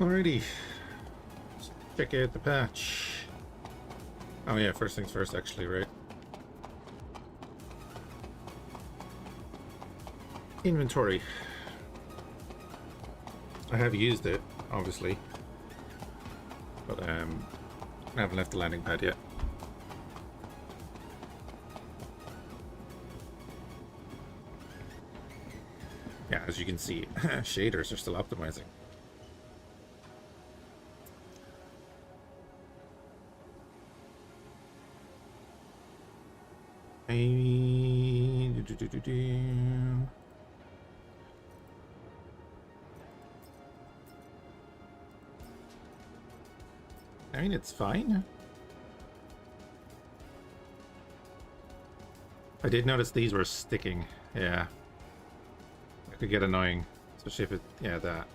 Alrighty. Let's check out the patch. Oh yeah, first things first actually, right? Inventory. I have used it, obviously. But I haven't left the landing pad yet. Yeah, as you can see, shaders are still optimizing. I mean, it's fine. I did notice these were sticking. Yeah. It could get annoying. Especially if it... yeah, that.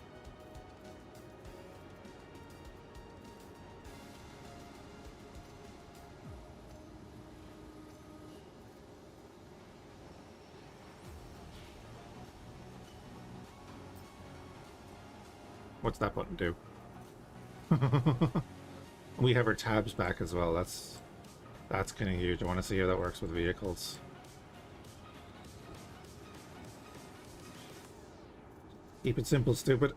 What's that button do? We have our tabs back as well. That's kind of huge. I want to see how that works with vehicles. Keep it simple, stupid.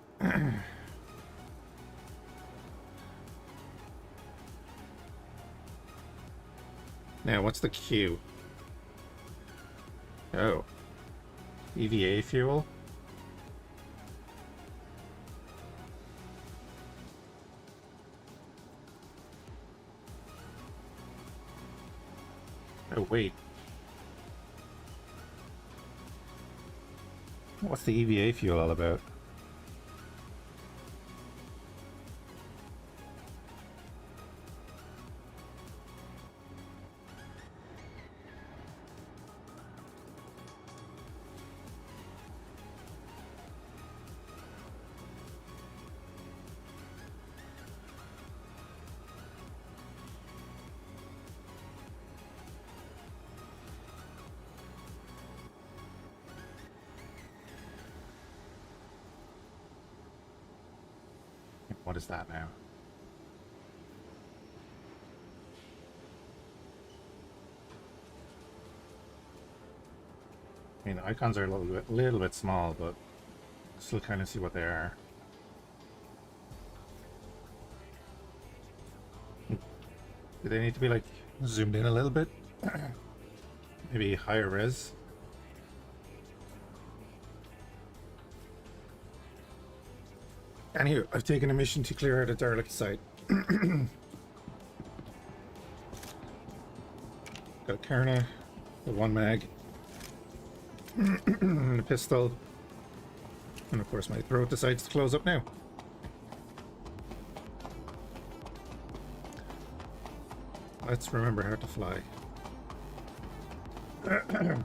Now, what's the Q? Oh. EVA fuel? Oh, wait. What's the EVA fuel all about? What is that now? I mean, the icons are a little bit small, but still kind of see what they are. Do they need to be like zoomed in a little bit? Maybe higher res? Anywho, I've taken a mission to clear out a derelict site. Got a Karna, the 1 mag, and a pistol, and of course my throat decides to close up now. Let's remember how to fly. Damn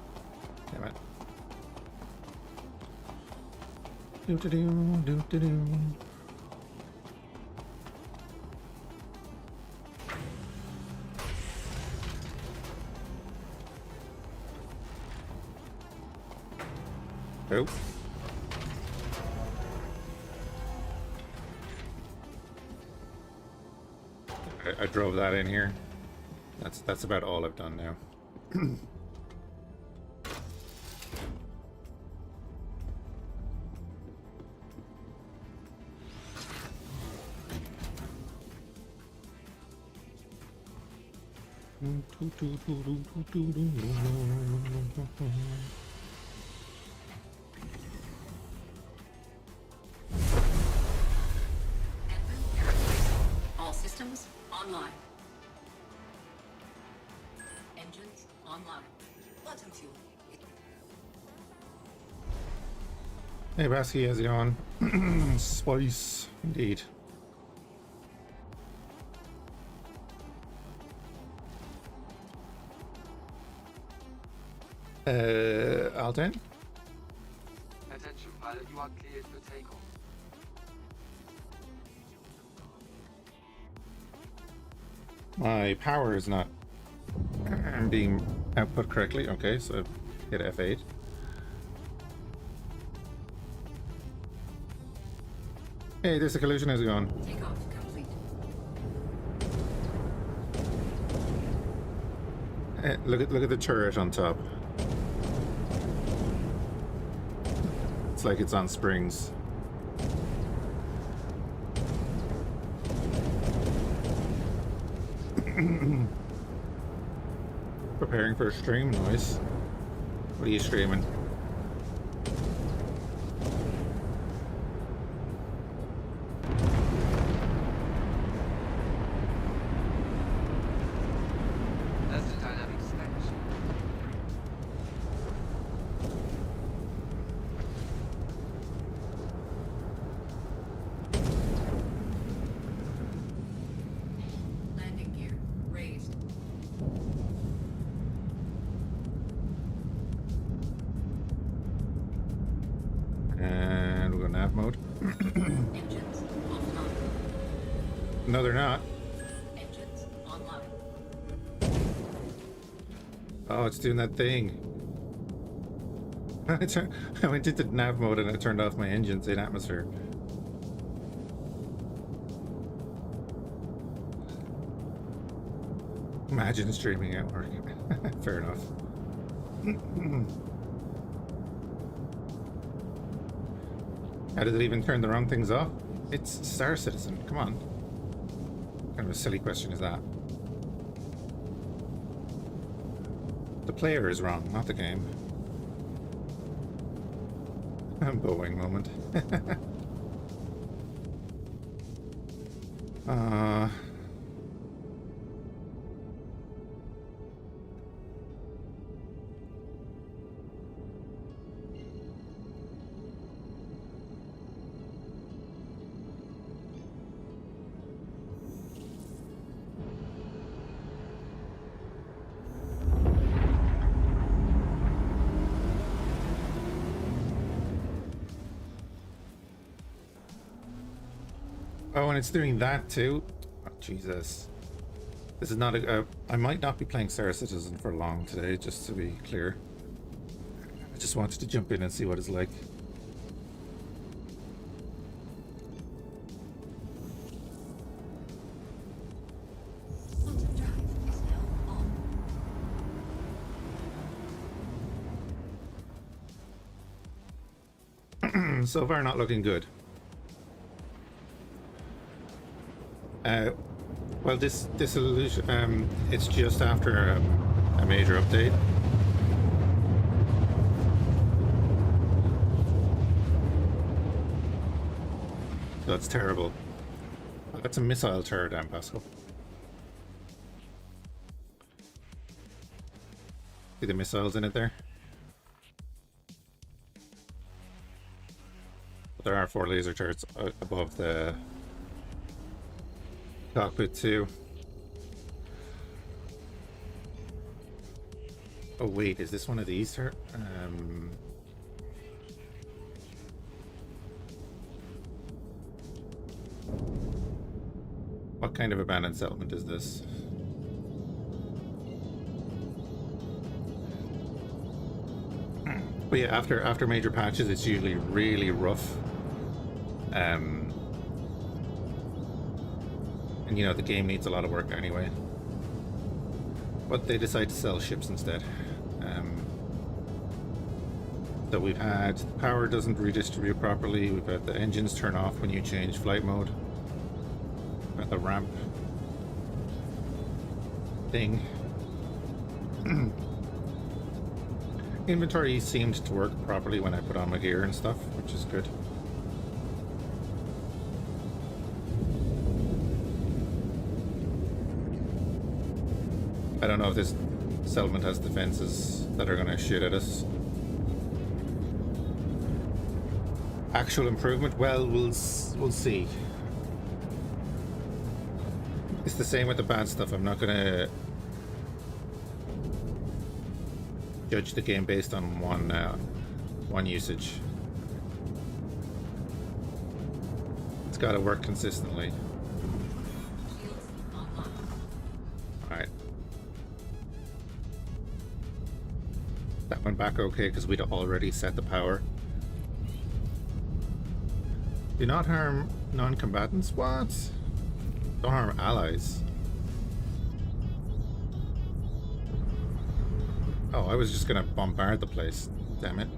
it. Do-do-do. Oh. I drove that in here. That's about all I've done now. All systems online. Engines online. Button fuel. Hey Basky, how's it going? Spice, indeed. Alten? Attention pilot, you are cleared for takeoff. My power is not being output correctly. Okay, so hit F8. Hey, there's a collision. How's it going? Takeoff complete. Look at the turret on top. It's like it's on springs. Preparing for a stream, nice. What are you streaming? That's the dynamic selection. Landing gear raised. And we're going nav mode. Engines offline. No, they're not. Engines online. Oh, it's doing that thing. I went into nav mode and I turned off my engines in atmosphere. Imagine streaming at work. Fair enough. How did it even turn the wrong things off? It's Star Citizen. Come on. What kind of a silly question is that? The player is wrong, not the game. A Boeing moment. uh... Oh, and it's doing that too? Oh, Jesus. This is not a... I might not be playing Star Citizen for long today, just to be clear. I just wanted to jump in and see what it's like. Quantum drive is now on. So far, not looking good. Well, this illusion, it's just after a major update. That's terrible. Oh, that's a missile turret, Pascal. See the missiles in it there? But there are 4 laser turrets above the cockpit too. Oh wait, is this one of these turrets? What kind of abandoned settlement is this? But yeah, after major patches, it's usually really rough. And you know, the game needs a lot of work anyway. But they decide to sell ships instead. So we've had the power doesn't redistribute properly. We've had the engines turn off when you change flight mode. We've got the ramp thing. Inventory seemed to work properly when I put on my gear and stuff, which is good. I don't know if this settlement has defenses that are going to shoot at us. Actual improvement? Well, we'll see. It's the same with the bad stuff. I'm not going to judge the game based on one usage. It's got to work consistently. Shields online. Alright. That went back okay because we'd already set the power. Do not harm non-combatants? What? Don't harm allies. Oh, I was just gonna bombard the place. Damn it.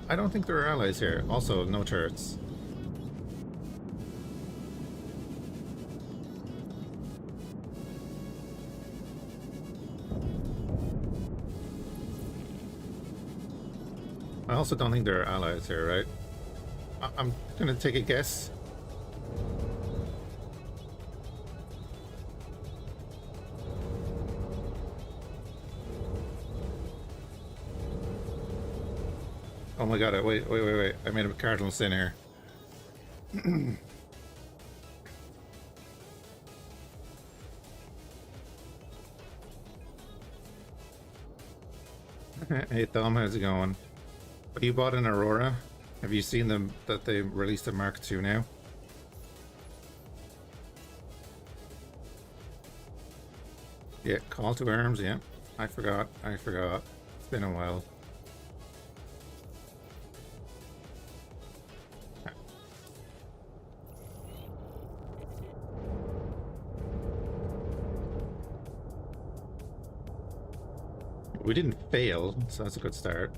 I don't think there are allies here. Also, no turrets. I also don't think there are allies here, right? I'm gonna take a guess. Oh my god, wait. I made a cardinal sin here. Hey Tom, how's it going? You bought an Aurora? Have you seen them that they released a Mark II now? Yeah, call to arms, yeah. I forgot. It's been a while. We didn't fail, so that's a good start.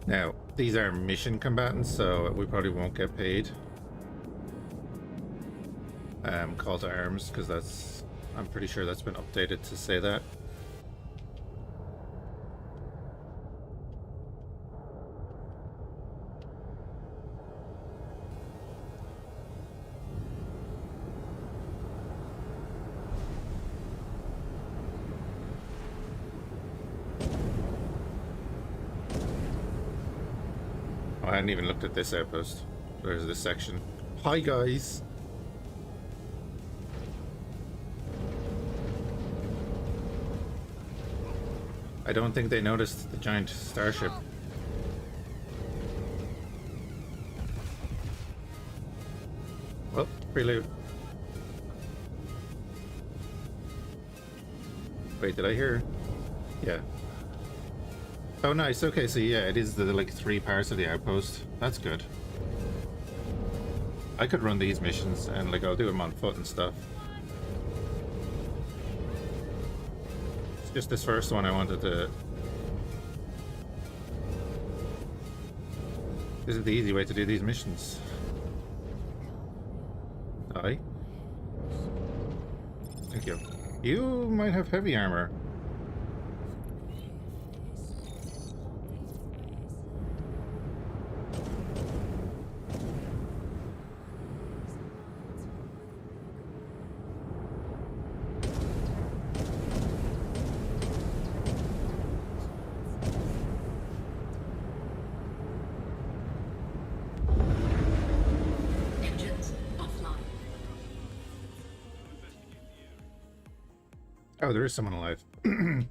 Now, these are mission combatants, so we probably won't get paid. Call to arms, because that's... I'm pretty sure that's been updated to say that. I hadn't even looked at this outpost. There's this section. Hi guys! I don't think they noticed the giant starship. Well, free loot. Wait, did I hear? Yeah. Oh, nice. Okay, so yeah, it is the like 3 parts of the outpost. That's good. I could run these missions and like I'll do them on foot and stuff. It's just this first one I wanted to... This is the easy way to do these missions. Aye. Thank you. You might have heavy armor. Oh, there is someone alive. Okay,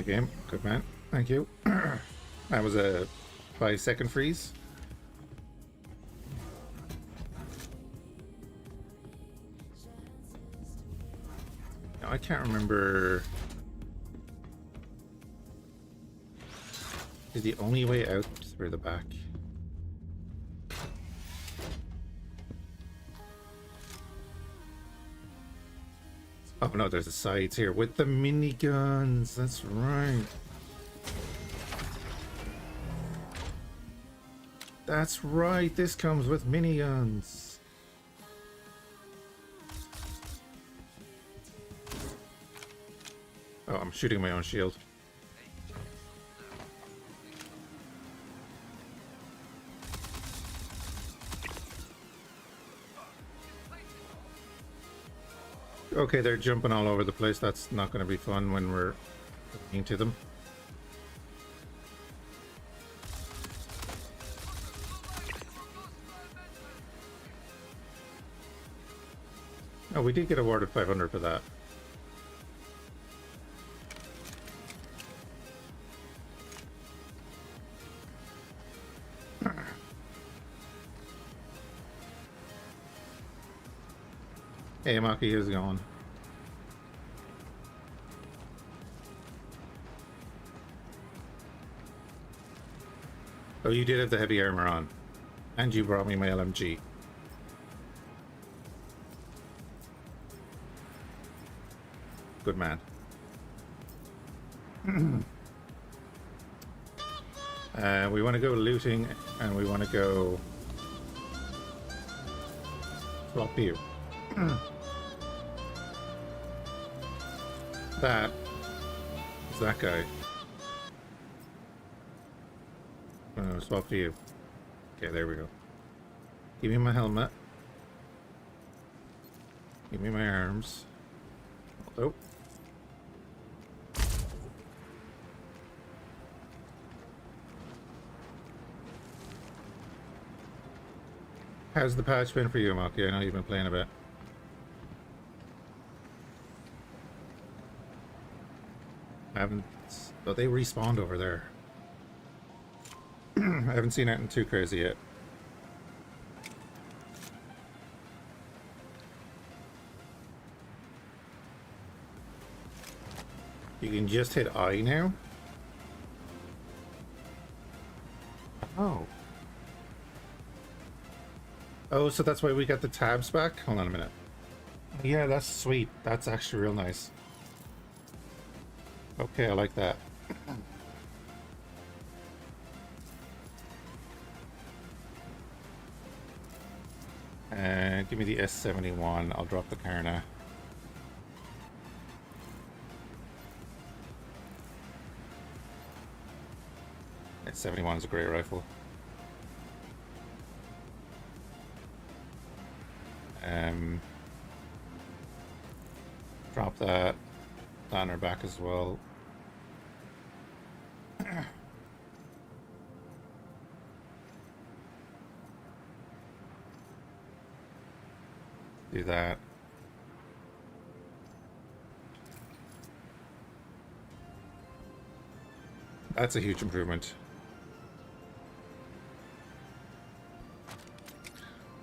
game. Good man. Thank you. That was a 5-second freeze. Now, I can't remember... Is the only way out through the back? Oh no, there's the sides here with the miniguns. That's right. That's right. This comes with miniguns. Oh, I'm shooting my own shield. Okay, they're jumping all over the place. That's not going to be fun when we're into them. Oh, we did get awarded 500 for that. Hey, Maki, how's it going? Oh, you did have the heavy armor on. And you brought me my LMG. Good man. We want to go looting, and we want to go swap view. That is that guy. Swap view. Okay, there we go. Give me my helmet. Give me my arms. Oh. How's the patch been for you, Maki? I know you've been playing a bit. I haven't... Oh, they respawned over there. I haven't seen anything too crazy yet. You can just hit I now? Oh. Oh, so that's why we got the tabs back? Hold on a minute. Yeah, that's sweet. That's actually real nice. Okay, I like that. Give me the S71. I'll drop the Karna. S71 is a great rifle. Drop that on her back as well. Do that. That's a huge improvement.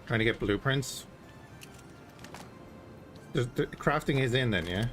Trying to get blueprints. The crafting is in then, yeah?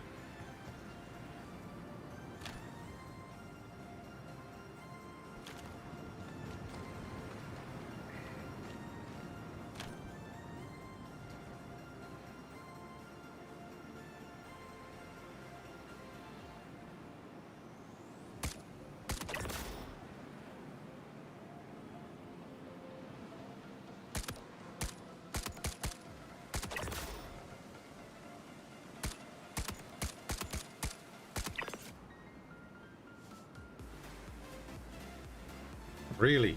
Really?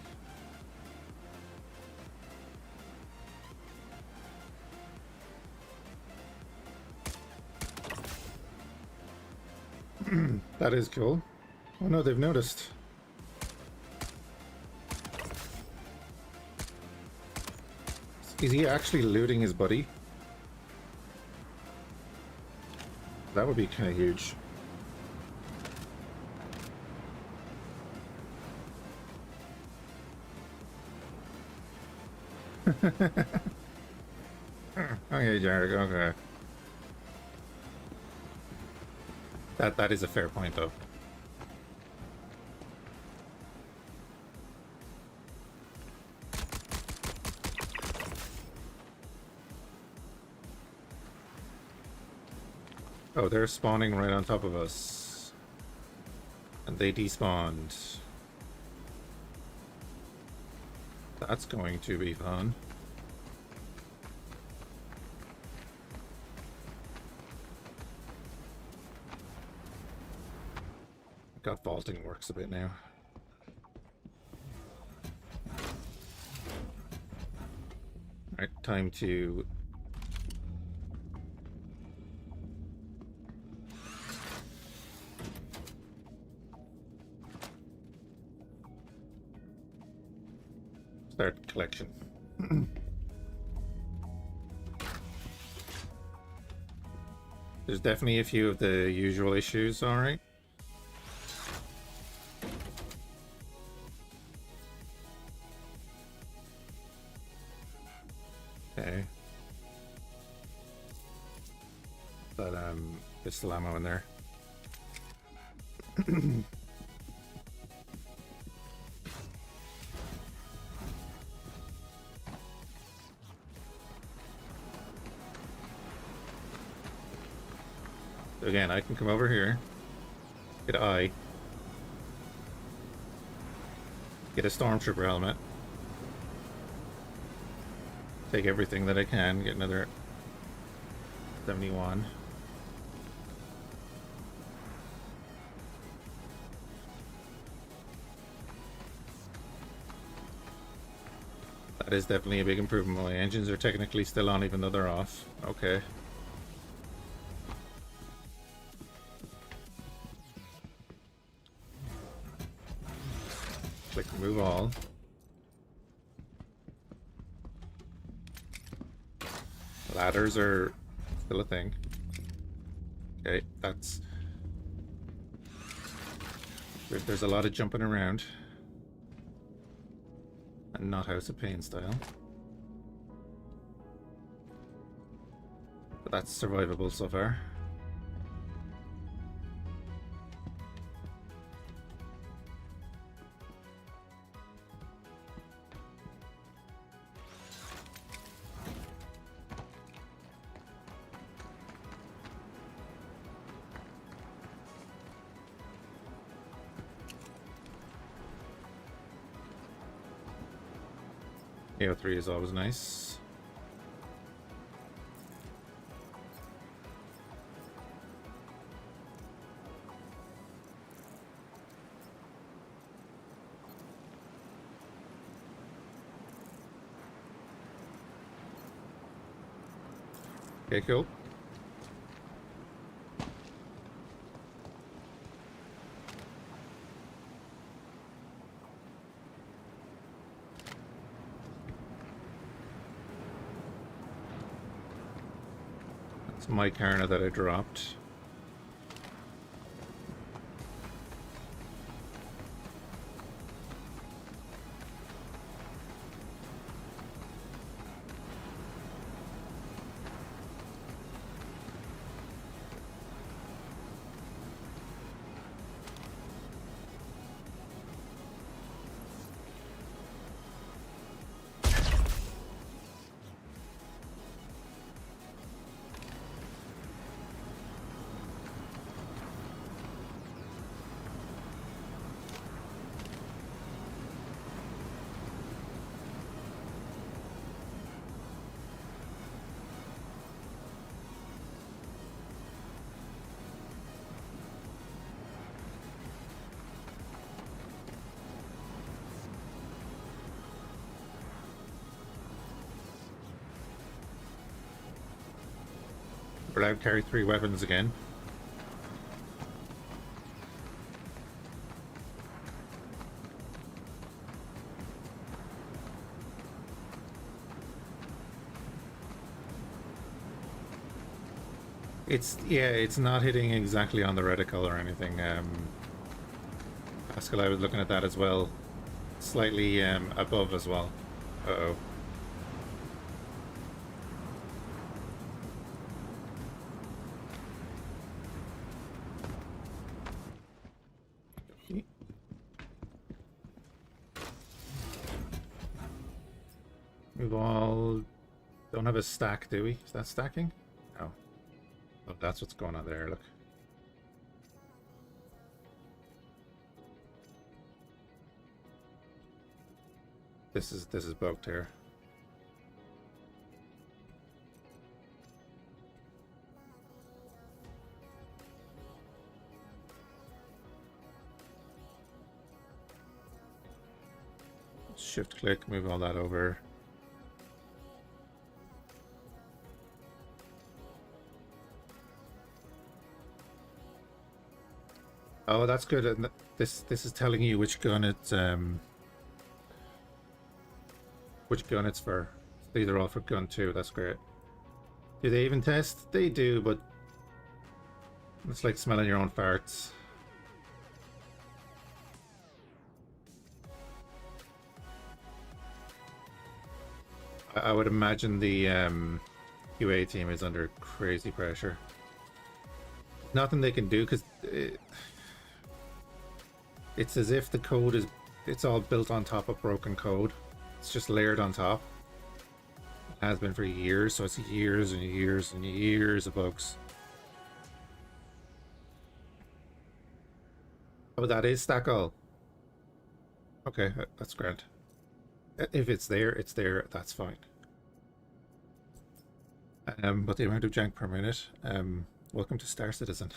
That is cool. Oh no, they've noticed. Is he actually looting his buddy? That would be kind of huge. Okay, Jared, okay. That is a fair point though. Oh, they're spawning right on top of us. And they despawned. That's going to be fun. God, vaulting works a bit now. Alright, time to... start collection. There's definitely a few of the usual issues, alright. Okay. that pistol ammo in there. So again, I can come over here, get I, get a stormtrooper helmet, take everything that I can, get another 71. That is definitely a big improvement. My engines are technically still on even though they're off. Okay. Click remove all. Ladders are still a thing. Okay, that's... There's a lot of jumping around. And not House of Pain style. But that's survivable so far. AO3 is always nice. Okay, cool. That's my Karna that I dropped. We're allowed to carry 3 weapons again. It's not hitting exactly on the reticle or anything. Pascal, I was looking at that as well. Slightly above as well. Uh-oh. Move all... Don't have a stack, do we? Is that stacking? No. Oh, that's what's going on there, look. This is bugged here. Shift click, move all that over. Oh, that's good. And this is telling you which gun it's for. These are all for gun 2. That's great. Do they even test? They do, but it's like smelling your own farts. I would imagine the QA team is under crazy pressure. nothing they can do because it's as if the code is, it's all built on top of broken code. It's just layered on top. It has been for years, so it's years and years and years of bugs. Oh, that is stack all. Okay, that's grand. If it's there, that's fine. But the amount of jank per minute, welcome to Star Citizen.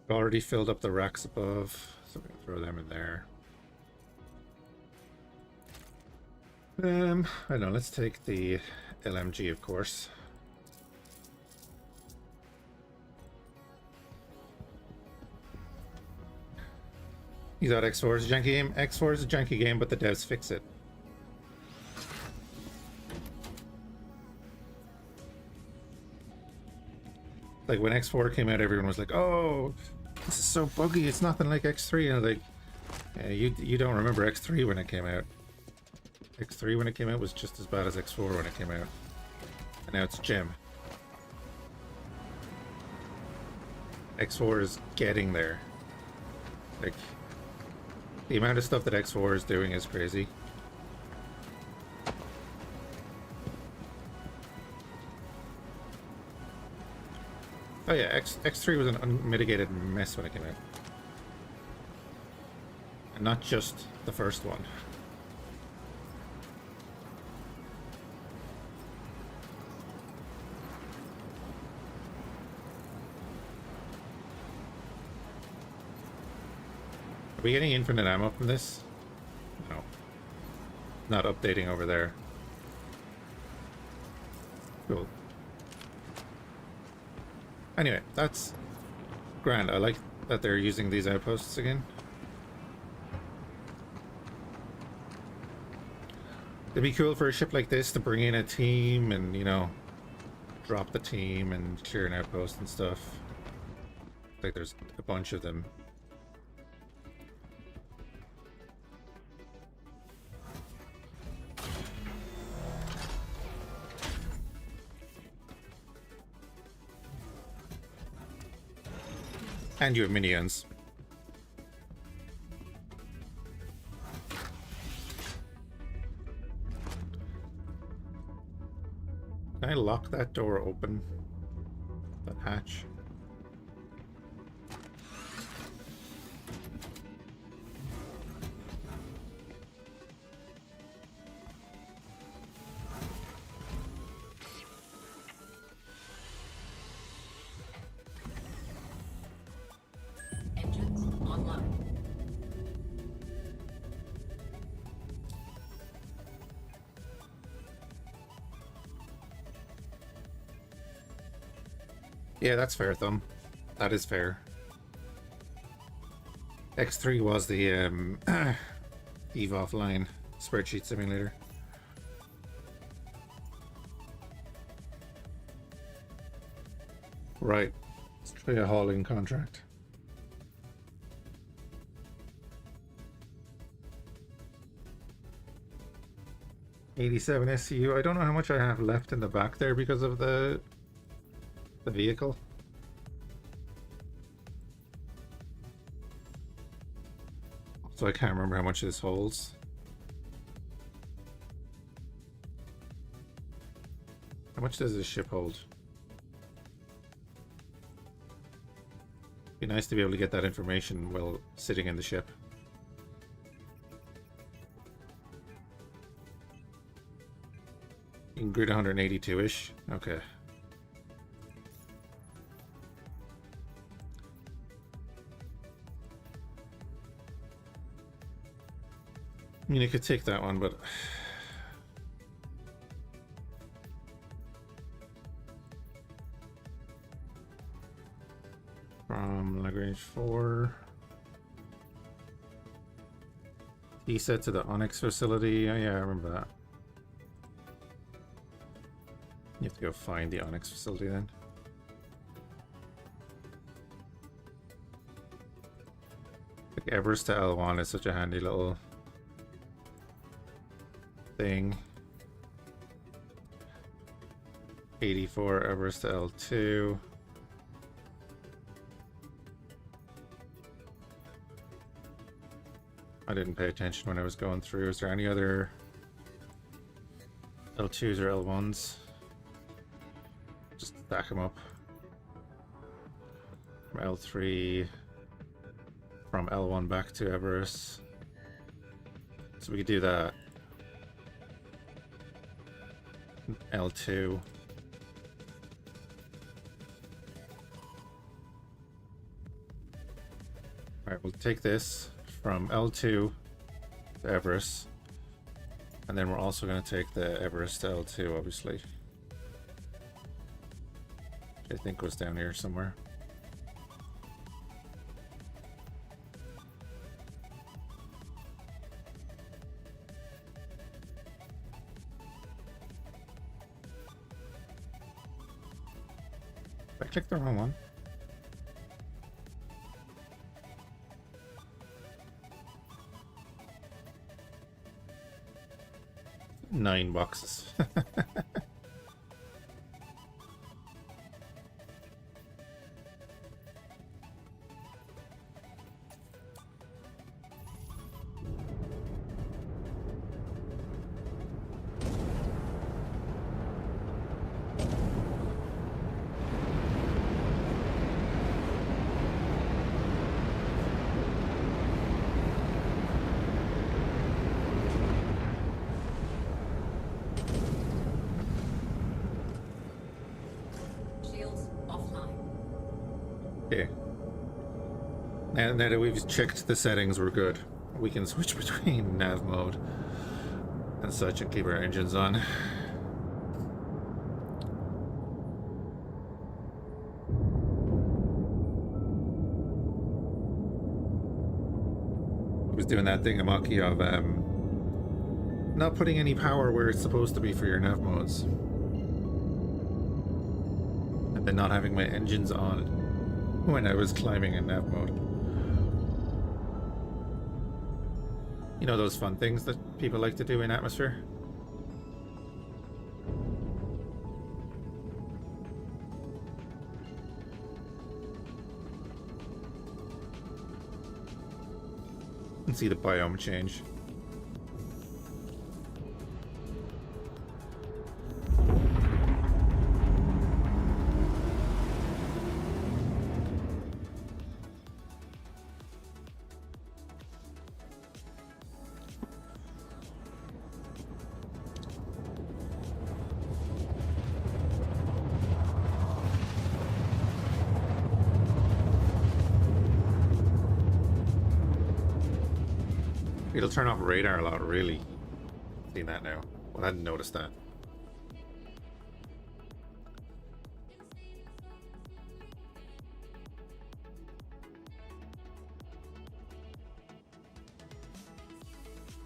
Already filled up the racks above, so we can throw them in there. I don't know, let's take the LMG, of course. You thought X4 is a janky game? X4 is a janky game, but the devs fix it. Like when X4 came out, everyone was like, "Oh, this is so buggy. It's nothing like X3." And I was like, yeah, you don't remember X3 when it came out. X3 when it came out was just as bad as X4 when it came out, and now it's gem. X4 is getting there. Like, the amount of stuff that X4 is doing is crazy. Oh yeah, X3 was an unmitigated mess when it came out. And not just the first one. Are we getting infinite ammo from this? No. Not updating over there. Cool. Anyway, that's grand. I like that they're using these outposts again. It'd be cool for a ship like this to bring in a team and, you know, drop the team and clear an outpost and stuff. Like there's a bunch of them. And you have minions. Can I lock that door open? That hatch? Engines online. Yeah, that's fair, Thumb. That is fair. X3 was the EVE Offline spreadsheet simulator. Right. Let's try a hauling contract. $87 SCU. I don't know how much I have left in the back there because of the vehicle. So I can't remember how much this holds. How much does this ship hold? Be nice to be able to get that information while sitting in the ship. You can grid 182-ish. Okay. I mean, you could take that one, but from Lagrange 4, he said to the Onyx facility. Oh, yeah, I remember that. You have to go find the Onyx facility then. Like Everest to L1 is such a handy little thing. 84 Everest to L2. I didn't pay attention when I was going through. Is there any other L2s or L1s? Just stack them up. From L3, from L1 back to Everest. So we could do that. L2. Alright, we'll take this from L2 to Everest. And then we're also going to take the Everest to L2, obviously. Which I think was down here somewhere. I clicked the wrong one. Nine boxes. Shields offline. Okay. Now that we've checked the settings, we're good. We can switch between nav mode and such and keep our engines on. I was doing that thing Amaki of not putting any power where it's supposed to be for your nav modes. And then not having my engines on when I was climbing in nav mode. You know those fun things that people like to do in atmosphere? And see the biome change. It'll turn off radar a lot, really. Seeing that now. Well, I hadn't noticed that.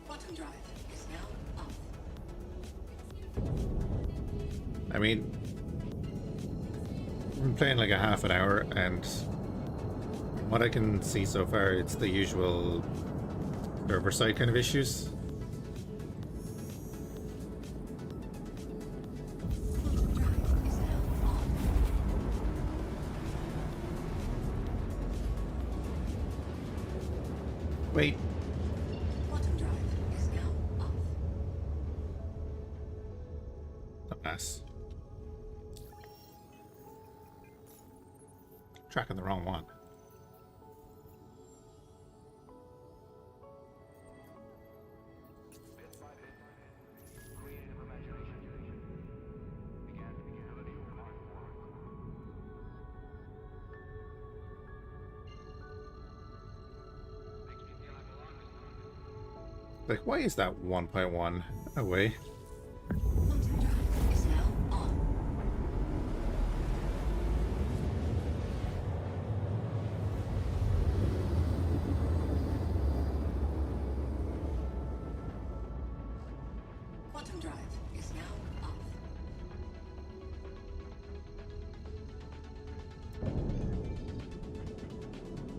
Quantum drive is now off. I mean, I've been playing like a half an hour, and from what I can see so far, it's the usual server side kind of issues. Quantum drive is now off. Wait, Quantum drive is now off. a mess. Tracking the wrong one. Like, why is that 1.1 away? Quantum drive is now on. Quantum drive is now off.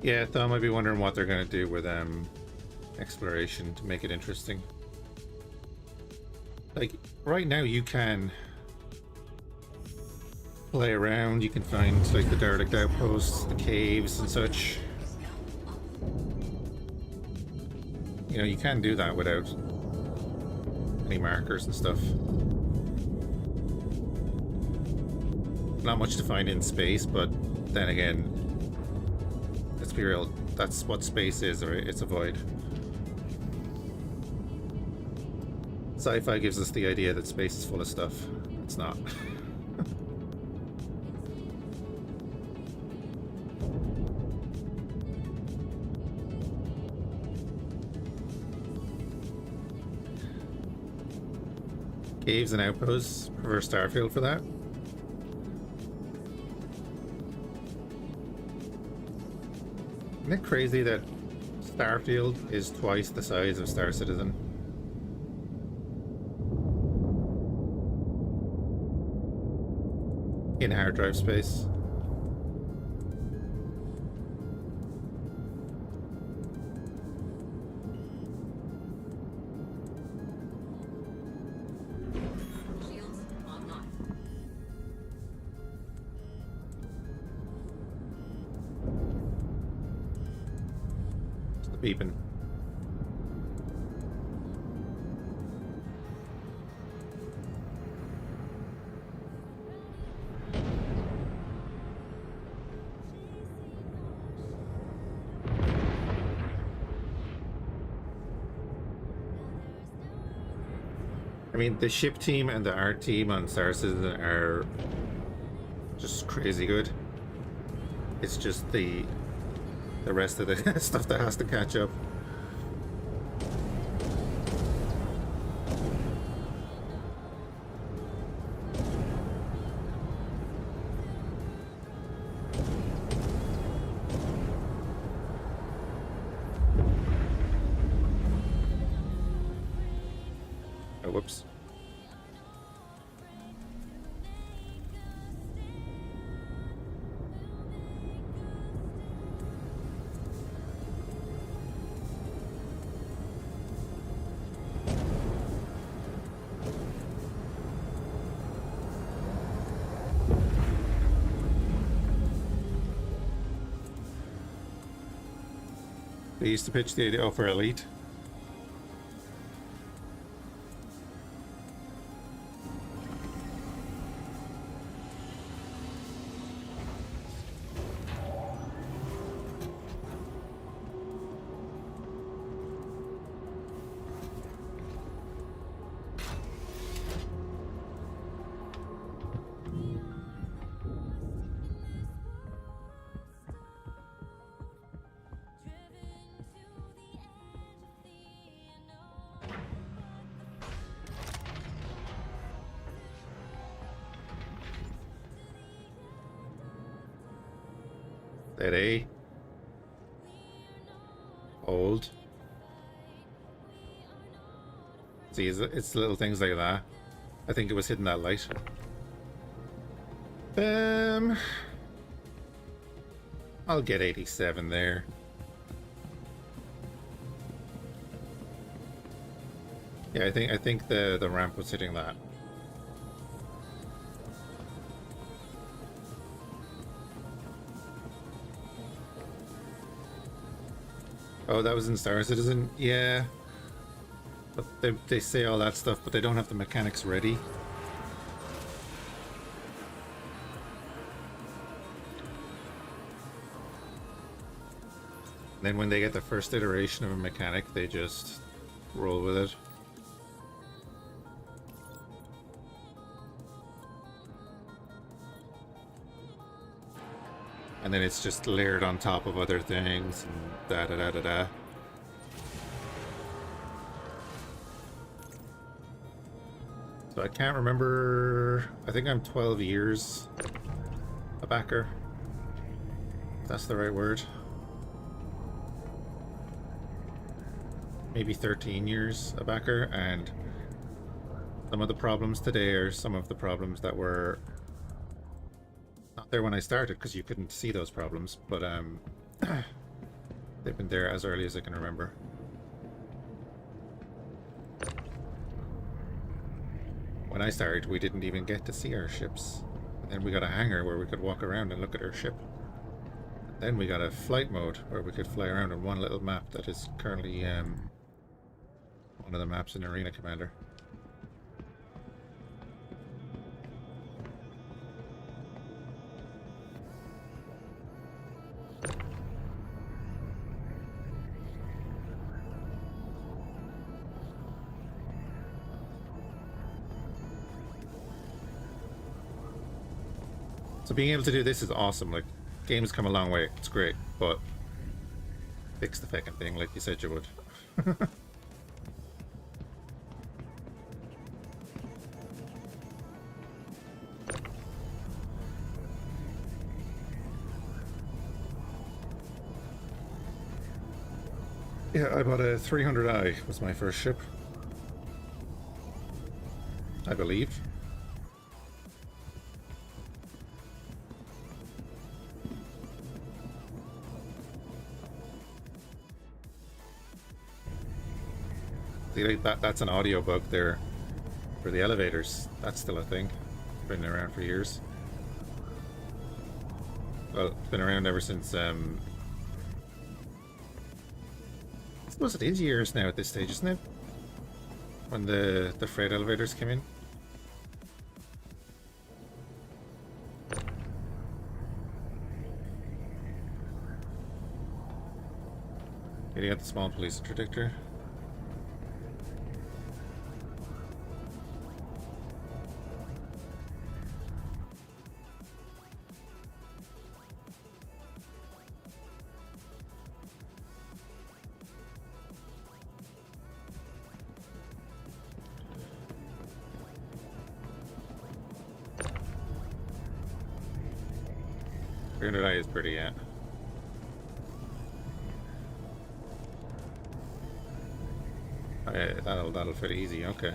Yeah, I thought I might be wondering what they're going to do with exploration to make it interesting. Like, right now you can play around. You can find like the derelict outposts, the caves and such. is now off. You know, you can do that without any markers and stuff. Not much to find in space, but then again, let's be real, that's what space is, right? It's a void. Sci-fi gives us the idea that space is full of stuff. It's not. Caves and outposts, prefer Starfield for that. Isn't it crazy that Starfield is twice the size of Star Citizen? In hard drive space. Shields online. It's the beeping. I mean, the ship team and the art team on Star Citizen are just crazy good. It's just the rest of the stuff that has to catch up. Oh, whoops. They used to pitch the idea for Elite. That A. Old. See, it's little things like that. I think it was hitting that light. I'll get 87 there. Yeah, I think the ramp was hitting that. Oh, that was in Star Citizen? Yeah. But they say all that stuff, but they don't have the mechanics ready. Then when they get the first iteration of a mechanic, they just roll with it. And then it's just layered on top of other things and da da da da da. So I can't remember. I think I'm 12 years a backer. If that's the right word. Maybe 13 years a backer, and some of the problems today are some of the problems that were not there when I started, because you couldn't see those problems, but they've been there as early as I can remember. When I started, we didn't even get to see our ships. And Then we got a hangar where we could walk around and look at our ship. Then we got a flight mode where we could fly around on one little map that is currently one of the maps in Arena Commander. So being able to do this is awesome. Like, game's come a long way. It's great, but fix the fucking thing like you said you would. Yeah, I bought a 300i. Was my first ship, I believe. See, like that's an audio bug there for the elevators. That's still a thing. Been around for years. Well, it's been around ever since I suppose it is years now at this stage, isn't it? When the freight elevators came in. Getting out the small police interdictor. Eye is pretty, yeah. Okay, that'll fit easy. Okay.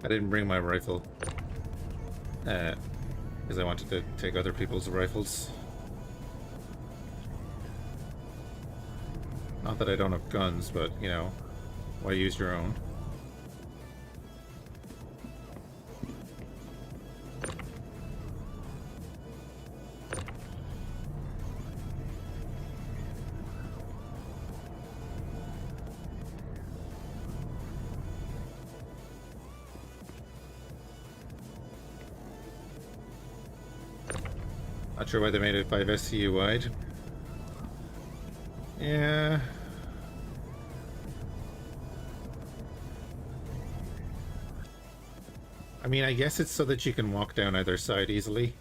I didn't bring my rifle because I wanted to take other people's rifles. Not that I don't have guns, but you know, why use your own? Not sure why they made it 5 SCU wide. Yeah. I mean, I guess it's so that you can walk down either side easily.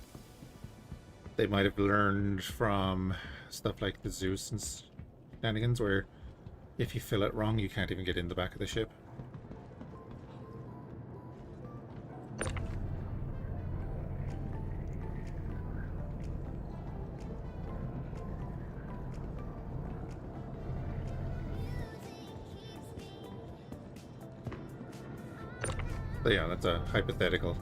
They might have learned from stuff like the Zeus and shenanigans where if you fill it wrong, you can't even get in the back of the ship. But yeah, that's a hypothetical.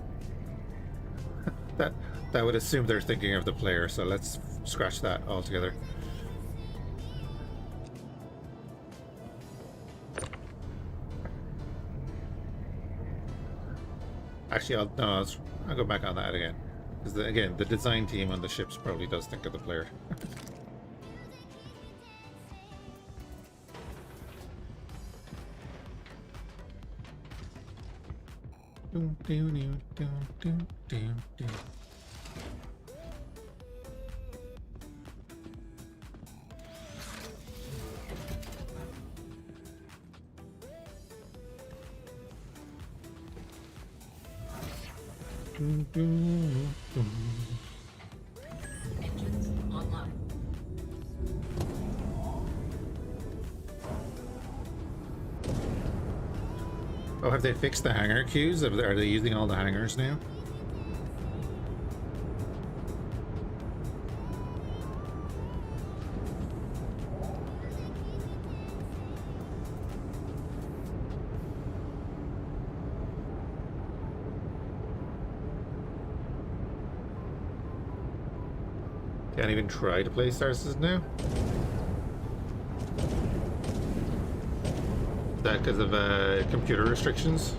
that would assume they're thinking of the player, so let's scratch that altogether. Actually, I'll go back on that again. Because again, the design team on the ships probably does think of the player. Engines online. Oh, have they fixed the hangar queues? Are they using all the hangars now? Can't even try to play Star Citizen now? Is that because of computer restrictions?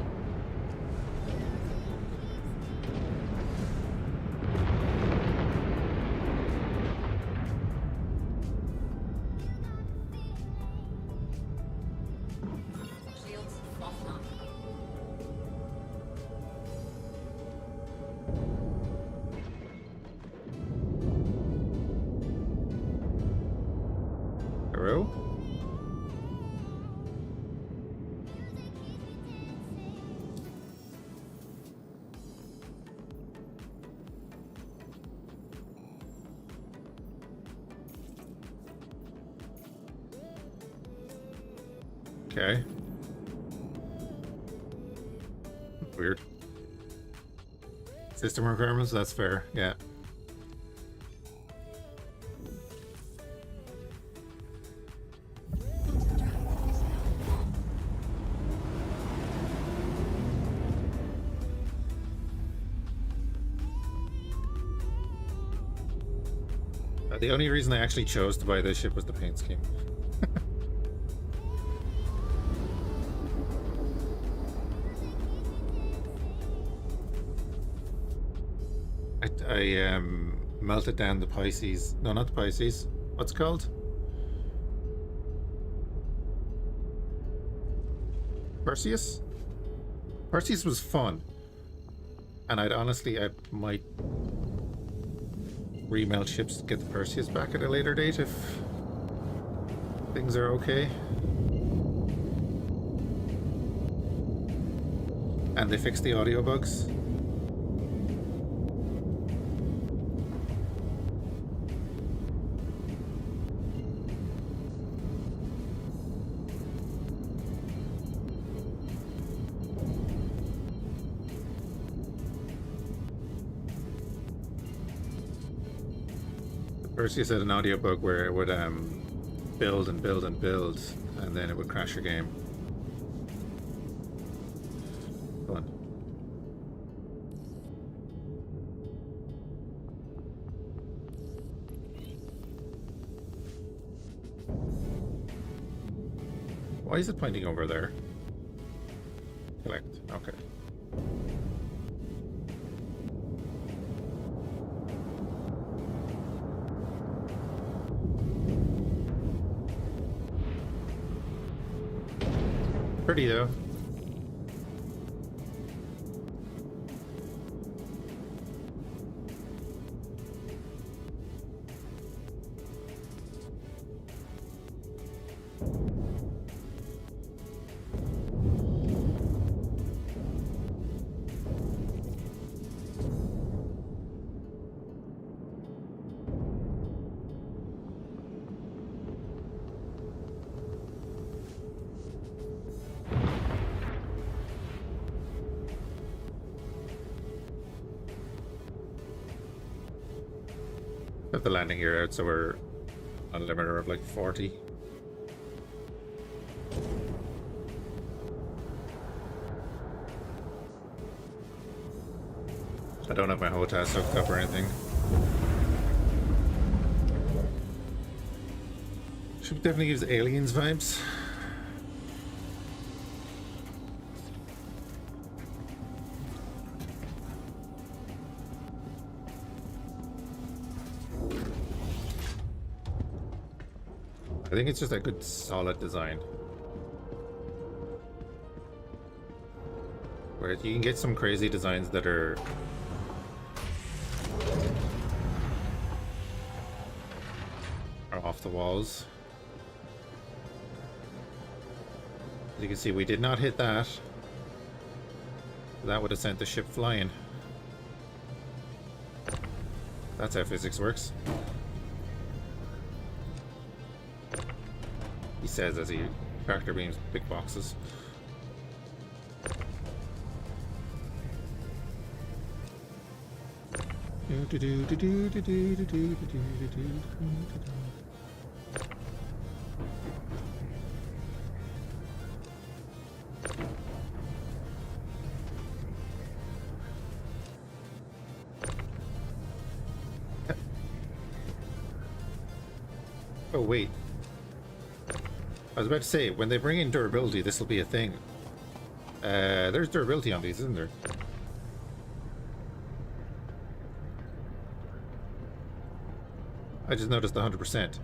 Hello? Okay. Weird. System requirements, that's fair, yeah. The only reason I actually chose to buy this ship was the paint scheme. I melted down the Pisces. No, not the Pisces. What's it called? Perseus? Perseus was fun. And I might remelt ships to get the Perseus back at a later date if things are okay. And they fixed the audio bugs. Perseus had an audiobook where it would build and build and build, and then it would crash your game. Fun. Why is it pointing over there? Collect. Okay. Pretty though. Got the landing gear out, so we're on a limiter of like 40. I don't have my HOTAS hooked up or anything. Should definitely use Aliens vibes. I think it's just a good solid design. Where you can get some crazy designs that are off the walls. As you can see, we did not hit that. That would have sent the ship flying. That's how physics works. He says as he tractor beams big boxes. Oh wait. I was about to say, when they bring in durability, this will be a thing. There's durability on these, isn't there? I just noticed 100%.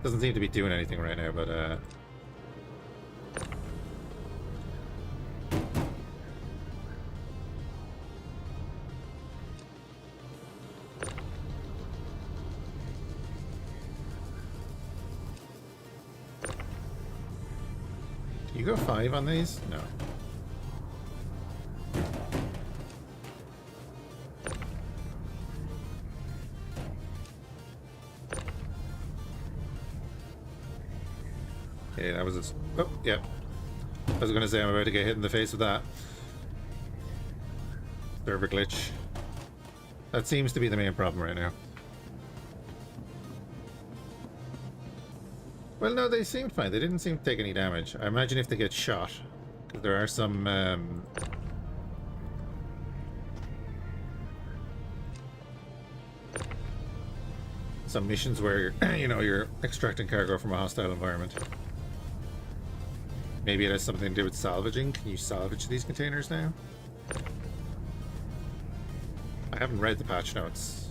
Doesn't seem to be doing anything right now, but You go 5 on these? No. Okay, that was oh, yeah. I was gonna say I'm about to get hit in the face with that. Server glitch. That seems to be the main problem right now. Well, no, they seemed fine. They didn't seem to take any damage. I imagine if they get shot, because there are some missions where you know, you're extracting cargo from a hostile environment. Maybe it has something to do with salvaging. Can you salvage these containers now? I haven't read the patch notes.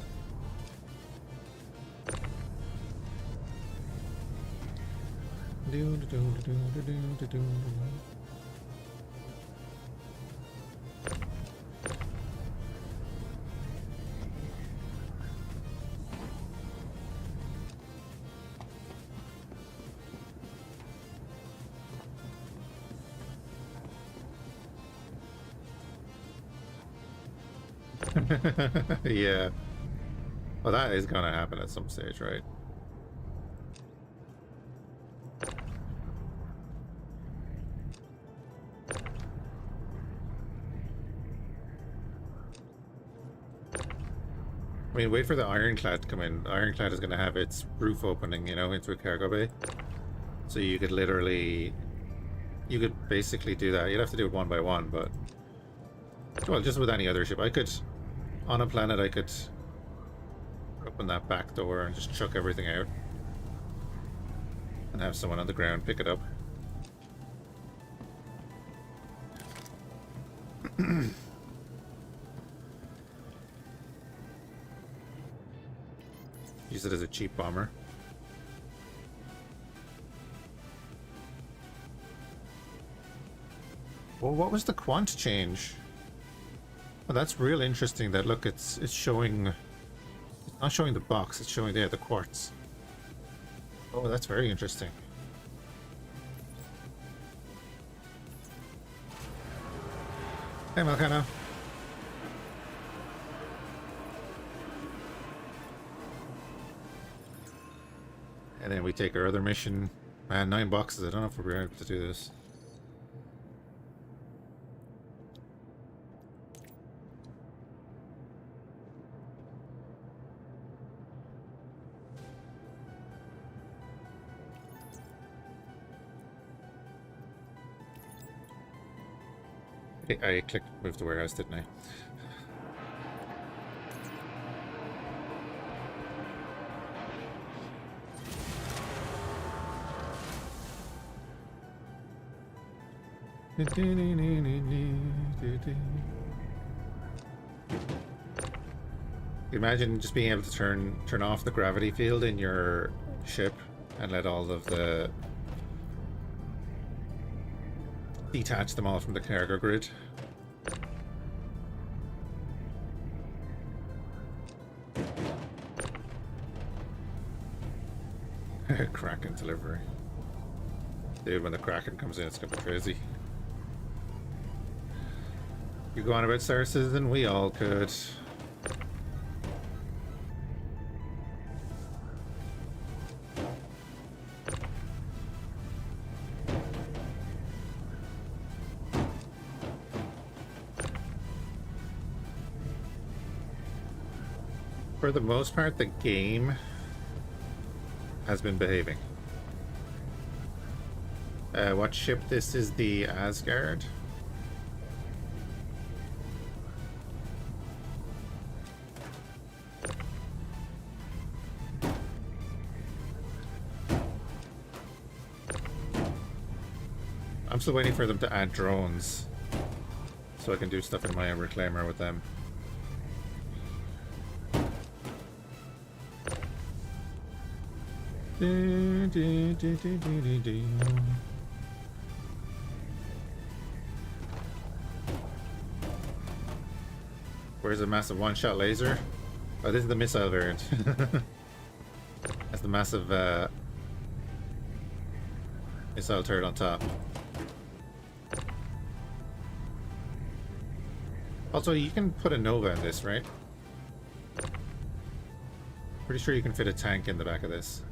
Yeah. Well, that is gonna happen at some stage, right? I mean, wait for the ironclad to come in. The ironclad is gonna have its roof opening, you know, into a cargo bay. So you could literally... You could basically do that. You'd have to do it one by one, but... Well, just with any other ship. I could... On a planet, I could open that back door and just chuck everything out. And have someone on the ground pick it up. Use it as a cheap bomber. Well, what was the quant change? Well, that's real interesting. That look, it's showing. It's not showing the box. It's showing there the quartz. Oh, that's very interesting. Hey, Malcano. And then we take our other mission. Man, 9 boxes. I don't know if we're able to do this. I clicked move to warehouse, didn't I? Imagine just being able to turn off the gravity field in your ship and let all of the... detach them all from the cargo grid. Kraken delivery. Dude, when the Kraken comes in, it's gonna be crazy. You go on about Star Citizen? We all could. For the most part, the game has been behaving. What ship? This is the Asgard. I'm still waiting for them to add drones so I can do stuff in my reclaimer with them. Where's the massive one-shot laser? Oh, this is the missile variant. That's the massive missile turret on top. Also, you can put a Nova in this, right? Pretty sure you can fit a tank in the back of this.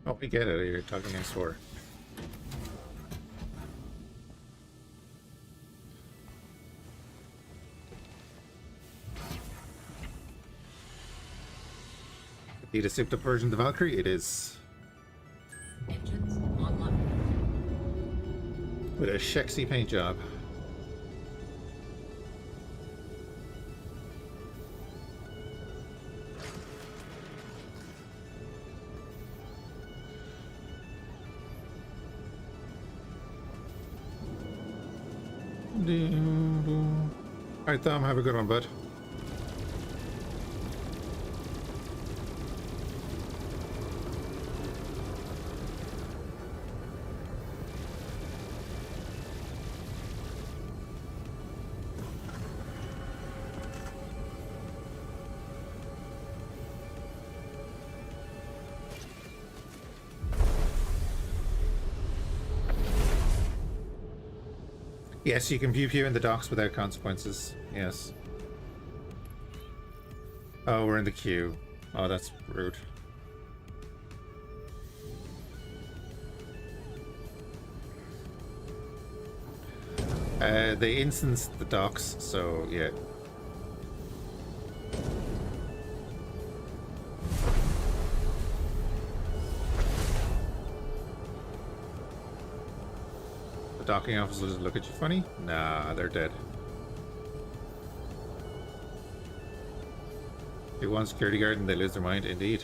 Oh, we get it. You're talking X4. Need a souped up version of the Valkyrie? It is. Engines online. With a sexy paint job. Alright, Tom, have a good one, bud. Yes, you can pew pew in the docks without consequences. Yes. Oh, we're in the queue. Oh, that's rude. They instanced the docks, so yeah. Docking officers look at you funny? Nah, they're dead. Pick one security guard and they lose their mind, indeed.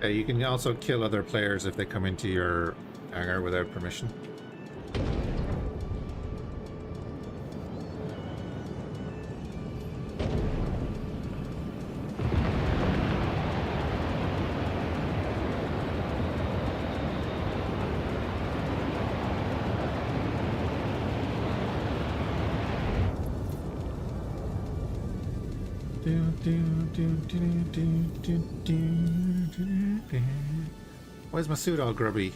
You can also kill other players if they come into your hangar without permission. Why is my suit all grubby?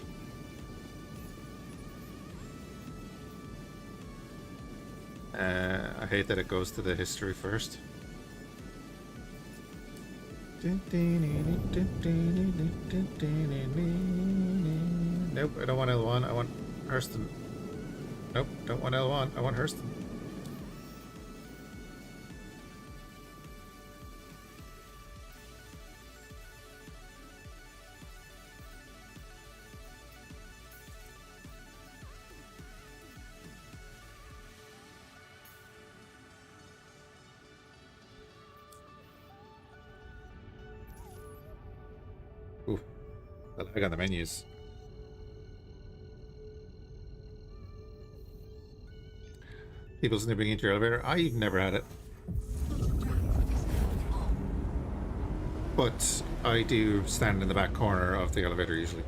I hate that it goes to the history first. Nope, I don't want L1, I want Hurston. Nope, don't want L1, I want Hurston. Ooh, the lag on the menus. People snipping into your elevator? I've never had it. But I do stand in the back corner of the elevator usually.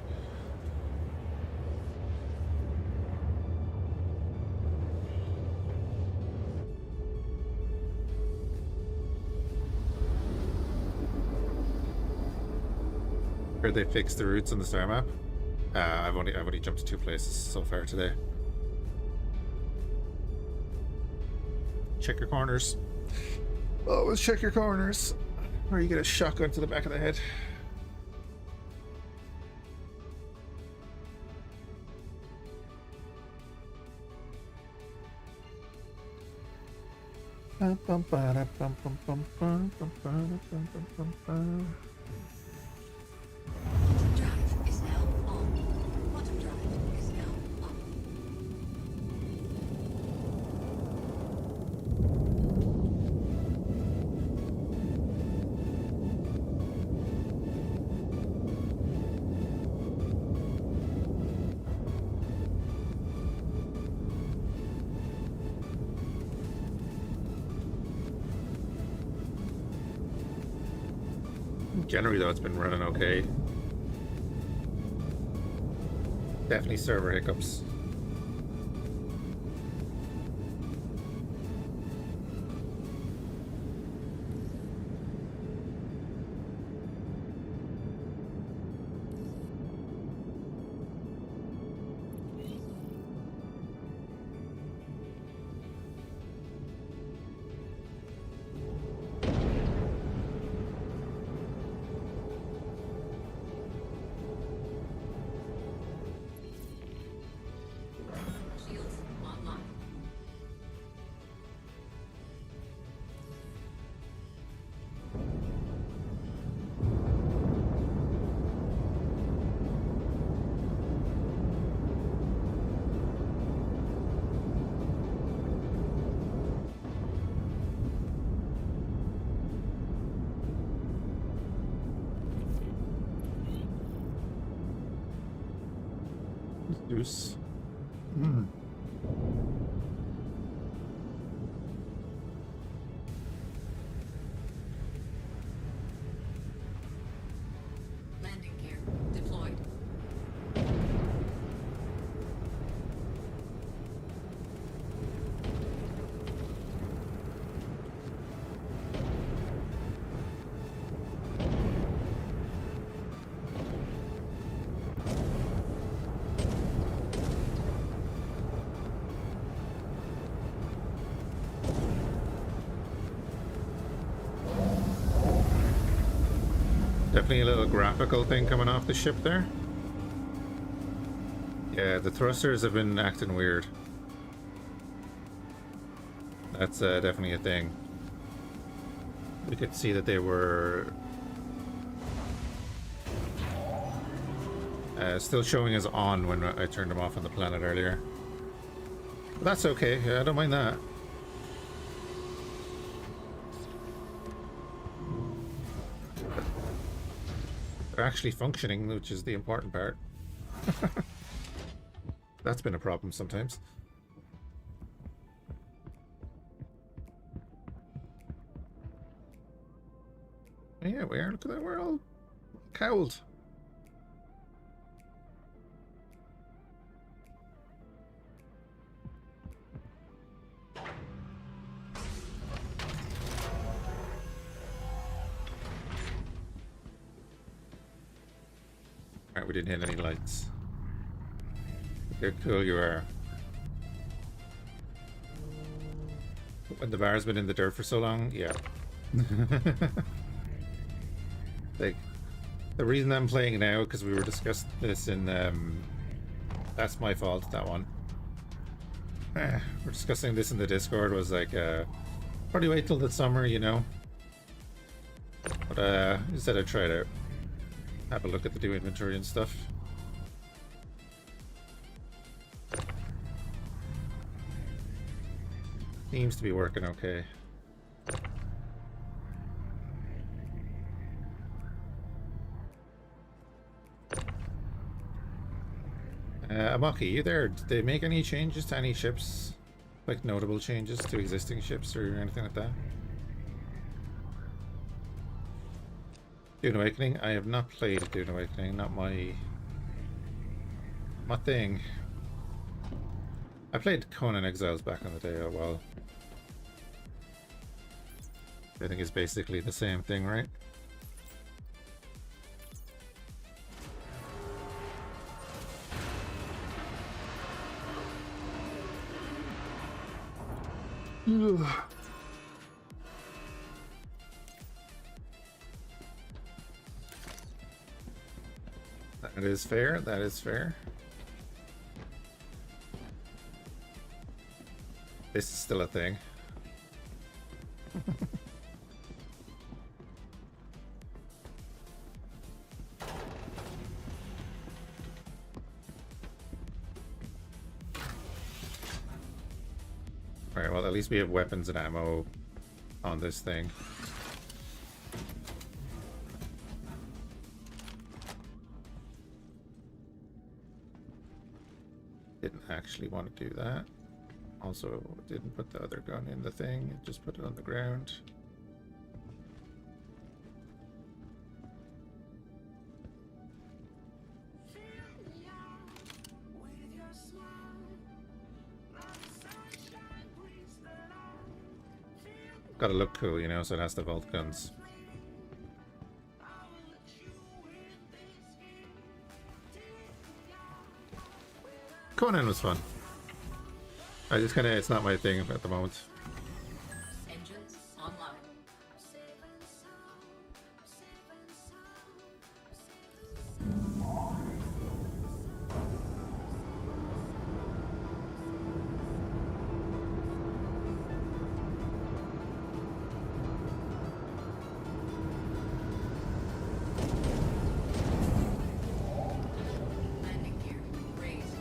Heard they fixed the routes on the star map. I've only jumped to 2 places so far today. Check your corners. Always check your corners, or you get a shotgun to the back of the head. Drive is now on. Bottom drive is now on. Generally, though, it's been running okay. Definitely server hiccups. Shields online. Deuce. Hmm. Landing gear deployed. Definitely a little graphical thing coming off the ship there. Yeah, the thrusters have been acting weird. That's definitely a thing. We could see that they were still showing as on when I turned them off on the planet earlier. But that's okay, yeah, I don't mind that. They're actually functioning, which is the important part. That's been a problem sometimes. Yeah, we are. Look at that. We're all cowled. Alright, we didn't hit any lights. Look how cool you are. When the bar's been in the dirt for so long, yeah. Like, the reason I'm playing now, because we were discussing this in, that's my fault, that one. We're discussing this in the Discord, was like, probably wait till the summer, you know. But, instead I tried out. Have a look at the new inventory and stuff. Seems to be working okay. Amaki, you there? Did they make any changes to any ships? Like notable changes to existing ships or anything like that? Dune Awakening? I have not played Dune Awakening, not my thing. I played Conan Exiles back in the day, oh well. I think it's basically the same thing, right? Ugh. That is fair, that is fair. This is still a thing. Alright, well at least we have weapons and ammo on this thing. Didn't actually want to do that. Also, didn't put the other gun in the thing, just put it on the ground. Gotta look cool, you know, so it has the vault guns. Conan was fun. I just kind of, it's not my thing at the moment. Engines online. Landing gear raised.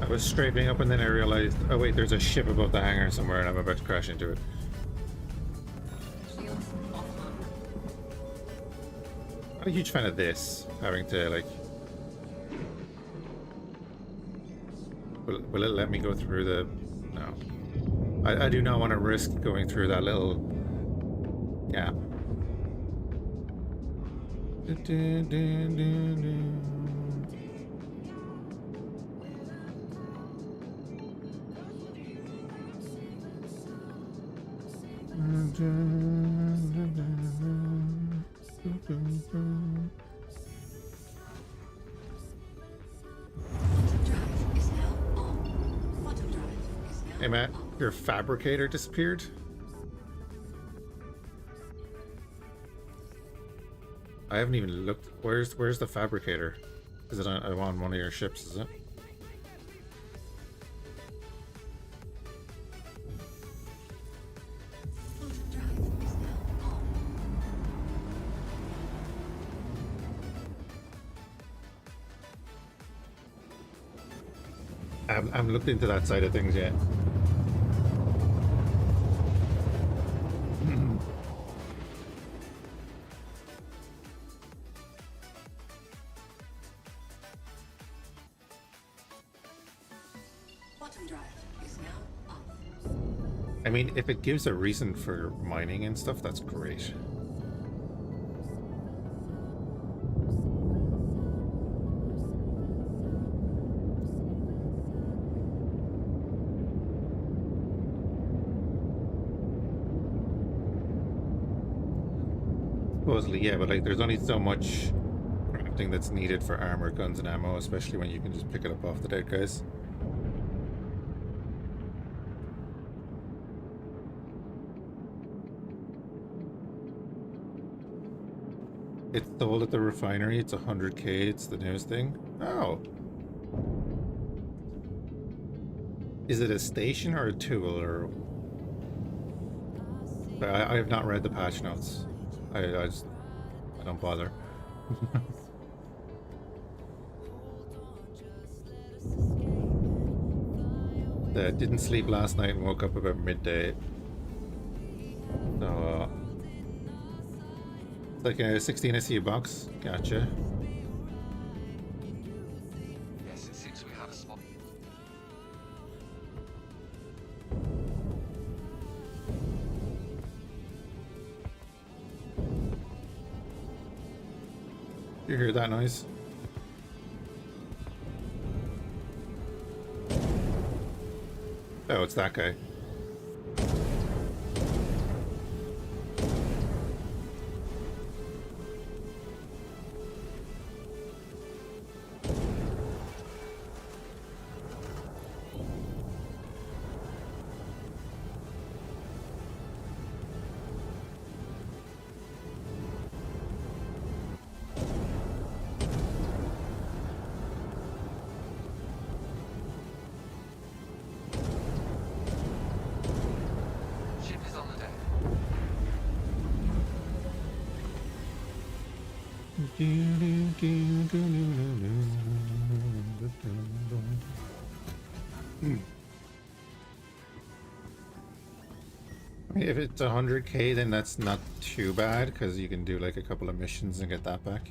I was straightening up and then I realized, oh wait, there's a ship above the hangar somewhere and I'm about to crash into it. Shields offline. I'm a huge fan of this, having to like... Will it let me go through the... No. I do not want to risk going through that little gap. Drive is now on. Quantum drive is now Hey Matt, on. your fabricator disappeared? I haven't even looked. Where's the fabricator? Is it on one of your ships, is it? Quantum drive is now on. I haven't looked into that side of things yet. Quantum drive is now on. I mean, if it gives a reason for mining and stuff, that's great. Supposedly, yeah, but like, there's only so much crafting that's needed for armor, guns, and ammo, especially when you can just pick it up off the dead guys. It's sold at the refinery. It's 100K. It's the newest thing. Oh. Is it a station or a tool or? I have not read the patch notes. I don't bother. Didn't sleep last night and woke up about midday. So it's like a 16 SE box. Gotcha. Yes, it seems we have a spot. You hear that noise? Oh, it's that guy. Ship is on the deck. I mean, if it's 100K, then that's not too bad because you can do like a couple of missions and get that back.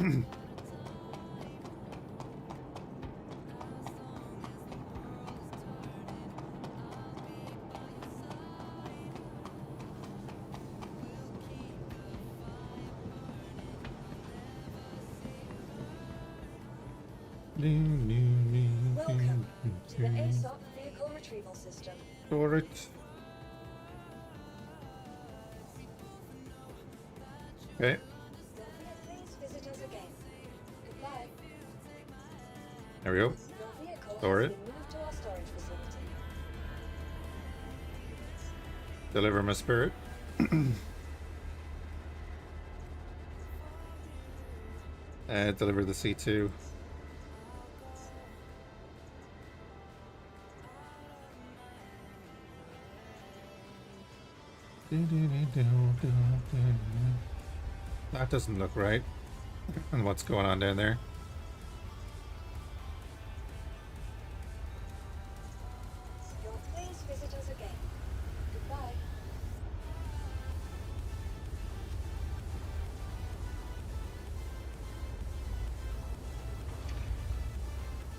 Welcome to the ASOP Vehicle Retrieval System. Storage. Okay, Please visit us again. Goodbye. there we go. Your vehicle Store has it. been moved to our storage facility. Deliver my spirit. Deliver the C2. That doesn't look right. And what's going on down there? Please visit us again. Goodbye.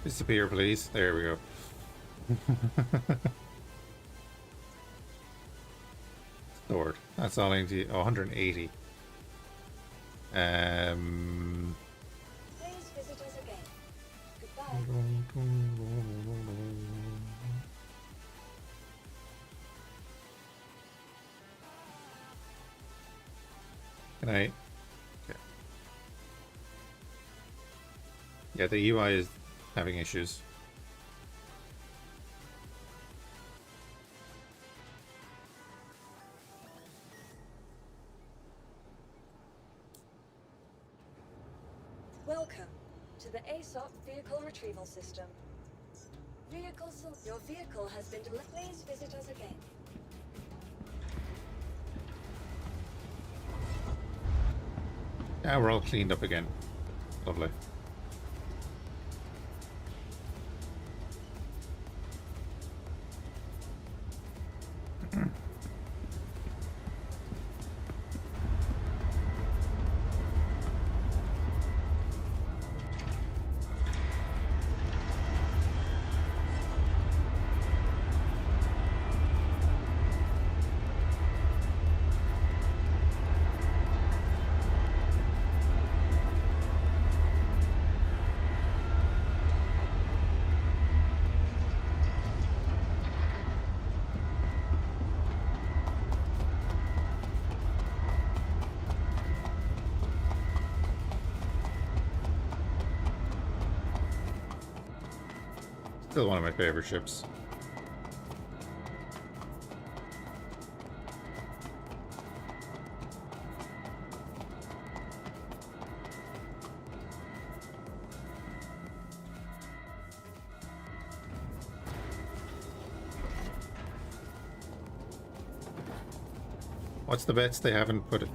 Disappear, please. There we go. Stored. That's all I need to. Oh, 180. Please visit us again. Goodbye. Can I? Okay. Yeah, the UI is having issues. Welcome to the ASOP Vehicle Retrieval System. Your vehicle has been delivered. Please visit us again. Yeah, we're all cleaned up again. Lovely. Still one of my favorite ships. What's the bets they haven't put it?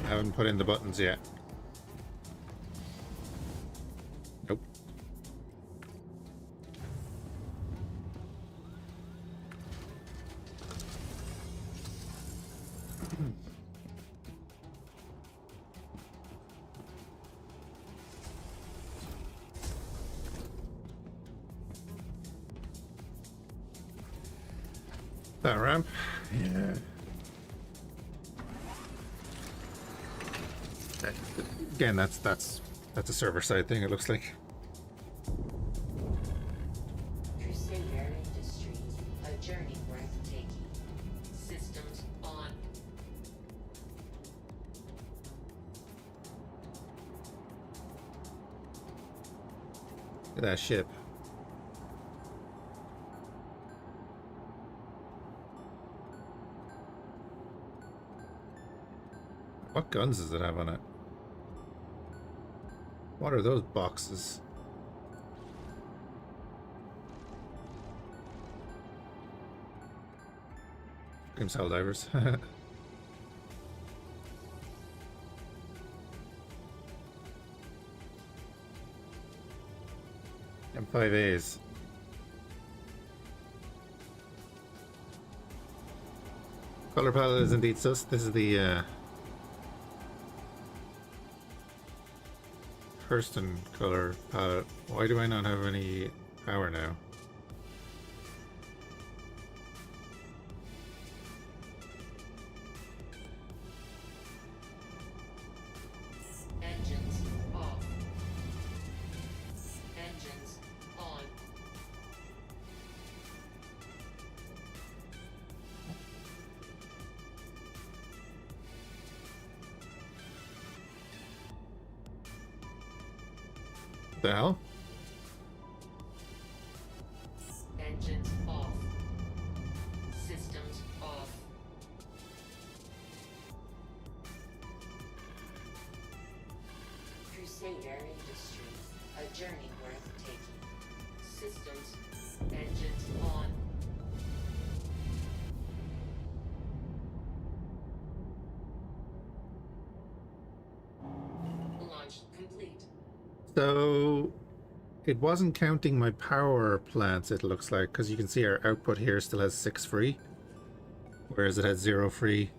Haven't put in the buttons yet. Nope. That ramp? Yeah. Again, that's a server side thing, it looks like. Crusader Industries, a journey breathtaking. Systems on. Look at that ship. What guns does it have on it? What are those boxes? Screams Helldivers. M5As. Color palette is indeed sus. This is the Kirsten color palette. Why do I not have any power now? Engines off. Engines on. The hell? Engines off. Systems off. Crusader Industries, a journey worth taking. Systems, engines on. Launch complete. So it wasn't counting my power plants, it looks like, because you can see our output here still has 6 free, whereas it had 0 free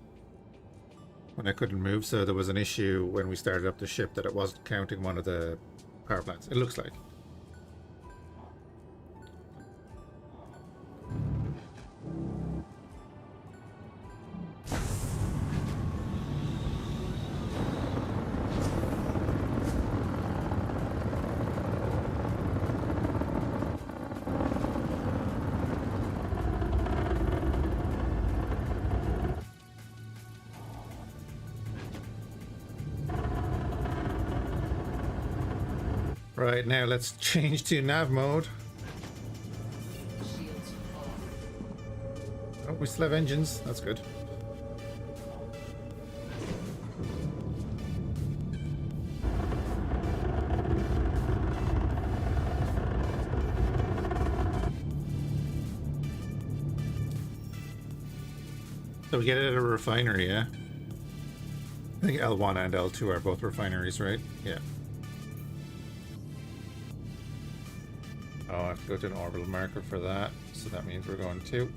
when I couldn't move. So there was an issue when we started up the ship that it wasn't counting one of the power plants, it looks like. Right, now let's change to nav mode. Shields off. Oh, we still have engines, that's good. So we get it at a refinery, yeah? I think L1 and L2 are both refineries, right? Yeah. Oh, I have to go to an orbital marker for that, so that means we're going 2.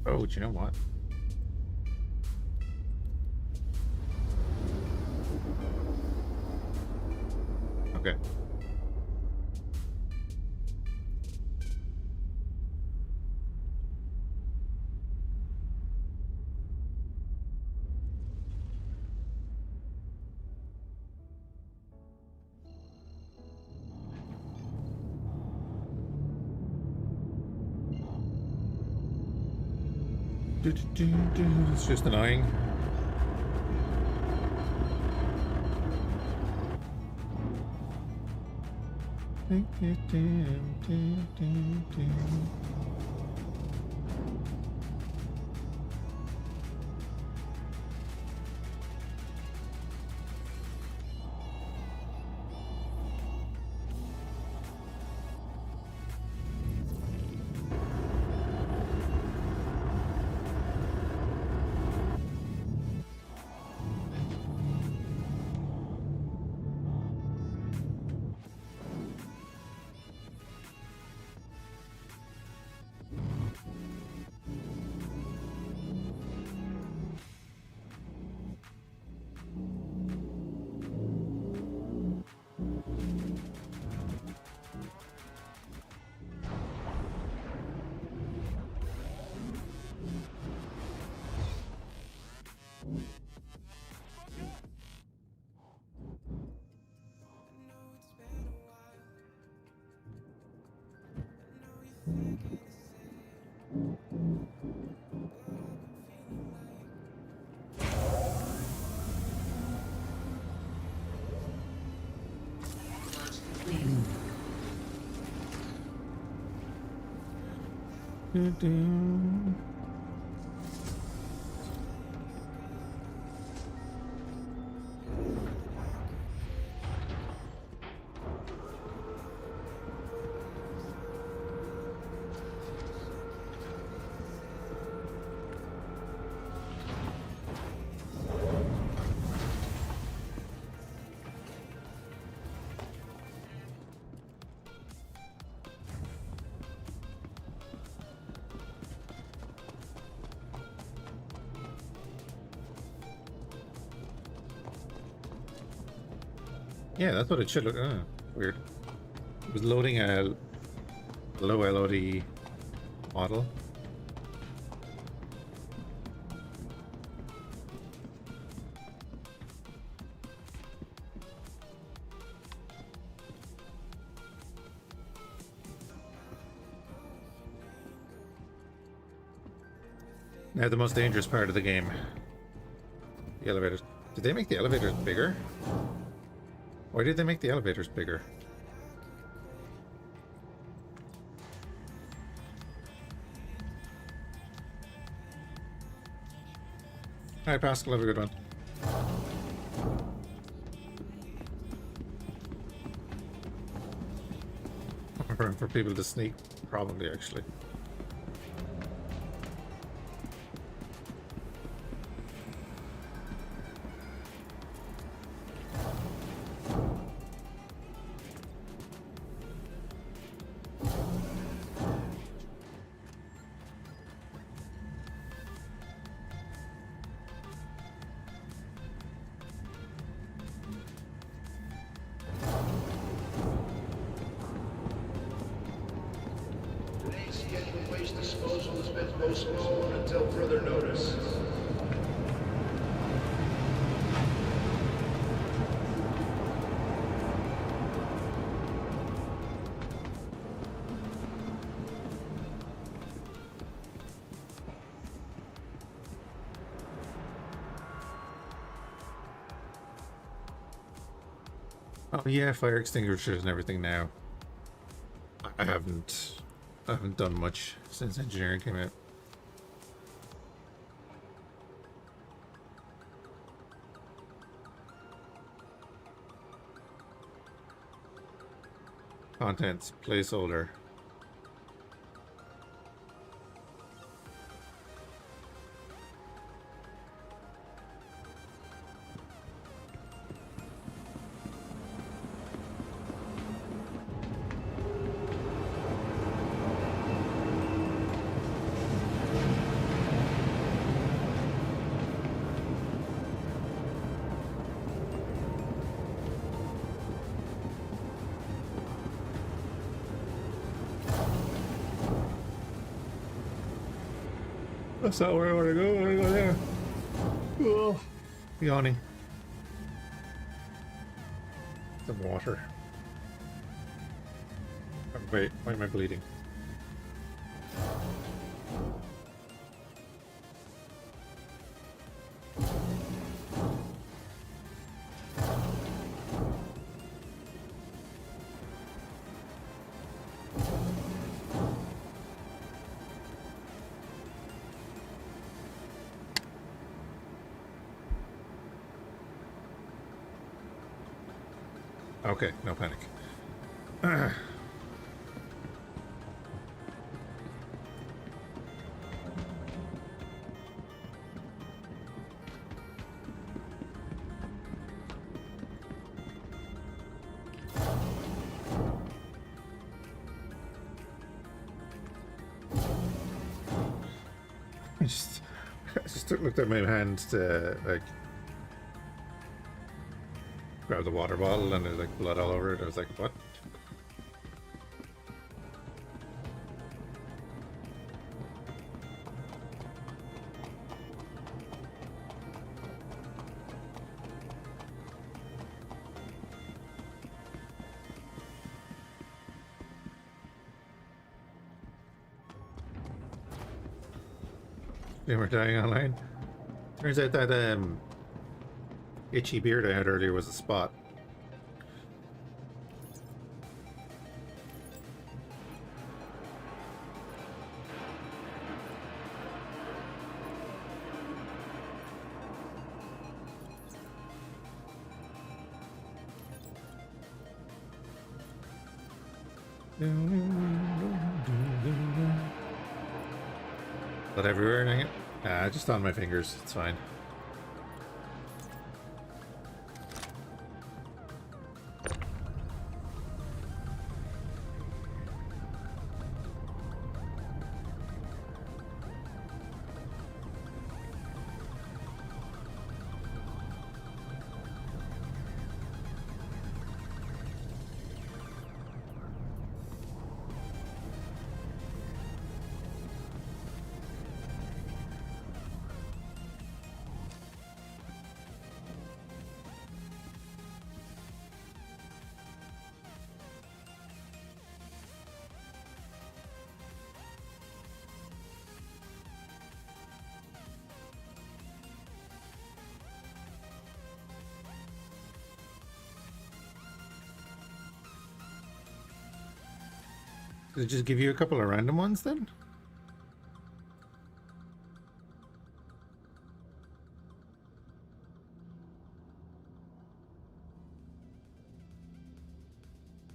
Oh, do you know what? Okay. It's just annoying. Launch complete. Yeah, that's what it should look. Weird. It was loading a low LOD model. Now the most dangerous part of the game. The elevators. Did they make the elevators bigger? Why did they make the elevators bigger? Hi Pascal, have a good one. For people to sneak, probably actually. Today's scheduled waste disposal has been postponed until further notice. Oh yeah, fire extinguishers and everything now. I haven't done much since engineering came out. Contents, placeholder. That's not where I want to go. I want to go there. Oh, yawning. Some water. Oh, wait, why am I bleeding? Okay, no panic. I just looked at my hand to like grab the water bottle and there's like blood all over it. I was like, what? They were dying online. Turns out that itchy beard I had earlier was a spot. Blood everywhere, dang it. Just on my fingers, it's fine. Did it just give you a couple of random ones then?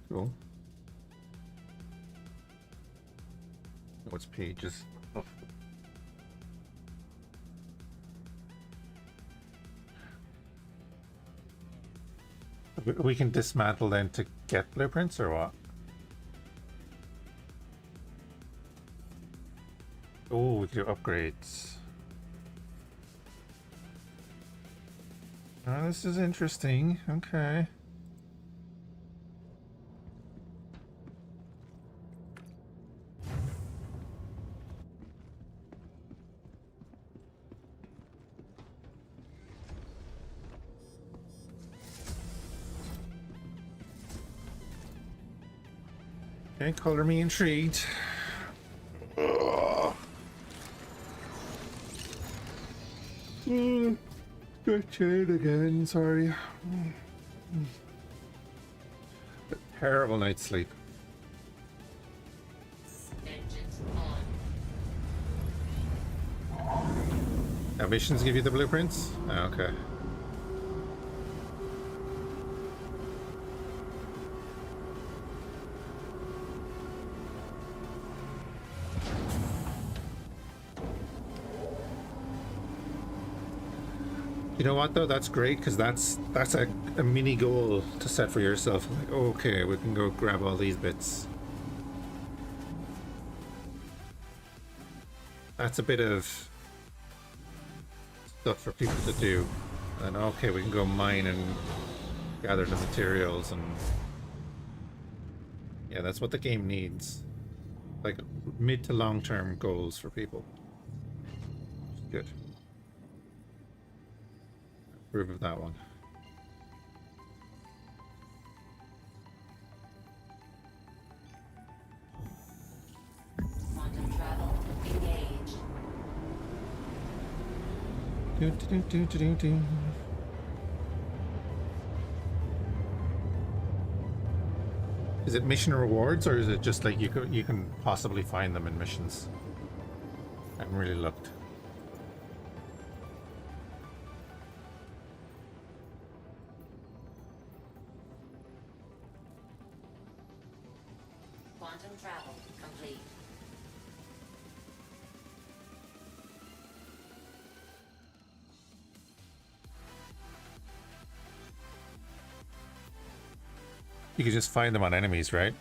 Cool. What's pages? Oh. We can dismantle them to get blueprints or what? Oh, we can do upgrades. Oh, this is interesting. Okay. Okay, color me intrigued. Good shade again, sorry. A terrible night's sleep. Engines on. Now, missions give you the blueprints? Oh, okay. You know what though? That's great because that's a mini goal to set for yourself. Like, okay, we can go grab all these bits. That's a bit of stuff for people to do. And okay, we can go mine and gather the materials and yeah, that's what the game needs. Like mid to long term goals for people. Good. Approve of that one. Quantum travel engaged. Do. Is it mission rewards or is it just like you can possibly find them in missions? I haven't really looked. Quantum travel complete. You can just find them on enemies, right?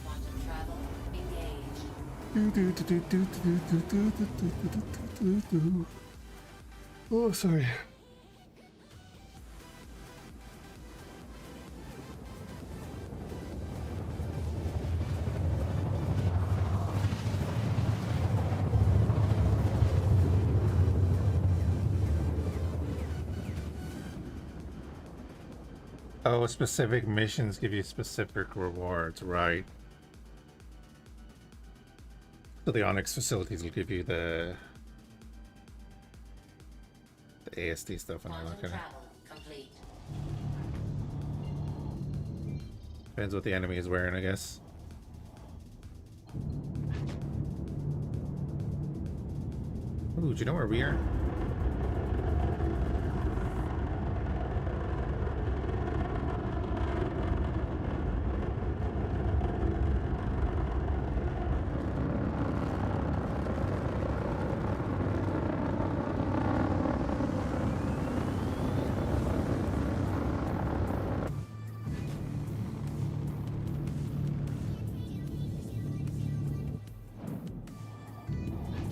Quantum travel engaged. Oh, sorry. Oh, specific missions give you specific rewards, right? So the Onyx facilities will give you the ASD stuff and all that Quantum kind of. travel complete. Depends what the enemy is wearing, I guess. Ooh, do you know where we are?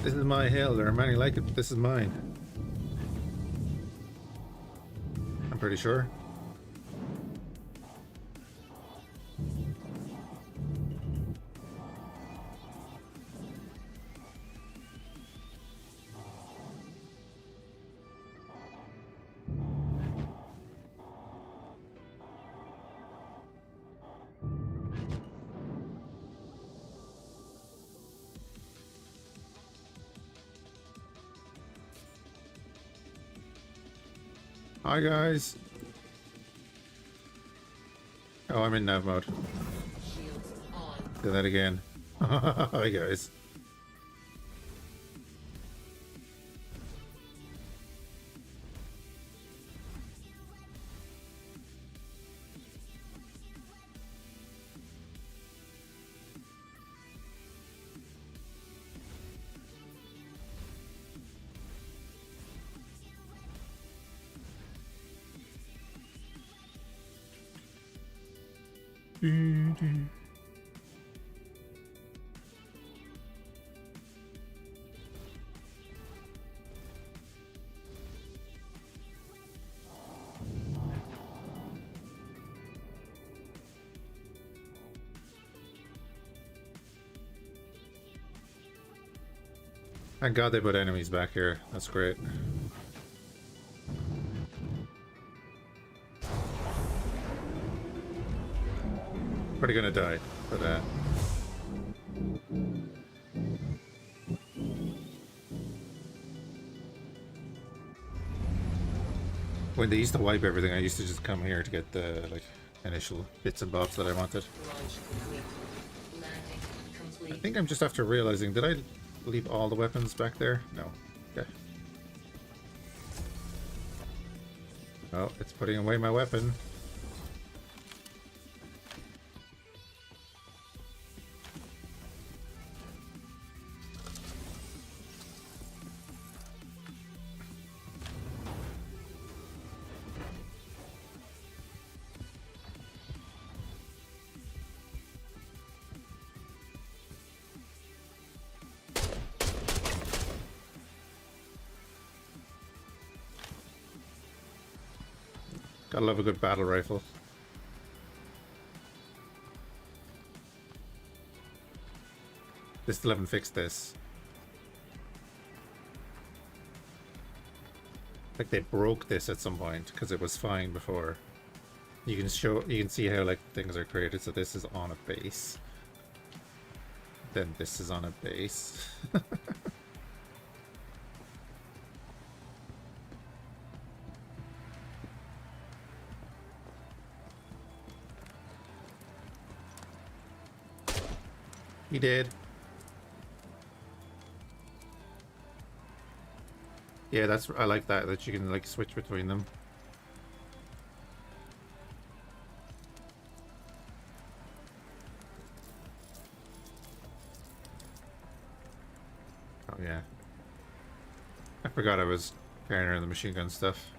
This is my hill. There are many like it, but this is mine. I'm pretty sure. Hi guys. Oh, I'm in nav mode. Shields on. Do that again. Hi guys. Thank God they put enemies back here. That's great. Pretty gonna die for that. When they used to wipe everything, I used to just come here to get the like initial bits and bobs that I wanted. Launch complete. Landing I complete. think I'm just after realizing, did I leave all the weapons back there? No. Okay. Oh, it's putting away my weapon. Gotta love a good battle rifle. They still haven't fixed this. Like they broke this at some point because it was fine before. You can see how like things are created. So this is on a base. Then this is on a base. He did. Yeah, I like that you can like switch between them. Oh yeah. I forgot I was carrying around the machine gun stuff.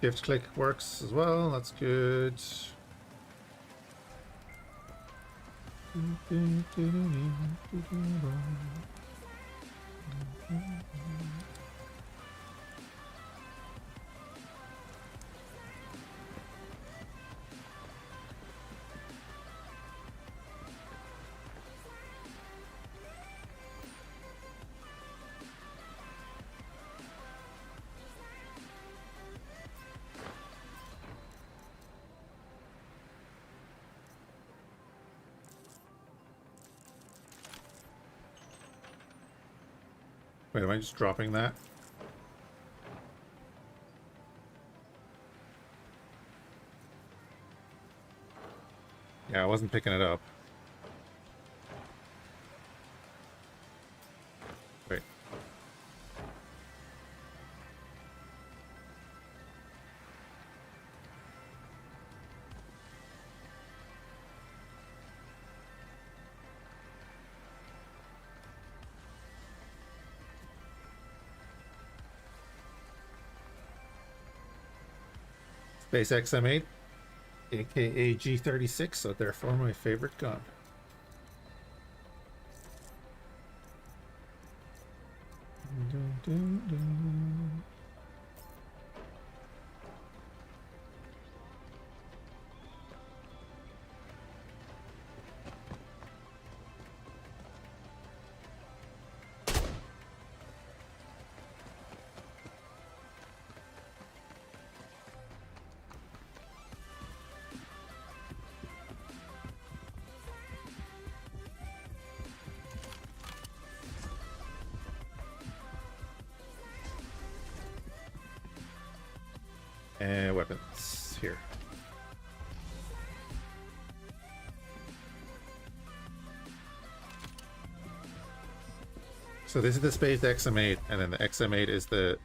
Shift click works as well, that's good. Wait, am I just dropping that? Yeah, I wasn't picking it up. Wait. SpaceX M8, aka G36, so therefore my favorite gun. Weapons. Here. So this is the Space XM8, and then the XM8 is the...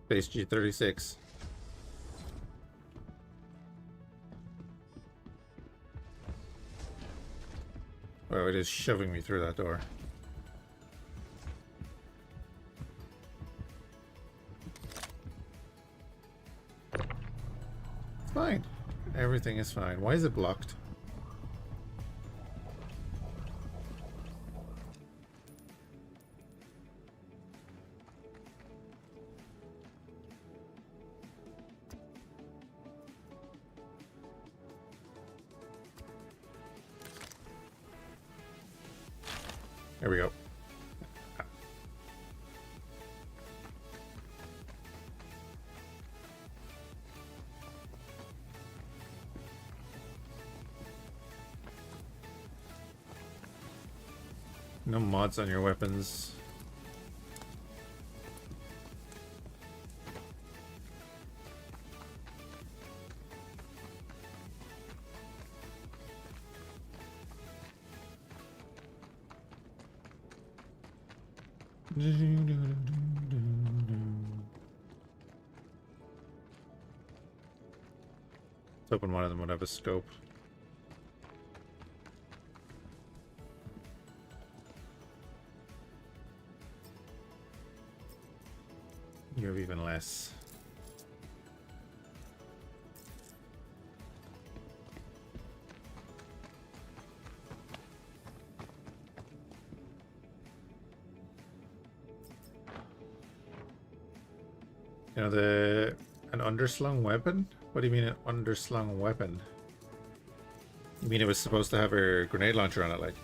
Space G36. Well, it is shoving me through that door. It's fine. Everything is fine. Why is it blocked? There we go. No mods on your weapons. Let's open one of them would have a scope. You have even less. You know, an underslung weapon? What do you mean an underslung weapon? You mean it was supposed to have a grenade launcher on it, like?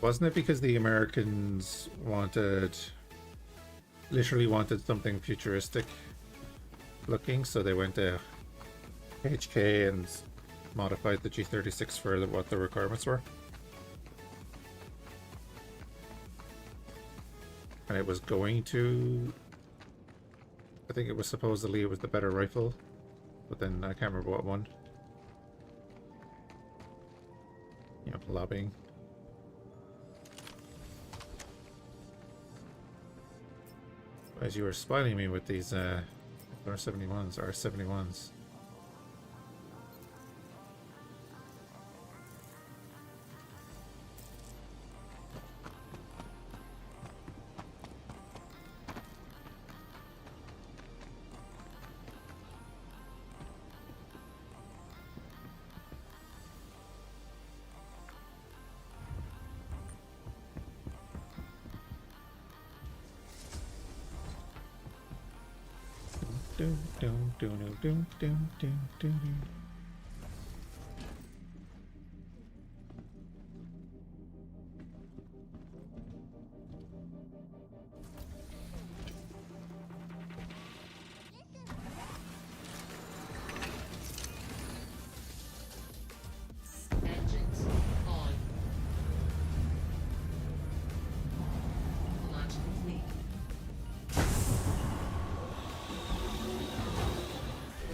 Wasn't it because the Americans literally wanted something futuristic looking, so they went to HK and modified the G36 for what the requirements were? And it was going to... I think it was supposedly it was the better rifle, but then I can't remember what one. You know, lobbying. As you were spotting me with these R71s. Engines on. Launch complete.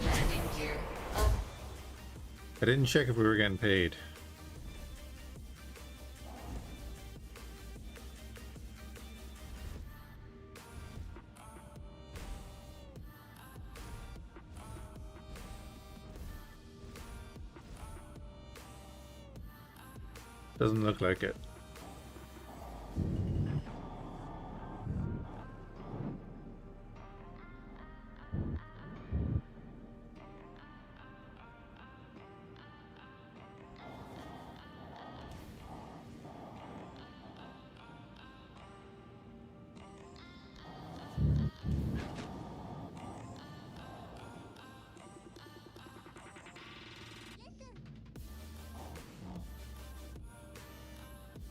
Landing gear up. I didn't check if we were getting paid. Doesn't look like it.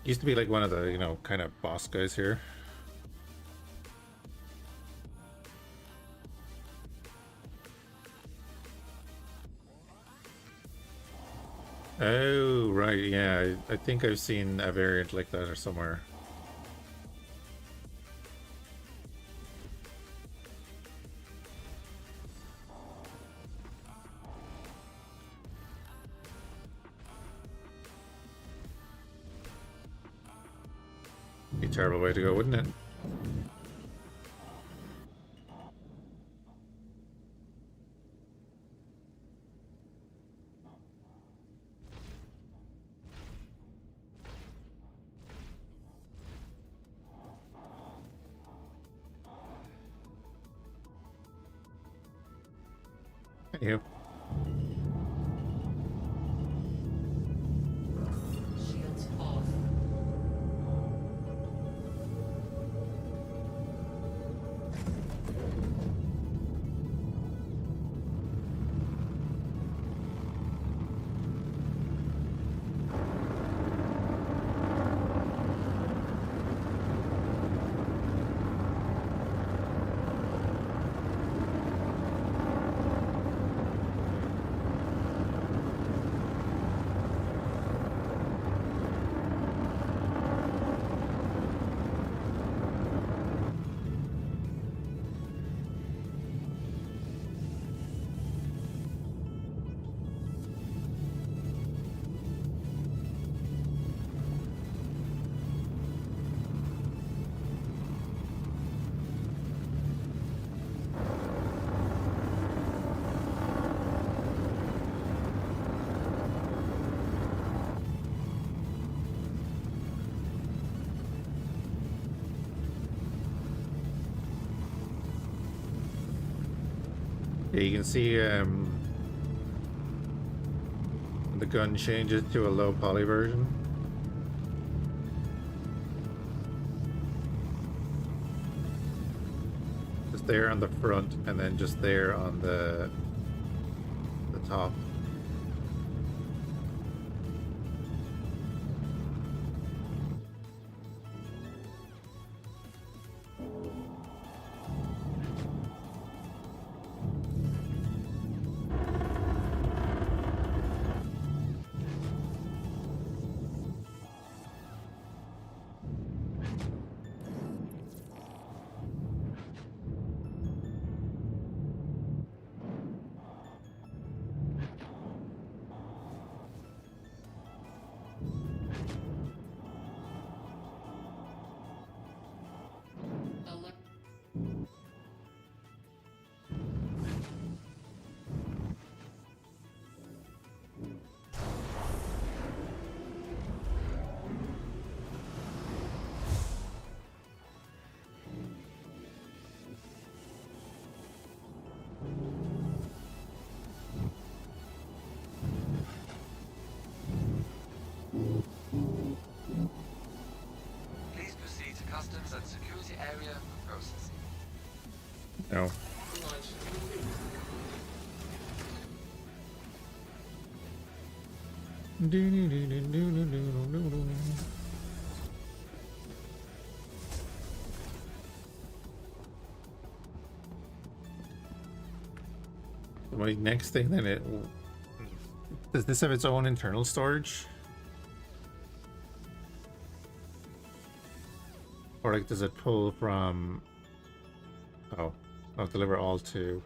Used to be like one of the, you know, kind of boss guys here. Oh, right, yeah. I think I've seen a variant like that or somewhere. Be a terrible way to go, wouldn't it? Anywho. Shields off. Yeah, you can see the gun changes to a low poly version. Just there on the front, and then just there on the top. Alert. Please proceed to customs and security area for processing. No. Launch. My next thing then, does this have its own internal storage? Or like does it pull from, oh, I'll deliver all to,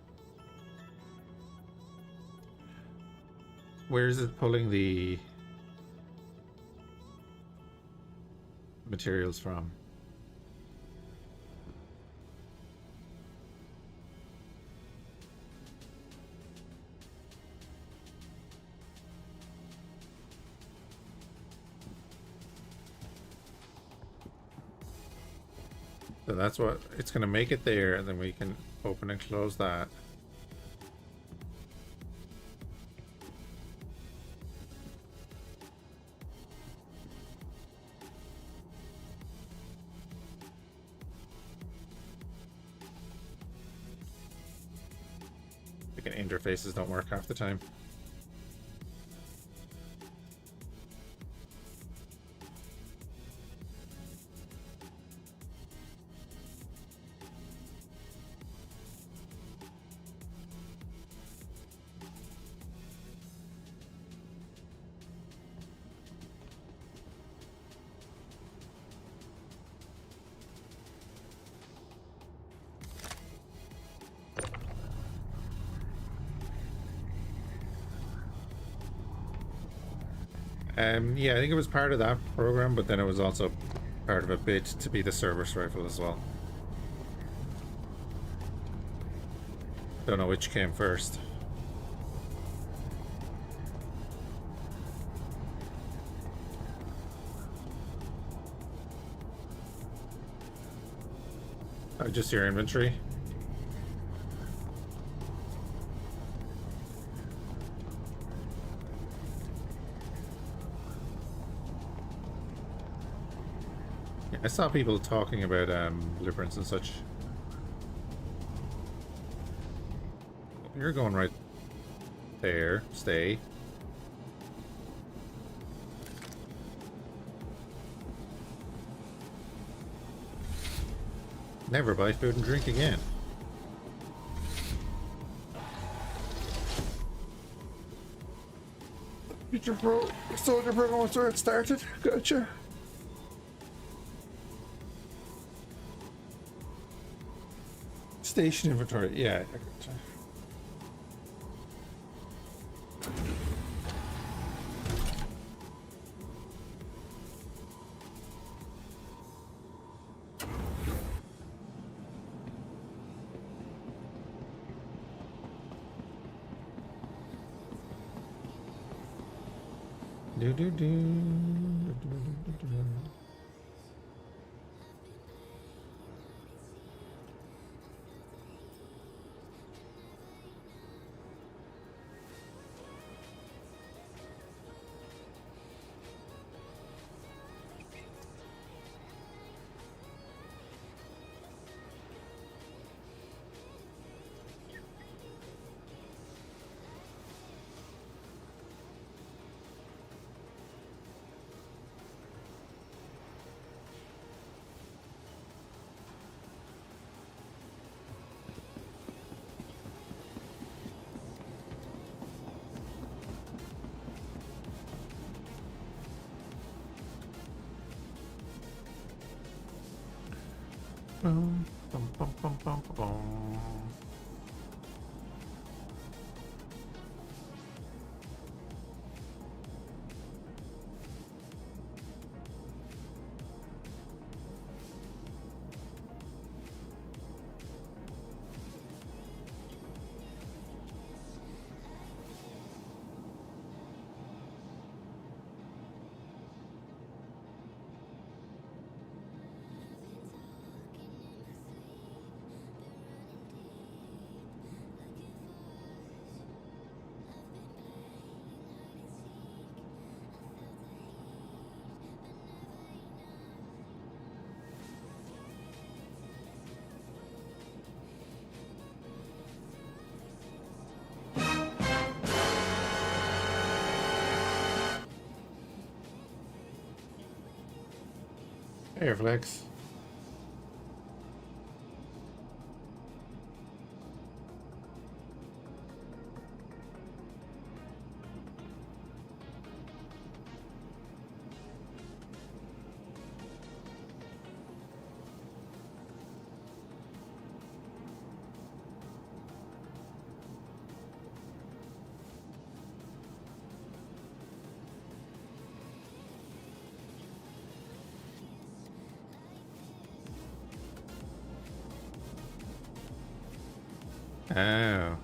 where is it pulling the materials from? So that's what it's going to make it there, and then we can open and close that. Freaking interfaces don't work half the time. Yeah, I think it was part of that program, but then it was also part of a bid to be the service rifle as well. Don't know which came first. Oh, just your inventory. Yeah, I saw people talking about blueprints and such. You're going right there. Stay. Never buy food and drink again. Future Pro Soldier program was where it started. Gotcha. Station inventory. Yeah, I gotcha. Do do do. Bum, bum, bum, bum, bum, bum. Hey, Flex. Oh.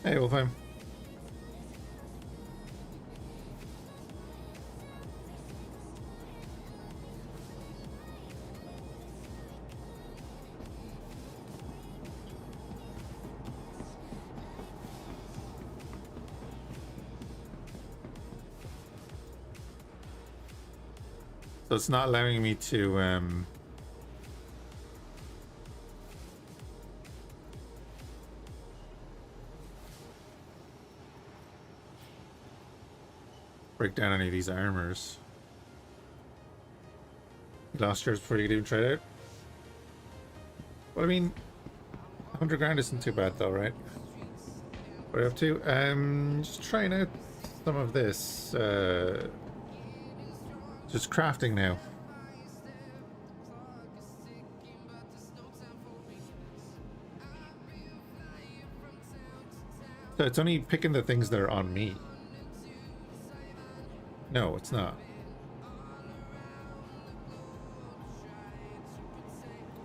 Hey, Wolfheim. So it's not allowing me to break down any of these armors. You lost yours before you could even try it out? Well, I mean, 100 grand isn't too bad though, right? What are you up to? Just trying out some of this. Just crafting now. So it's only picking the things that are on me. No, it's not.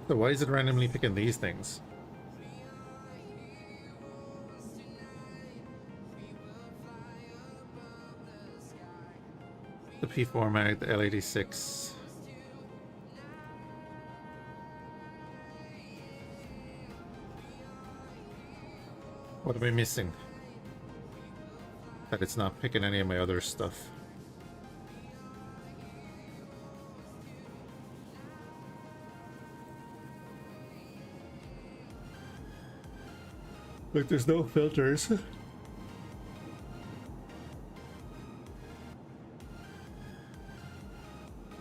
So why is it randomly picking these things? The P4 mag, the L86. What am I missing? That it's not picking any of my other stuff. Look, there's no filters.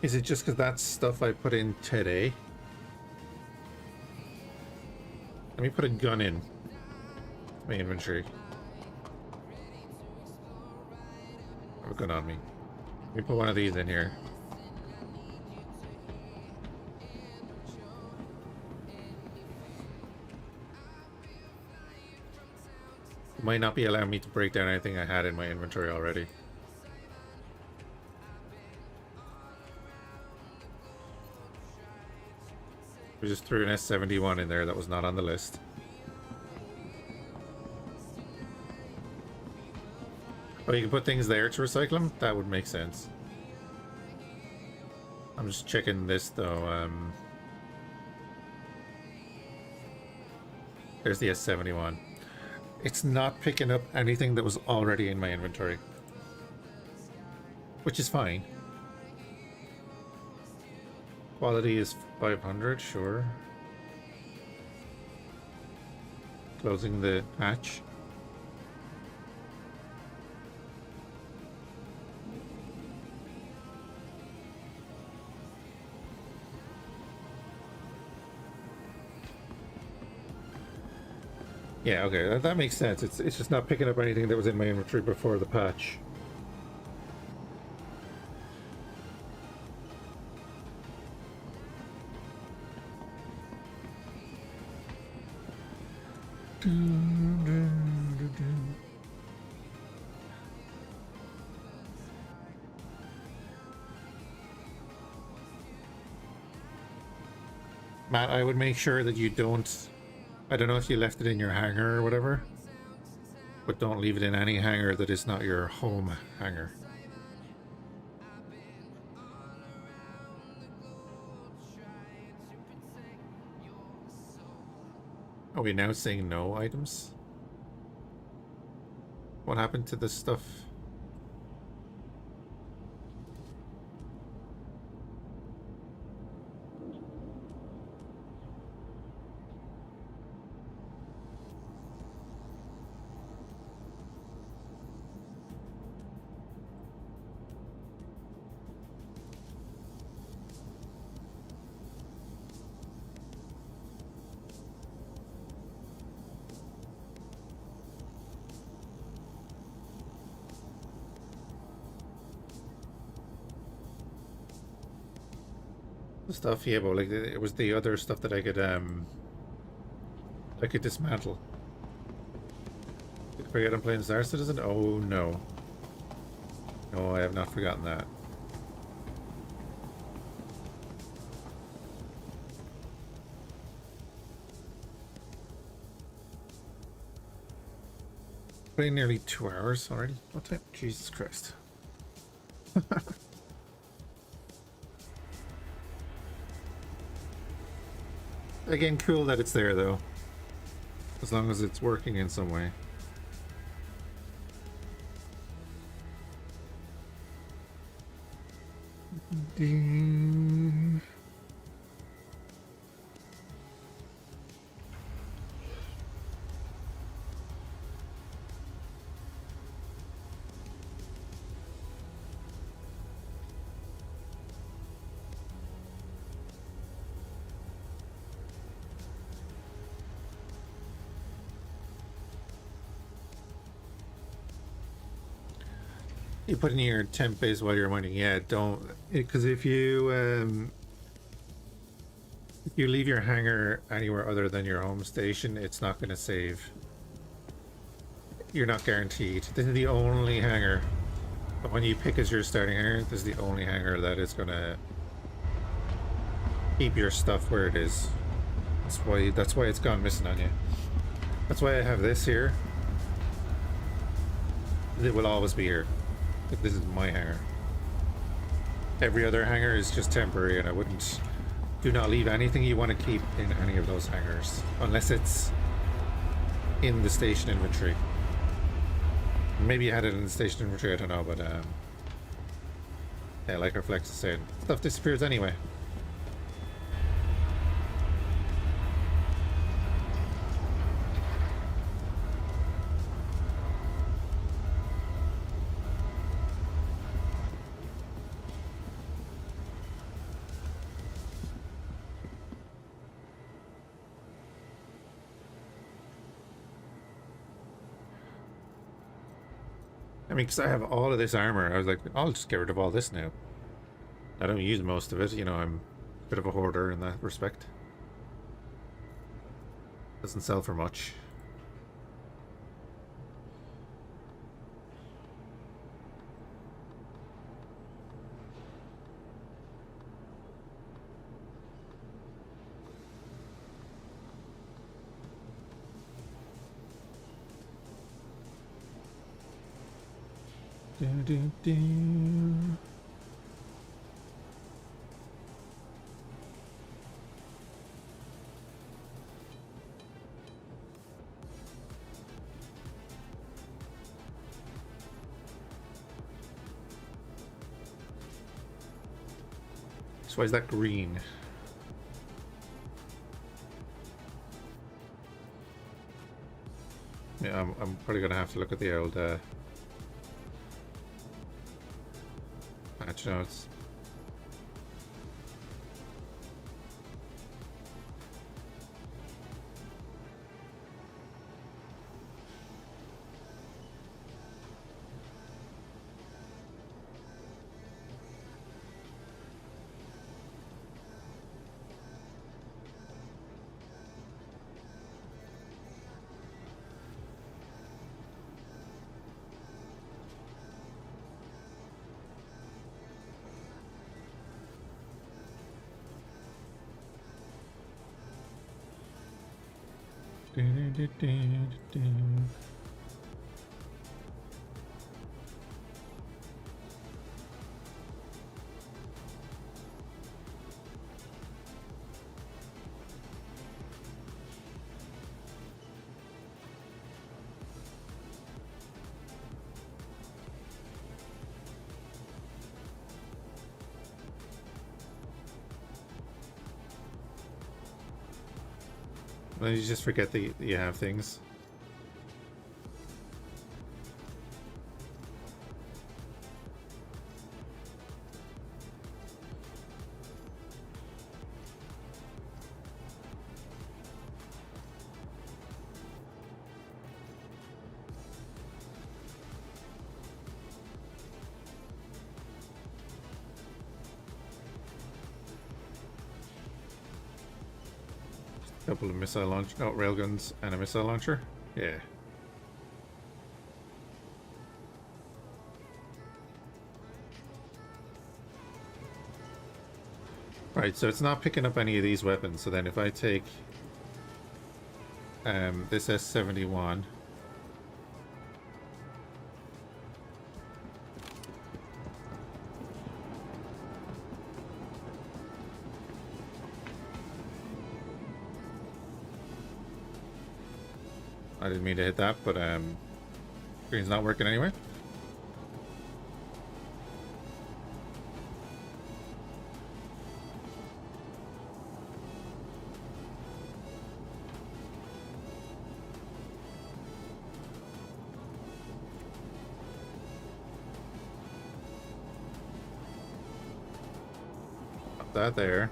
Is it just because that's stuff I put in today? Let me put a gun in my inventory. I have a gun on me. Let me put one of these in here. Might not be allowing me to break down anything I had in my inventory already. We just threw an S71 in there that was not on the list. Oh, you can put things there to recycle them? That would make sense. I'm just checking this though. There's the S71. It's not picking up anything that was already in my inventory. Which is fine. Quality is 500, sure. Closing the hatch. Yeah, okay, that makes sense. It's just not picking up anything that was in my inventory before the patch. Matt, I would make sure that you don't... I don't know if you left it in your hangar or whatever, but don't leave it in any hangar that is not your home hangar. Are we now saying no items? What happened to this stuff? Stuff, yeah, but like it was the other stuff that I could dismantle. Did I forget I'm playing Star Citizen? Oh no. No, I have not forgotten that. Playing nearly 2 hours already. What time? Jesus Christ. Again, cool that it's there though. As long as it's working in some way. Ding. You put in your temp base while you're mining. Yeah, don't, because if you leave your hangar anywhere other than your home station, it's not going to save. You're not guaranteed. This is the only hangar. But when you pick as your starting hangar, this is the only hangar that is going to keep your stuff where it is. That's why it's gone missing on you. That's why I have this here. It will always be here. This is my hangar. Every other hangar is just temporary, and I wouldn't. Do not leave anything you want to keep in any of those hangars unless it's in the station inventory. Maybe you had it in the station inventory, I don't know, but yeah, like our Flex is saying, stuff disappears anyway. I mean, because I have all of this armor, I was like, I'll just get rid of all this now. I don't use most of it, you know, I'm a bit of a hoarder in that respect. Doesn't sell for much. Do, do. So why is that green? Yeah, I'm probably gonna have to look at the old patch notes. Well, you just forget that you have things. Couple of missile launch, oh, railguns and a missile launcher. Yeah. Right, so it's not picking up any of these weapons. So then if I take this S-71, I didn't mean to hit that, but screen's not working anyway. Pop that there.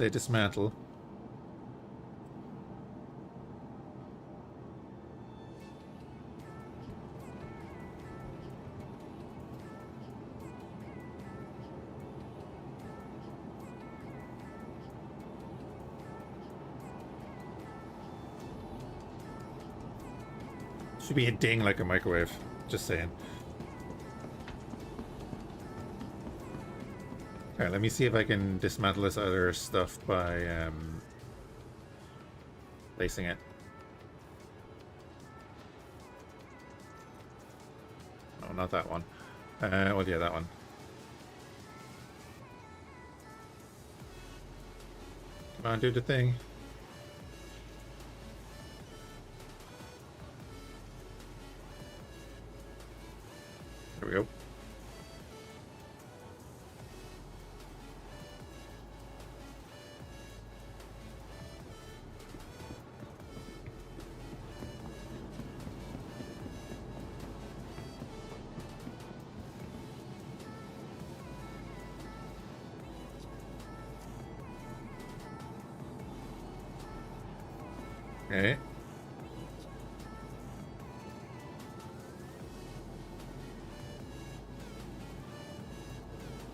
say dismantle. Should be a ding like a microwave. Just saying. Alright, let me see if I can dismantle this other stuff by placing it. No, not that one. Well, yeah, that one. Come on, do the thing. There we go. Okay.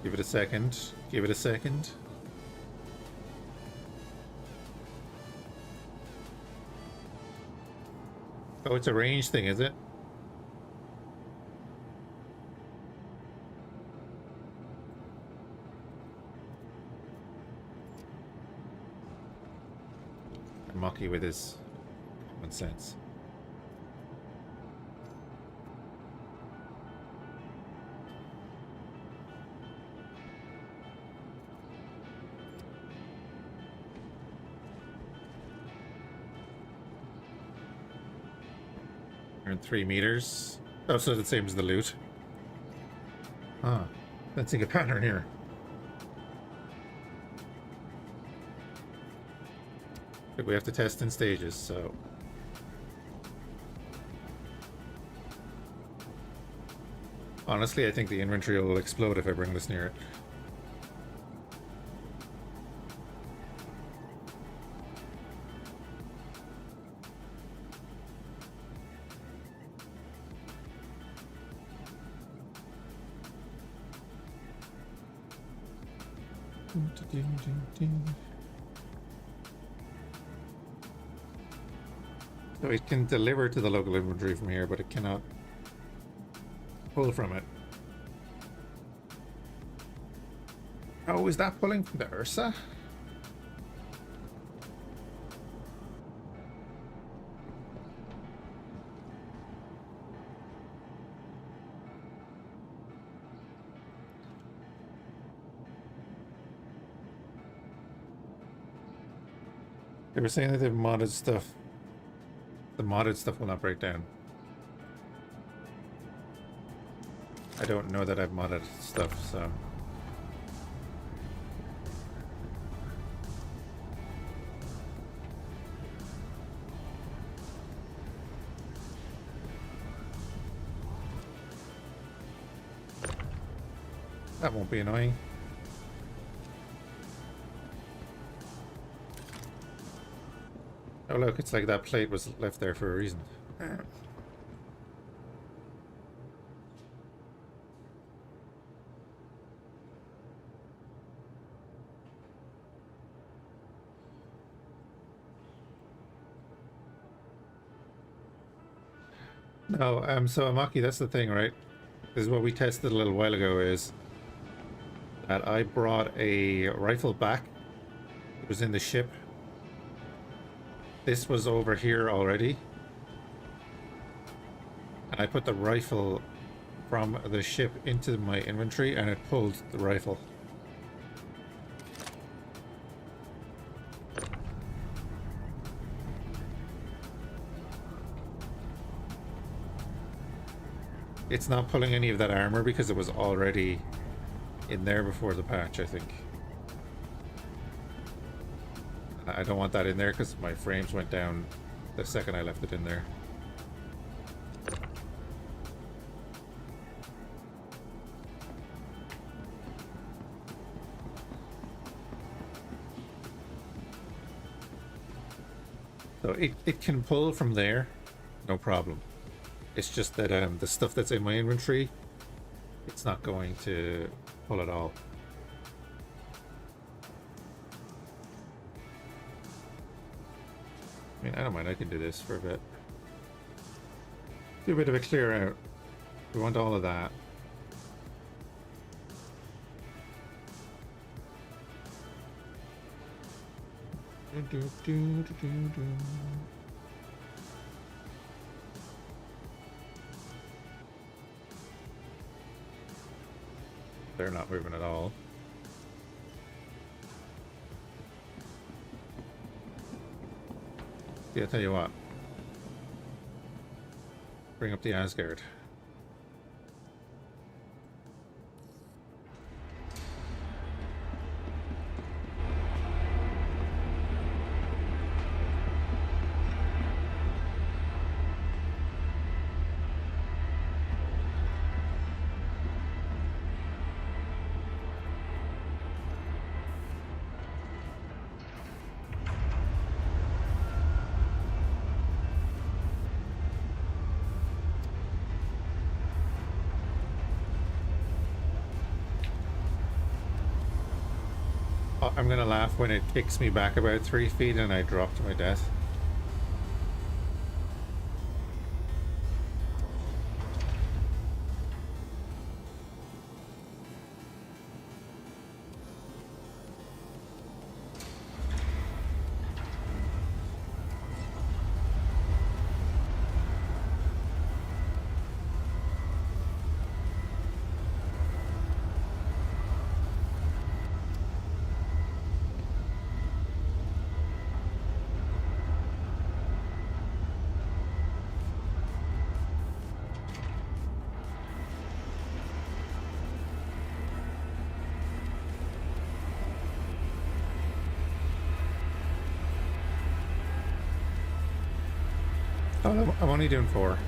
Give it a second. Give it a second. Oh, it's a range thing, is it? Mocky with his common sense. Earn 3 meters. Oh, so the same as the loot. Ah, sensing a pattern here. But we have to test in stages, so. Honestly, I think the inventory will explode if I bring this near it. So it can deliver to the local inventory from here, but it cannot pull from it. Oh, is that pulling from the Ursa? They were saying that they've modded stuff. The modded stuff will not break down. I don't know that I've modded stuff, so. That won't be annoying. Oh look, it's like that plate was left there for a reason. No, so Amaki, that's the thing, right? This is what we tested a little while ago, is that I brought a rifle back. It was in the ship. This was over here already. And I put the rifle from the ship into my inventory and it pulled the rifle. It's not pulling any of that armor because it was already in there before the patch, I think. I don't want that in there because my frames went down the second I left it in there. So it can pull from there, no problem. It's just that the stuff that's in my inventory, it's not going to pull at all. I mean, I don't mind, I can do this for a bit. Do a bit of a clear out. We want all of that. They're not moving at all. Yeah, I'll tell you what. Bring up the Asgard. I'm gonna laugh when it kicks me back about 3 feet and I drop to my death. Oh, I'm only doing 4.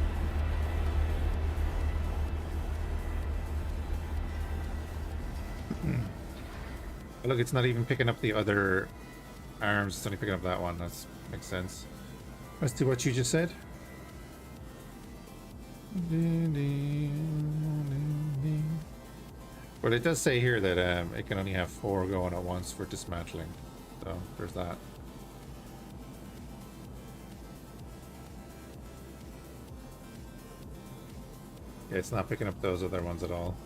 Look, it's not even picking up the other arms, it's only picking up that one. That makes sense. As to what you just said. But it does say here that it can only have 4 going at once for dismantling. So there's that. Yeah, it's not picking up those other ones at all.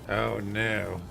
Oh no.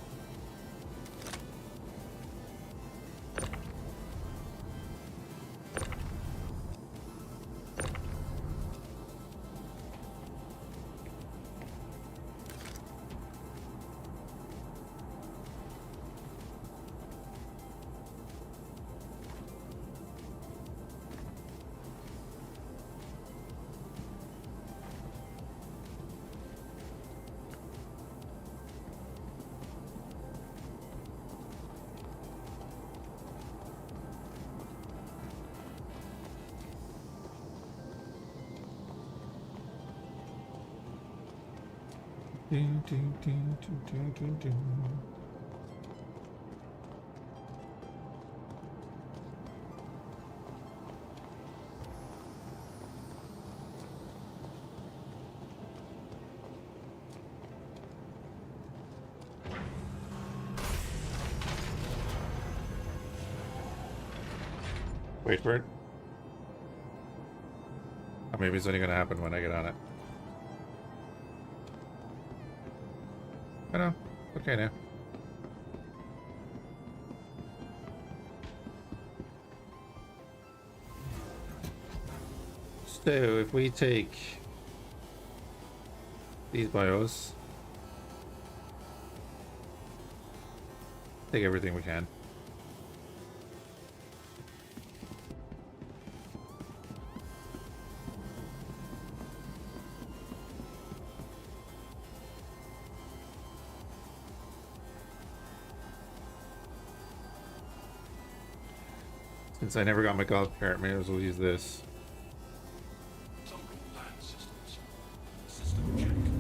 Wait for it. Or maybe it's only gonna happen when I get on it. I know. Okay now. So if we take these bios, take everything we can. Since I never got my golf cart, may as well use this. Total land systems. System check.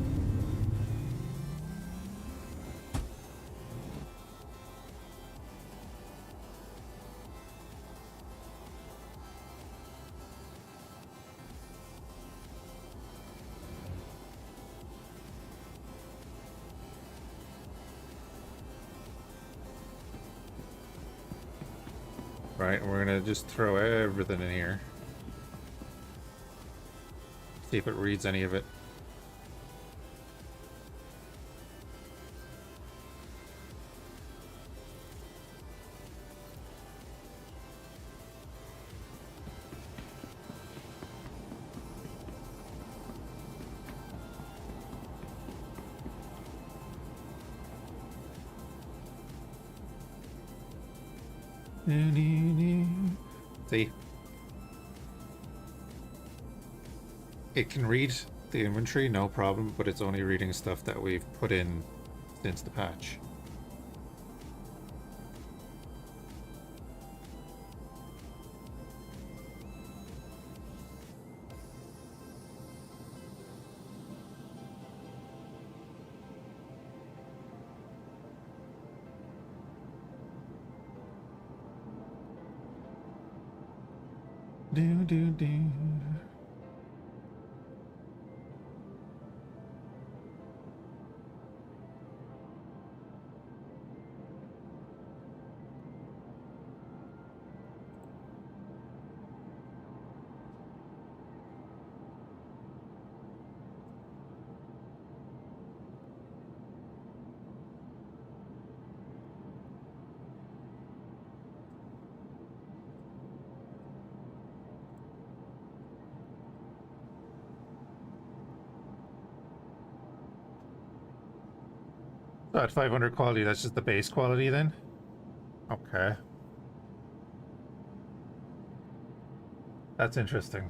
Right, we're gonna just throw everything in here. See if it reads any of it. See? It can read the inventory, no problem, but it's only reading stuff that we've put in since the patch. Do do do. So at 500 quality, that's just the base quality then? Okay. That's interesting.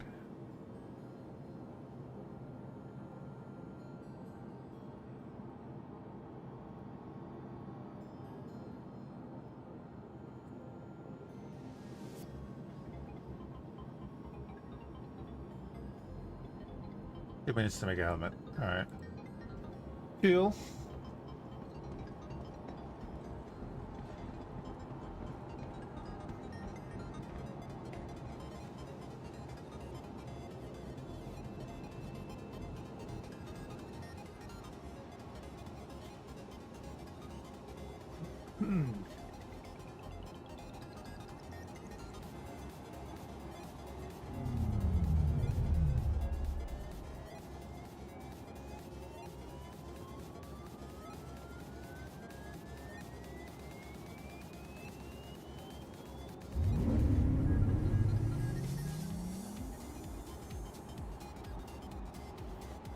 Two minutes to make a helmet. Alright. Cool.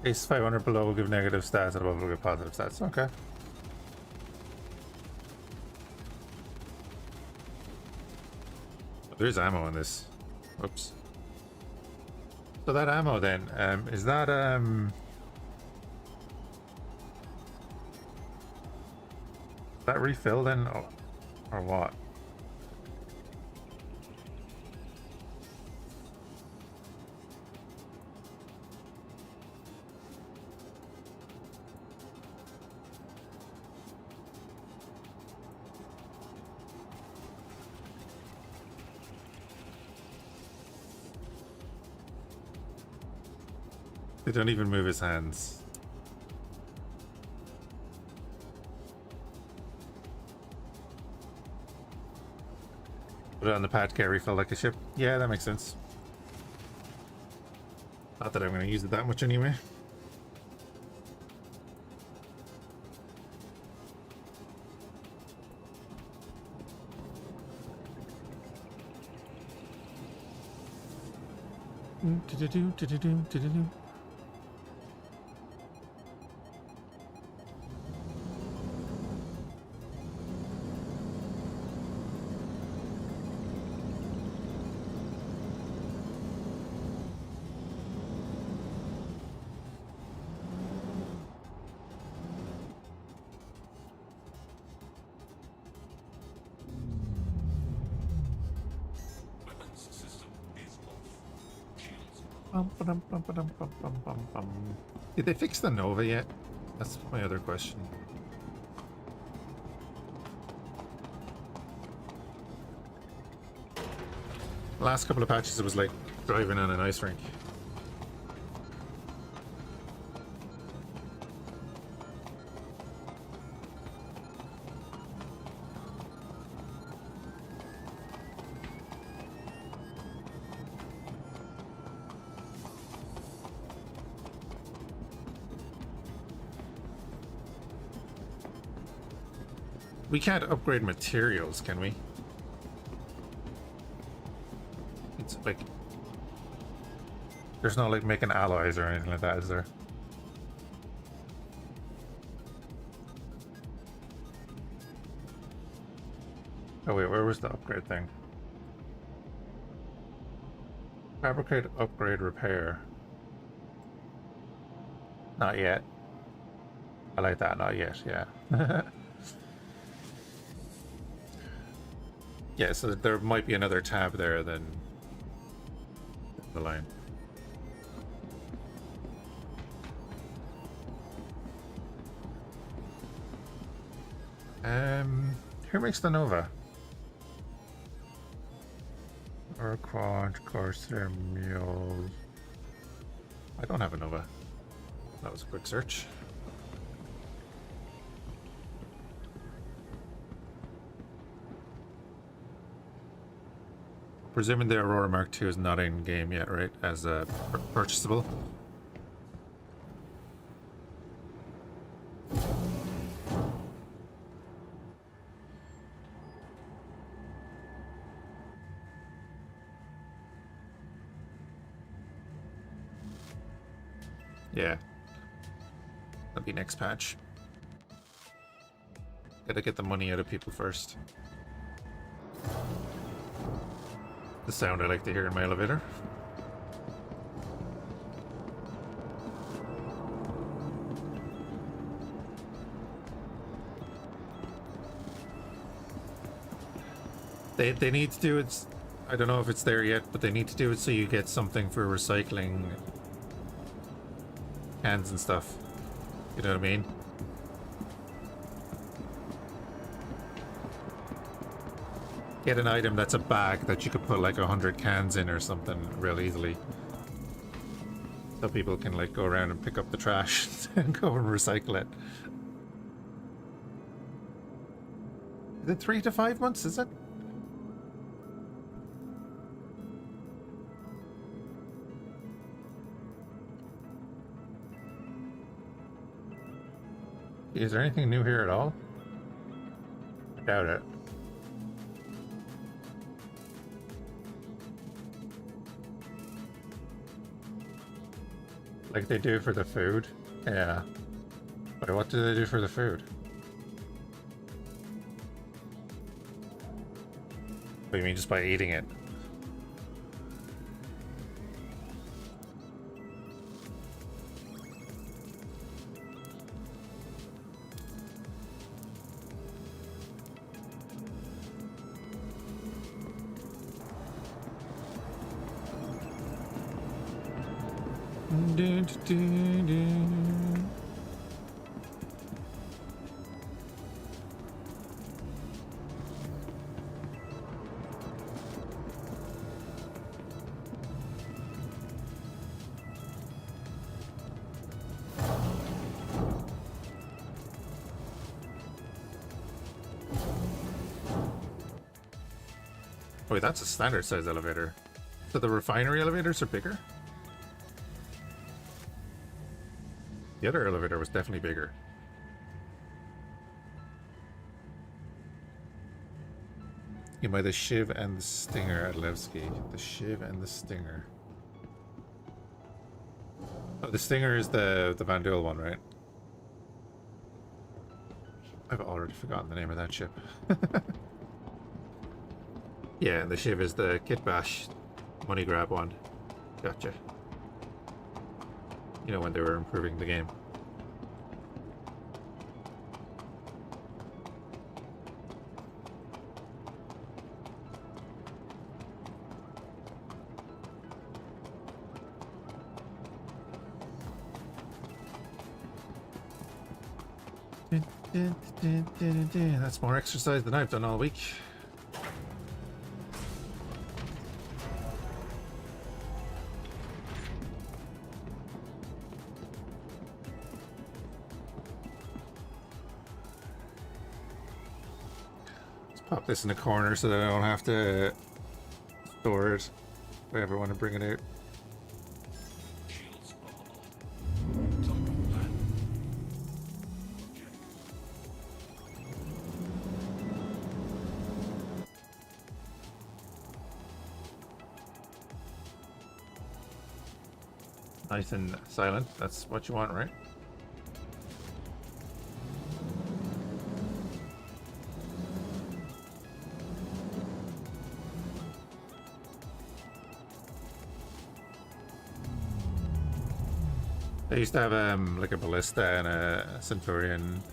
Base 500 below will give negative stats and above will give positive stats. Okay. There's ammo in this. Oops. So that ammo then, is that refill then, or what? They don't even move his hands. Put it on the pad, get refill like a ship. Yeah, that makes sense. Not that I'm going to use it that much anyway. Do-do-do. Did they fix the Nova yet? That's my other question. Last couple of patches it was like driving on an ice rink. We can't upgrade materials, can we? It's like... There's no like making alloys or anything like that, is there? Oh wait, where was the upgrade thing? Fabricate, upgrade, repair. Not yet. I like that, not yet, yeah. Yeah, so there might be another tab there than the line. Who makes the Nova? Or Quad, Corsair, Mule. I don't have a Nova. That was a quick search. Presuming the Aurora Mark II is not in game yet, right? As purchasable. Yeah. That'll be next patch. Gotta get the money out of people first. The sound I like to hear in my elevator. They need to do it. I don't know if it's there yet, but they need to do it so you get something for recycling cans and stuff. You know what I mean? Get an item that's a bag that you could put like 100 cans in or something real easily. So people can like go around and pick up the trash and go and recycle it. Is it 3 to 5 months, is it? Is there anything new here at all? I doubt it. Like they do for the food? Yeah. But what do they do for the food? What do you mean, just by eating it? Wait, that's a standard size elevator. So the refinery elevators are bigger? The other elevator was definitely bigger. You buy the Shiv and the Stinger at Levski. The Shiv and the Stinger. Oh, the Stinger is the Van Duel one, right? I've already forgotten the name of that ship. Yeah, and the Shiv is the Kit Bash money grab one. Gotcha. You know, when they were improving the game. That's more exercise than I've done all week. Pop this in the corner so that I don't have to store it if I ever want to bring it out. Nice and silent. That's what you want, right? I used to have like a ballista and a Centurion.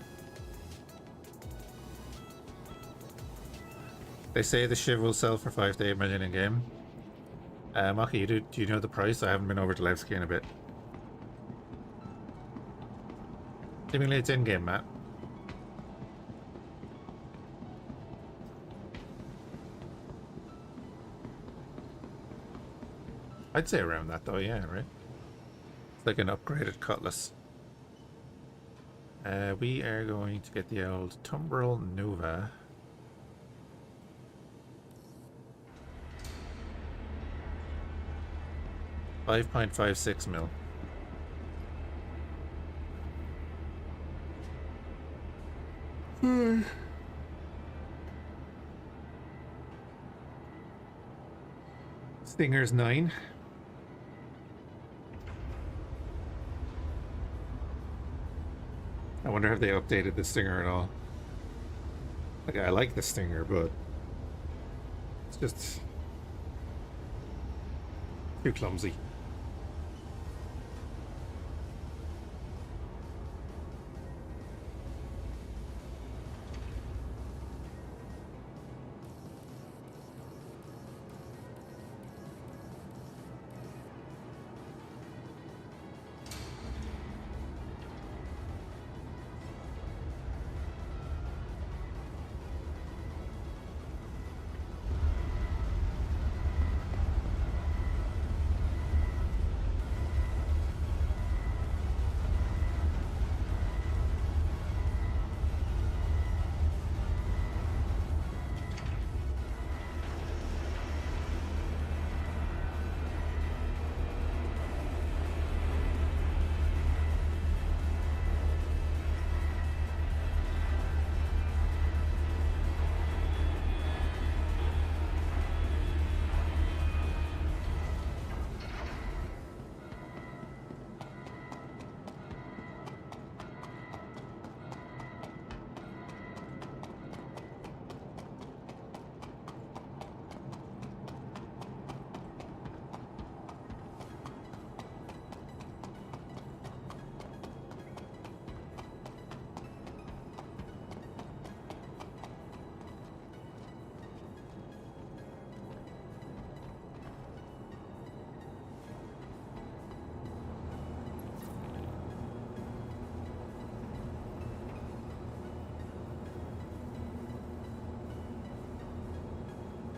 They say the Shiv will sell for 5 to 8 million in game. Maki, do you know the price? I haven't been over to Levski in a bit. Seemingly it's in game, Matt. I'd say around that though, yeah, right? It's like an upgraded cutlass. We are going to get the old Tumbrel Nova. $5.56 mil. Stinger's 9. I wonder if they updated the Stinger at all. Like, I like the Stinger, but it's just too clumsy.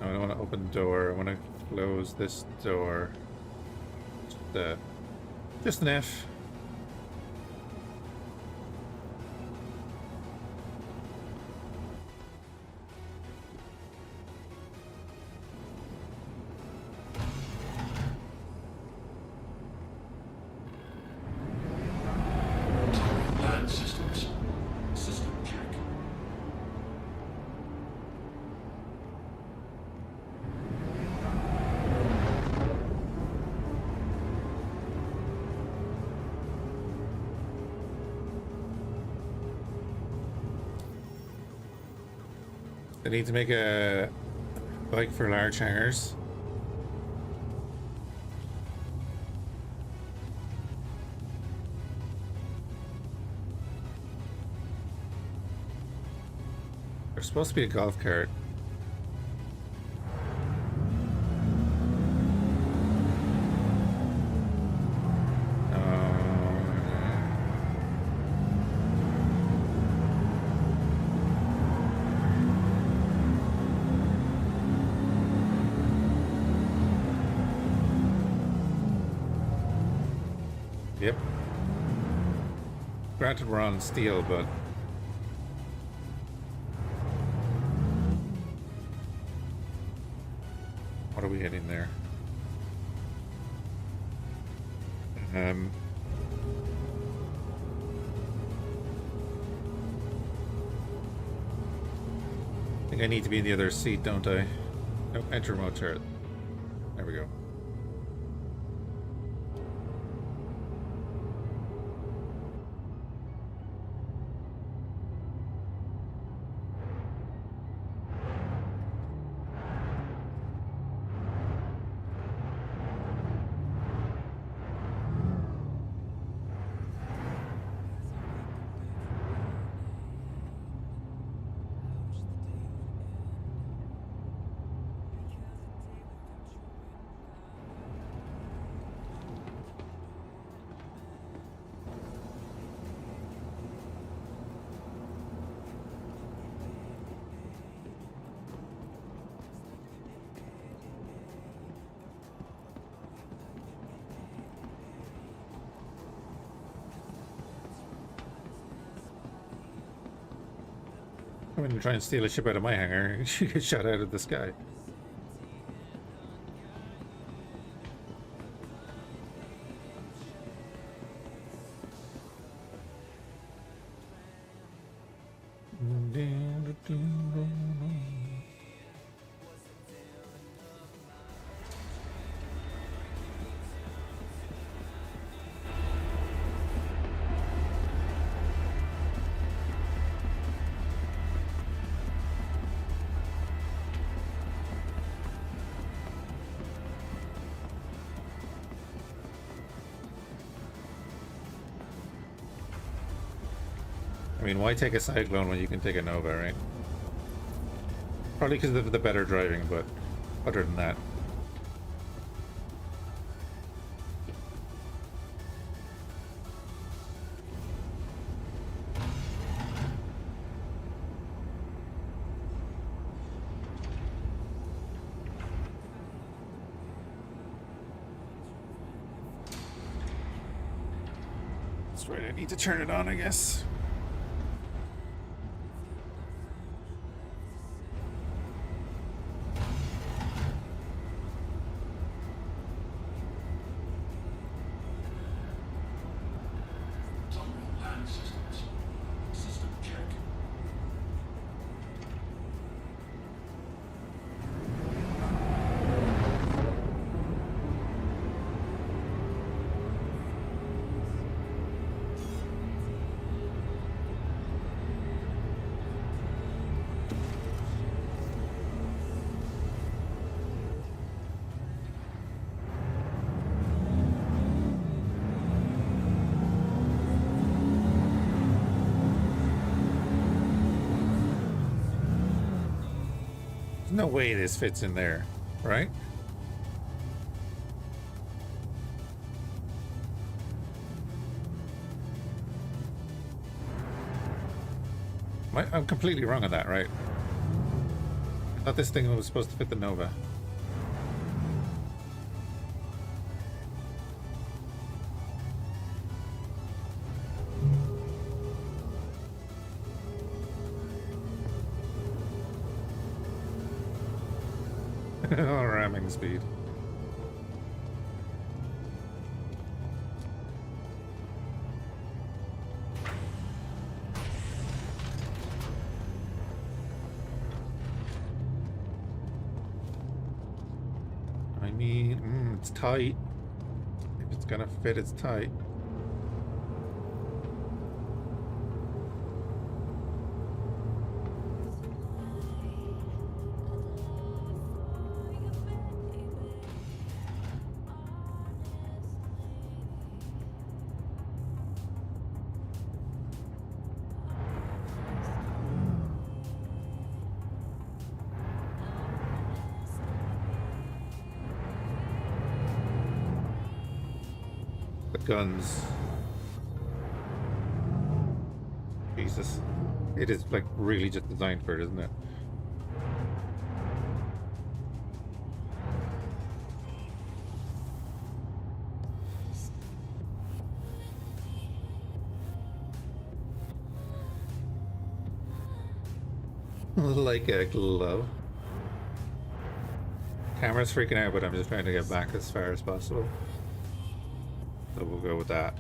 I don't want to open the door. I want to close this door. Just an F. Land systems. System check. They need to make a bike for large hangars. There's supposed to be a golf cart. Yep. Granted, we're on steel, but what are we hitting there? I think I need to be in the other seat, don't I? Nope, enter remote turret. There we go. When you try and steal a ship out of my hangar, you get shot out of the sky. I mean, why take a Cyclone when you can take a Nova, right? Probably because of the better driving, but other than that. That's right, I need to turn it on, I guess. No way this fits in there, right? I'm completely wrong on that, right? I thought this thing was supposed to fit the Nova. Ramming speed. I mean, it's tight. If it's gonna fit, it's tight. Guns. Jesus. It is like really just designed for it, isn't it? Like a glove. Camera's freaking out, but I'm just trying to get back as far as possible. So we'll go with that.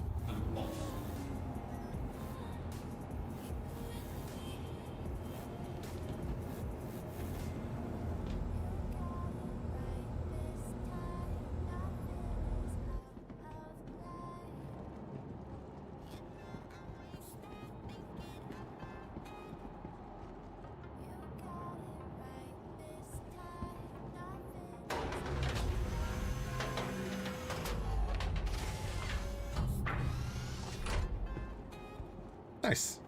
Nice.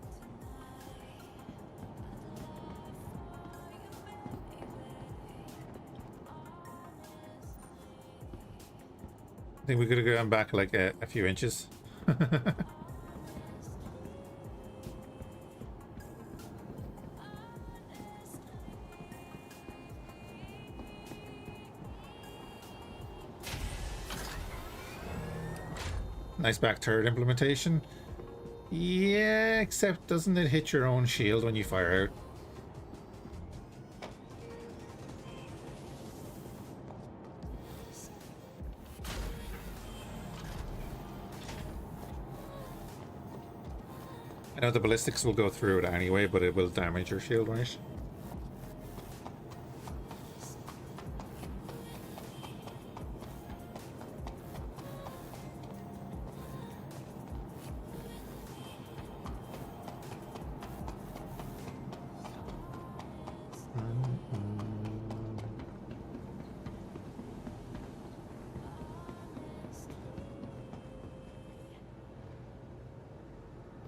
I think we could have gone back like a few inches. Nice back turret implementation. Yeah, except doesn't it hit your own shield when you fire out? I know the ballistics will go through it anyway, but it will damage your shield, right?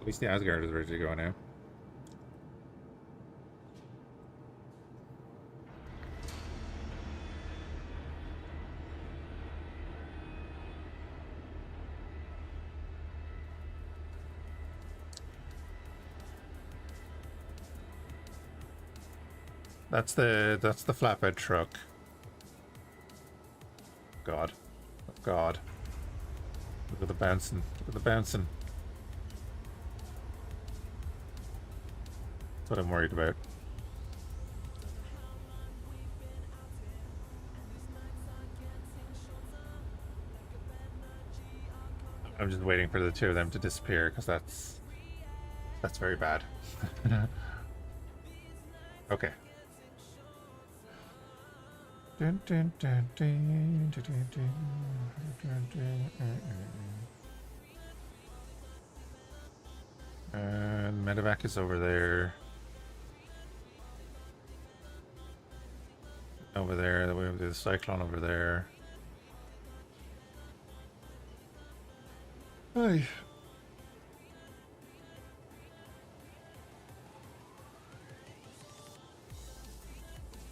At least the Asgard is ready to go now. That's the flatbed truck. God. Oh God. Look at the bouncing. Look at the bouncing. That's what I'm worried about. I'm just waiting for the two of them to disappear because that's very bad. Okay. And medevac is over there. Over there, we have the cyclone over there. Hey.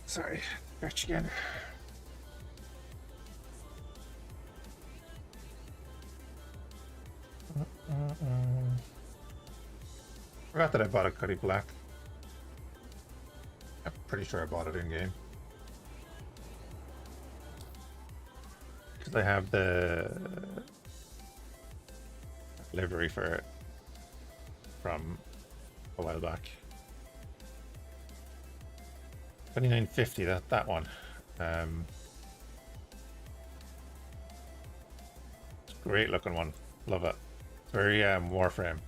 Sorry, stretch again. Forgot that I bought a Cuddy Black. I'm pretty sure I bought it in game. Because I have the livery for it from a while back. 2950, that one. It's a great looking one. Love it. It's very Warframe.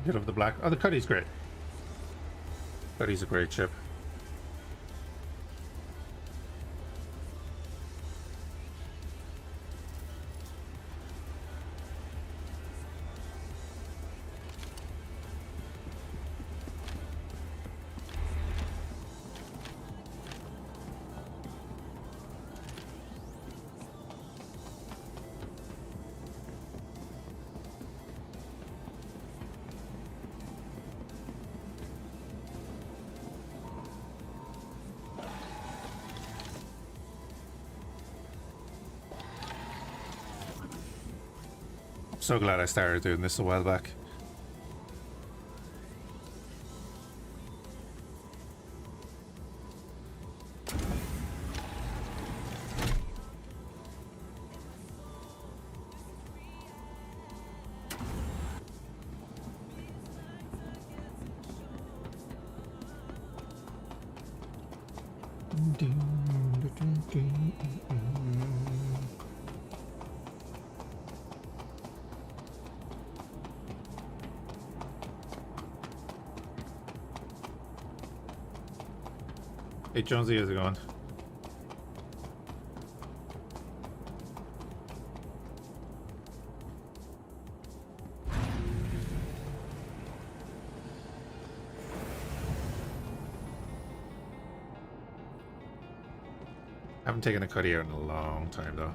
Get over the black. Oh, the Cuddy's great. Cuddy's a great ship. So glad I started doing this a while back. Hey Jonesy, how's it going? I haven't taken a cutty out in a long time though.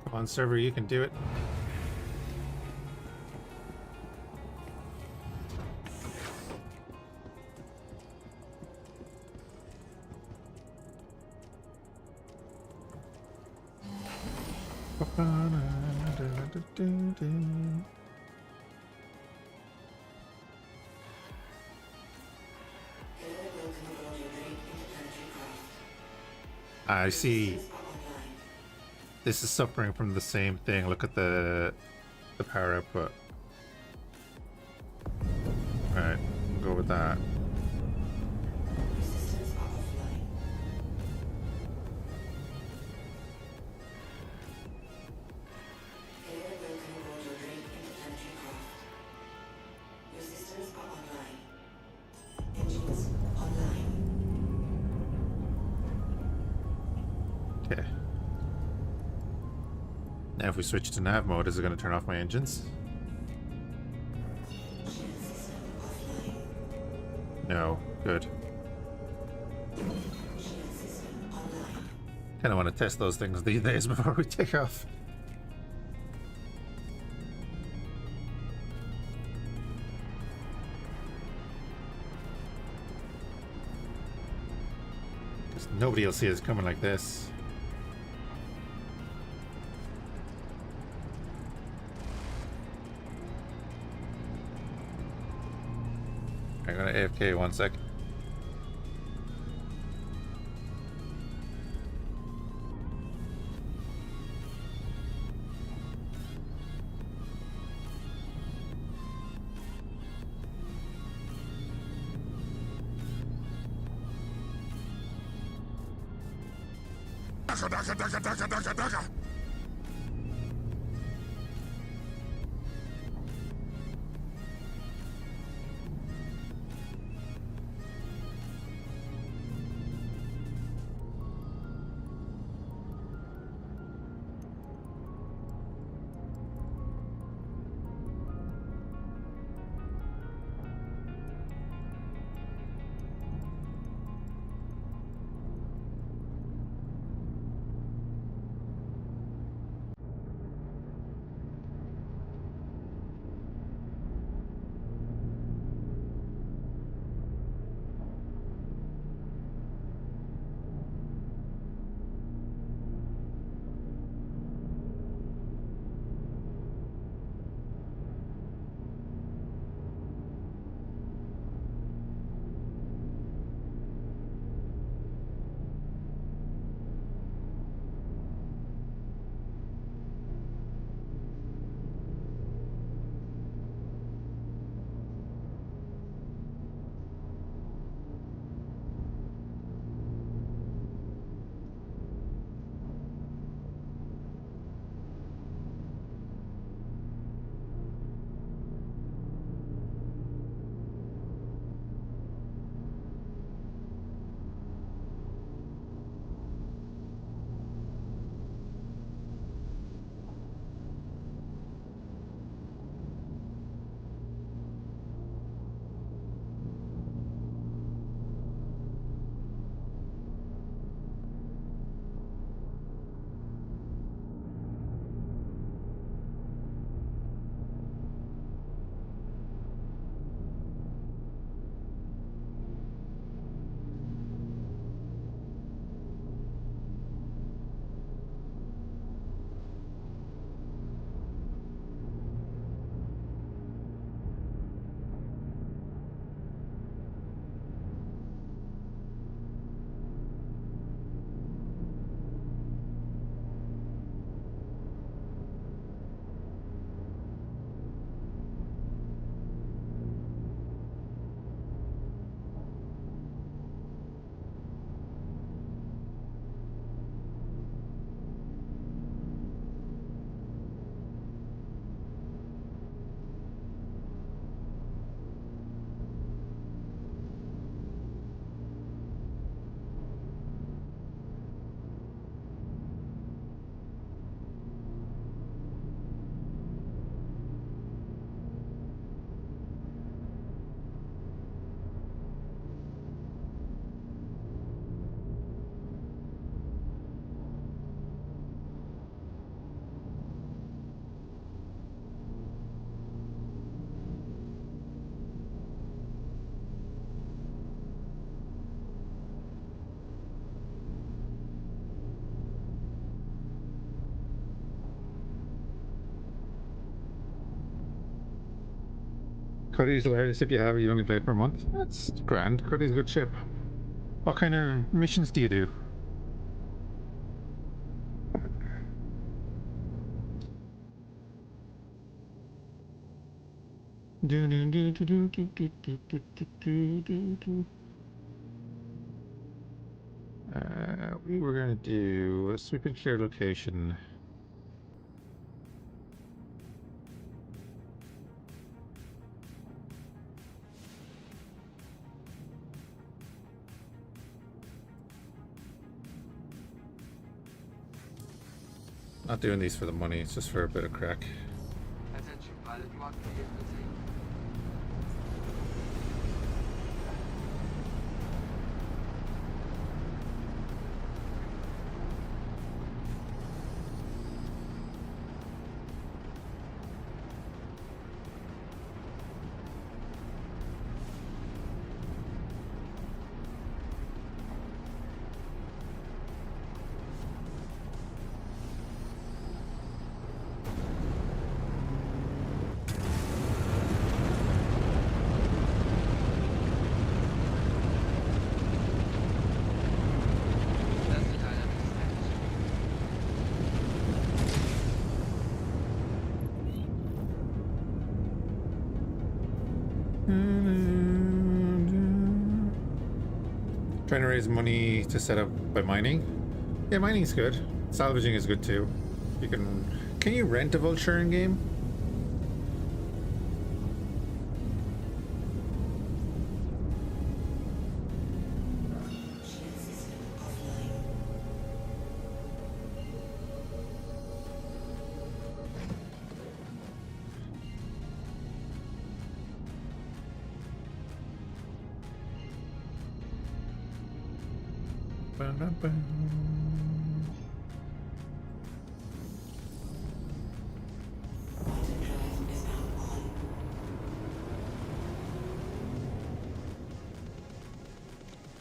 Come on, server, you can do it. I see. This is suffering from the same thing. Look at the power output. Alright, we'll go with that. Okay. Now if we switch to nav mode, is it going to turn off my engines? No. Good. Kind of want to test those things these days before we take off. Because nobody will see us coming like this. I'm gonna AFK 1 sec. Cuddy's the latest if you have, you only play it for a month. That's grand. Cuddy's a good ship. What kind of missions do you do? We were gonna do a sweep and clear location. Not doing these for the money, it's just for a bit of crack. Attention, pilot, you are cleared for takeoff. That's the dynamics package. Trying to raise money to set up by mining. Yeah, mining's good. Salvaging is good too. You can you rent a vulture in game?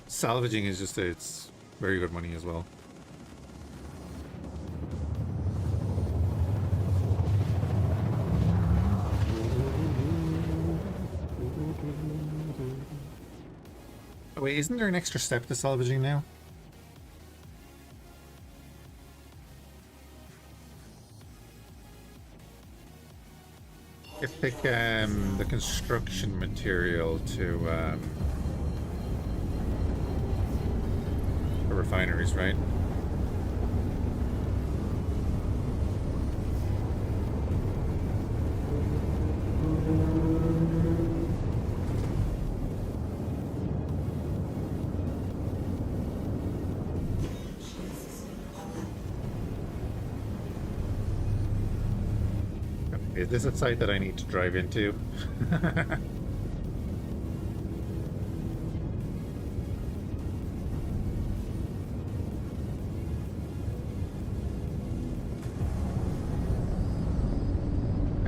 Salvaging is just it's very good money as well. Oh, wait, isn't there an extra step to salvaging now? You pick the construction material to the refineries, right? Is this a site that I need to drive into?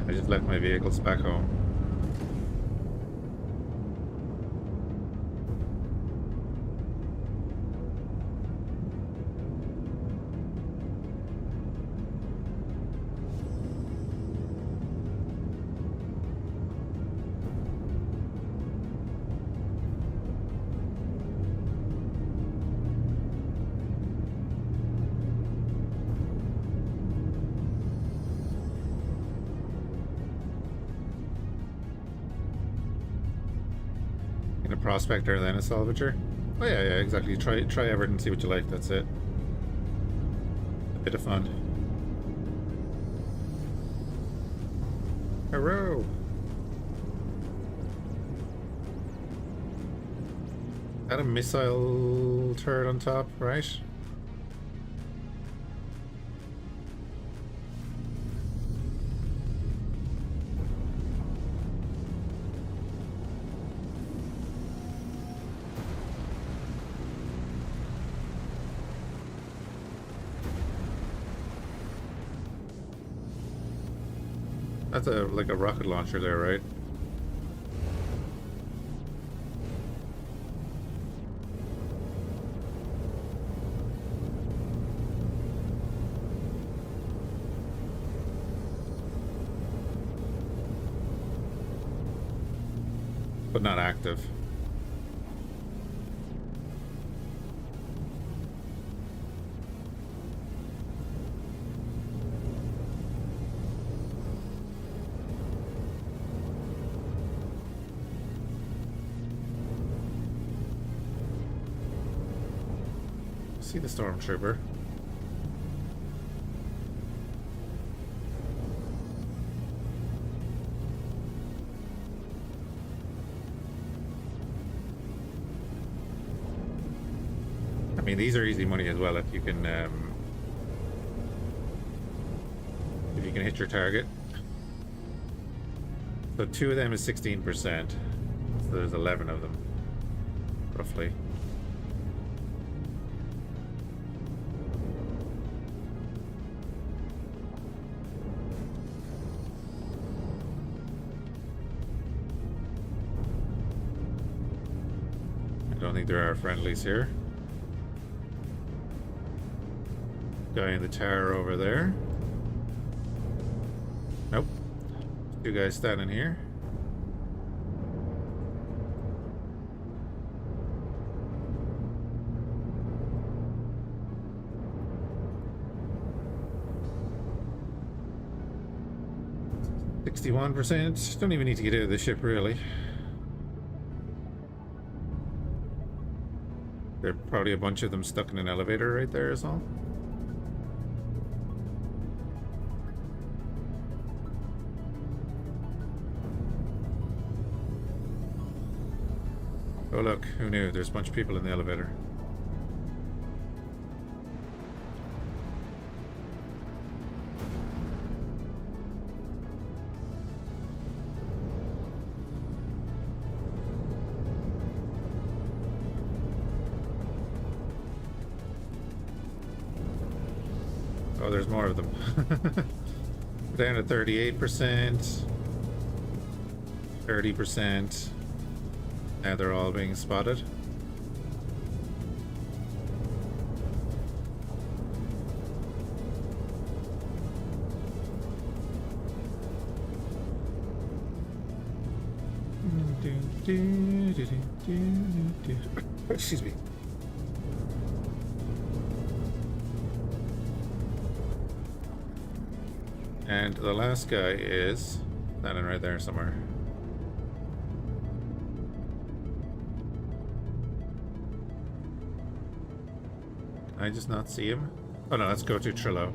I just left my vehicles back home. A prospector, then a salvager. Oh yeah, yeah, exactly. Try everything, see what you like. That's it. A bit of fun. Hello. Got a missile turret on top, right? That's like a rocket launcher there, right? but not active. See the stormtrooper. I mean, these are easy money as well if you can hit your target. So 2 of them is 16%. So there's 11 of them, roughly. I don't think there are friendlies here. Guy in the tower over there. Nope. 2 guys standing here. %. Don't even need to get out of the ship, really. There are probably a bunch of them stuck in an elevator right there as well. Oh look, who knew? There's a bunch of people in the elevator. Oh, there's more of them. We're down to 38%, 30%. Now they're all being spotted. Excuse me. And the last guy is standing right there somewhere. Can I just not see him? Oh no, let's go to Trillo.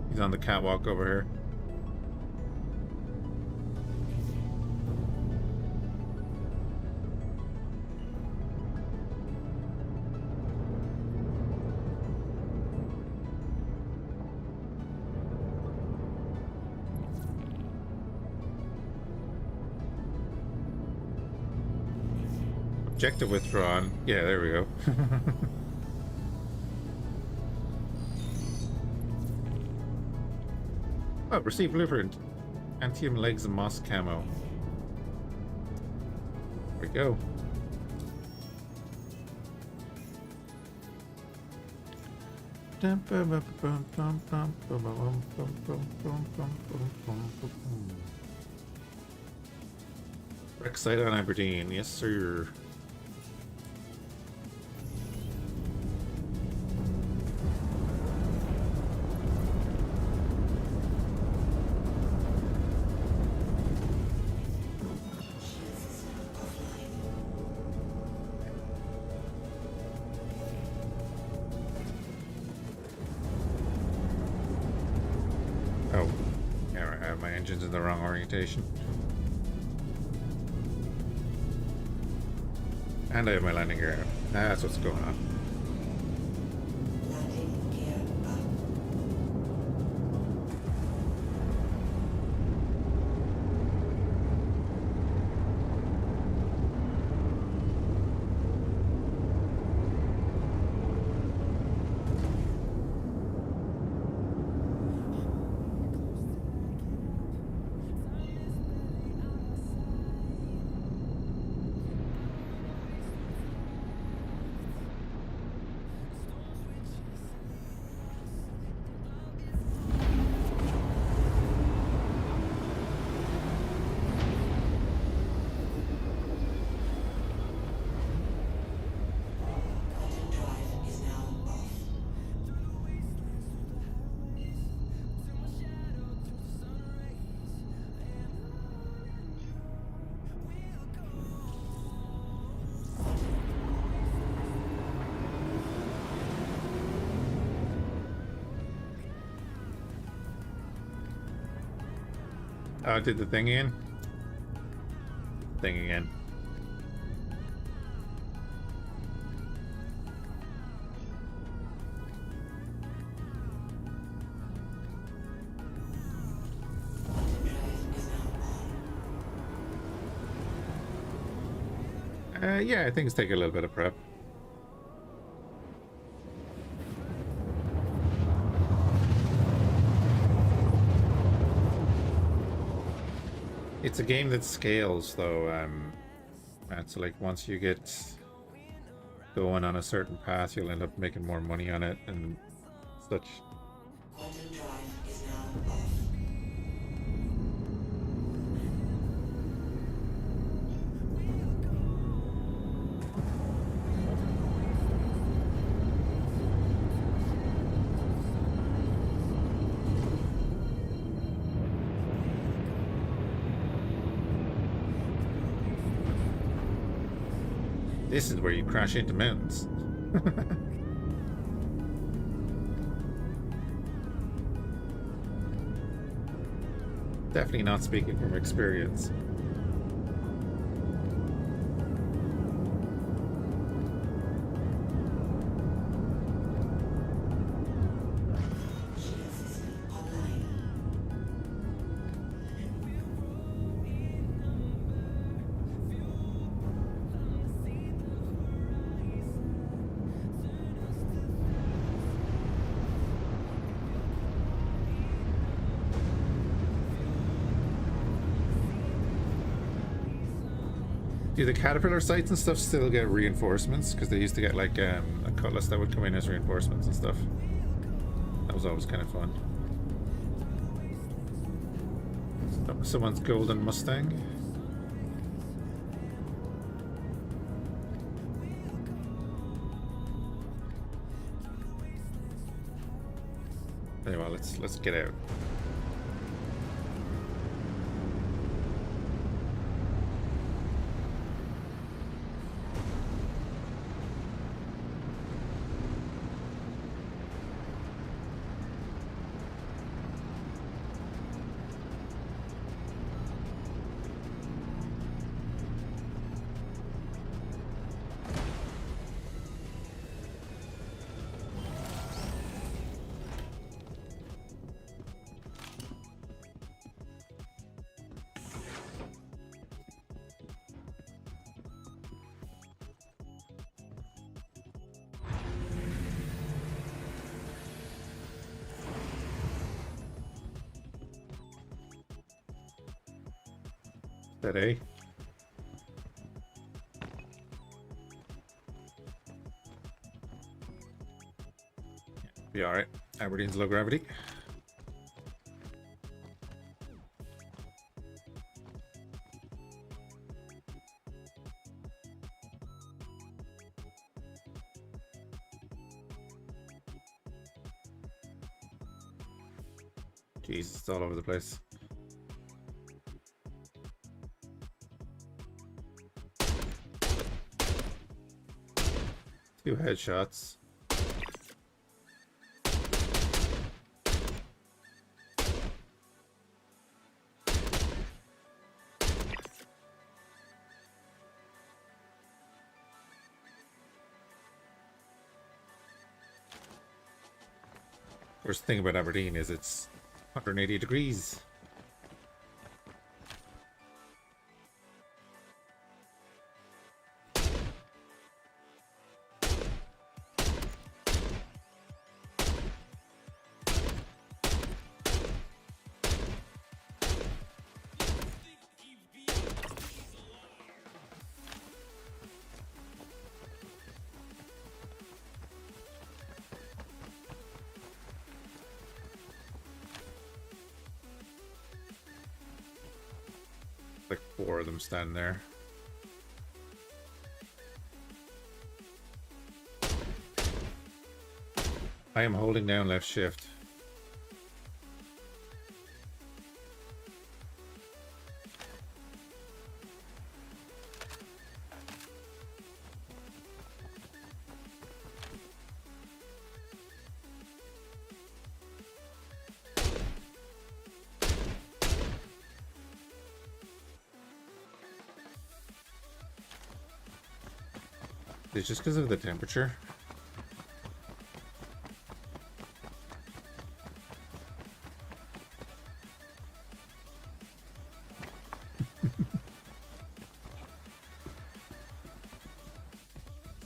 He's on the catwalk over here. Objective withdrawn. Yeah, there we go. Oh, receive blueprint. Antium legs and moss camo. There we go. Wreck site on Aberdeen. Yes, sir. Oh, yeah, I have my engines in the wrong orientation. And I have my landing gear out. That's what's going on. Landing gear up. Oh, did the thing again? Thing again. Yeah, things take a little bit of prep. It's a game that scales, though. And so, like, once you get going on a certain path, you'll end up making more money on it and such. Quantum drive is now off. This is where you crash into mountains. Definitely not speaking from experience. Shield system online. Do the caterpillar sites and stuff still get reinforcements? Because they used to get like a cutlass that would come in as reinforcements and stuff. That was always kind of fun. Someone's golden Mustang. Anyway, let's get out. That A. Be alright. Aberdeen's low gravity. Jeez, it's all over the place. Two headshots. Of course, the thing about Aberdeen is it's 180 degrees. Like 4 of them standing there. I am holding down left shift. It's just because of the temperature.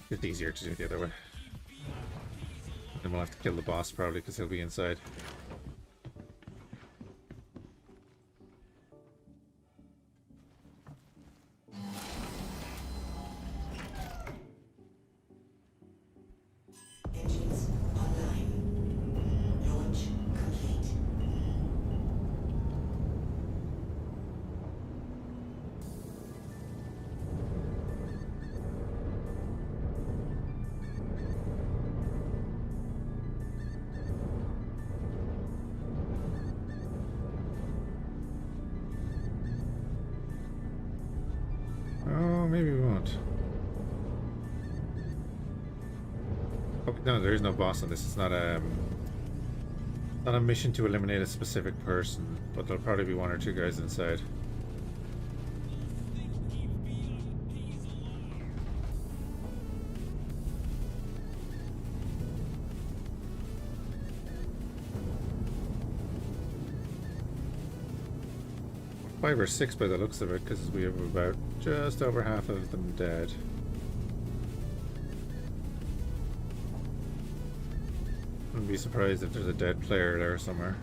It's easier to do it the other way. Then we'll have to kill the boss probably because he'll be inside. Engines online. Launch complete. Oh, maybe we won't. Oh, no, there is no boss on this. It's not a mission to eliminate a specific person, but there'll probably be one or two guys inside. Five or six by the looks of it, because we have about just over half of them dead. Wouldn't be surprised if there's a dead player there somewhere.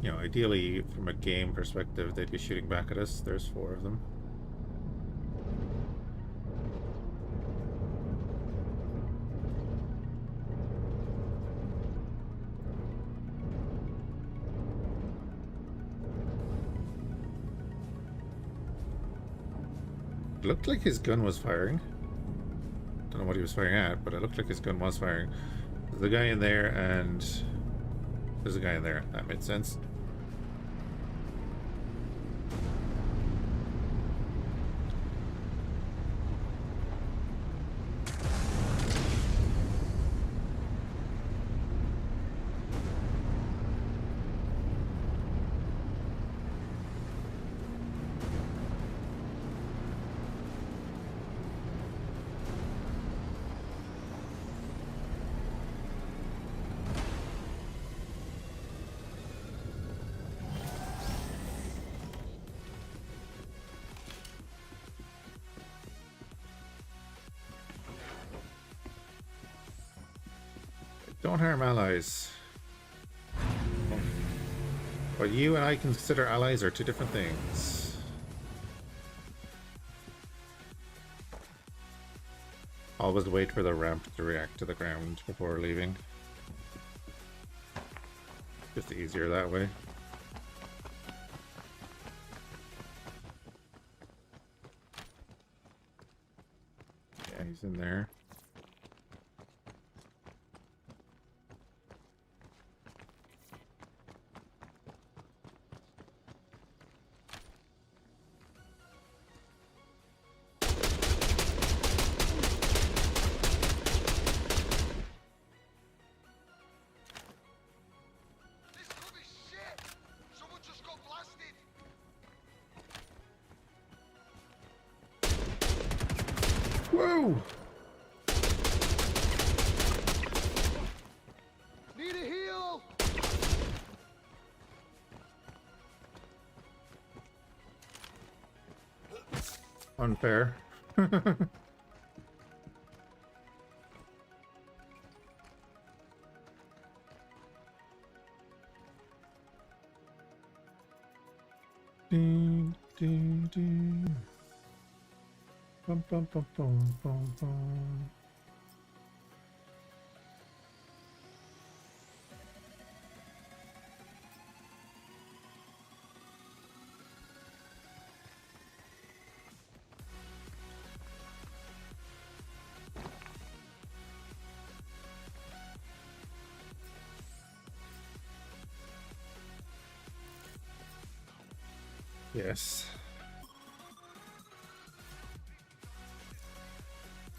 You know, ideally, from a game perspective, they'd be shooting back at us. There's four of them. It looked like his gun was firing. Don't know what he was firing at, but it looked like his gun was firing. There's a guy in there, and there's a guy in there. That made sense. Don't harm allies. What you and I consider allies are two different things. Always wait for the ramp to react to the ground before leaving. Just easier that way. Yeah, he's in there. This could be shit! Someone just got blasted! Whoa! Need a heal! Unfair. Ding, ding, ding. Bum, bum, bum, bum, bum, bum. Yes.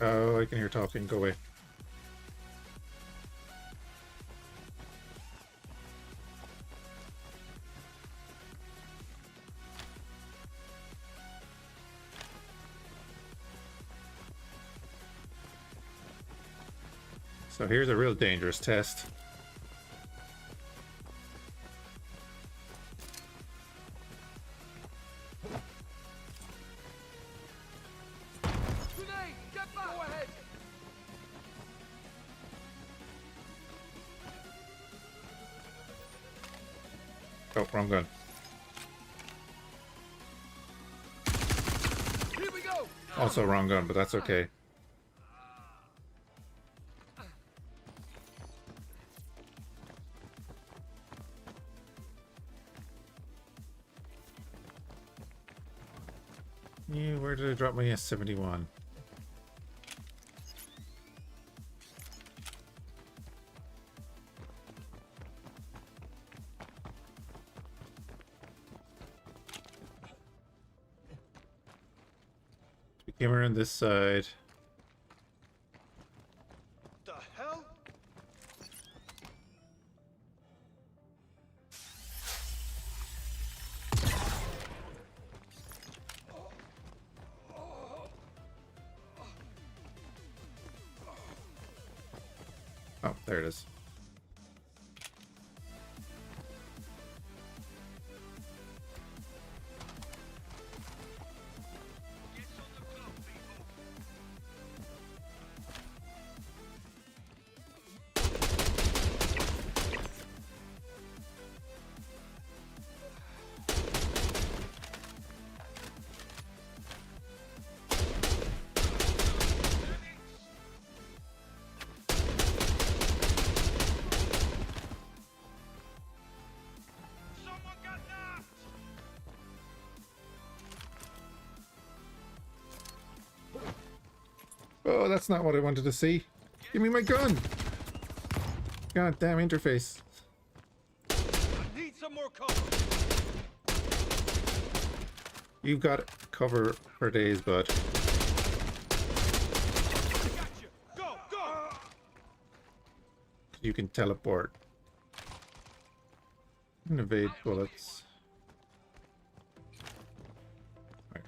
Oh, I can hear talking. Go away. So here's a real dangerous test. Grenade! Get back! Go ahead! Oh, wrong gun. Here we go! Also wrong gun, but that's okay. Yeah, where did I drop my S71? We came around this side. The hell? Oh, there it is. Someone got knocked! Oh, that's not what I wanted to see. Give me my gun! God damn interface. I need some more cover! You've got cover for days, bud. I got you! Go! Go! You can teleport. And evade bullets. Right.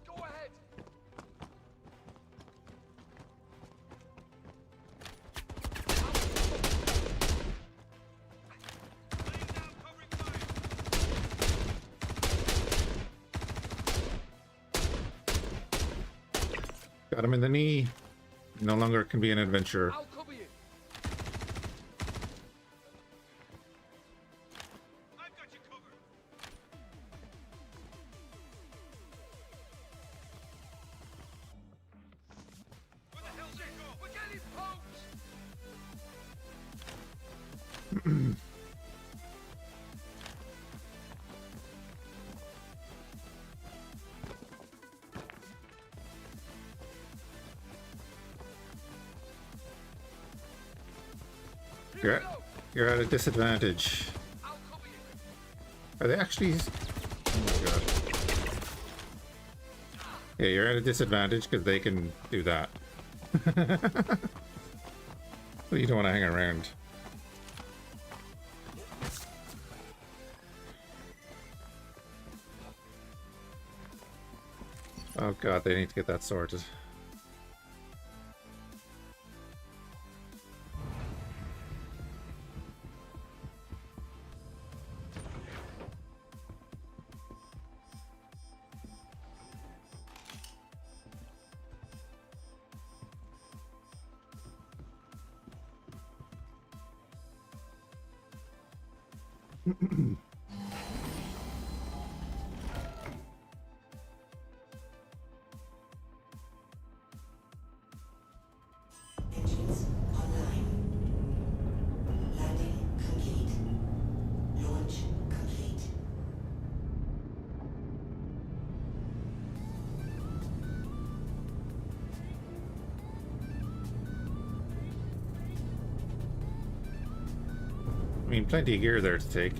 Go ahead! Laying down covering fire! Got him in the knee. No longer can be an adventurer. I'll cover you! I've got you covered! Where the hell's it go? We're getting poked! You're at a disadvantage. I'll cover you! Are they actually? Oh my god. Yeah, you're at a disadvantage because they can do that. So you don't want to hang around. Oh god, they need to get that sorted. I mean, plenty of gear there to take.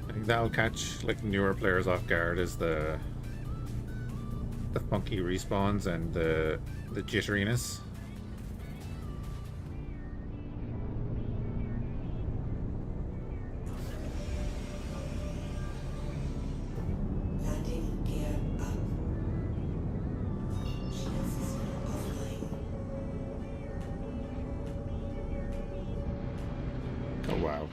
I think that'll catch like newer players off guard is the funky respawns and the jitteriness. Landing gear up. Shield system offline. Oh wow.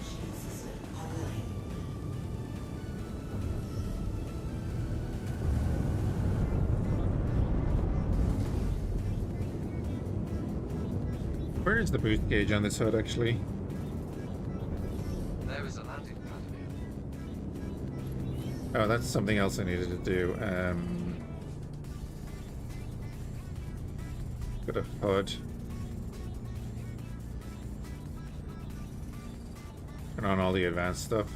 Shield system online. Where is the boost gauge on this hood actually? There is a landing pad here. Oh, that's something else I needed to do. Got a HUD. Turn on all the advanced stuff.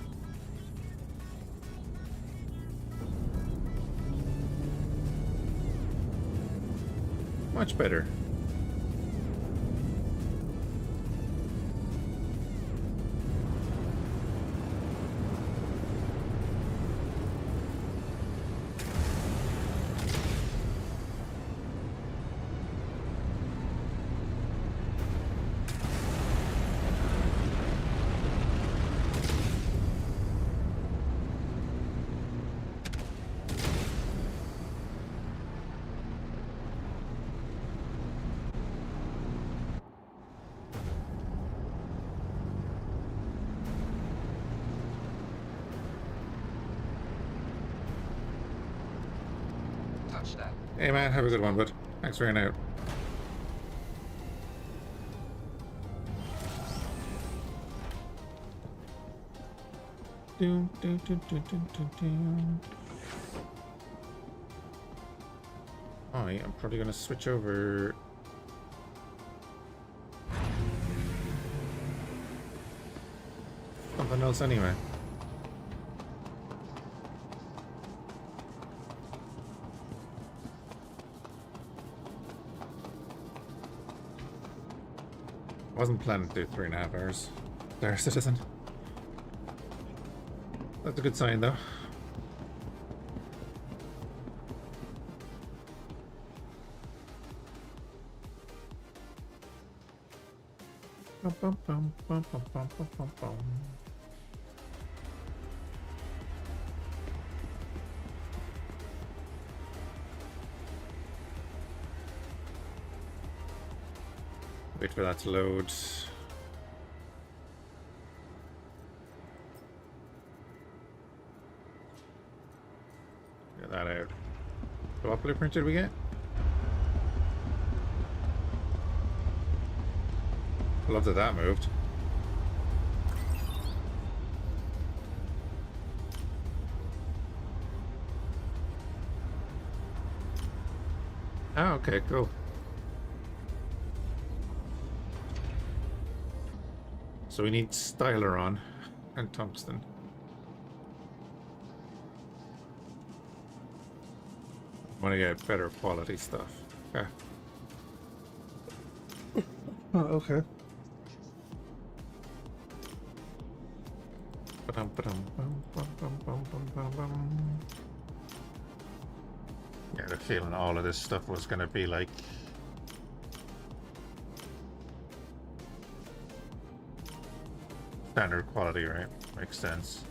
Much better. Touchdown. Hey man, have a good one, bud. Thanks for hanging out. Doom, doom, doom, doom, doom, doom, doom. Oh yeah, I'm probably gonna switch over. Something else anyway. Wasn't planning to do 3.5 hours. There, citizen. That's a good sign, though. Bum, bum, bum, bum, bum, bum, bum, bum, bum. Wait for that to load. Get that out. What blueprint did we get? I love that that moved. Oh, okay, cool. So we need styleron and tungsten. Want to get better quality stuff. Okay. Oh, okay. Ba-dum, ba-dum, bum, bum, bum, bum, bum, bum, bum. Yeah, I had a feeling all of this stuff was going to be like standard quality, right? Makes sense.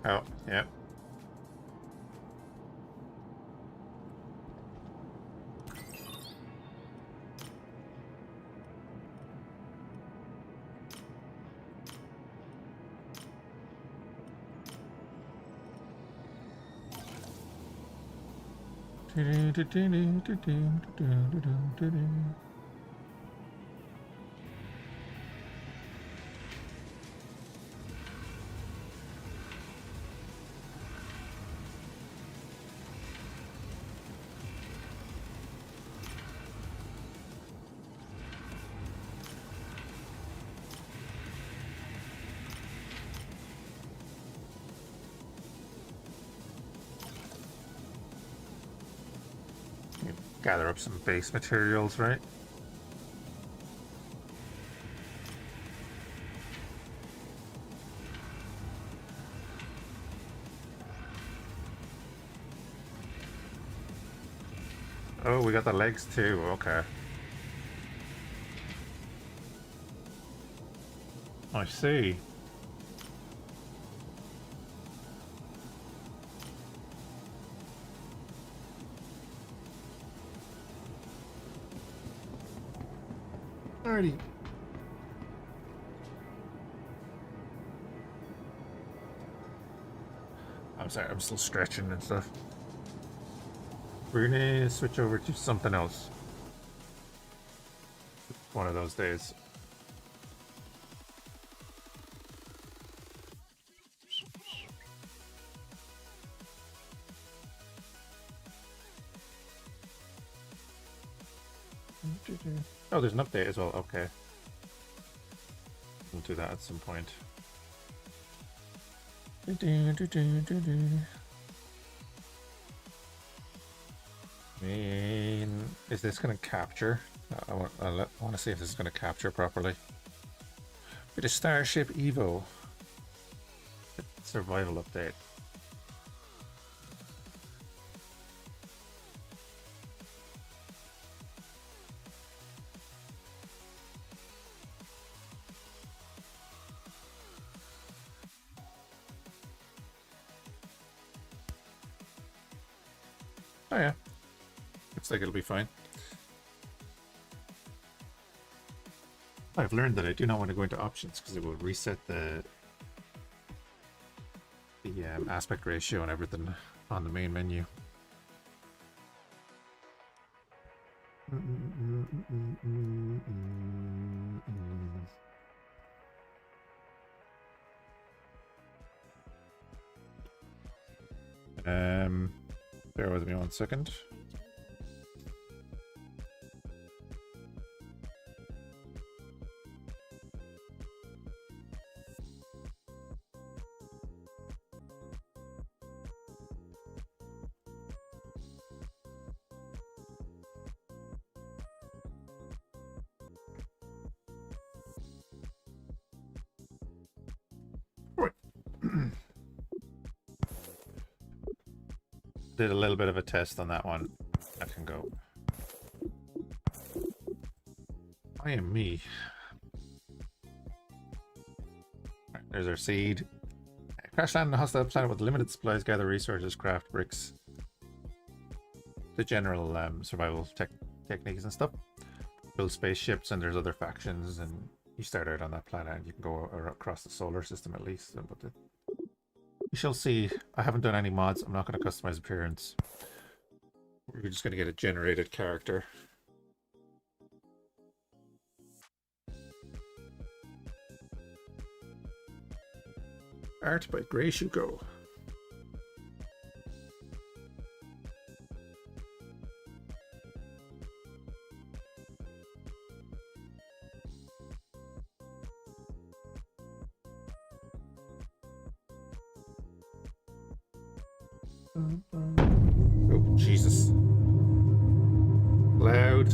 Oh, yeah. Gather up some base materials, right? Oh, we got the legs too. Okay. I see. Alrighty. I'm sorry, I'm still stretching and stuff. We're gonna switch over to something else. One of those days. Oh, there's an update as well. Okay. We'll do that at some point. Is this going to capture? I want to see if this is going to capture properly. Bit of Starship Evo. Survival update. Oh yeah. Looks like it'll be fine. I've learned that I do not want to go into options because it will reset the aspect ratio and everything on the main menu. Bear with me 1 second. Did a little bit of a test on that one. That can go. I am me. Right, there's our seed. Crash land on a hostile planet with limited supplies, gather resources, craft bricks. The general survival techniques and stuff. Build spaceships, and there's other factions, and you start out on that planet and you can go across the solar system at least. But you shall see. I haven't done any mods. I'm not going to customize appearance. We're just going to get a generated character. Art by Grey Shuko. Oh, Jesus. Loud.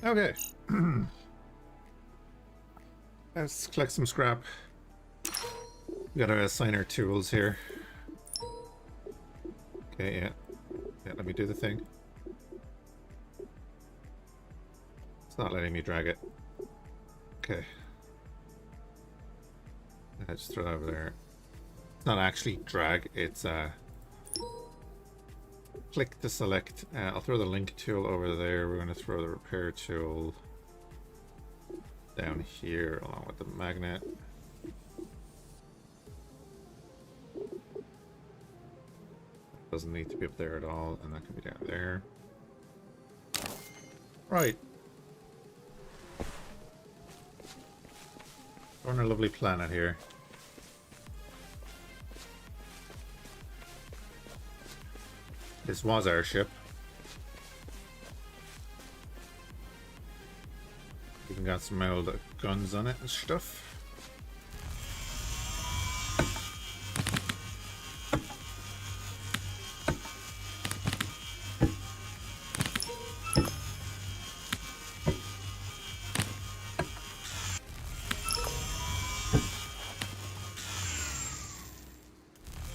Okay. Let's collect some scrap. We gotta assign our tools here. Okay, yeah. Yeah, let me do the thing. It's not letting me drag it. Okay. I just throw it over there. It's not actually drag, it's click to select. I'll throw the link tool over there. We're going to throw the repair tool down here along with the magnet. Doesn't need to be up there at all, and that can be down there. Right. We're on a lovely planet here. This was our ship. Even got some old guns on it and stuff.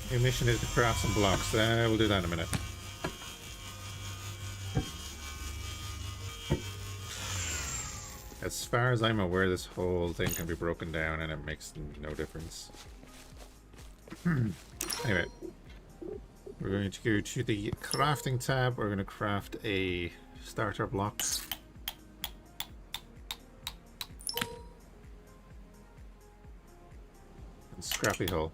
Your mission is to craft some blocks. We'll do that in a minute. As far as I'm aware, this whole thing can be broken down and it makes no difference. Anyway, we're going to go to the crafting tab. We're going to craft a starter block. And scrappy hull.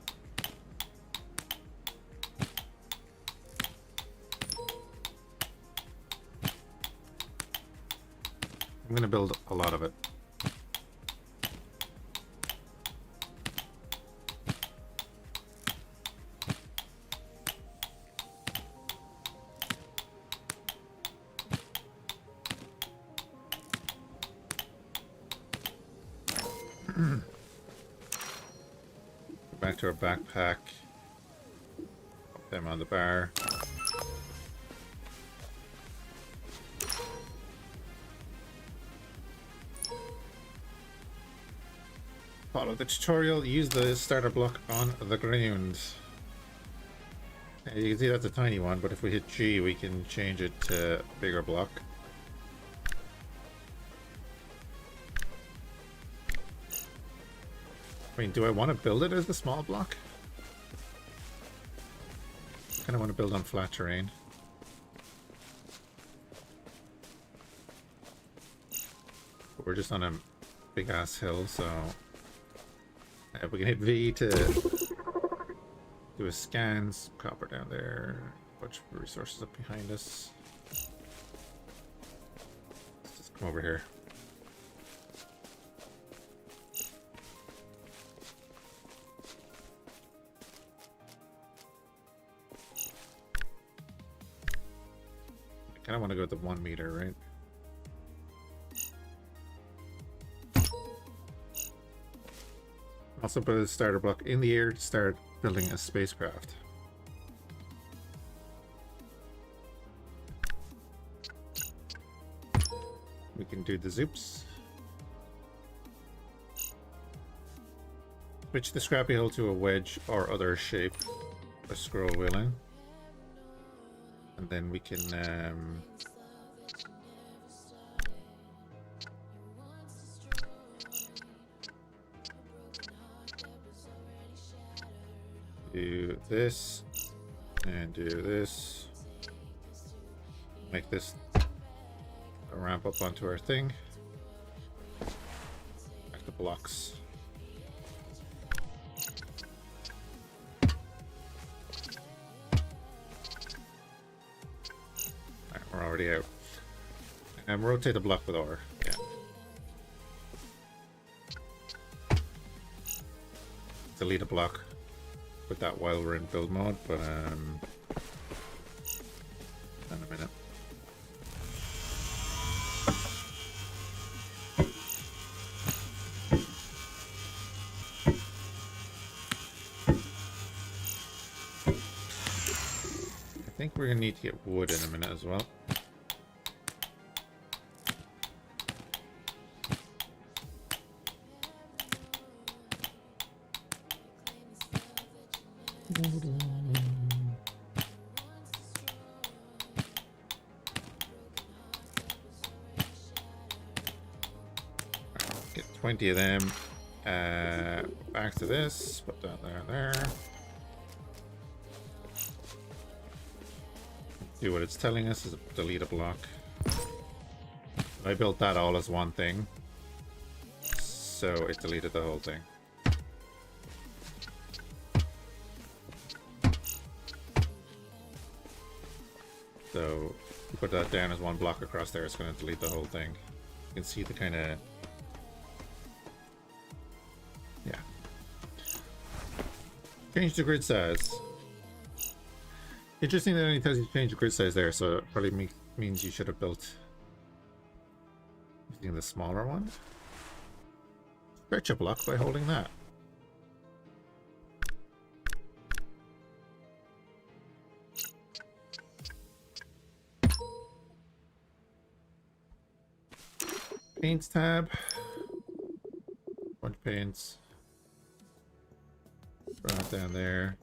I'm going to build a lot of it. Back to our backpack. Put them on the bar. Follow the tutorial, use the starter block on the ground. You can see that's a tiny one, but if we hit G, we can change it to a bigger block. I mean, do I want to build it as the small block? I kind of want to build on flat terrain. But we're just on a big ass hill, so we can hit V to do a scan. Some copper down there, a bunch of resources up behind us. Let's just come over here. Kind of want to go with the 1 meter, right? Also put a starter block in the air to start building a spacecraft. We can do the zoops. Switch the scrappy hull to a wedge or other shape by scroll wheeling. And then we can do this and do this. Make this a ramp up onto our thing. Back the blocks. Alright, we're already out. And rotate the block with R. Yeah. Delete a block. Put that while we're in build mode, but in a minute. I think we're gonna need to get wood in a minute as well. Get 20 of them. Back to this. Put that there and there. Do what it's telling us is delete a block. I built that all as one thing, so it deleted the whole thing. So you put that down as one block across there, it's going to delete the whole thing. You can see the kind of... yeah. Change the grid size. Interesting that it only tells you to change the grid size there, so it probably means you should have built using the smaller one. Stretch a block by holding that. Paints tab. Bunch of paints. Throw it down there.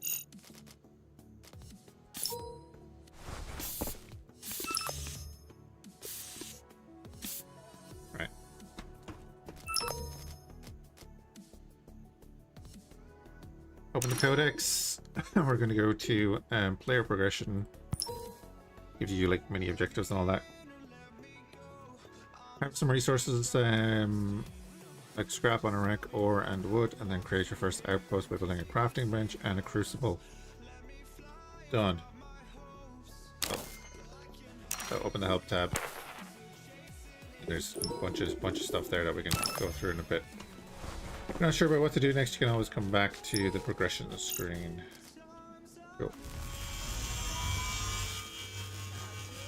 Right. Open the codex. We're going to go to player progression. Gives you like mini objectives and all that. Have some resources like scrap on a wreck, ore and wood, and then create your first outpost by building a crafting bench and a crucible. Done. Oh. So open the help tab. There's a bunch of stuff there that we can go through in a bit. If you're not sure about what to do next, you can always come back to the progression screen. Cool.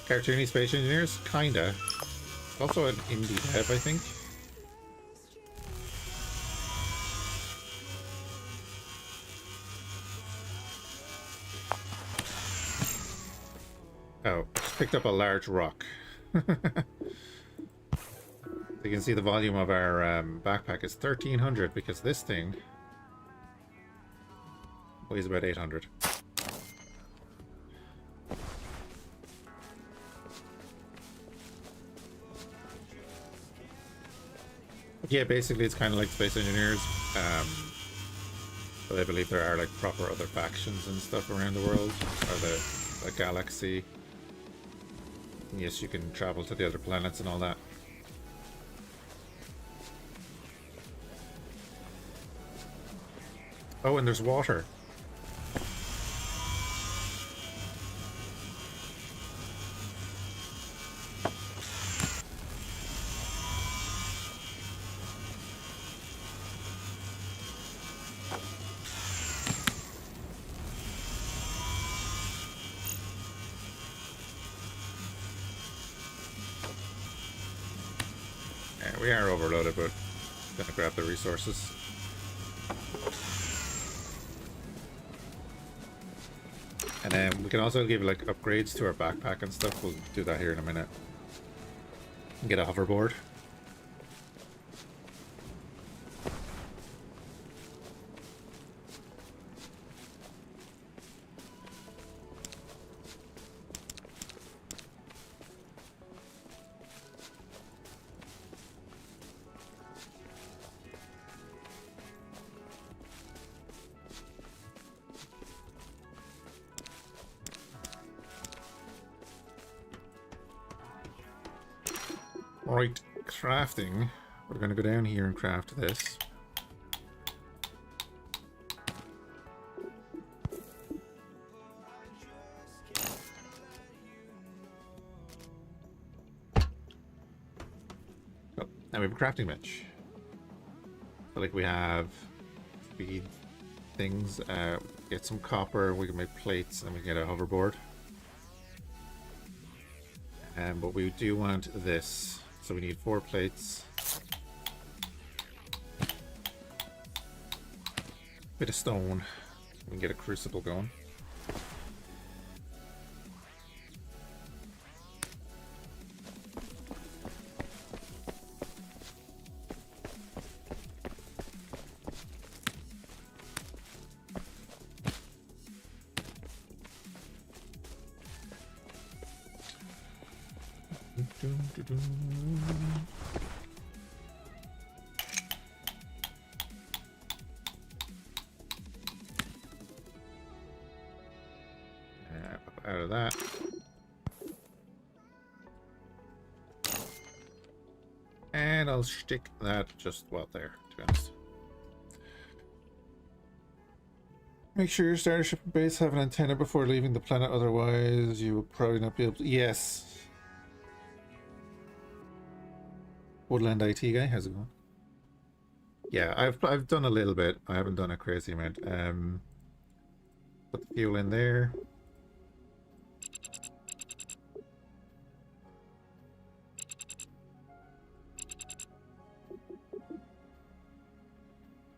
Cartoony space engineers? Kinda. Also an indie dev, I think. Oh, just picked up a large rock. You can see the volume of our backpack is 1300 because this thing weighs about 800. Yeah, basically it's kind of like Space Engineers, but I believe there are like proper other factions and stuff around the world, or the galaxy. And yes, you can travel to the other planets and all that. Oh, and there's water. We are overloaded, but gonna grab the resources. And then we can also give like upgrades to our backpack and stuff. We'll do that here in a minute. Get a hoverboard. Right, crafting. We're going to go down here and craft this. Oh, now we have a crafting bench. So like we have speed things, get some copper, we can make plates, and we can get a hoverboard. But we do want this. So we need 4 plates. Bit of stone. We can get a crucible going. Out of that. And I'll stick that just well there, to be honest. Make sure your Starship base have an antenna before leaving the planet, otherwise you will probably not be able to. Yes. Woodland IT guy, how's it going? Yeah, I've done a little bit. I haven't done a crazy amount. Put the fuel in there.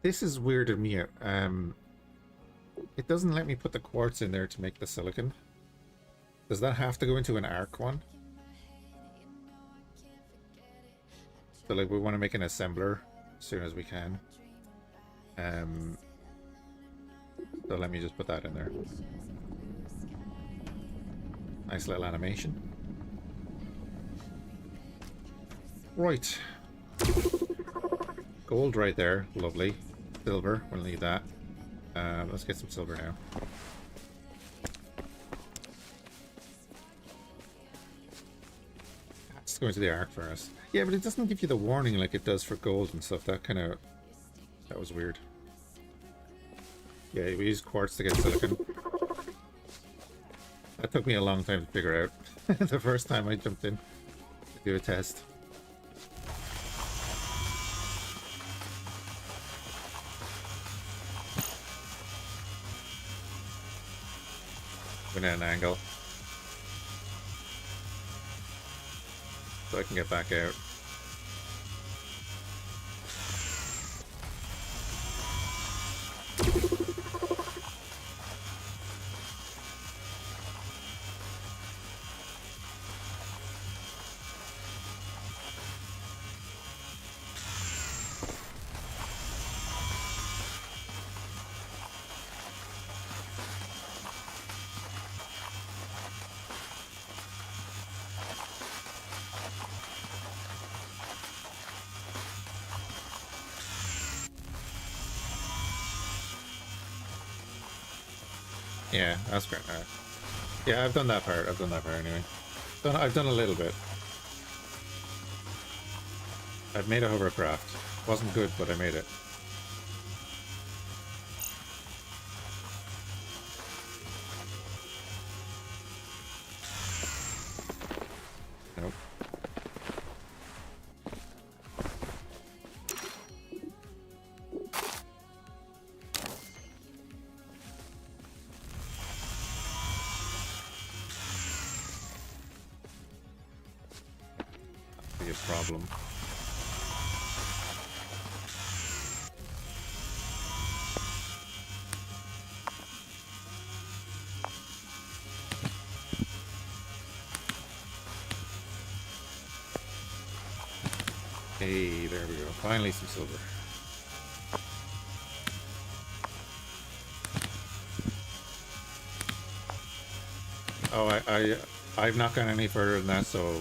This is weirded me out. It doesn't let me put the quartz in there to make the silicon. Does that have to go into an arc one? So like we want to make an assembler as soon as we can. So let me just put that in there. Nice little animation. Right. Gold right there, lovely. Silver, we'll need that. Let's get some silver now. Let's go into the arc furnace. Yeah, but it doesn't give you the warning like it does for gold and stuff. That was weird. Yeah, we use quartz to get silicon. That took me a long time to figure out. The first time I jumped in to do a test. Went at an angle so I can get back out. Yeah, that's great. Yeah, I've done that part. I've done that part anyway. I've done a little bit. I've made a hovercraft. Wasn't good, but I made it. Nope. Be a problem. Hey, there we go. Finally some silver. Oh, I've not gone any further than that, so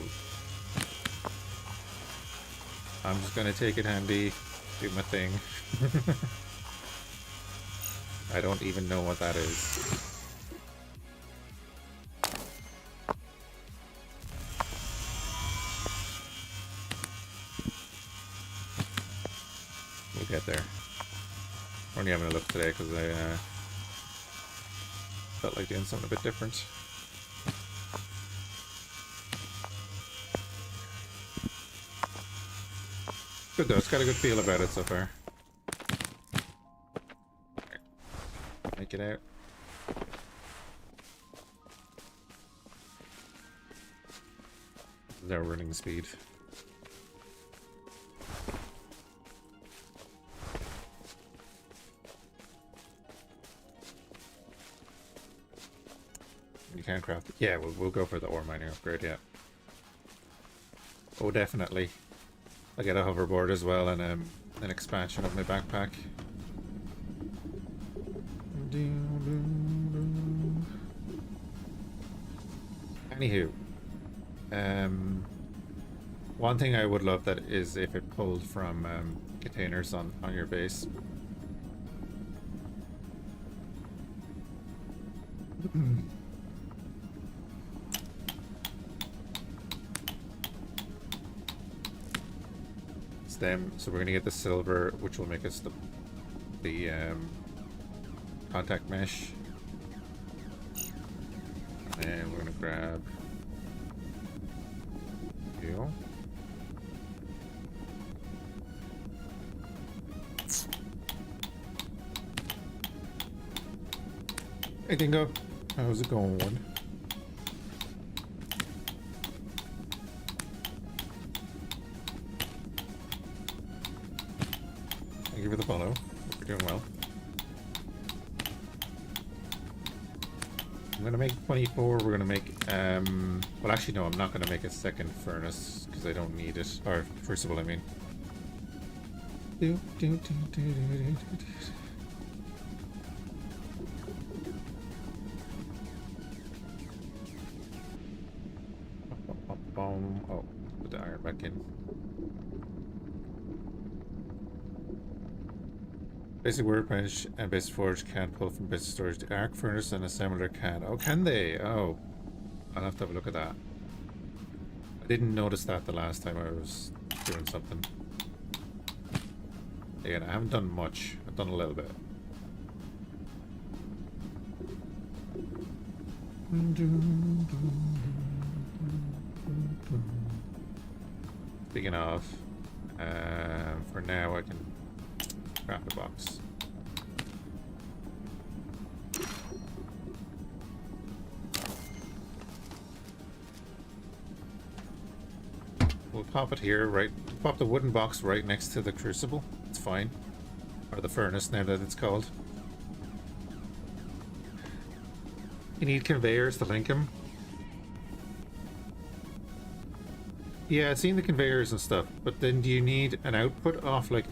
I'm just gonna take it handy, do my thing. I don't even know what that is. We'll get there. We're only having a look today because I felt like doing something a bit different. Good though, it's got a good feel about it so far. Make it out. This is our running speed. You can craft it. Yeah, we'll go for the ore mining upgrade, yeah. Oh, definitely. I get a hoverboard as well and an expansion of my backpack. Anywho, one thing I would love that is if it pulled from containers on your base. Them, so we're gonna get the silver, which will make us the contact mesh, and we're gonna grab you. Hey Dingo, how's it going? Thank you for the follow. Hope you're doing well. I'm gonna make 24. We're gonna make well, actually no, I'm not gonna make a second furnace because I don't need it. Or crucible, I mean. Oh, put the iron back in. Basic workbench and basic forge can pull from basic storage. The arc furnace and assembler can. Oh, can they? Oh, I'll have to have a look at that. I didn't notice that the last time I was doing something. Again, I haven't done much. I've done a little bit. Speaking of, for now I can craft a box. We'll pop it here, right? Pop the wooden box right next to the crucible. It's fine. Or the furnace, now that it's called. You need conveyors to link them. Yeah, I've seen the conveyors and stuff, but then do you need an output off, like...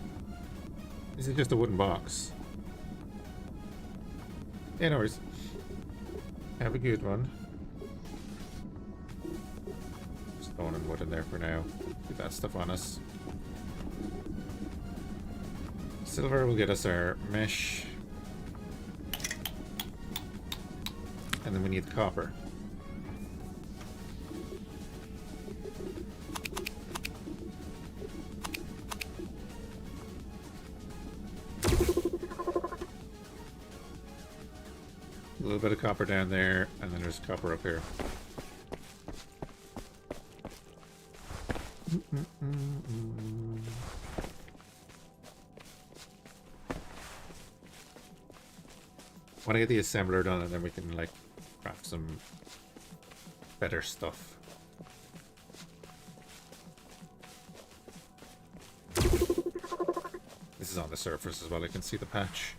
Is it just a wooden box? Yeah, no worries. Have a good one. Stone and wood in there for now. Get that stuff on us. Silver will get us our mesh. And then we need the copper. A little bit of copper down there, and then there's copper up here. Want to get the assembler done, and then we can like craft some better stuff. This is on the surface as well. I can see the patch.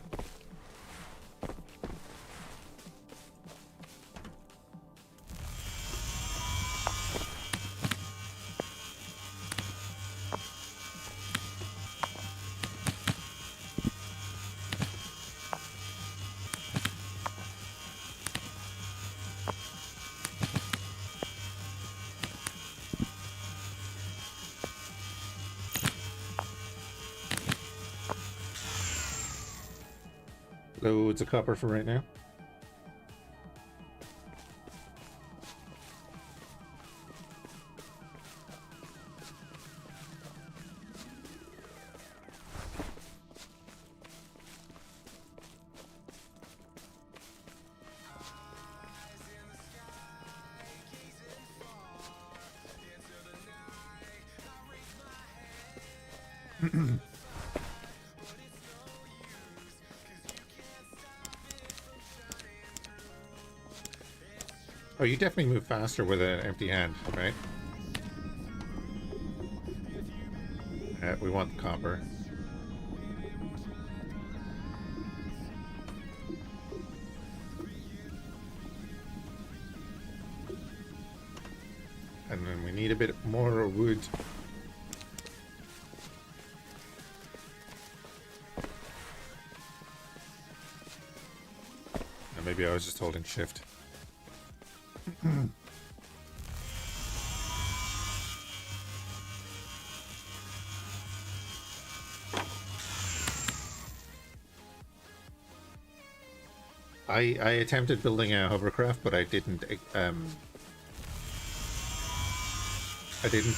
Loads of copper for right now. Oh, you definitely move faster with an empty hand, right? We want the copper. And then we need a bit more wood. And maybe I was just holding shift. I attempted building a hovercraft, but I didn't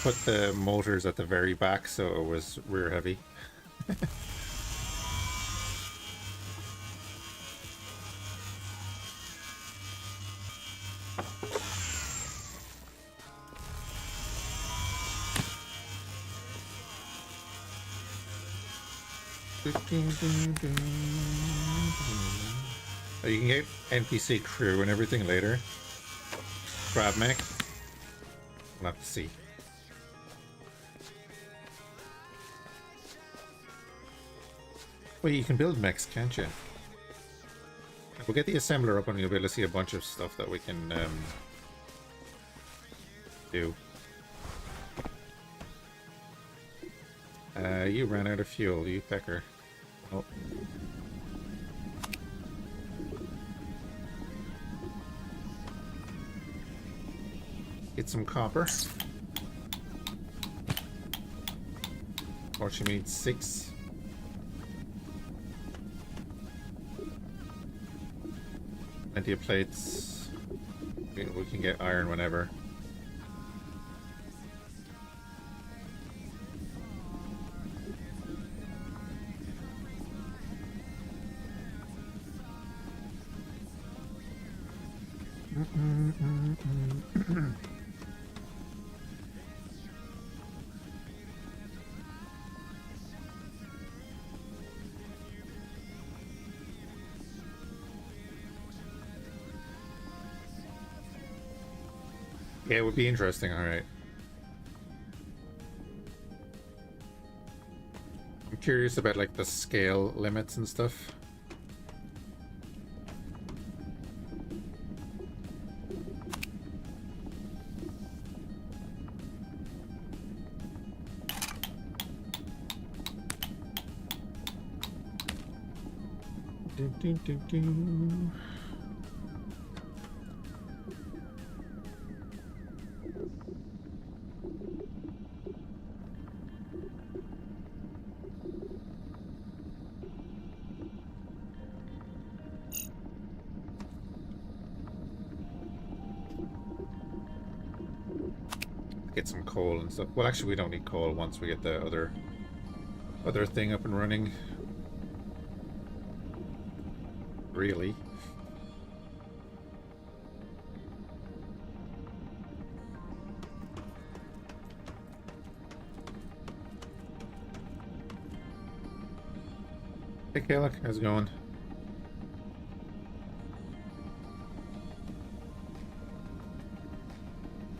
put the motors at the very back, so it was rear heavy. Oh, you can get NPC crew and everything later. Crab mech. We'll have to see. Well, you can build mechs, can't you? We'll get the assembler up and you'll be able to see a bunch of stuff that we can do. You ran out of fuel, you pecker. Oh. Get some copper. Or she needs 6. Plenty of plates. We can get iron whenever. Yeah, it would be interesting, alright. I'm curious about like the scale limits and stuff. Get some coal and stuff. Well, actually, we don't need coal once we get the other thing up and running. Really. Hey, Kayla, how's it going?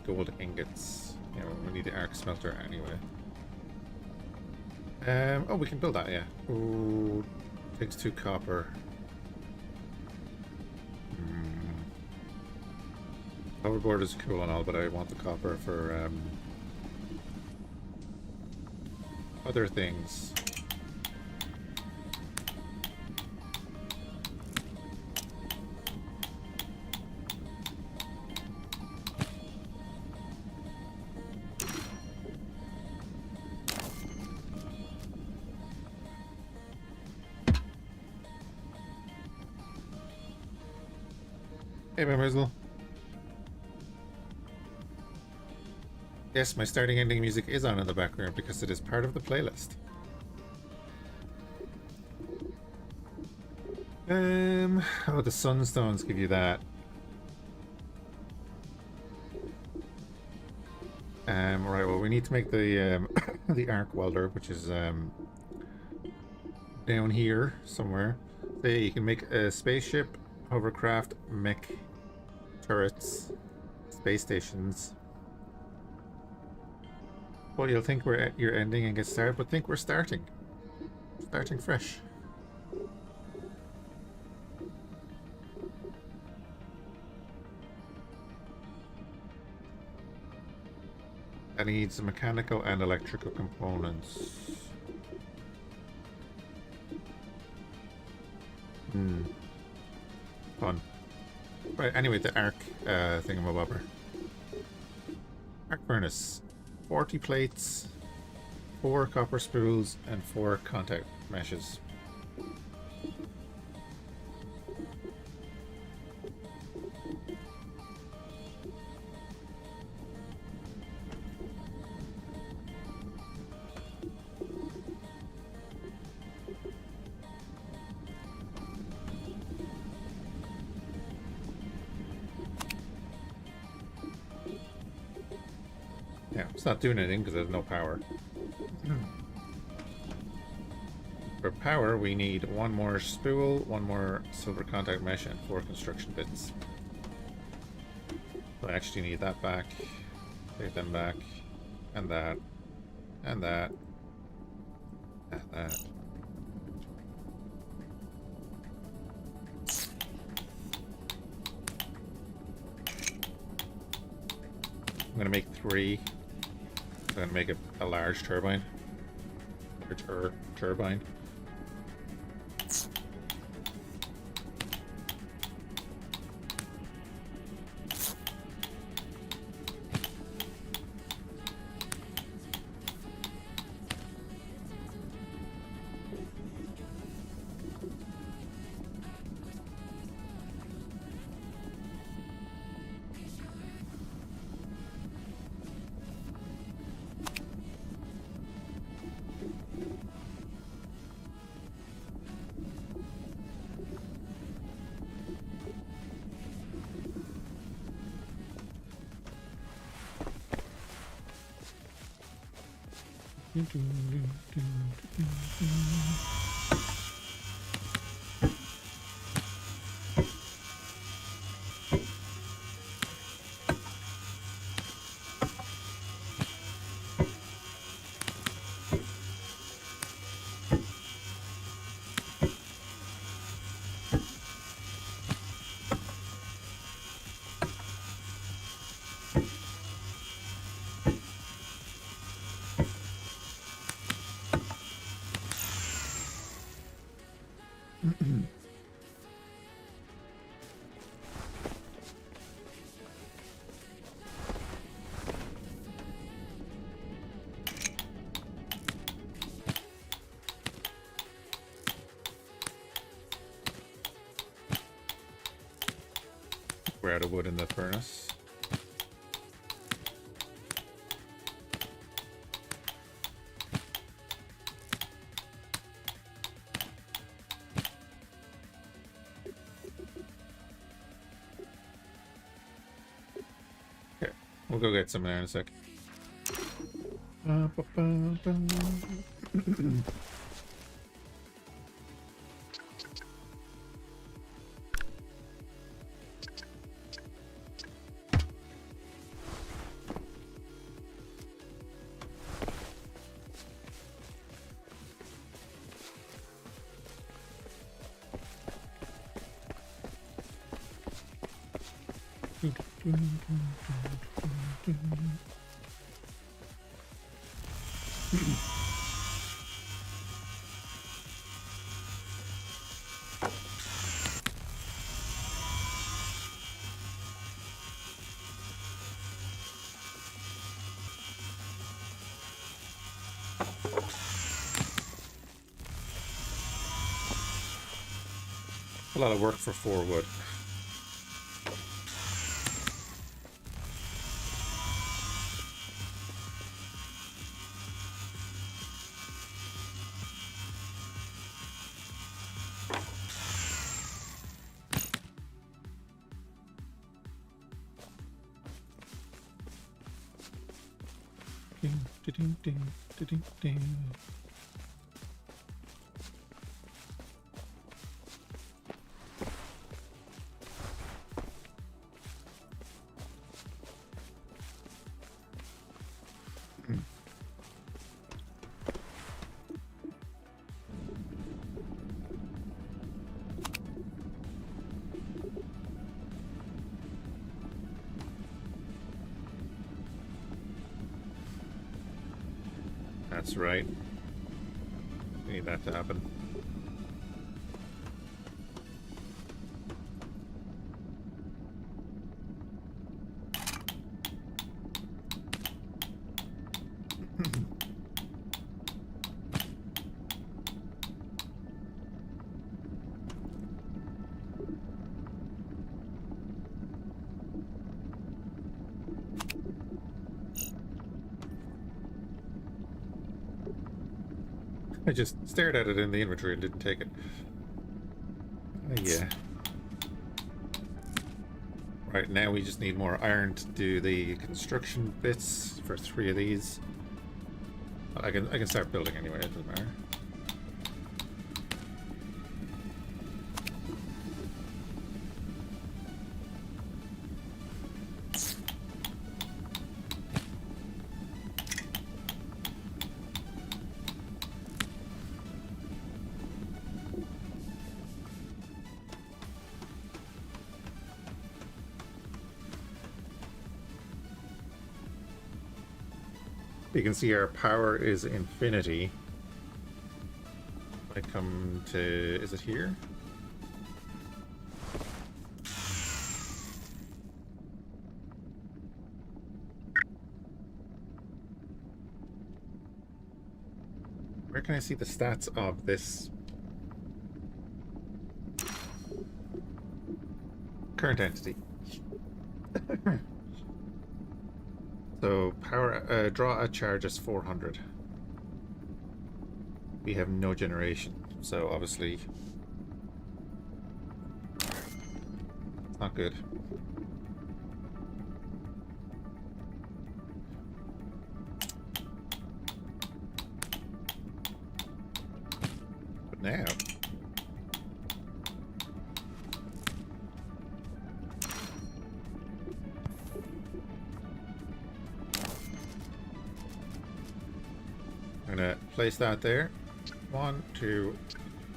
Gold ingots. Yeah, well, we need the arc smelter anyway. Oh, we can build that, yeah. Ooh, takes 2 copper. Hoverboard is cool and all, but I want the copper for other things. Hey, Mizzle. Yes, my starting ending music is on in the background because it is part of the playlist. Oh, the sunstones give you that. Right, well, we need to make the the arc welder, which is down here somewhere. So yeah, you can make a spaceship, hovercraft, mech, turrets, space stations. Well, you'll think you're ending and get started, but think we're starting fresh. That needs mechanical and electrical components. Fun. Right, anyway, the arc thingamabobber. Arc furnace. 40 plates, 4 copper spools, and 4 contact meshes. Yeah, it's not doing anything because there's no power. For power, we need 1 more spool, 1 more silver contact mesh, and 4 construction bits. So I actually need that back, take them back, and that, and that, and that. I'm gonna make 3. I'm gonna make a large turbine. Large turbine. We're out of wood in the furnace. Okay, we'll go get some there in a sec. A lot of work for 4 wood. That's right. We need that to happen. I just stared at it in the inventory and didn't take it. Yeah. Right, now we just need more iron to do the construction bits for 3 of these. I can start building anyway, it doesn't matter. You can see our power is infinity. I come to... is it here? Where can I see the stats of this? Current entity. So power draw a charge is 400. We have no generation, so obviously it's not good. But now I'm gonna place that there. 1, 2,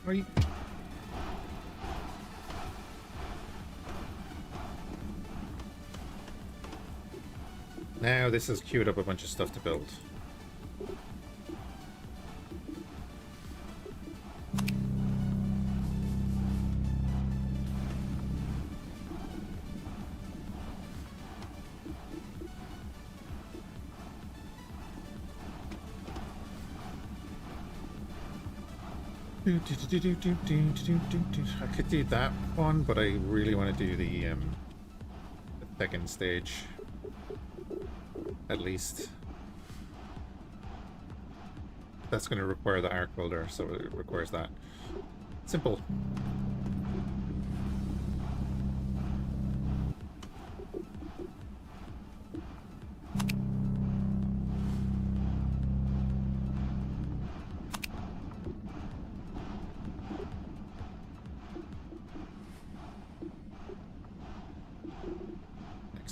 3. Now this has queued up a bunch of stuff to build. I could do that one, but I really want to do the second stage, at least. That's going to require the arc builder, so it requires that. Simple.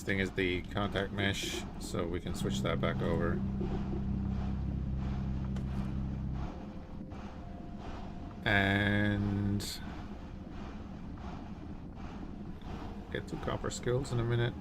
Thing is the contact mesh, so we can switch that back over. And get to copper skills in a minute.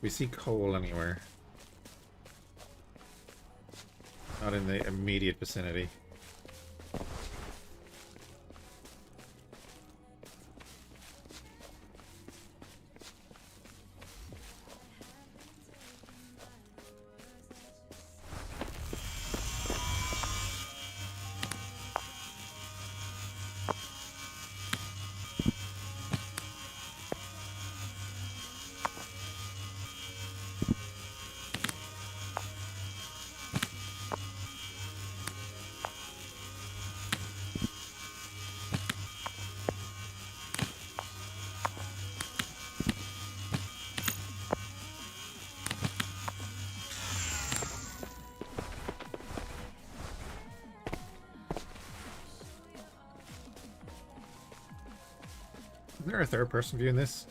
We see coal anywhere. Not in the immediate vicinity. there a third person viewing this?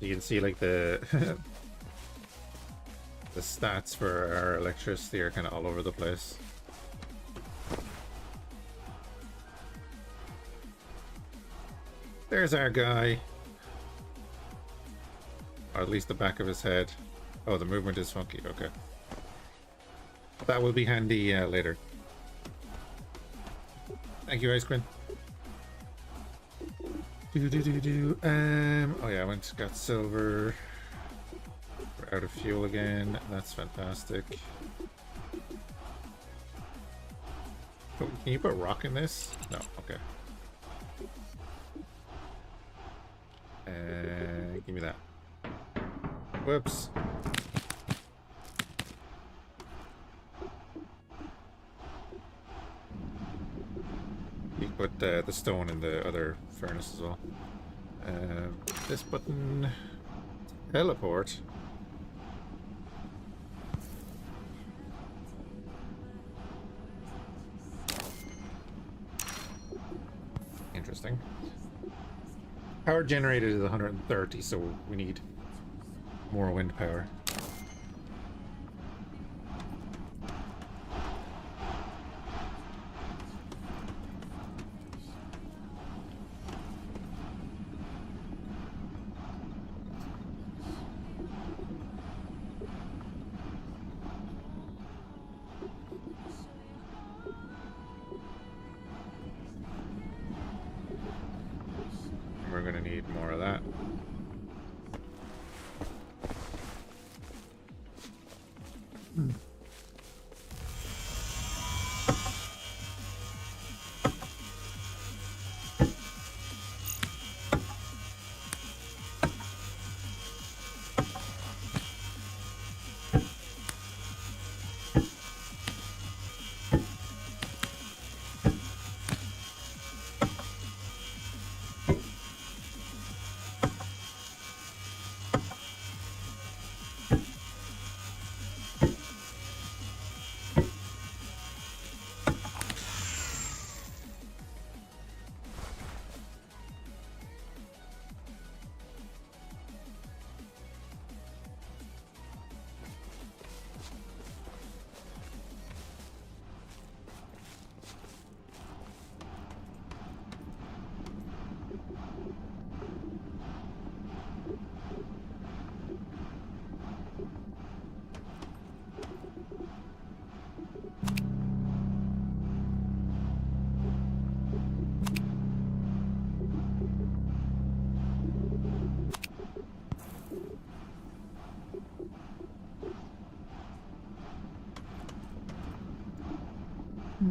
You can see like the the stats for our electricity are kind of all over the place. There's our guy. Or at least the back of his head. Oh, the movement is funky. Okay. That will be handy later. Thank you, Ice Queen. Oh yeah, I went and got silver. We're out of fuel again. That's fantastic. Oh, can you put rock in this? No. Okay. Give me that. Whoops. You can put the stone in the other furnace as well. This button. Teleport. Interesting. Power generated is 130, so we need more wind power. We're gonna need more of that.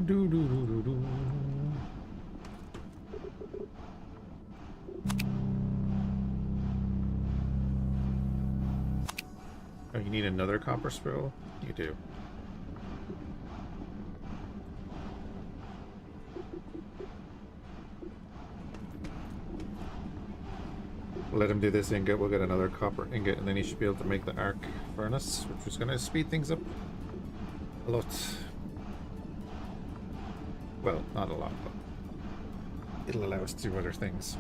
Do, do, do, do, do. Oh, you need another copper spill? You do. Let him do this ingot, we'll get another copper ingot, and then he should be able to make the arc furnace, which is going to speed things up a lot. Well, not a lot, but it'll allow us to do other things.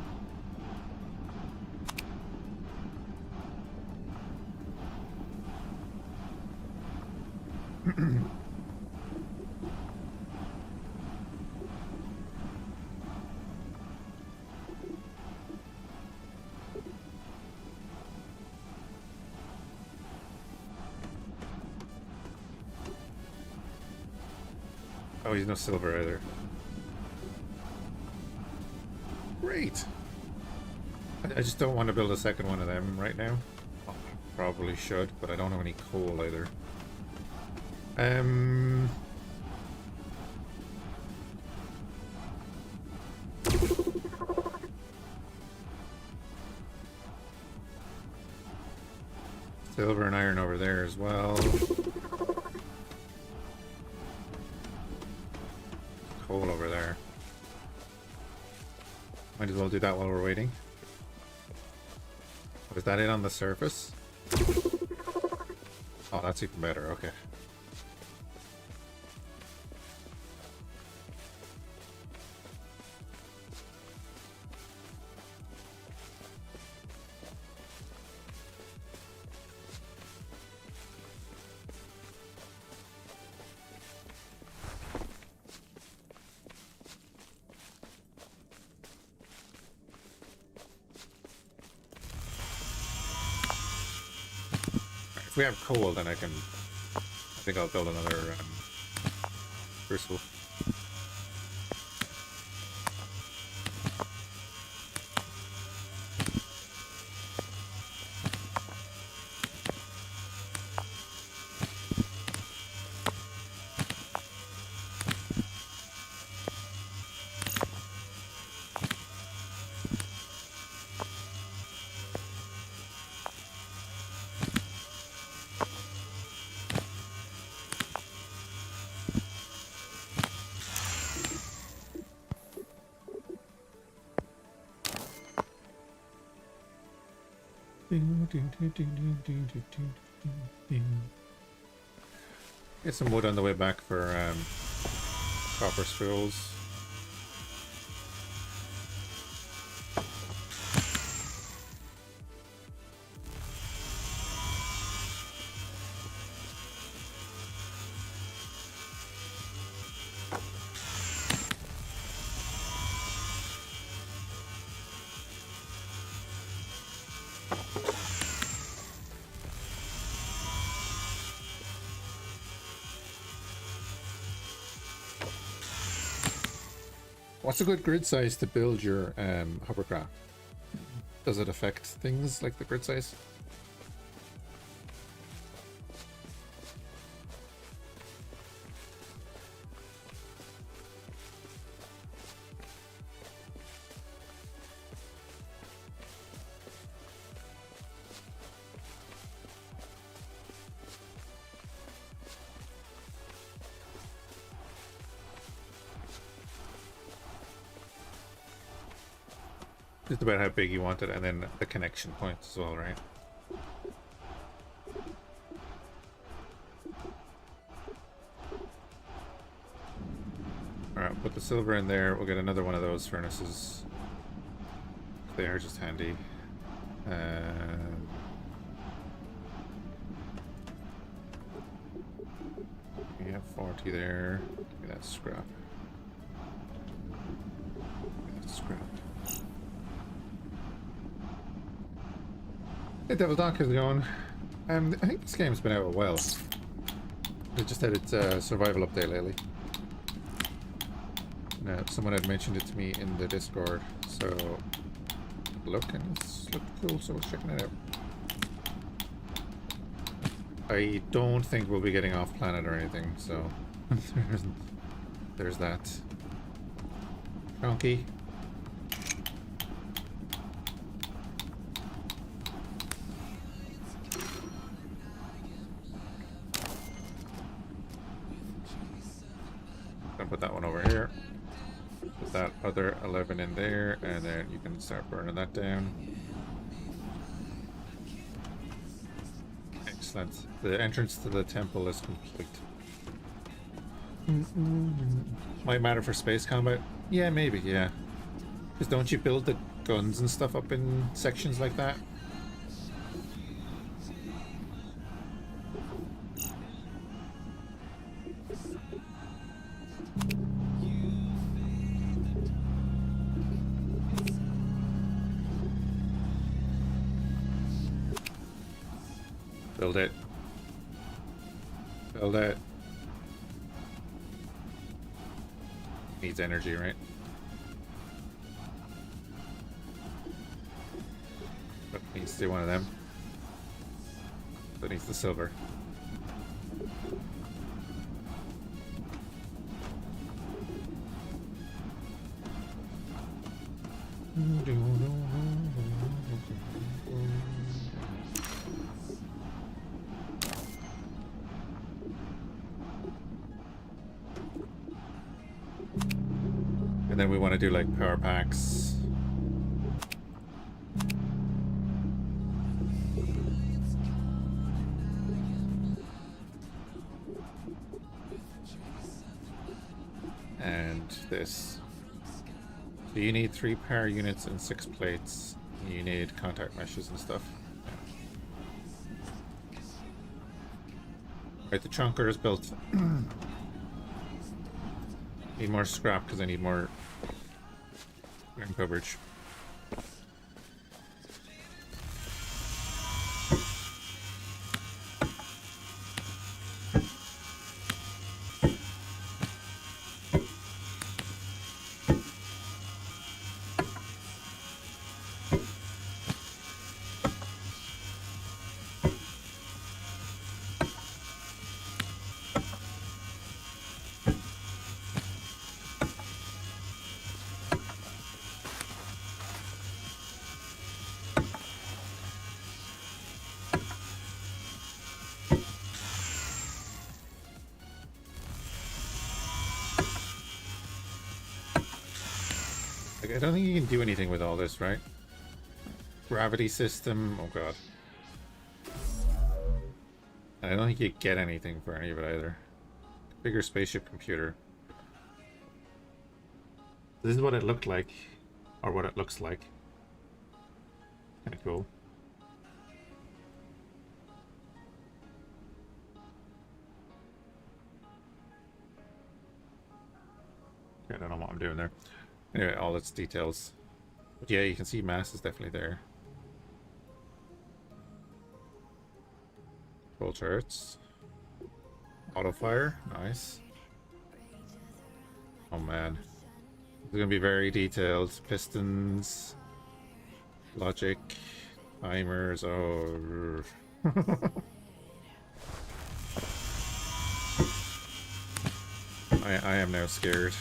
Oh, he's no silver either. Great. I just don't want to build a second one of them right now. Oh, I probably should, but I don't have any coal either. Silver and iron over there as well. Coal over there. Might as well do that while we're waiting. Was that it on the surface? Oh, that's even better. Okay. we have coal, then I think I'll build another crucible. Get some wood on the way back for copper spools. What's a good grid size to build your hovercraft? Does it affect things like the grid size? Just about how big you want it, and then the connection points as well, right? Alright, put the silver in there. We'll get another one of those furnaces. They are just handy. We have 40 there. Give me that scrap. Give me that scrap. Hey, Devil Doc, how's it going? I think this game's been out a while. It just had its survival update lately. Someone had mentioned it to me in the Discord, so look, and it's looked cool, so I was checking it out. I don't think we'll be getting off planet or anything, so there's that. Donkey. Put that one over here. Put that other 11 in there, and then you can start burning that down. Excellent. The entrance to the temple is complete. Might matter for space combat. Yeah, maybe, yeah. Because don't you build the guns and stuff up in sections like that? Build it. Build it. Needs energy, right? But needs to do one of them. That needs the silver. And then we want to do like power packs. And this. So you need 3 power units and 6 plates. You need contact meshes and stuff. Right, the chunker is built. Need more scrap because I need more ground coverage. Like, I don't think you can do anything with all this, right? Gravity system. Oh god. I don't think you get anything for any of it either. Bigger spaceship computer. This is what it looked like, or what it looks like. Kind of cool. I don't know what I'm doing there. Anyway, all its details. But yeah, you can see mass is definitely there. Control turrets. Auto fire, nice. Oh man. It's gonna be very detailed. Pistons, logic, timers, oh. I am now scared.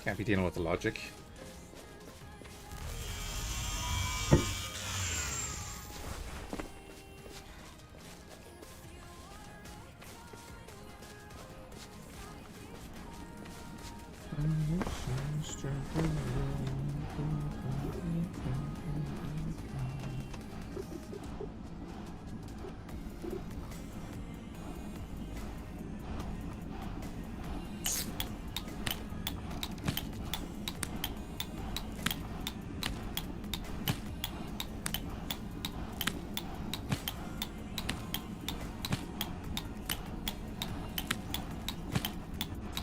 Can't be dealing with the logic.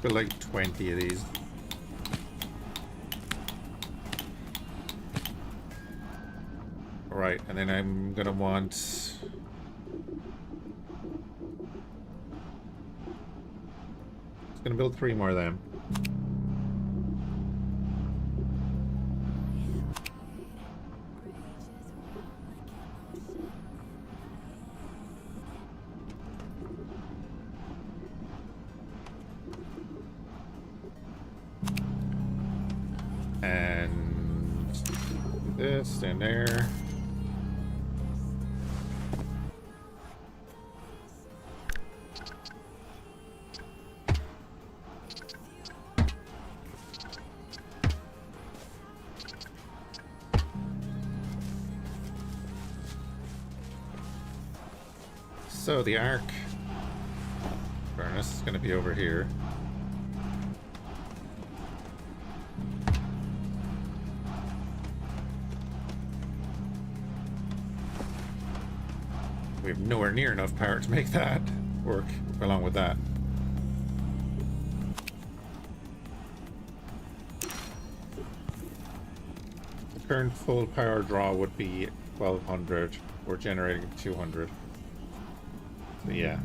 Got like 20 of these. Alright, and then I'm gonna want... Just gonna build 3 more of them. And this and there. So the arc furnace is going to be over here. We have nowhere near enough power to make that work along with that. The current full power draw would be 1200. We're generating 200. So yeah.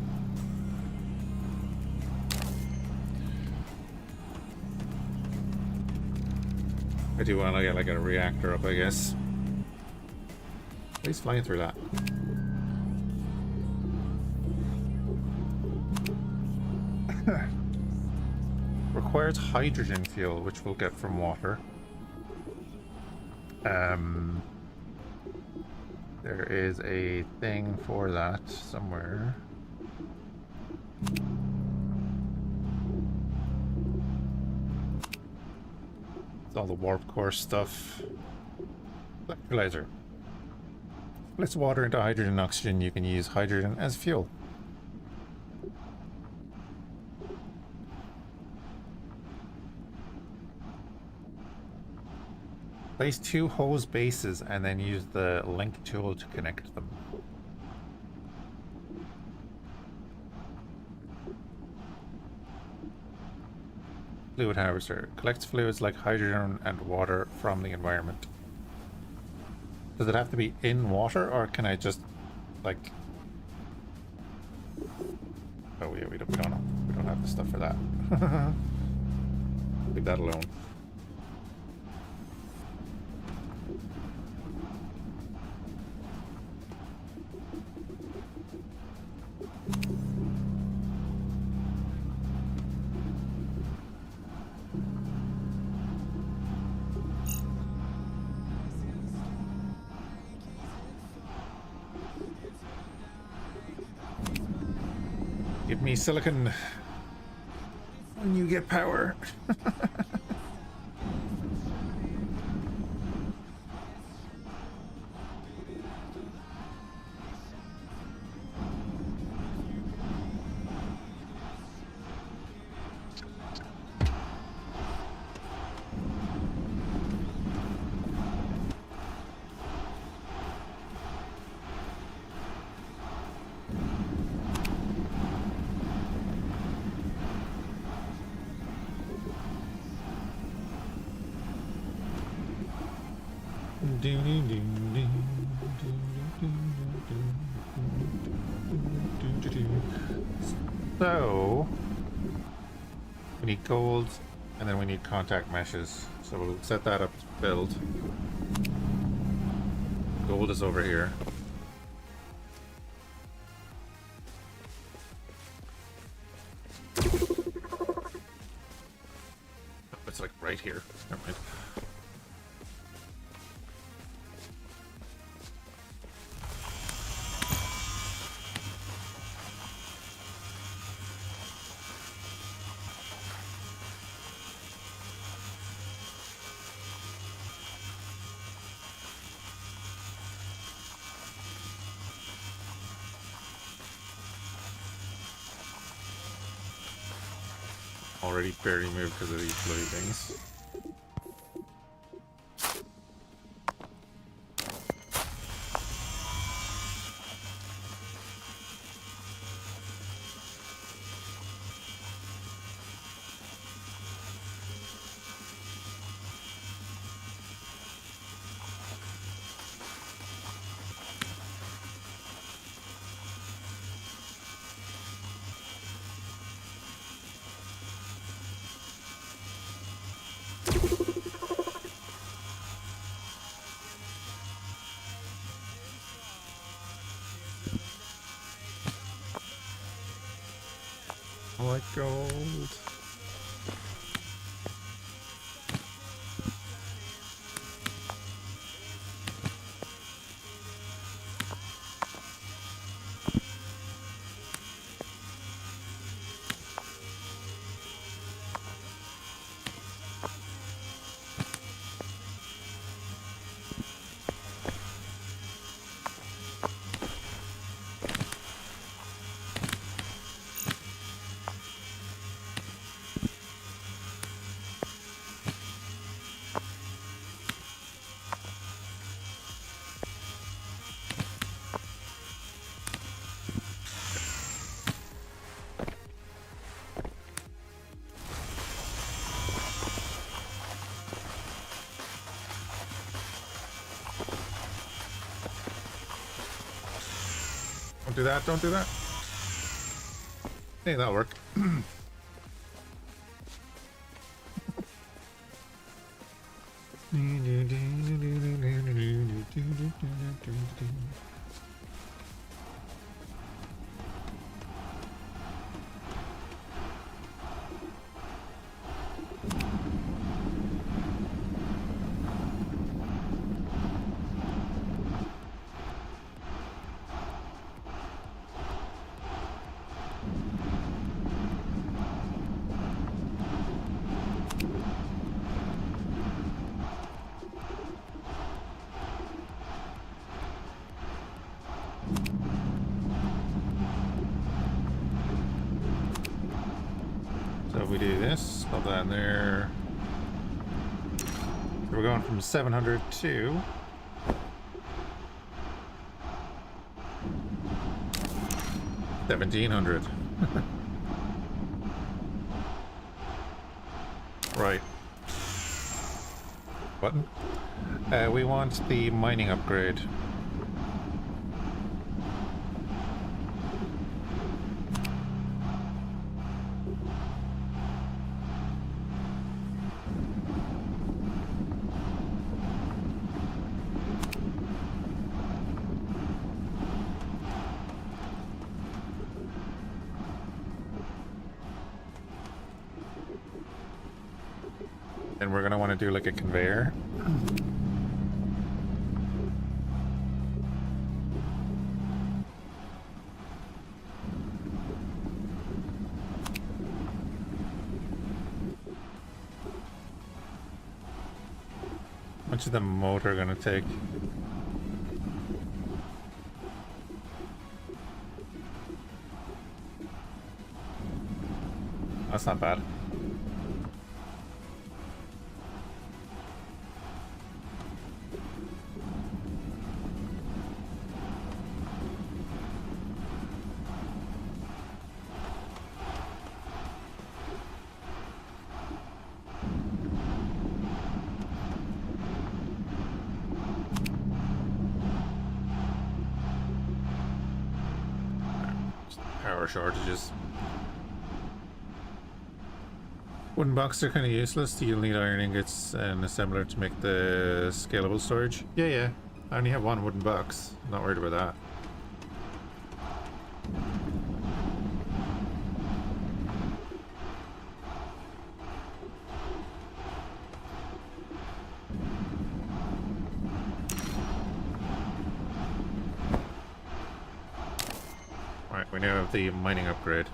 I do want to get like a reactor up, I guess. At least flying through that. Requires hydrogen fuel, which we'll get from water. There is a thing for that somewhere. It's all the warp core stuff. Electrolyzer. Splits water into hydrogen and oxygen. You can use hydrogen as fuel. Place 2 hose bases and then use the link tool to connect them. Fluid harvester. Collects fluids like hydrogen and water from the environment. Does it have to be in water, or can I just, like... Oh yeah, we don't know. We don't have the stuff for that. Leave that alone. Give me silicon when you get power. So we need gold, and then we need contact meshes. So we'll set that up to build. Gold is over here. It's like right here. Never mind. Already barely moved because of these bloody things. I like gold. Don't do that, don't do that. Hey, that'll work. So if we do this, put that in there. So we're going from 700 to 1700. Right. Button. We want the mining upgrade. And we're gonna want to do like a conveyor. much is the motor gonna take? That's not bad. Power shortages. Wooden boxes are kind of useless. You'll need iron ingots and assembler to make the scalable storage. Yeah. I only have one wooden box. Not worried about that. Alright, we now have the mining upgrade.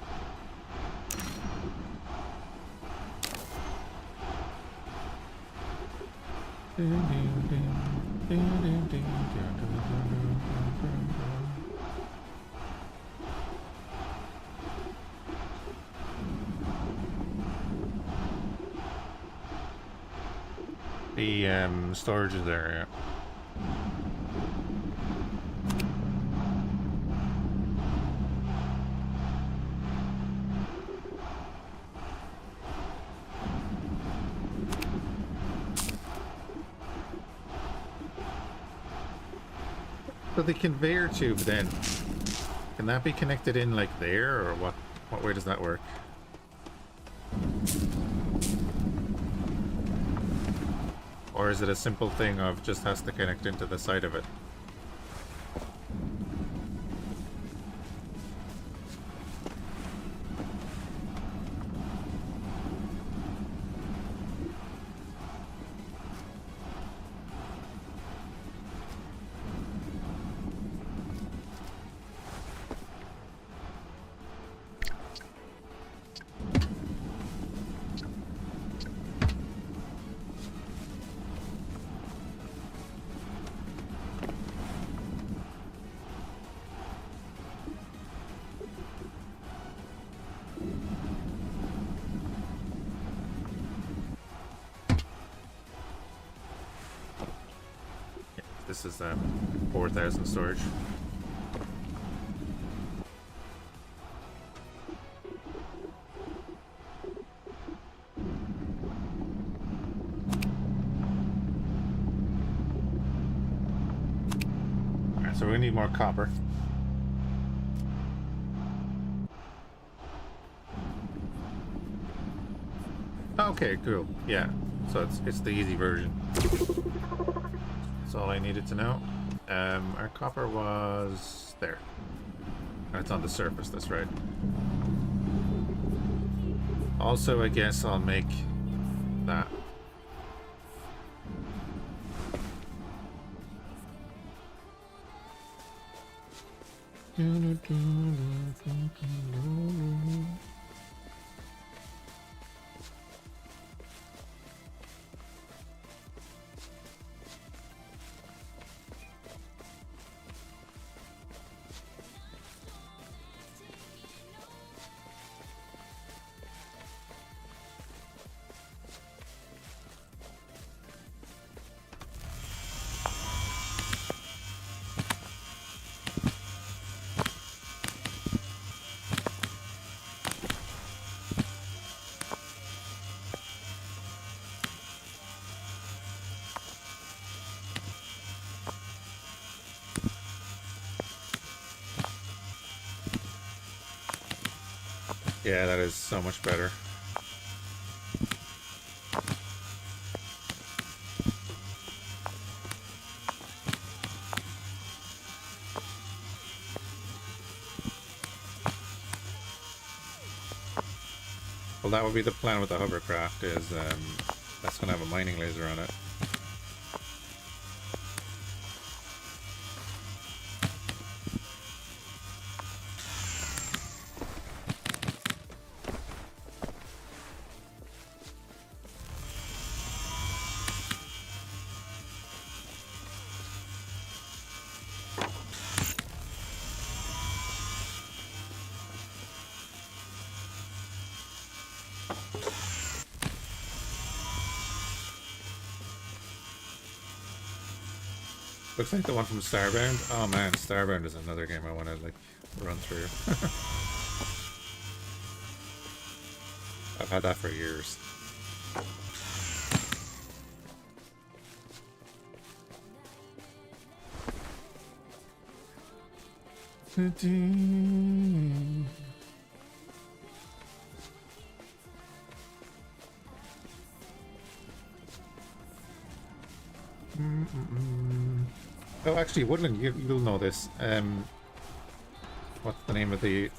The storage is there, yeah. So the conveyor tube then, can that be connected in like there, or what? What way does that work? Or is it a simple thing of just has to connect into the side of it? This is 4,000 storage. Alright, so we need more copper. Okay, cool. Yeah, so it's the easy version. That's all I needed to know. Our copper was there. And it's on the surface, that's right. Also, I guess I'll make that. Yeah, that is so much better. Well, that would be the plan with the hovercraft, is that's going to have a mining laser on it. Looks like the one from Starbound. Oh man, Starbound is another game I want to like run through. I've had that for years. Oh, actually, Woodland, you'll know this. What's the name of the...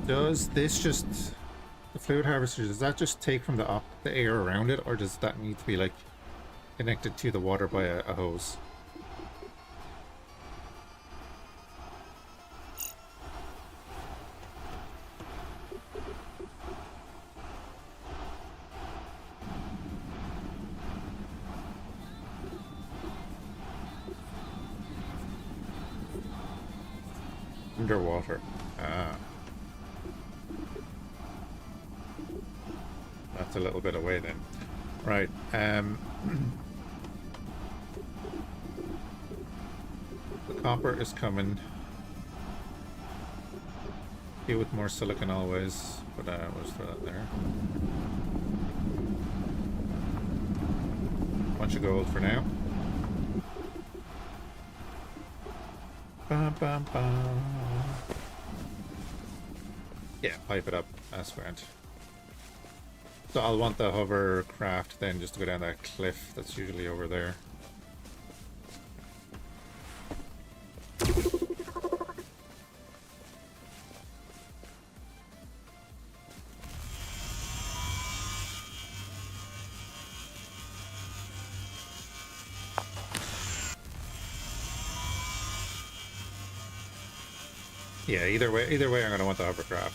Does this just... The fluid harvester, does that just take from the air around it, or does that need to be, like, connected to the water by a hose? Underwater. Ah. That's a little bit away then. Right. The copper is coming. Deal with more silicon always, but we'll just throw that there. Bunch of gold for now. Bum, bum, bum. Yeah, pipe it up. That's grand. So I'll want the hovercraft then just to go down that cliff that's usually over there. Yeah, either way I'm gonna want the hovercraft.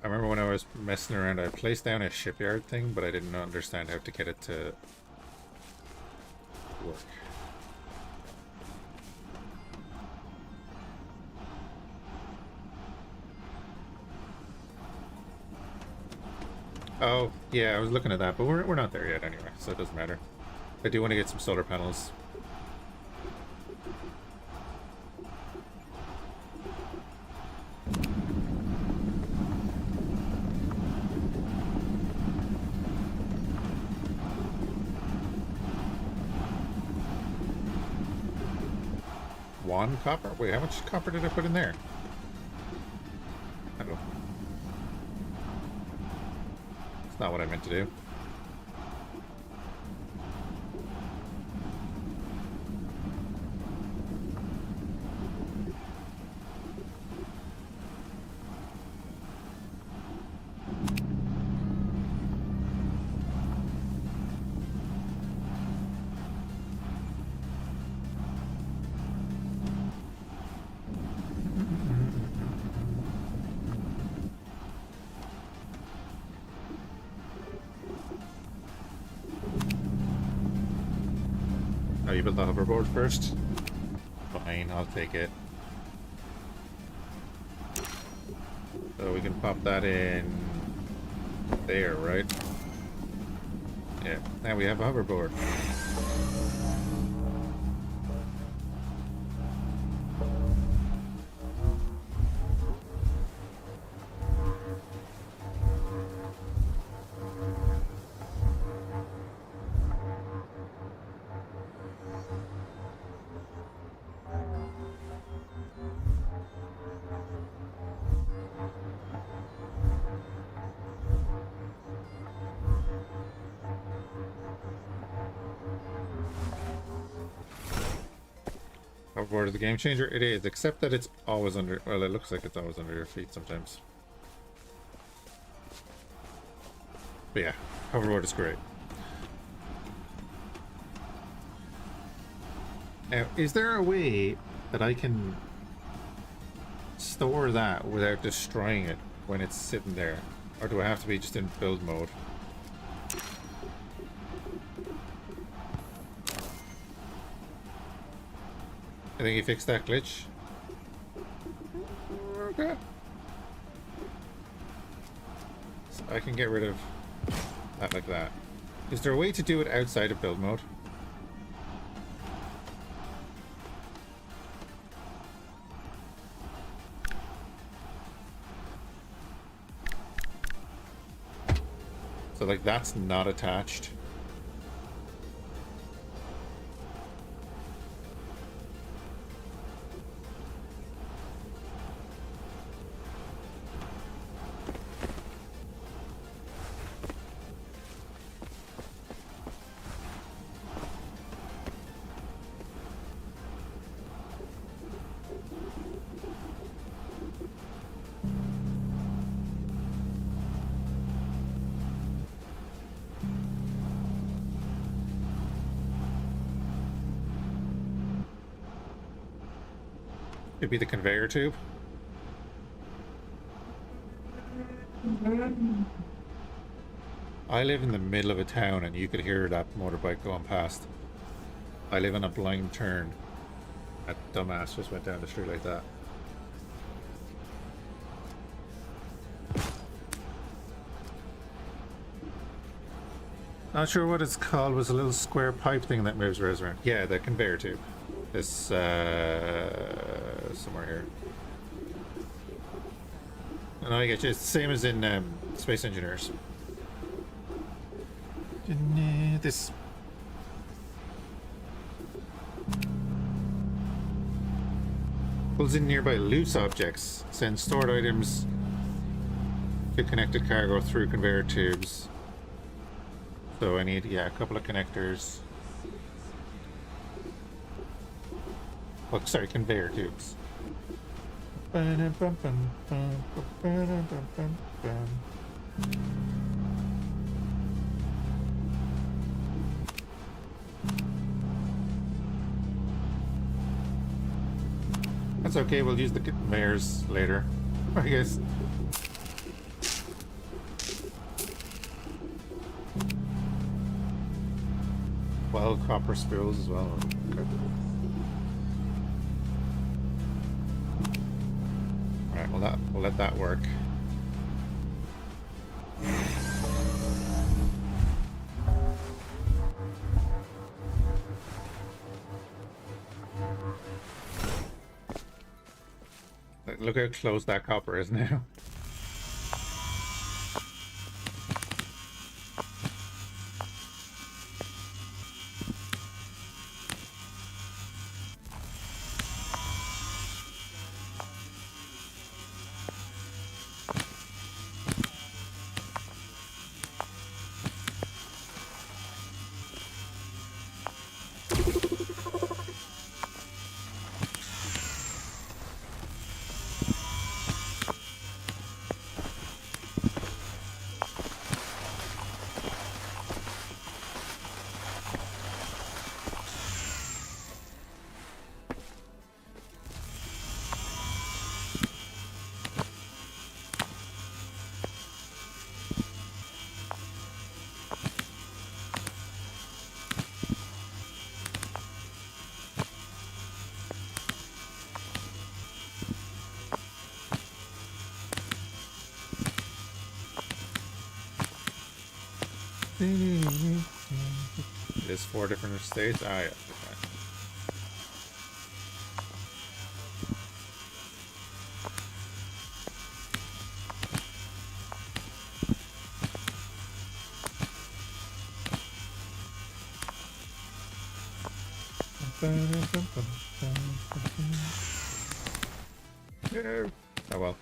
I remember when I was messing around, I placed down a shipyard thing, but I didn't understand how to get it to work. Oh, yeah, I was looking at that, but we're not there yet anyway, so it doesn't matter. I do want to get some solar panels. One copper? Wait, how much copper did I put in there? I don't know. It's not what I meant to do. Oh, you built the hoverboard first? Fine, I'll take it. So we can pop that in there, right? Yeah, now we have a hoverboard. Hoverboard is the game changer. It is, except that it's always under. Well, it looks like it's always under your feet sometimes. But yeah, hoverboard is great. Now, is there a way that I can store that without destroying it when it's sitting there? Or do I have to be just in build mode? I think you fixed that glitch. Okay. So I can get rid of that like that. Is there a way to do it outside of build mode? So like that's not attached. Could be the conveyor tube. I live in the middle of a town and you could hear that motorbike going past. I live on a blind turn. That dumbass just went down the street like that. Not sure what it's called. It was a little square pipe thing that moves around. Yeah, the conveyor tube. This somewhere here. No, I get you. It's the same as in Space Engineers. This. Pulls in nearby loose objects. Sends stored items to connected cargo through conveyor tubes. So I need, yeah, a couple of connectors. Oh, sorry, conveyor tubes. That's okay, we'll use the conveyors later, I guess. Well, copper spools as well. Okay. Alright, well we'll let that work. Look how close that copper is now. There's 4 different states. Ah, yeah. Yeah. Oh well.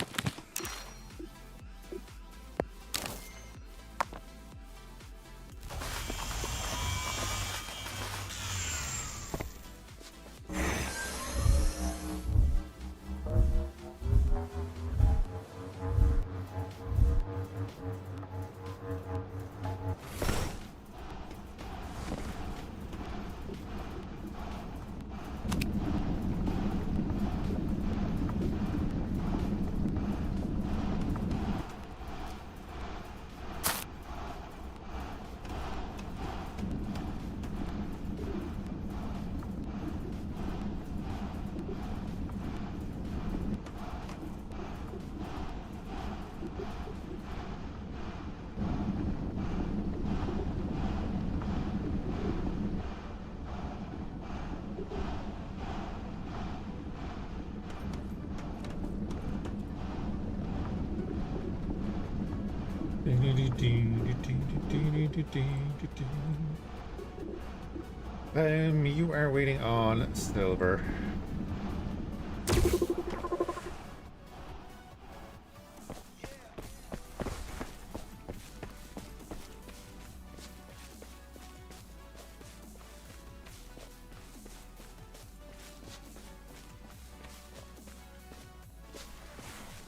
You are waiting on Silver.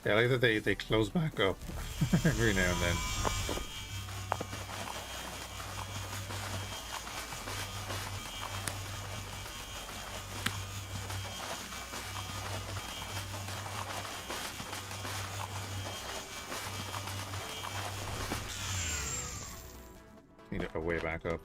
Yeah, I like that they close back up every now and then. Need a way back up.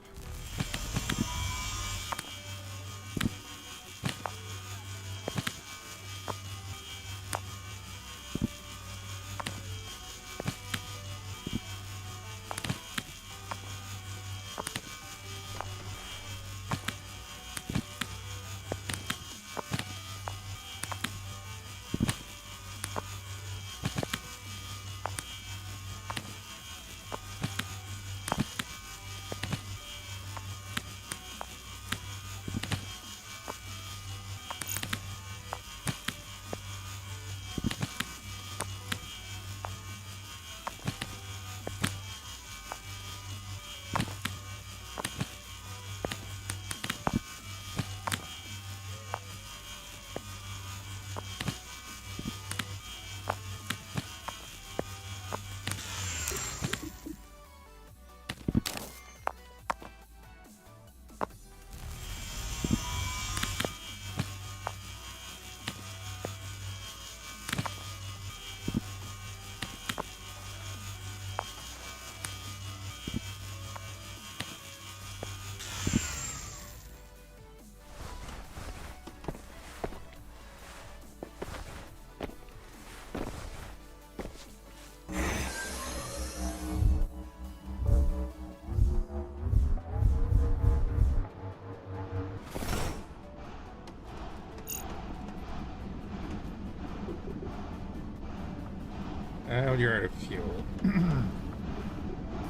Oh, you're out of fuel.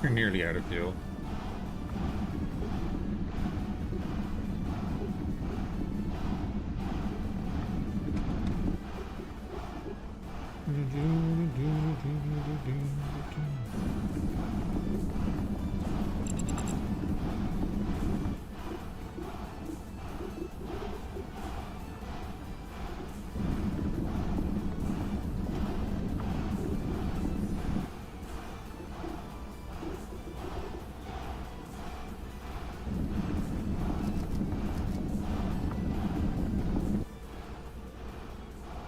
You're nearly out of fuel.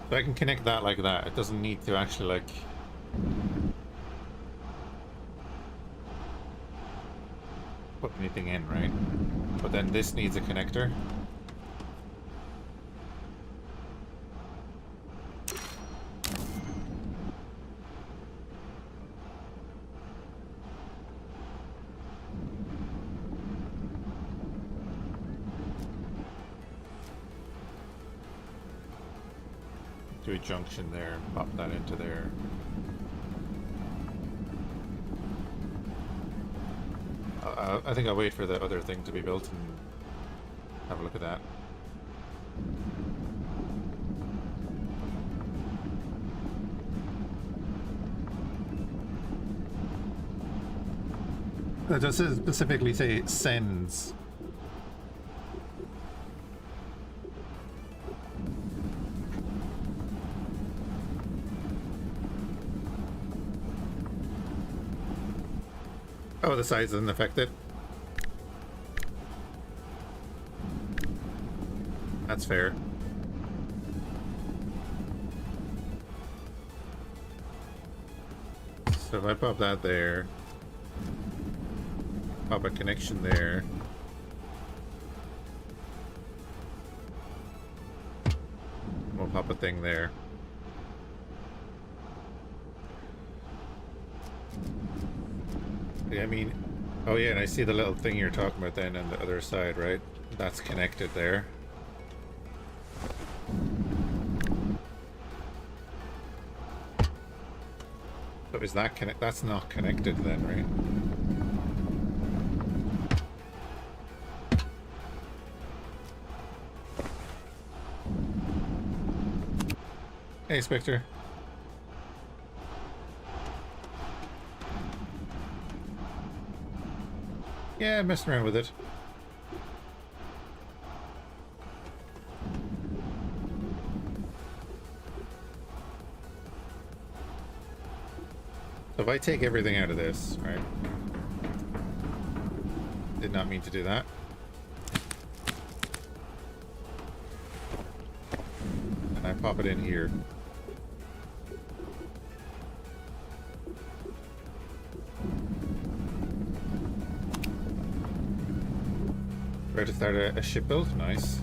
So I can connect that like that. It doesn't need to actually like put anything in, right? But then this needs a connector. Do a junction there, pop that into there. I think I'll wait for the other thing to be built and have a look at that. Does it specifically say sends? Oh, the size doesn't affect it. That's fair. So if I pop that there, pop a connection there. We'll pop a thing there. I mean, oh yeah, and I see the little thing you're talking about then on the other side, right? That's connected there. So So is that connect? That's not connected then, right? Hey, Spectre. Yeah, messing around with it. So if I take everything out of this, right? Did not mean to do that. And I pop it in here. Ready to start a ship build? Nice.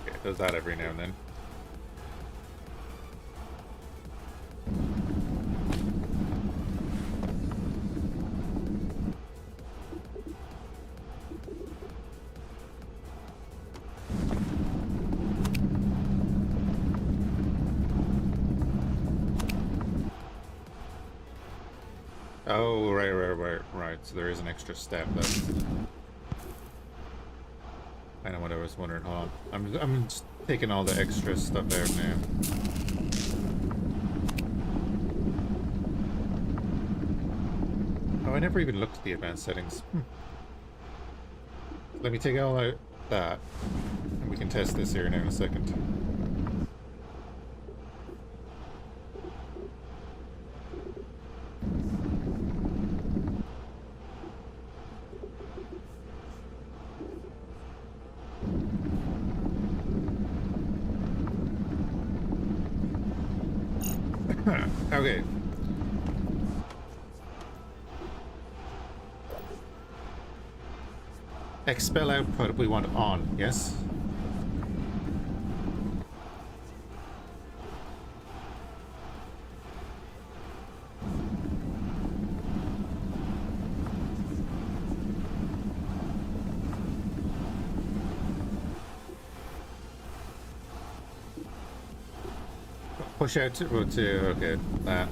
Okay, does that every now and then. Oh, right. So there is an extra step. That's kind of what I was wondering. Hold on. I'm just taking all the extra stuff out now. Oh, I never even looked at the advanced settings. Let me take all out that, and we can test this here now in a second. Okay. Expel output we want on, yes? Push out to okay, that.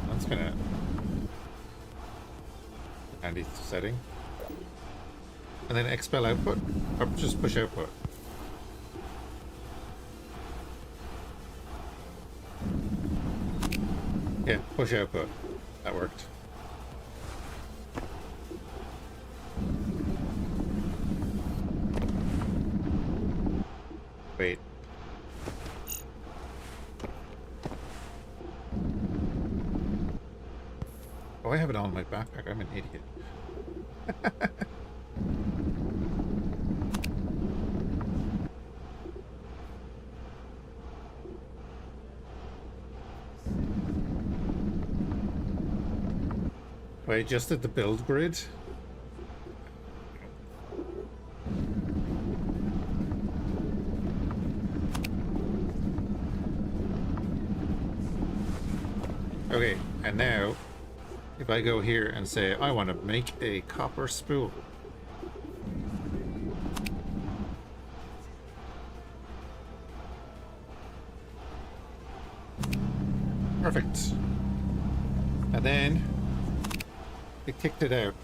That's gonna handy setting. And then expel output, or just push output. Yeah, push output. That worked. Wait. Oh, I have it all in my backpack. I'm an idiot. I adjusted the build grid. Okay, and now if I go here and say I want to make a copper spool. Perfect. And then it kicked it out.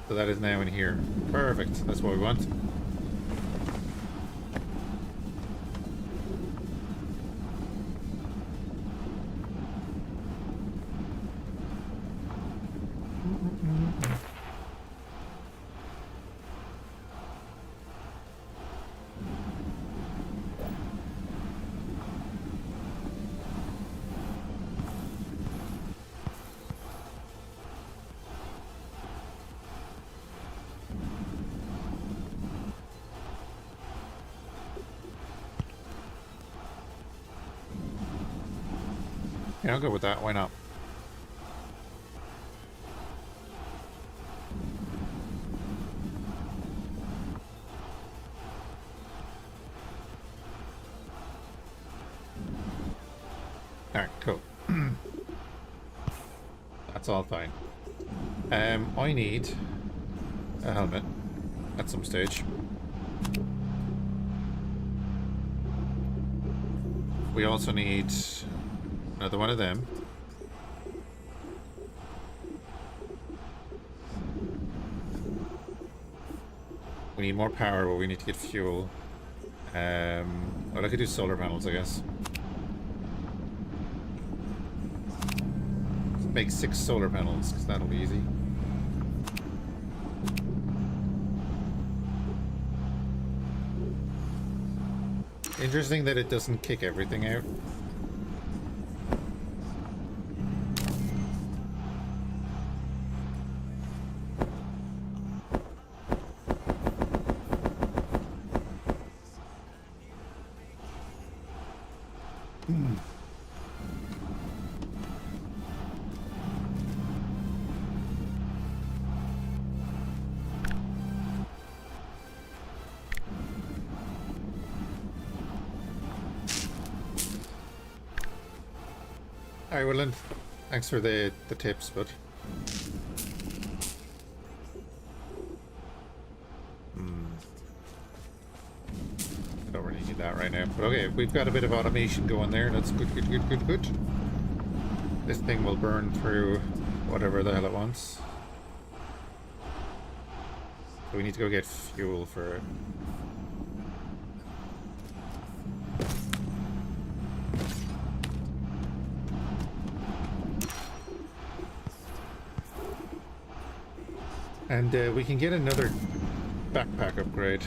So that is now in here. Perfect. That's what we want. Yeah, I'll go with that. Why not? That's all fine. I need a helmet at some stage. We also need another one of them. We need more power, but we need to get fuel. Well, I could do solar panels, I guess. Let's make 6 solar panels, because that'll be easy. Interesting that it doesn't kick everything out. Alright, Woodland. Thanks for the tips, but... I don't really need that right now. But okay, we've got a bit of automation going there. That's good, good, good, good, good. This thing will burn through whatever the hell it wants. So we need to go get fuel for it. And we can get another backpack upgrade.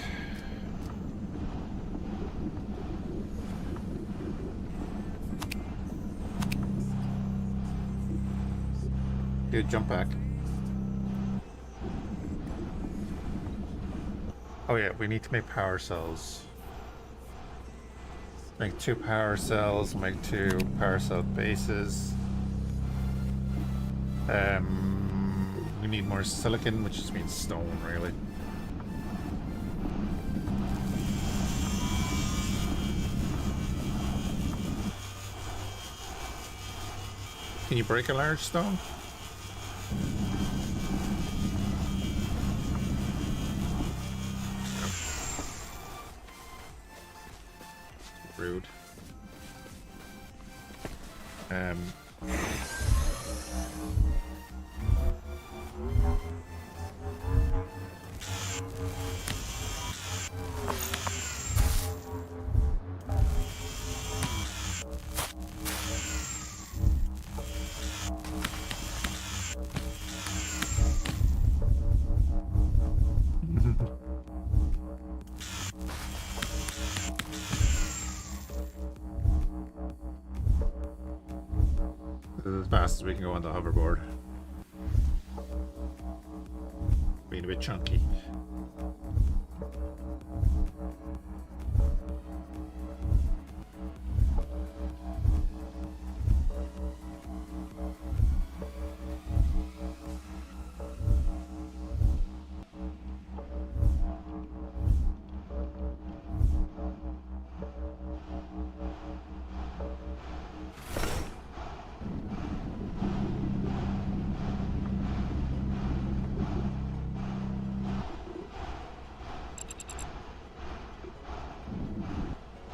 Good jump pack. Oh yeah, we need to make power cells. Make 2 power cells, make 2 power cell bases. We need more silicon, which just means stone, really. Can you break a large stone? Rude. As fast as we can go on the hoverboard. Being a bit chunky.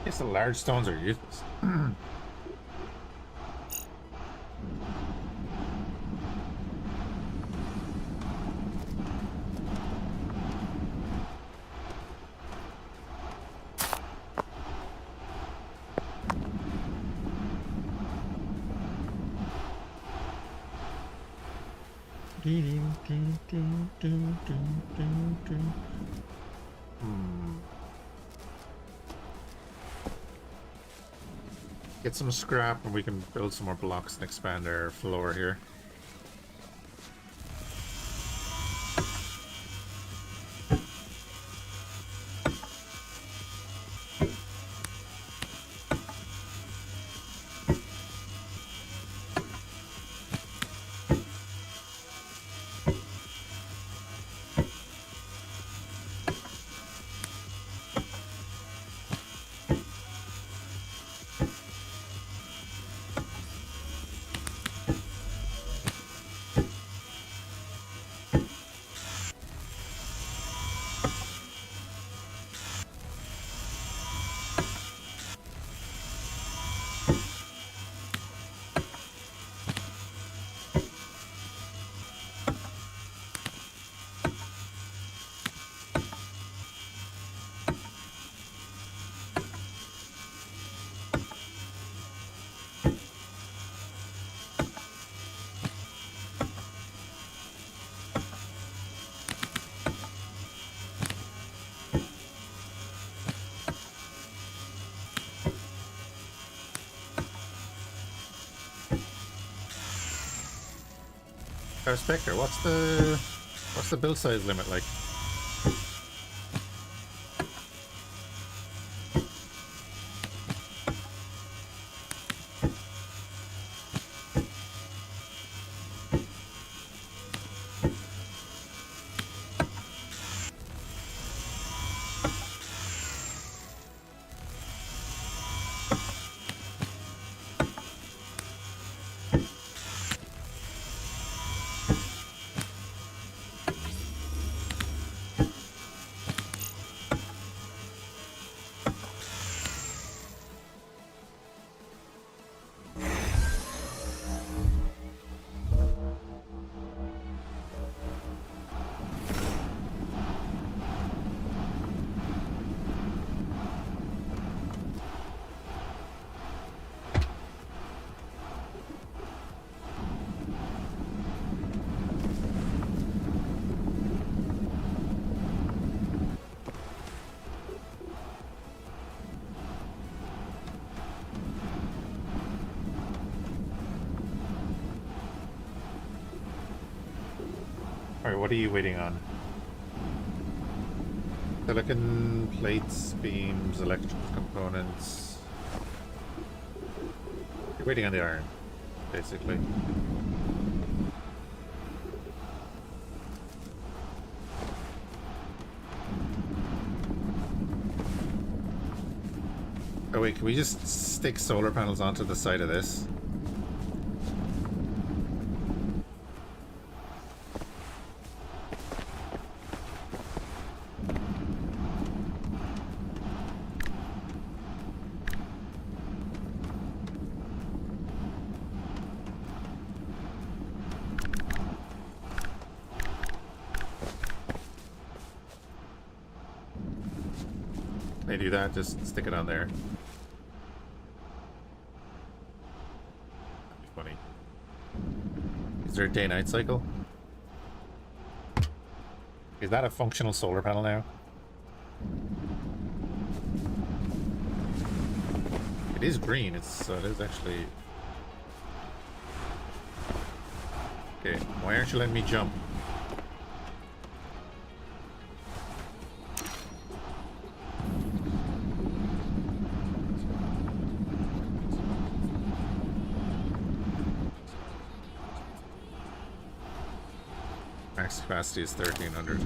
I guess the large stones are useless. Get some scrap and we can build some more blocks and expand our floor here. Spectre, what's the build size limit like? Alright, what are you waiting on? Silicon plates, beams, electrical components. You're waiting on the iron, basically. Oh wait, can we just stick solar panels onto the side of this? They do that, just stick it on there. That'd be funny. Is there a day-night cycle? Is that a functional solar panel now? It is green, it is actually... Okay, why aren't you letting me jump? Max capacity is 1300.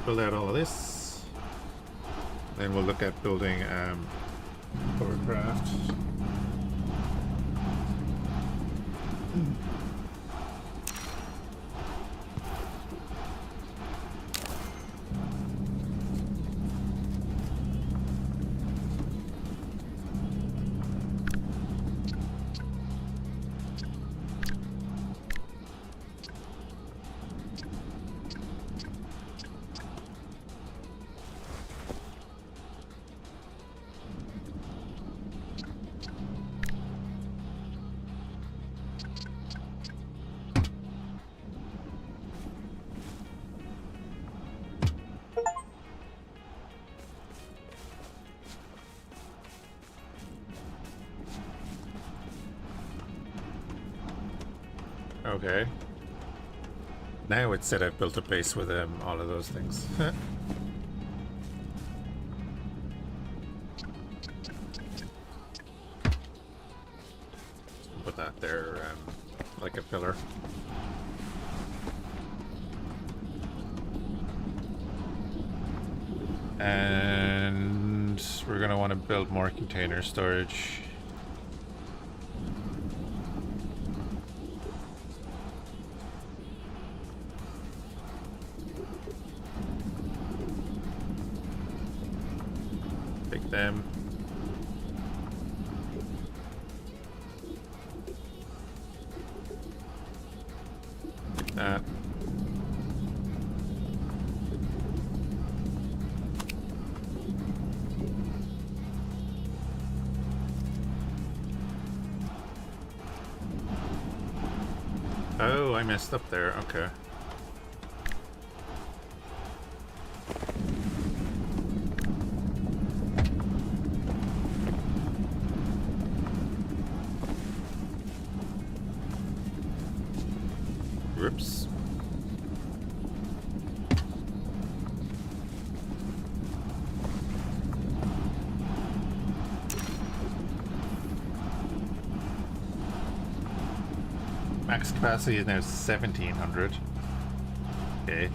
Build out all of this. Then we'll look at building hovercraft. Okay. Now it said I've built a base with all of those things. Put that there like a pillar. And So we're going to want to build more container storage. Take them. Like that. Oh, I messed up there. Okay. Whoops. Max capacity is now 1700. Okay.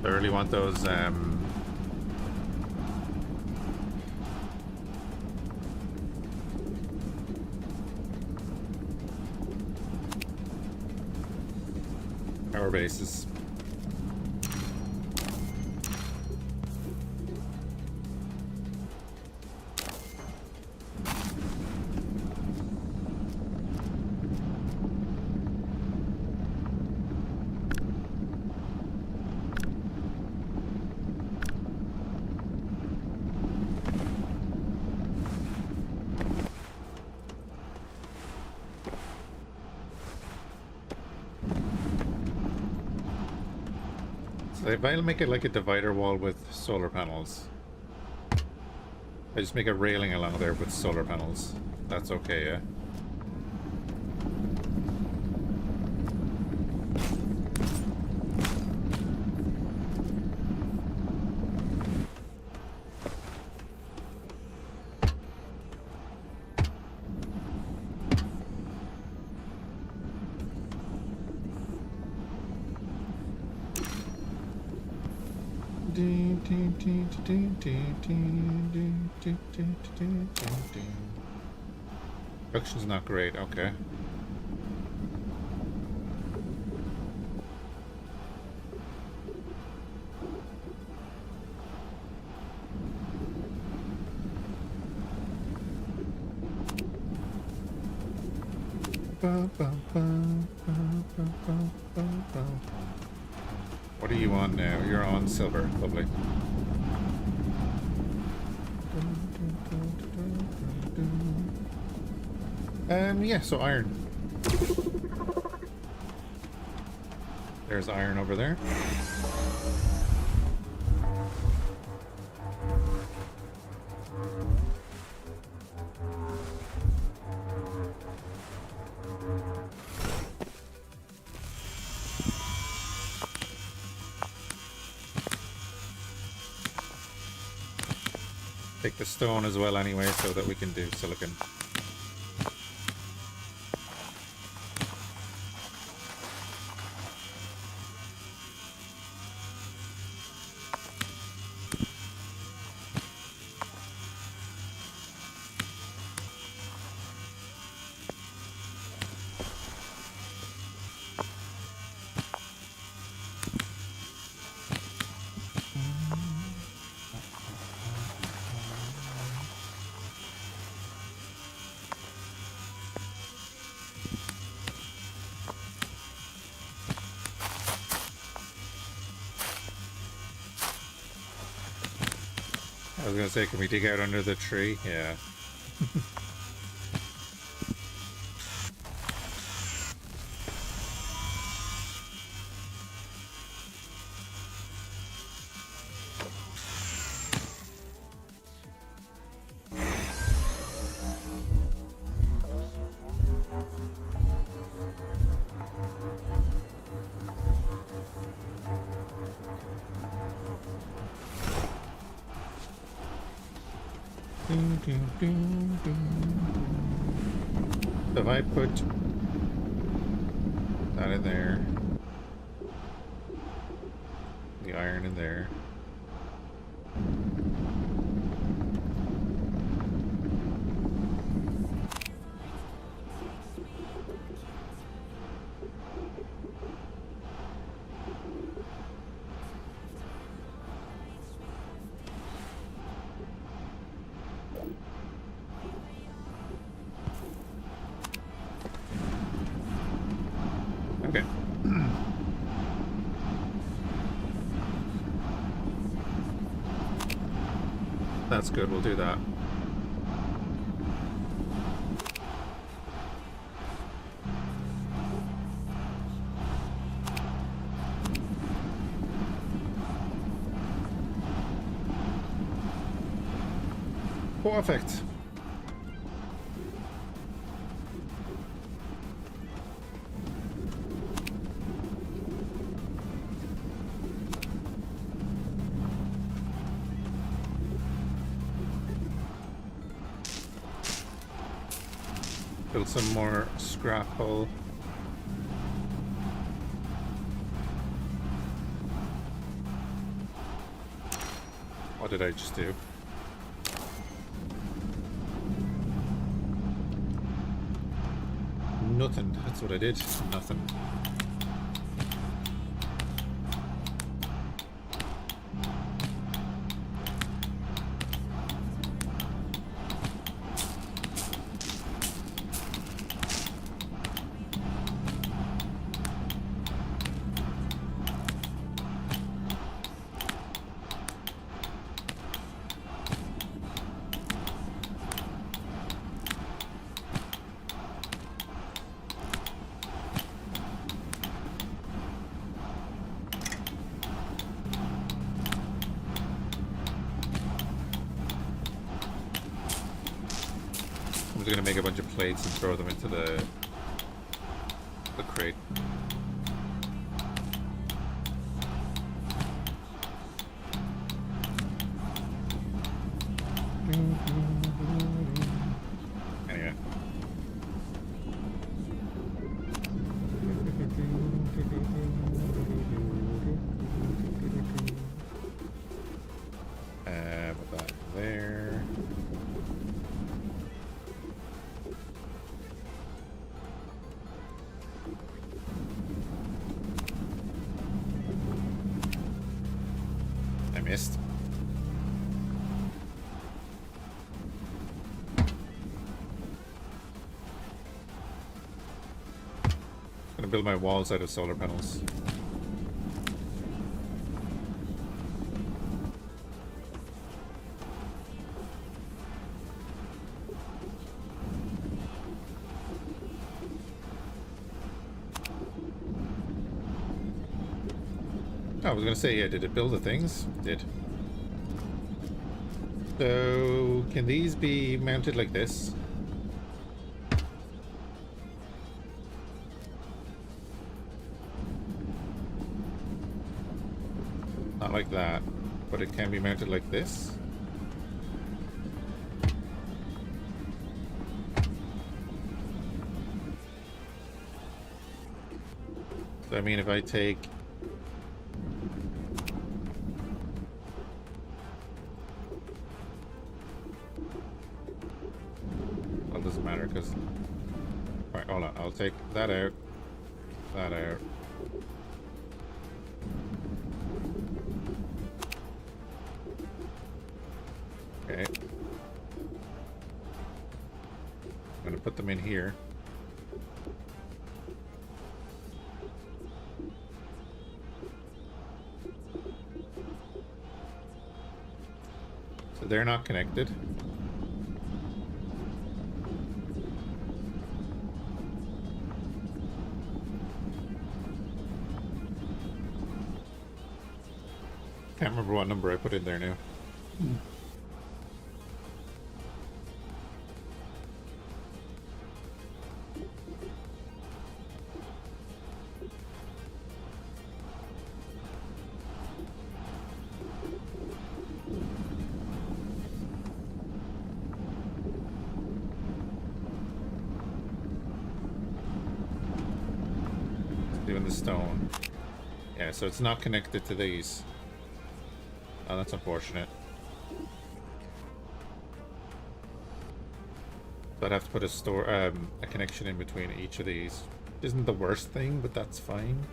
I really want those power bases. So if I make it like a divider wall with solar panels, I just make a railing along there with solar panels. That's okay, yeah? Production's not great, okay. What are you on now? You're on silver, lovely. Yeah, so iron. There's iron over there. Take the stone as well anyway, so that we can do silicon. I was gonna say, can we dig out under the tree? Yeah. So if I put that in there, The iron in there. Okay. That's good, we'll do that. Perfect. Build some more scrap hull. What did I just do? Nothing. That's what I did. Nothing. I'm just gonna make a bunch of plates and throw them into the crate. Anyway. Put that there. I missed. I'm gonna build my walls out of solar panels. I was gonna say, yeah, did it build the things? It did. So, can these be mounted like this? Not like that, but it can be mounted like this. So, I mean, if I take... Well, it doesn't matter, because... Alright, hold on, I'll take that out. That out. Okay. I'm gonna put them in here. So they're not connected. Can't remember what number I put in there now. Doing the stone. Yeah, so it's not connected to these. Oh, that's unfortunate. So I'd have to put a connection in between each of these. Isn't the worst thing, but that's fine.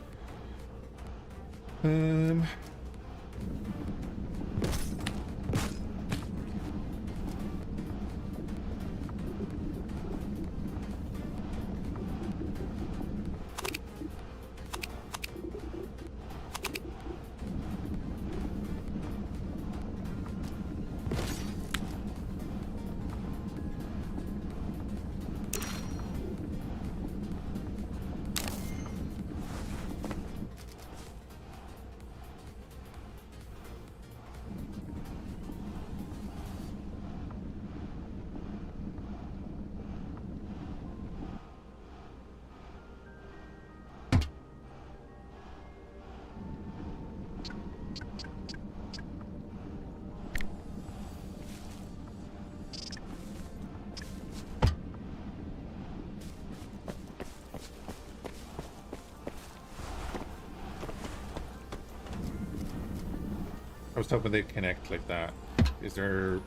I was hoping they'd connect like that. Is there...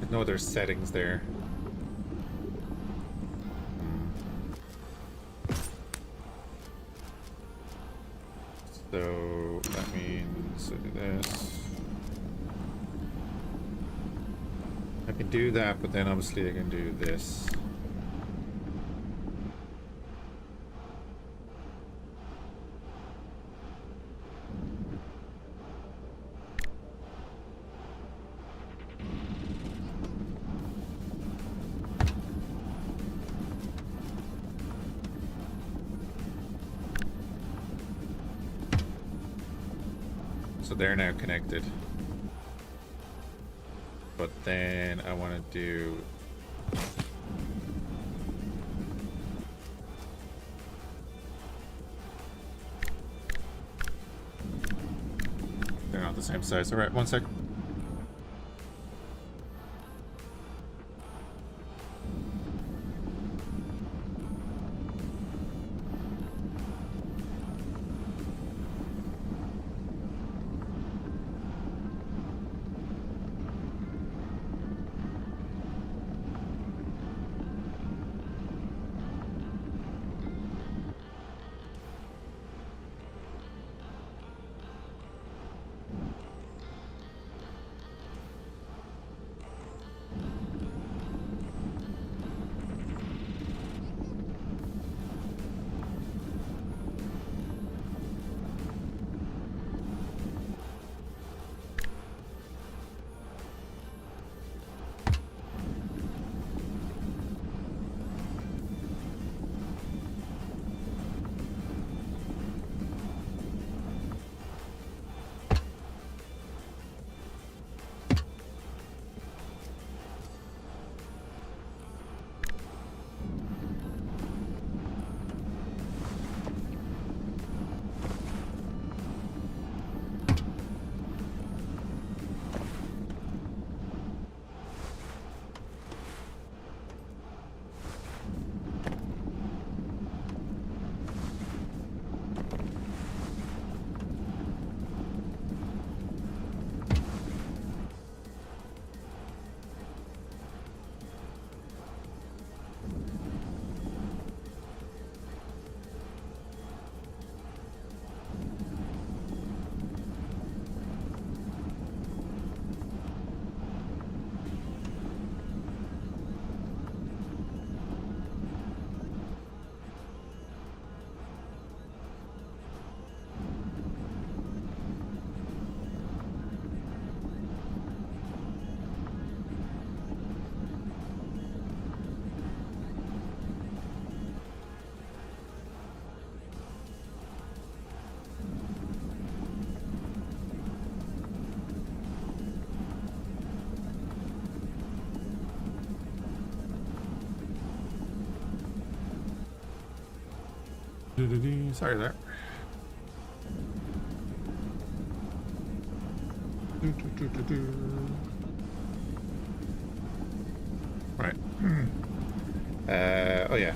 There's no other settings there. So that means I do this. I can do that, but then obviously I can do this. So they're now connected. But then I want to do... They're not the same size. Alright, one sec. Sorry there. Right. Oh yeah.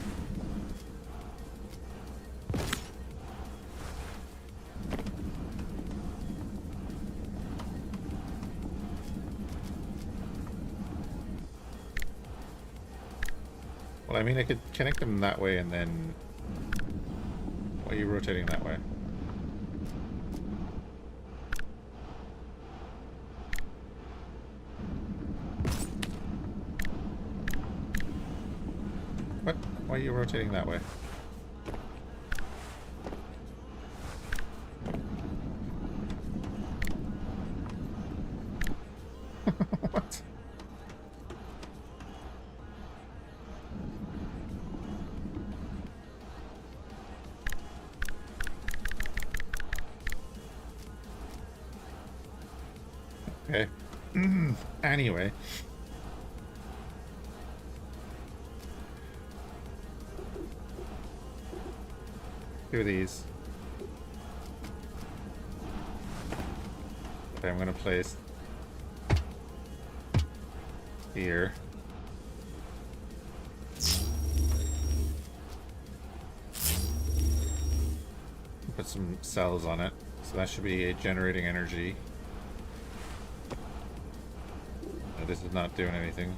I mean, I could connect them that way and then... Why are you rotating that way? What? Why are you rotating that way? What? Okay. Anyway. Do these. Okay, I'm gonna place here. Put some cells on it. So that should be generating energy. No, this is not doing anything.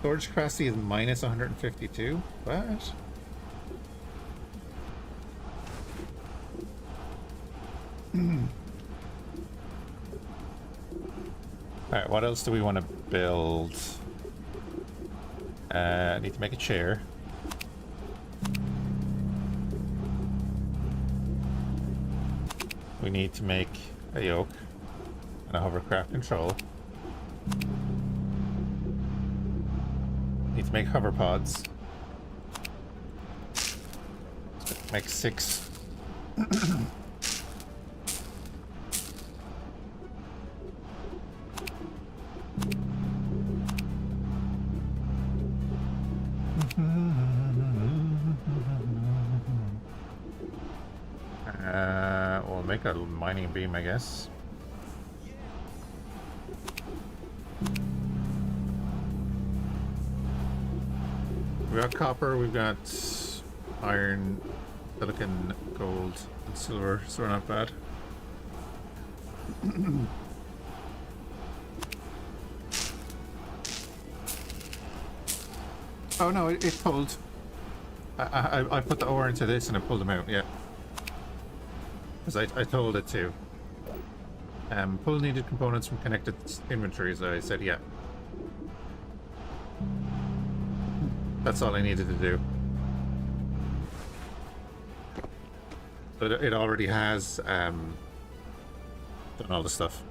Storage capacity is minus 152. What? Alright, what else do we want to build? I need to make a chair. We need to make a yoke and a hovercraft control. Need to make hover pods. Make 6. We'll make a mining beam, I guess. We've got copper, we've got iron, silicon, gold, and silver, so we're not bad. Oh no, it pulled. I put the ore into this and it pulled them out, yeah. Because I told it to. Pull needed components from connected inventories, I said yeah. That's all I needed to do. But it already has done all the stuff.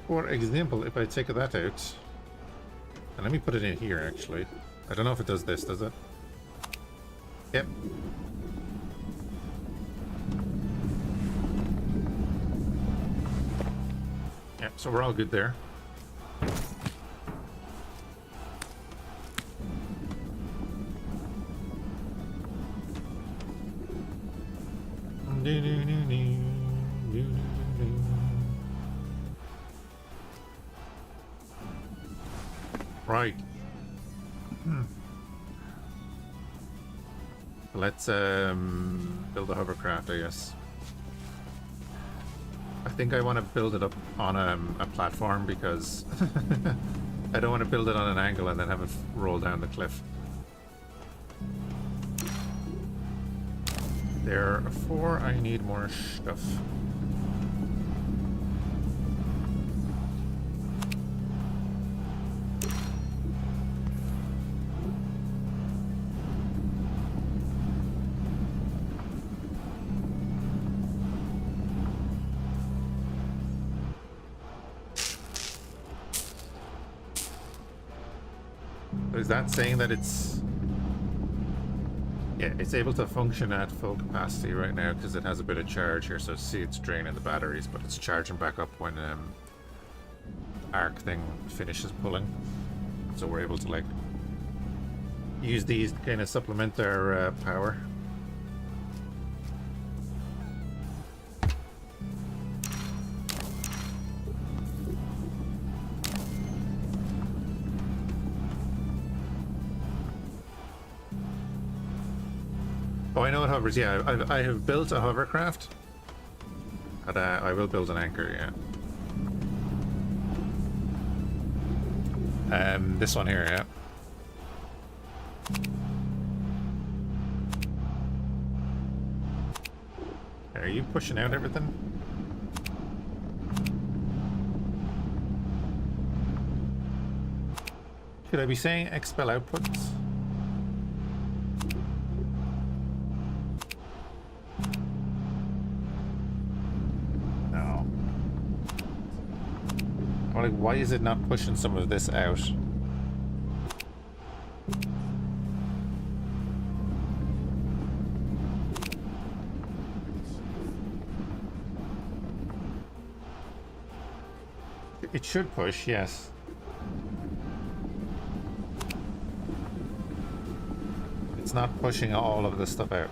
For example, if I take that out, and let me put it in here actually. I don't know if it does this, does it? Yep. Yep, so we're all good there. Right. Let's build a hovercraft, I guess. I think I want to build it up on a platform because I don't want to build it on an angle and then have it roll down the cliff. Therefore, I need more stuff. Is that saying that it's... Yeah, it's able to function at full capacity right now because it has a bit of charge here, so see it's draining the batteries, but it's charging back up when arc thing finishes pulling. So we're able to like use these to kind of supplement our power. Oh, I know it hovers. Yeah, I have built a hovercraft. And I will build an anchor, yeah. This one here, yeah. Are you pushing out everything? Should I be saying expel outputs? No. I'm like, why is it not pushing some of this out? It should push, yes. It's not pushing all of this stuff out.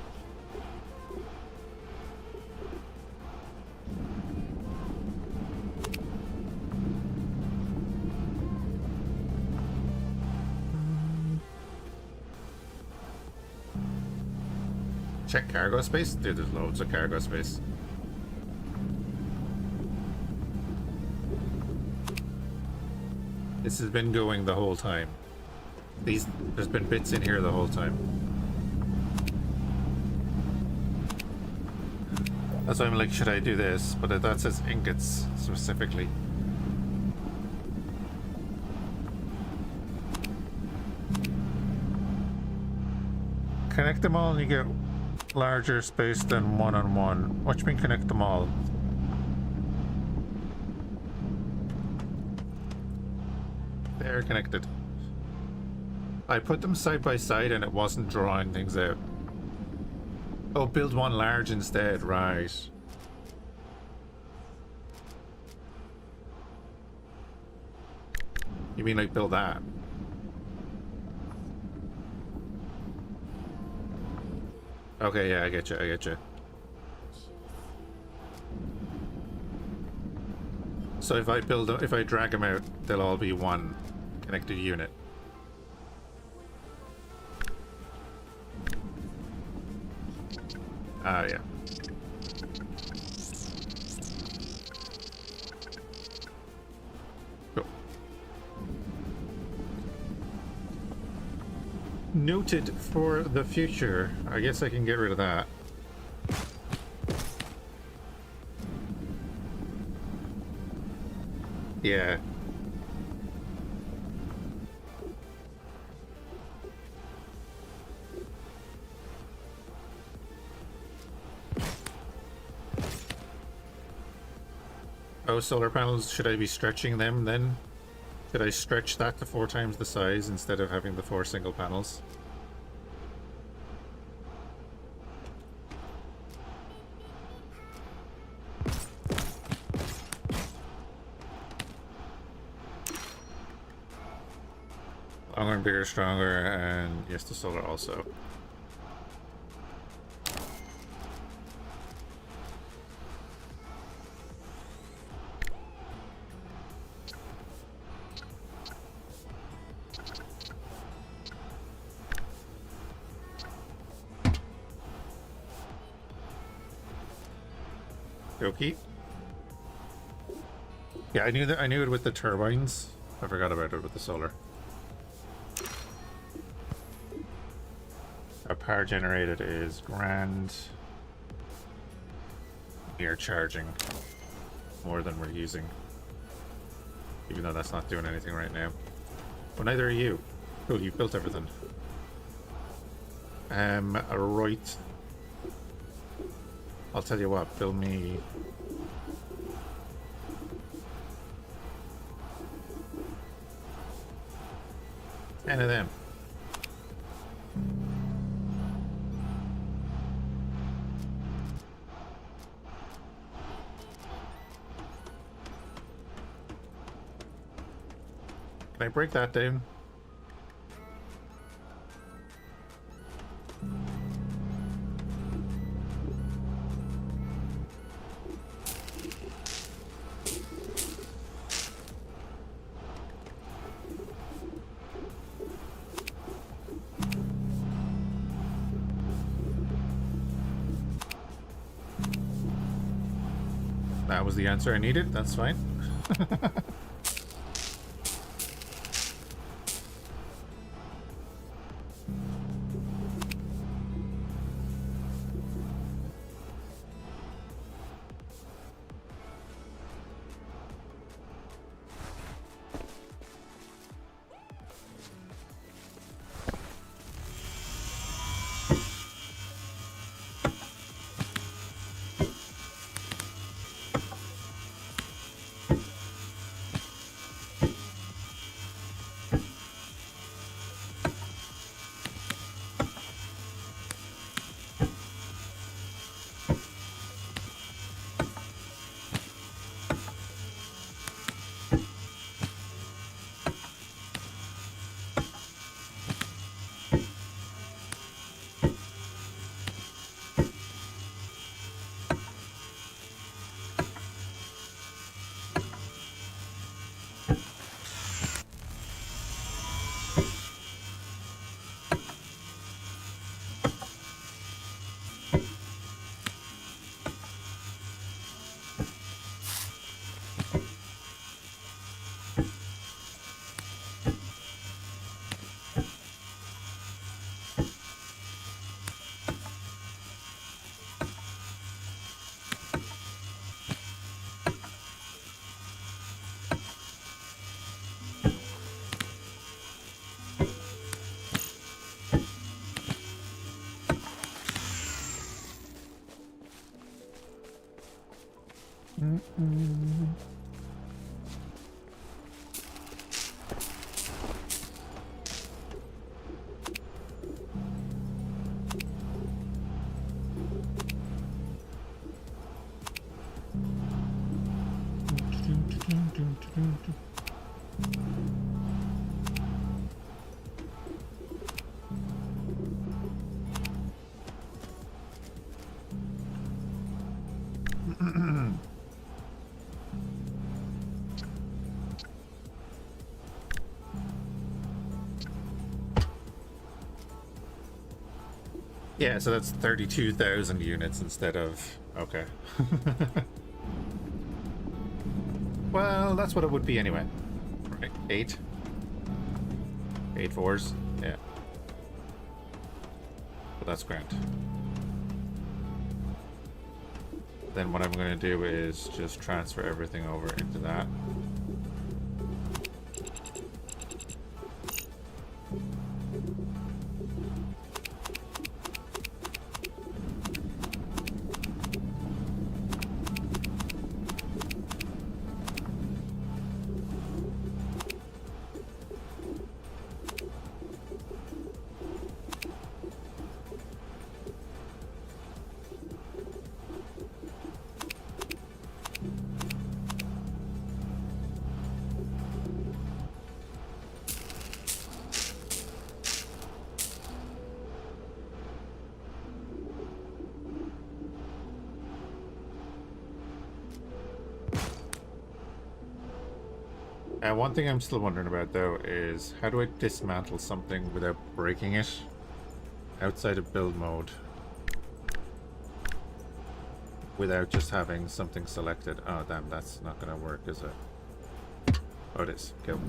Check cargo space? Dude, there's loads of cargo space. This has been going the whole time. There's been bits in here the whole time. That's why I'm like, should I do this? But that says ingots specifically. Connect them all and you get larger space than one-on-one. What do you mean connect them all? They're connected. I put them side by side and it wasn't drawing things out. Oh, build one large instead, right. You mean like build that? Okay, yeah, I get you, I get you. So if I build, if I drag them out, they'll all be one connected unit. Ah, yeah. Cool. Noted for the future. I guess I can get rid of that. Yeah. Oh, solar panels, should I be stretching them then? Should I stretch that to 4 times the size instead of having the 4 single panels? Longer, bigger, stronger, and yes, the solar also. Okay. Yeah, I knew that. I knew it with the turbines. I forgot about it with the solar. Our power generated is grand. We are charging more than we're using, even though that's not doing anything right now. Well, neither are you. Cool, you built everything. Right. I'll tell you what, build me 10 of them. Can I break that down? That was the answer I needed. That's fine. Yeah, so that's 32,000 units instead of... Okay. Well, that's what it would be anyway. Right, 8. 8 fours, yeah. But that's grand. Then what I'm going to do is just transfer everything over into that. One thing I'm still wondering about though is how do I dismantle something without breaking it outside of build mode without just having something selected? Oh damn, that's not gonna work, is it? Oh, it is. Kill.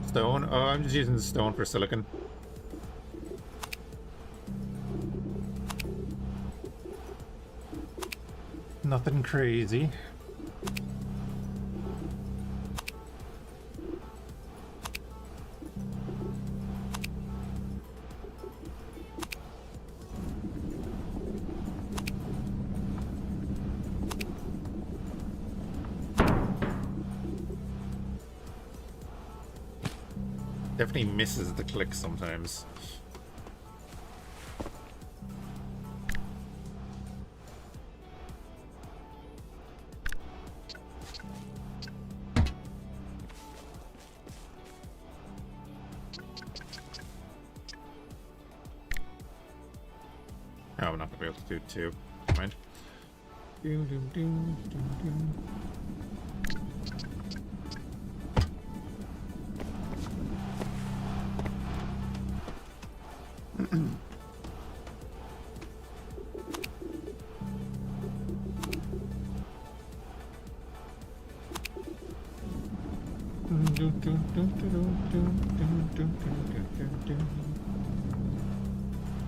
Stone? Oh, I'm just using the stone for silicon. Nothing crazy. Definitely misses the click sometimes. Oh, I'm not gonna be able to do two. Never mind. Doom, doom, doom, doom, doom.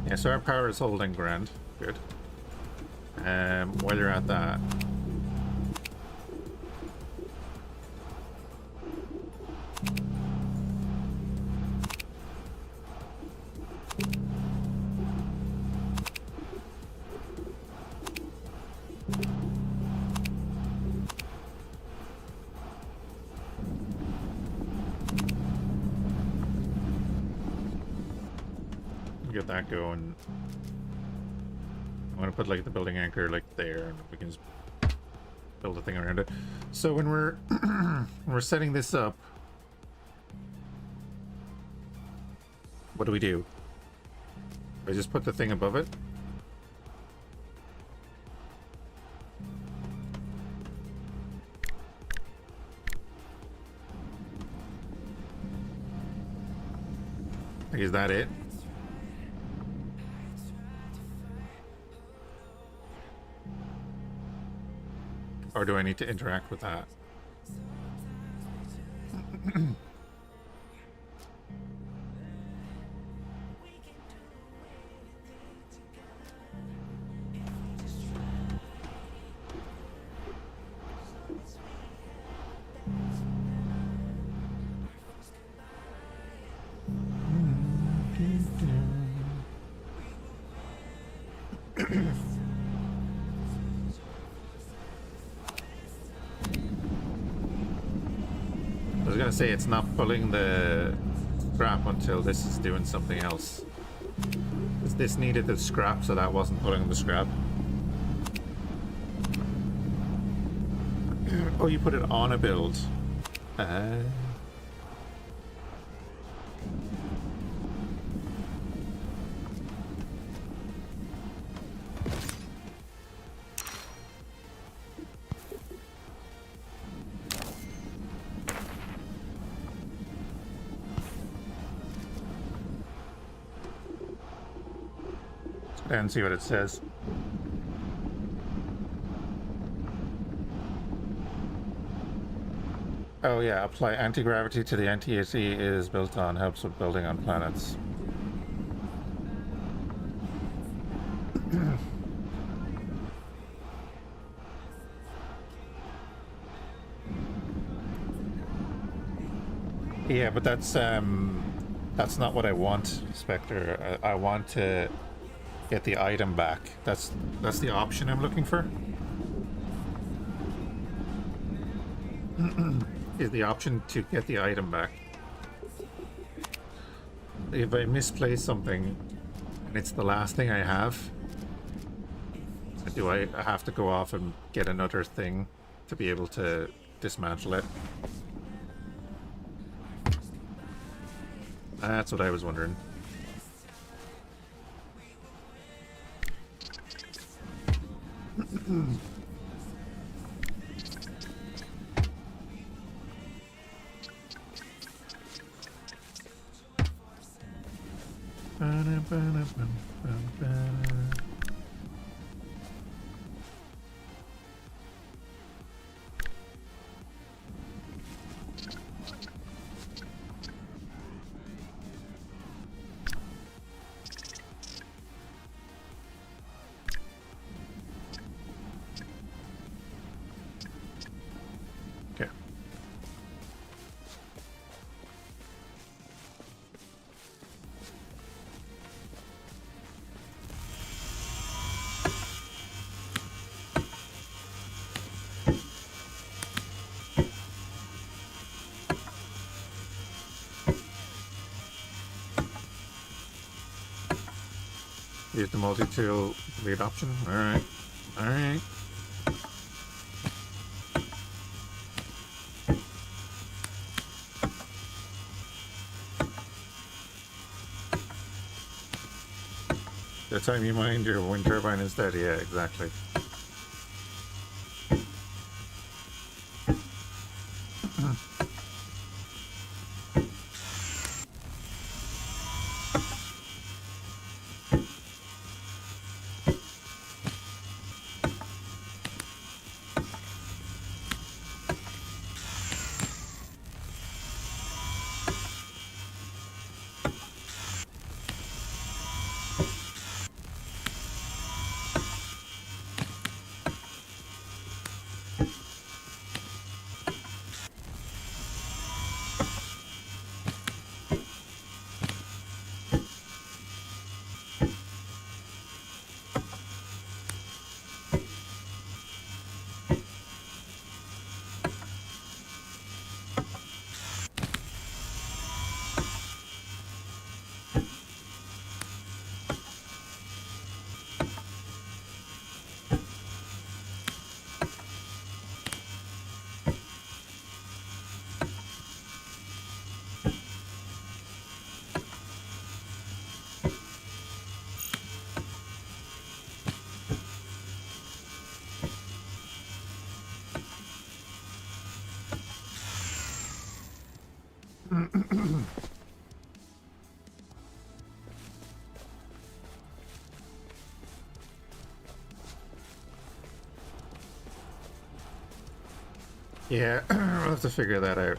Yeah, so our power is holding grand. Good. While you're at that, get that going. I'm gonna put like the building anchor like there, and we can just build a thing around it. So when we're when we're setting this up, what do? I just put the thing above it. Like, is that it? Or do I need to interact with that? I was gonna say it's not pulling the scrap until this is doing something else. 'Cause this needed the scrap, so that wasn't pulling the scrap. Oh, you put it on a build. And see what it says. Oh yeah, apply anti-gravity to the NTAC is built on, helps with building on planets. Yeah, but that's not what I want, Spectre. I want to get the item back. That's the option I'm looking for. Is the option to get the item back. If I misplace something and it's the last thing I have, do I have to go off and get another thing to be able to dismantle it? That's what I was wondering. Okay. Use the multi-tool lead option. Alright. Alright. The time you mind your wind turbine instead, yeah, exactly. Yeah, we'll have to figure that out.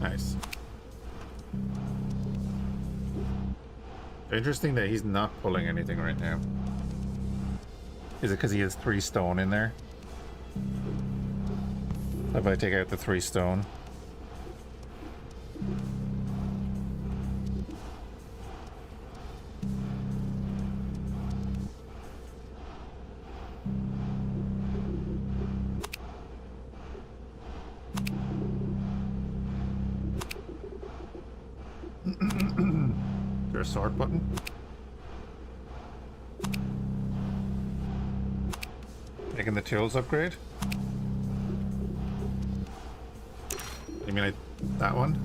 Nice. Interesting that he's not pulling anything right now. Is it because he has 3 stone in there? If I take out the 3 stone. Is there a sort button? Making the tools upgrade? You mean that one?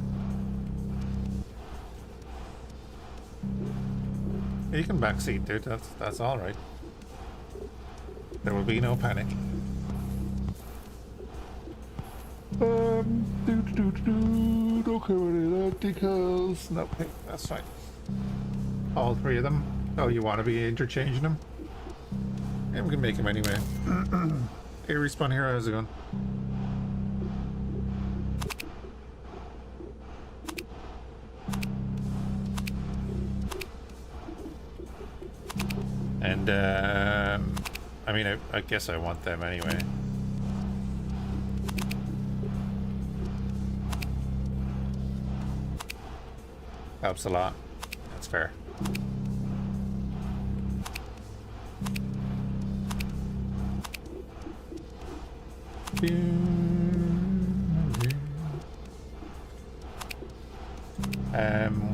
Yeah, you can backseat, dude. That's all right. There will be no panic. Don't care what it decals. No, okay, that's fine. All 3 of them. Oh, you want to be interchanging them? Yeah, we can make them anyway. Hey, Respawn Hero, how's it going? And, I mean, I guess I want them anyway. Helps a lot. That's fair.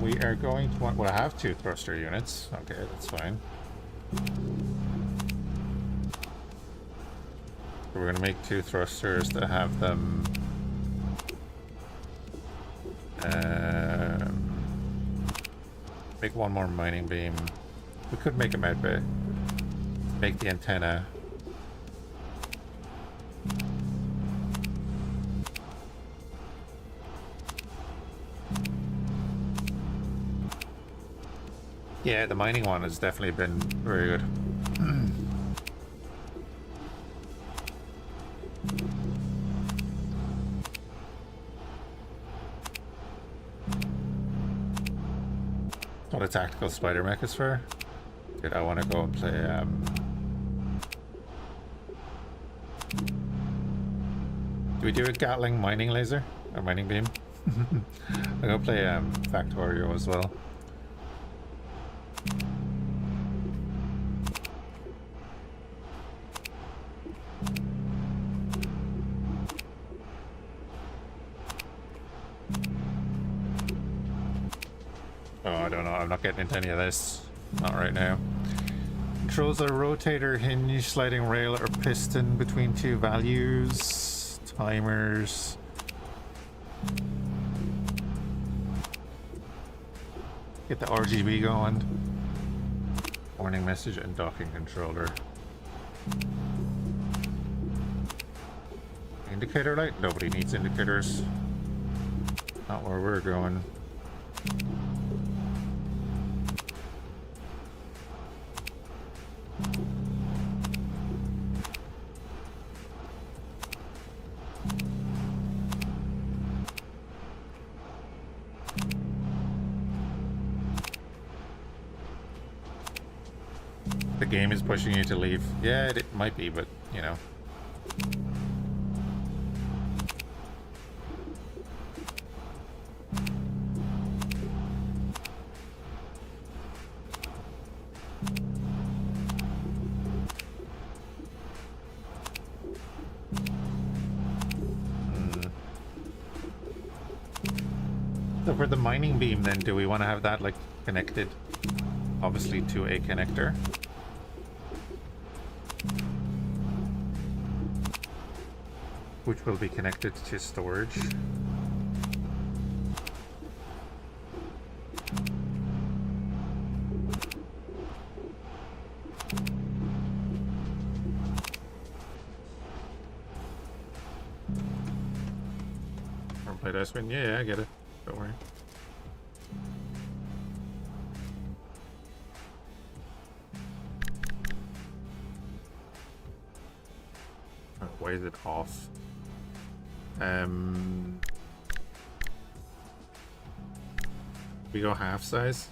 We are going to want... Well, I have 2 thruster units. Okay, that's fine. We're going to make 2 thrusters to have them... make 1 more mining beam. We could make a med bay. Make the antenna. Yeah, the mining one has definitely been very good. What a tactical spider mech is for. Dude, I want to go and play do we do a Gatling mining laser? Or mining beam? I'll go play Factorio as well. Oh, I don't know. I'm not getting into any of this. Not right now. Controls a rotator, hinge, sliding rail, or piston between 2 values. Timers. Get the RGB going. Warning message and docking controller. Indicator light? Nobody needs indicators. Not where we're going. The game is pushing you to leave. Yeah, it might be, but, you know. So for the mining beam then, do we want to have that like connected obviously to a connector? Which will be connected to storage. Play dice win? Yeah, I get it. Don't worry. Oh, why is it off? We go half size.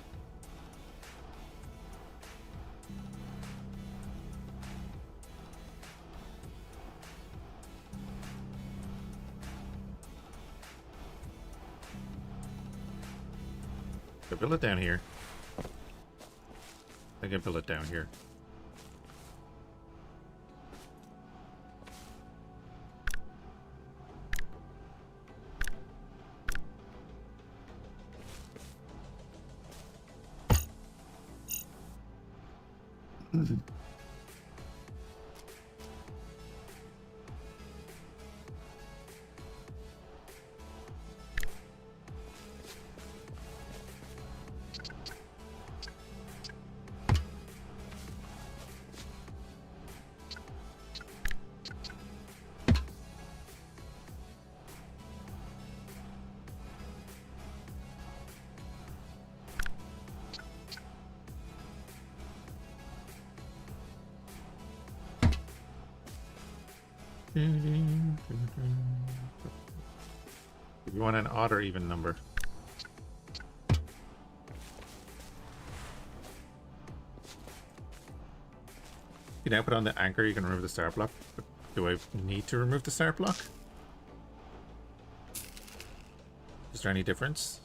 I build it down here. I can build it down here. If you want an odd or even number. You now put on the anchor, you can remove the start block. But do I need to remove the start block? Is there any difference?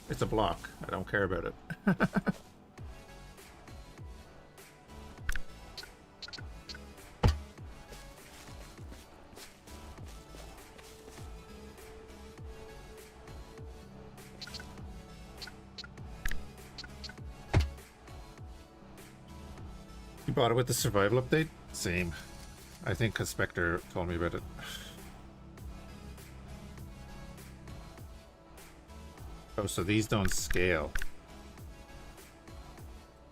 It's a block. I don't care about it. You bought it with the survival update? Same. I think because Spectre told me about it. Oh, so these don't scale.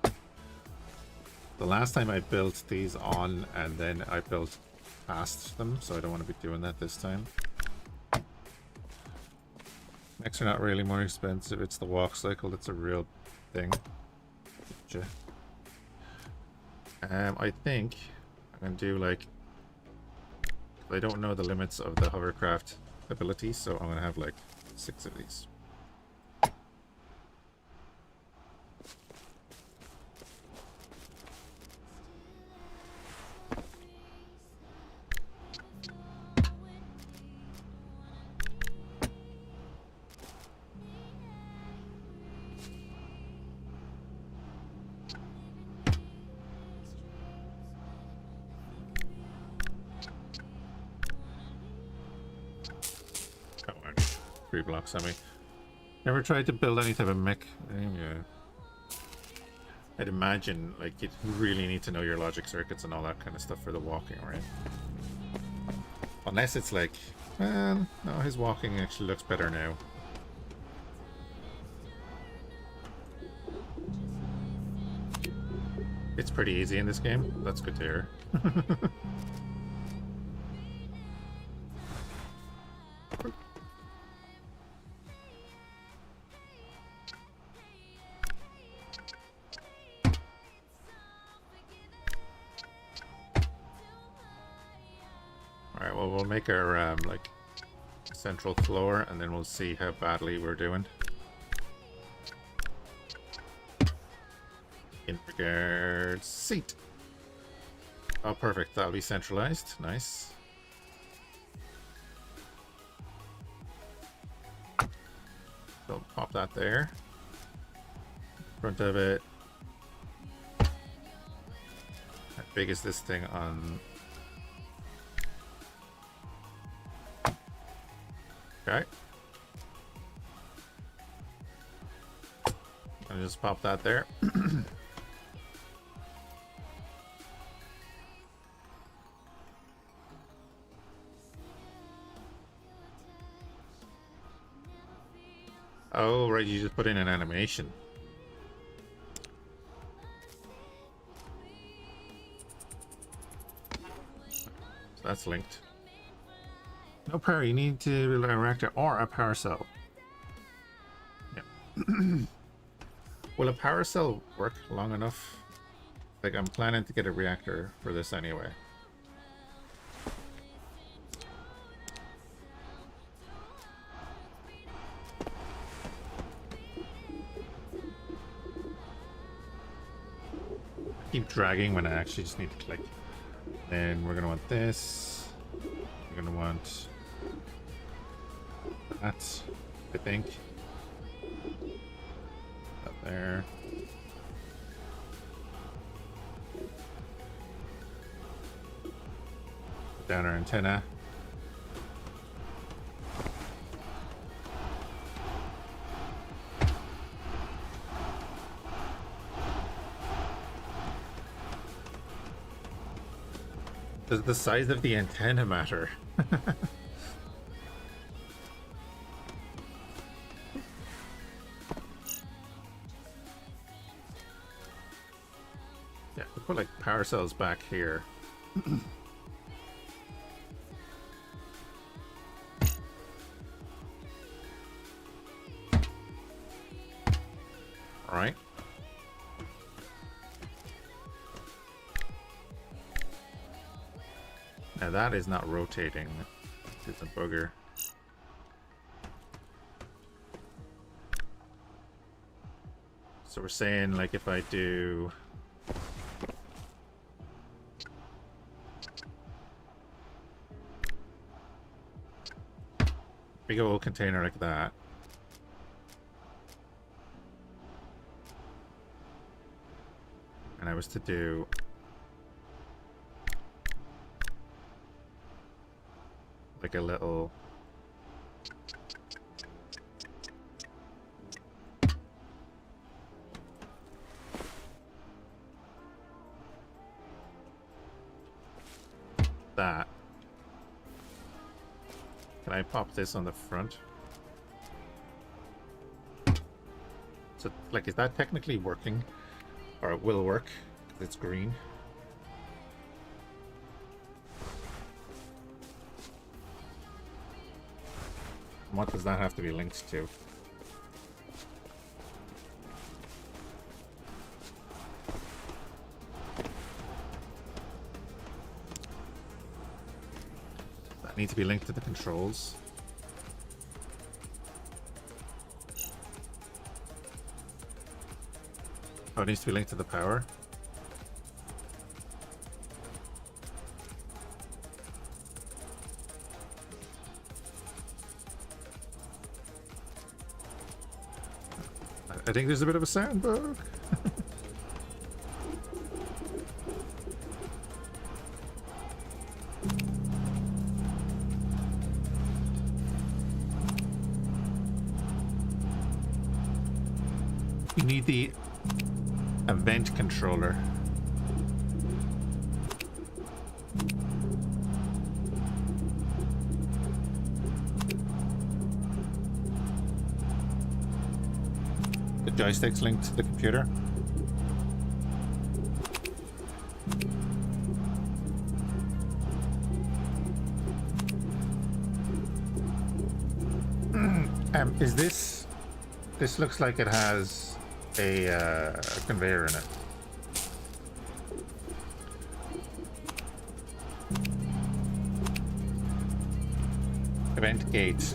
The last time I built these on and then I built past them, so I don't want to be doing that this time. Mechs are not really more expensive, it's the walk cycle that's a real thing. Gotcha. I think I'm gonna do like, I don't know the limits of the hovercraft ability, so I'm gonna have like 6 of these. Blocks on me. Never tried to build any type of mech. Yeah. I'd imagine like you really need to know your logic circuits and all that kind of stuff for the walking, right? Unless it's like, well, no, his walking actually looks better now. It's pretty easy in this game. That's good to hear. We'll make our like central floor and then we'll see how badly we're doing. In regards seat. Oh, perfect. That'll be centralized. Nice. So pop that there. Front of it. How big is this thing on? Okay. And just pop that there. Oh, right, you just put in an animation. So that's linked. No power, you need to build a reactor or a power cell. Yeah. Will a power cell work long enough? Like, I'm planning to get a reactor for this anyway. Keep dragging when I actually just need to click. Then we're gonna want this. We're gonna want that, I think. there. Put down our antenna. Does the size of the antenna matter? Yeah, we put like power cells back here. All right. Now that is not rotating. It's a booger. So we're saying like if I do big old container like that. And I was to do like a little that. Can I pop this on the front? So like, is that technically working? Or it will work because it's green. What does that have to be linked to? That needs to be linked to the controls. Oh, it needs to be linked to the power. I think there's a bit of a sound bug. You need the event controller. The joystick's linked to the computer. Is this... This looks like it has a conveyor in it. Event gate.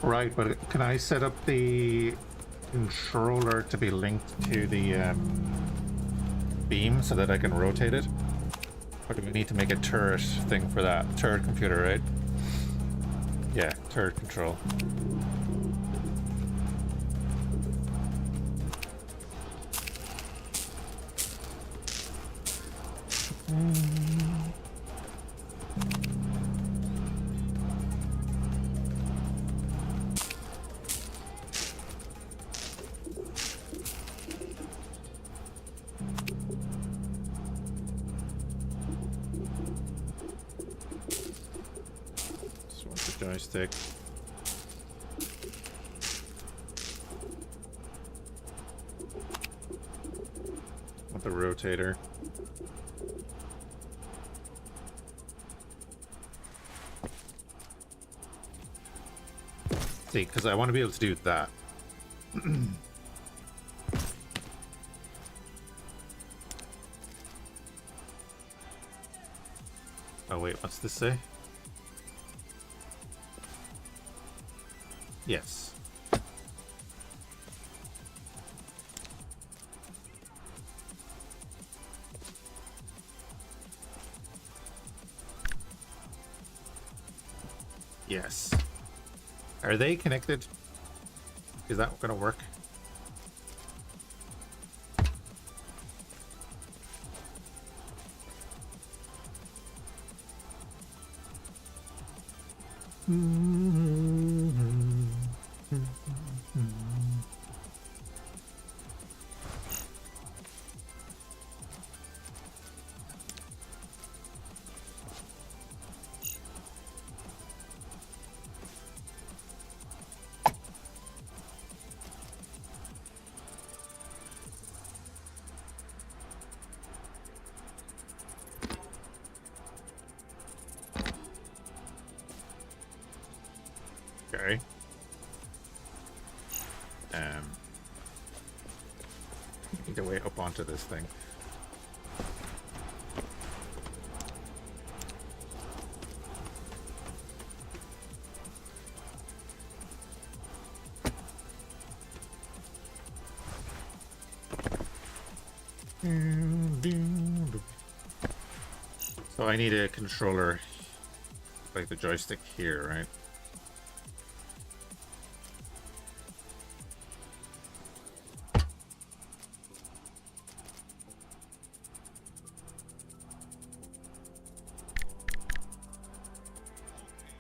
Right, but can I set up the controller to be linked to the beam so that I can rotate it? Or do we need to make a turret thing for that? Turret computer, right? Yeah, turret control. Joystick. With the rotator. See, because I want to be able to do that. Oh wait, what's this say? Yes. Yes. Are they connected? Is that gonna work? Okay. Need to way up onto this thing. So I need a controller, like the joystick here, right?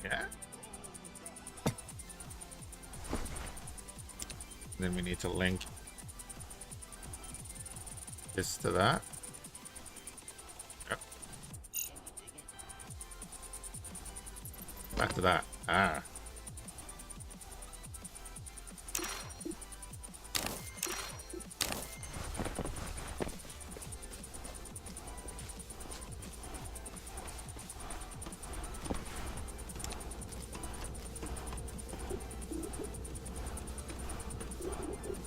Yeah. Then we need to link this to that. Yep. Back to that. Ah.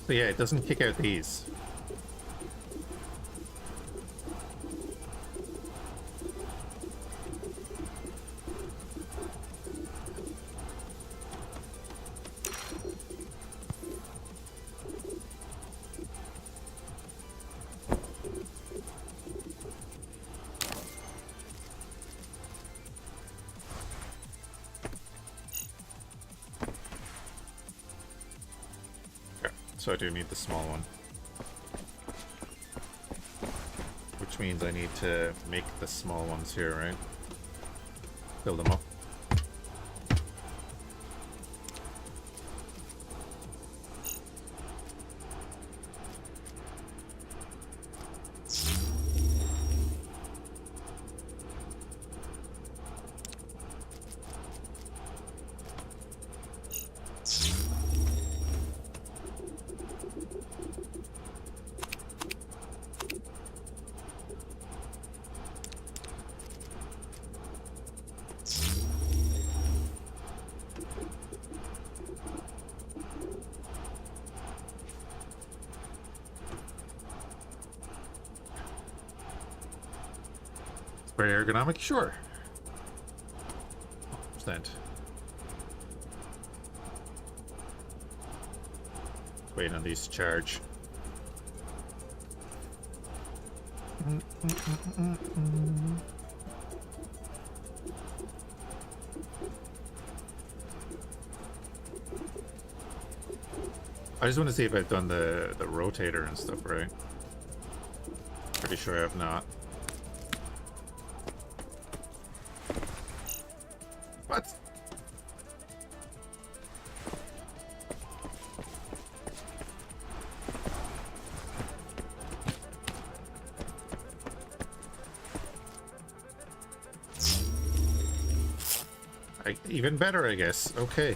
So yeah, it doesn't kick out these. So I do need the small one. Which means I need to make the small ones here, right? Build them up. Very ergonomic, sure. 100%. Waiting on these to charge. I just want to see if I've done the rotator and stuff right. Pretty sure I have not. What? Even better, I guess. Okay.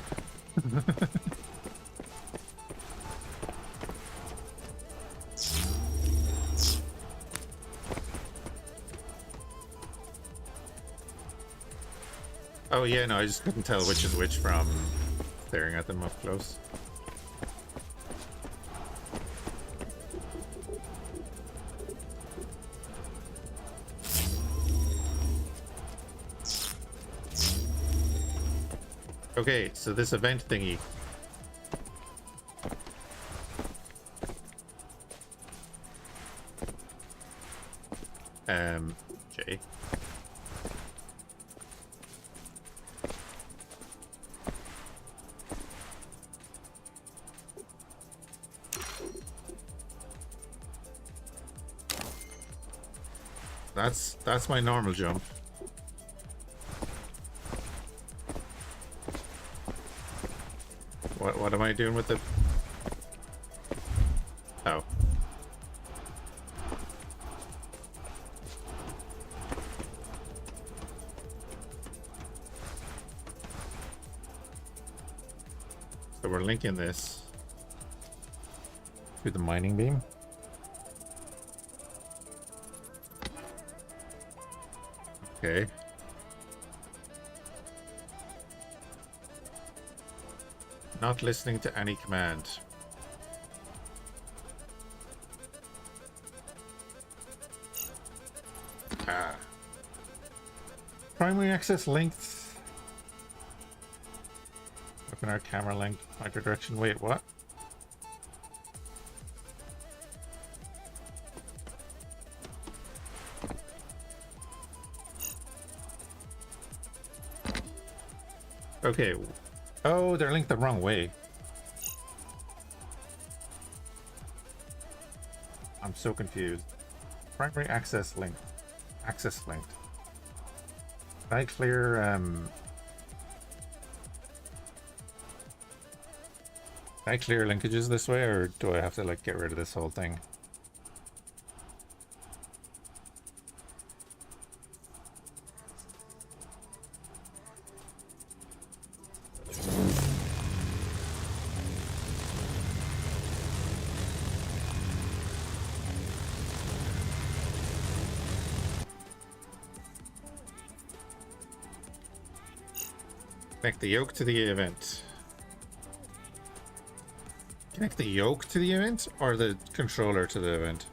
Oh yeah, no, I just couldn't tell which is which from staring at them up close. Okay, so this event thingy, That's my normal jump. What am I doing with the... Oh. So we're linking this to the mining beam. Okay. Not listening to any command. Ah. Primary access linked. Open our camera link, pointer direction. Wait, what? Okay. Oh, they're linked the wrong way. I'm so confused. Primary access linked. Access linked. Did I clear, Can I clear linkages this way, or do I have to, like, get rid of this whole thing? Connect the yoke to the event. Connect the yoke to the event or the controller to the event?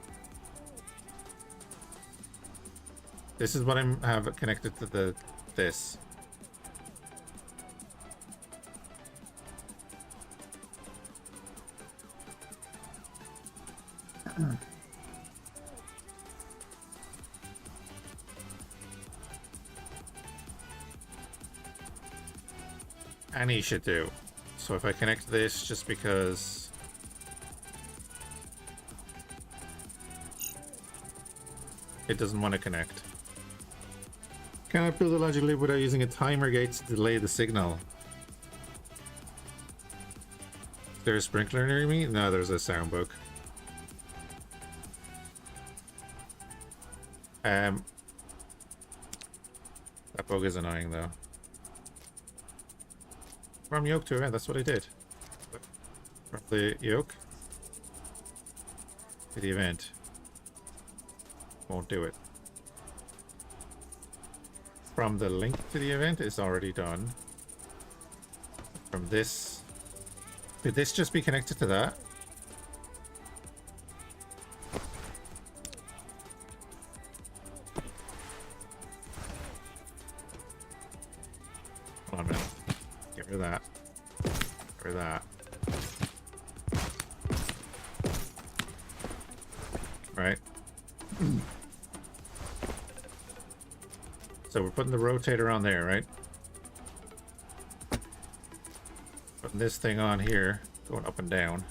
This is what I have connected to this. Any should do. So if I connect this just because it doesn't want to connect. Cannot build a logic loop without using a timer gate to delay the signal. Is there a sprinkler near me? No, there's a sound book. That bug is annoying though. From yoke to event, that's what I did. From the yoke to the event. Won't do it. From the link to the event is already done. From this... Could this just be connected to that? Hold on a minute. Get rid of that. Get rid of that. Right. So we're putting the rotator on there, right? Putting this thing on here, going up and down.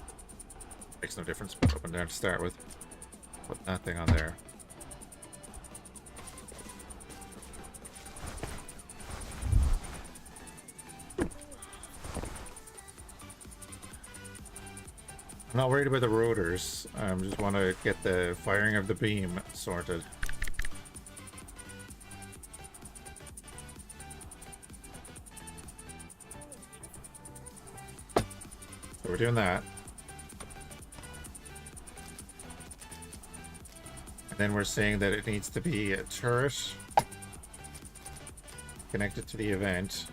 Makes no difference, but up and down to start with. Put that thing on there. I'm not worried about the rotors. I just want to get the firing of the beam sorted. So we're doing that. And then we're saying that it needs to be a turret connected to the event.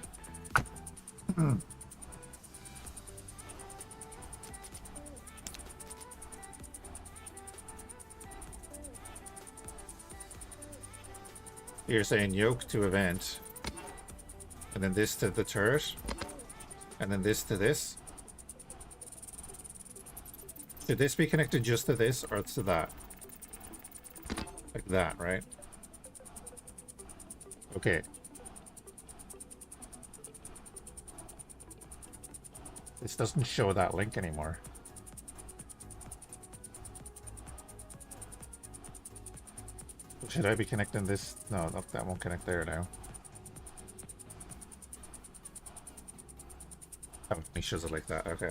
You're saying yoke to event, and then this to the turret, and then this to this. Should this be connected just to this or to that? Like that, right? Okay. This doesn't show that link anymore. Should I be connecting this? No, that won't connect there now. Oh, he shows it like that. Okay.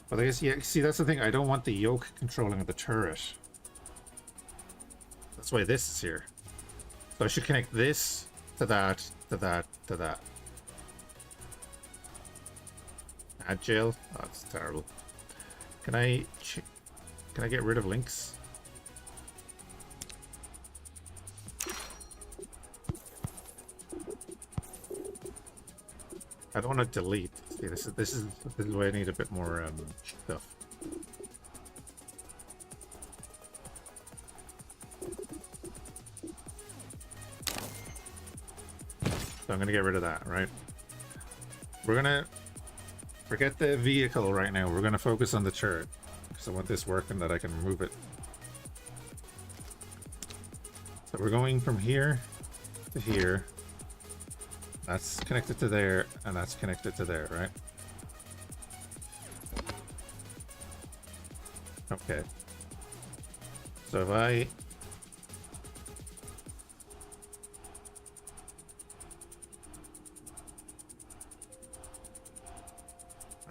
But I guess, yeah, see, that's the thing. I don't want the yoke controlling the turret. That's why this is here. So I should connect this to that, to that, to that. Agile? Oh, that's terrible. Can I get rid of links? I don't want to delete. See, this is why I need a bit more stuff. So I'm gonna get rid of that, right? We're gonna forget the vehicle right now. We're gonna focus on the turret because I want this working that I can move it. So we're going from here to here. That's connected to there, and that's connected to there, right? Okay. So if I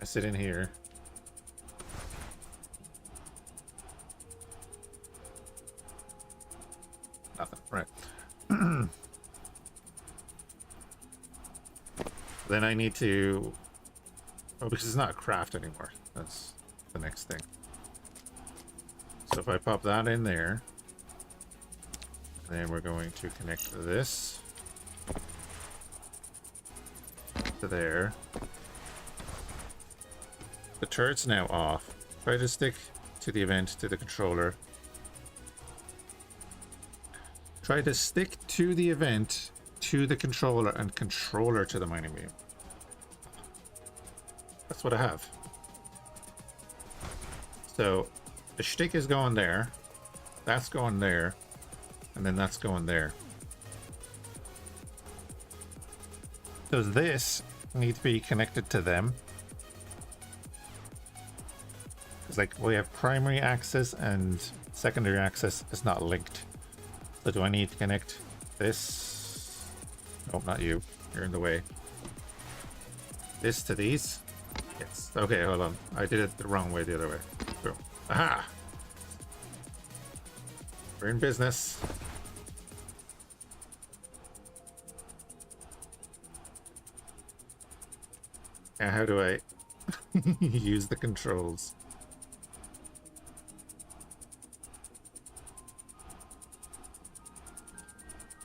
sit in here, nothing, right? Then I need to, oh, because it's not a craft anymore. That's the next thing. So if I pop that in there, then we're going to connect this to there. The turret's now off. Try to stick to the event to the controller. Try to stick to the event to the controller and controller to the mining beam. That's what I have. So the shtick is going there, that's going there, and then that's going there. Does this need to be connected to them? It's like we have primary access and secondary access is not linked. So do I need to connect this? Oh, not you. You're in the way. This to these? Yes. Okay, hold on. I did it the wrong way the other way. Boom. Aha! We're in business. Now how do I use the controls?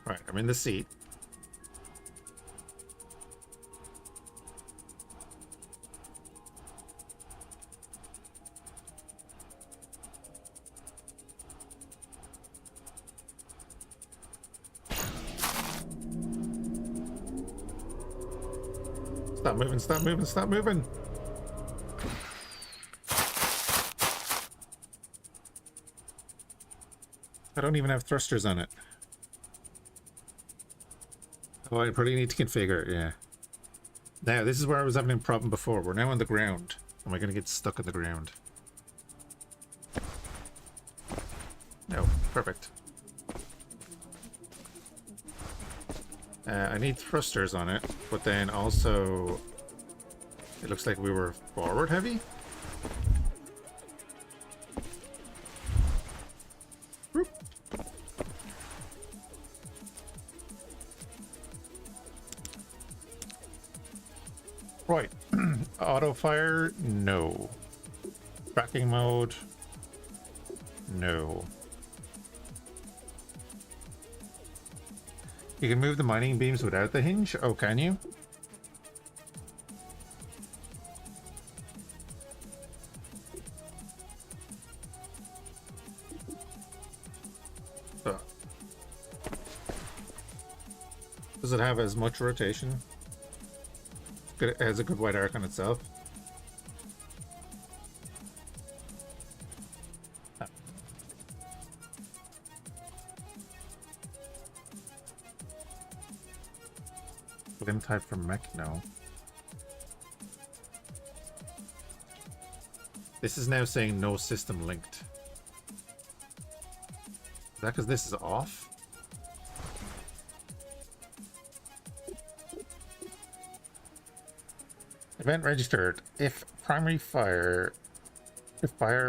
Right, I'm in the seat. Stop moving, stop moving, stop moving. I don't even have thrusters on it. Oh, I probably need to configure it, yeah. Now, this is where I was having a problem before. We're now on the ground. Am I going to get stuck on the ground? No, perfect. I need thrusters on it, but then also it looks like we were forward heavy. Whoop. Right. Auto fire, no. Tracking mode, no. You can move the mining beams without the hinge? Oh, can you? Does it have as much rotation? It has a good wide arc on itself. Limb type for mech? No. This is now saying no system linked. that because this is off? Event registered. If fire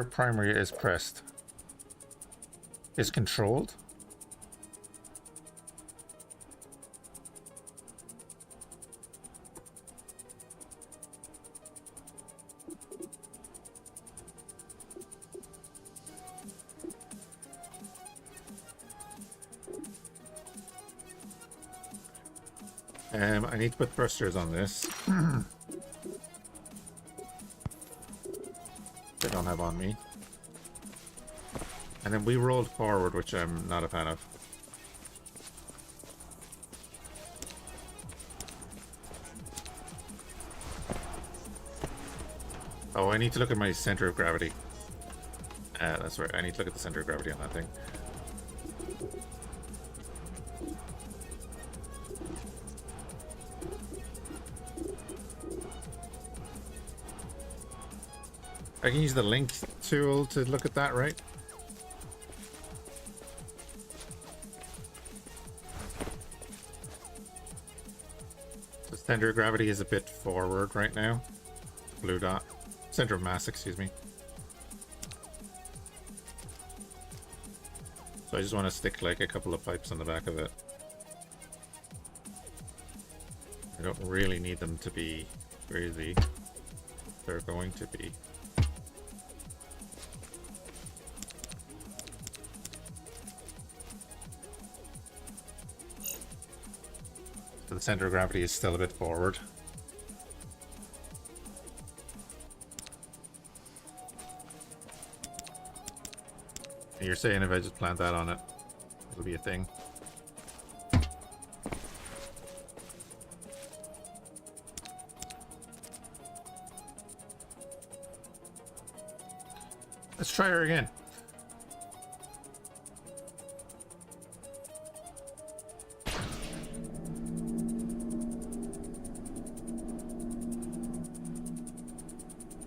primary is pressed, is controlled. I need to put thrusters on this. They don't have on me. And then we rolled forward, which I'm not a fan of. Oh, I need to look at my center of gravity. That's right. I need to look at the center of gravity on that thing. I can use the link tool to look at that, right? The center of gravity is a bit forward right now. Blue dot. Center of mass, excuse me. So I just want to stick like a couple of pipes on the back of it. I don't really need them to be crazy. They're going to be. So the center of gravity is still a bit forward. And you're saying if I just plant that on it, it'll be a thing. Let's try her again.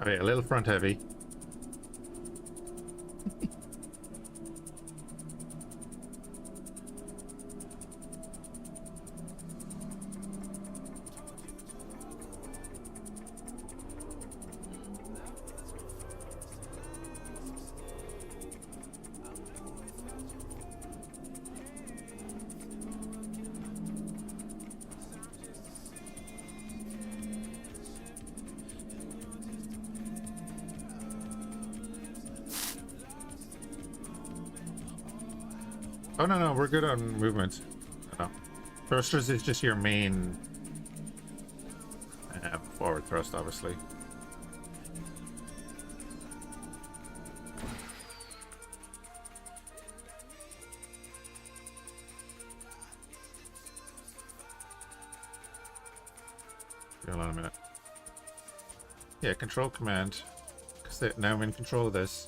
Okay, a little front heavy. Oh, no, we're good on movement. No. Thrusters is just your main forward thrust, obviously. Hold on a minute. Yeah, control command. Because now I'm in control of this.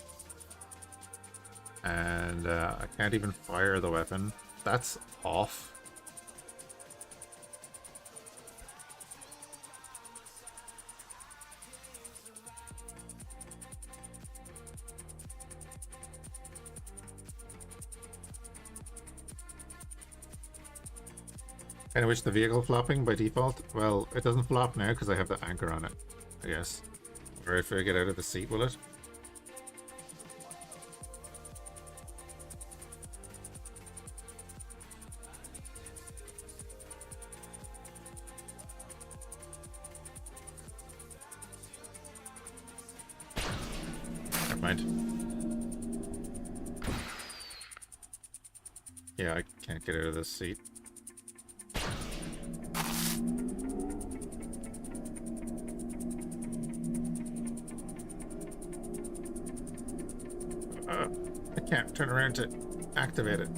And I can't even fire the weapon. That's off. Kind of wish the vehicle flopping by default. Well, it doesn't flop now because I have the anchor on it, I guess. Or if I get out of the seat, will it? Yeah, I can't get out of this seat. I can't turn around to activate it.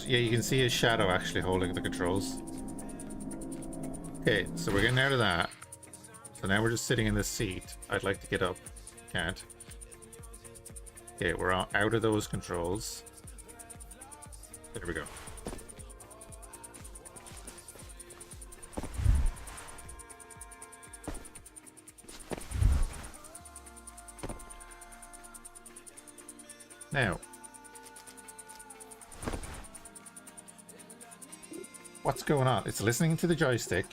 Yeah, you can see his shadow actually holding the controls. Okay, so we're getting out of that. So now we're just sitting in this seat. I'd like to get up. Can't. Okay, we're out of those controls. There we go. Now, what's going on? It's listening to the joystick.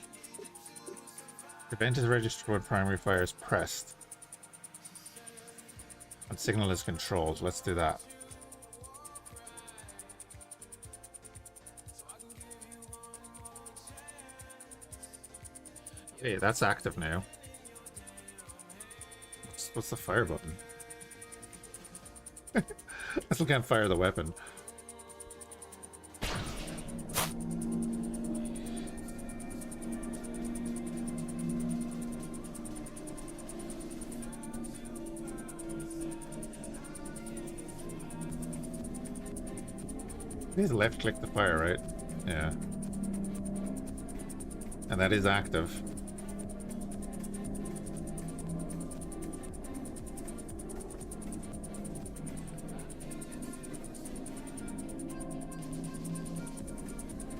Event is registered when primary fire is pressed. And signal is controlled. Let's do that. Okay, that's active now. What's the fire button? I still can't fire the weapon. Please left click the fire, right? Yeah. And that is active.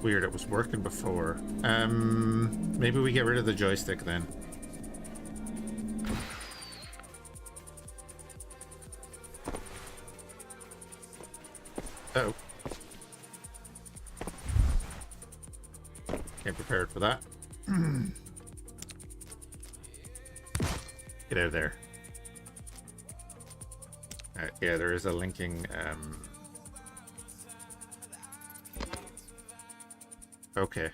Weird, it was working before. Maybe we get rid of the joystick then. Oh. Came prepared for that. Get out of there. Yeah, there is a linking. Okay.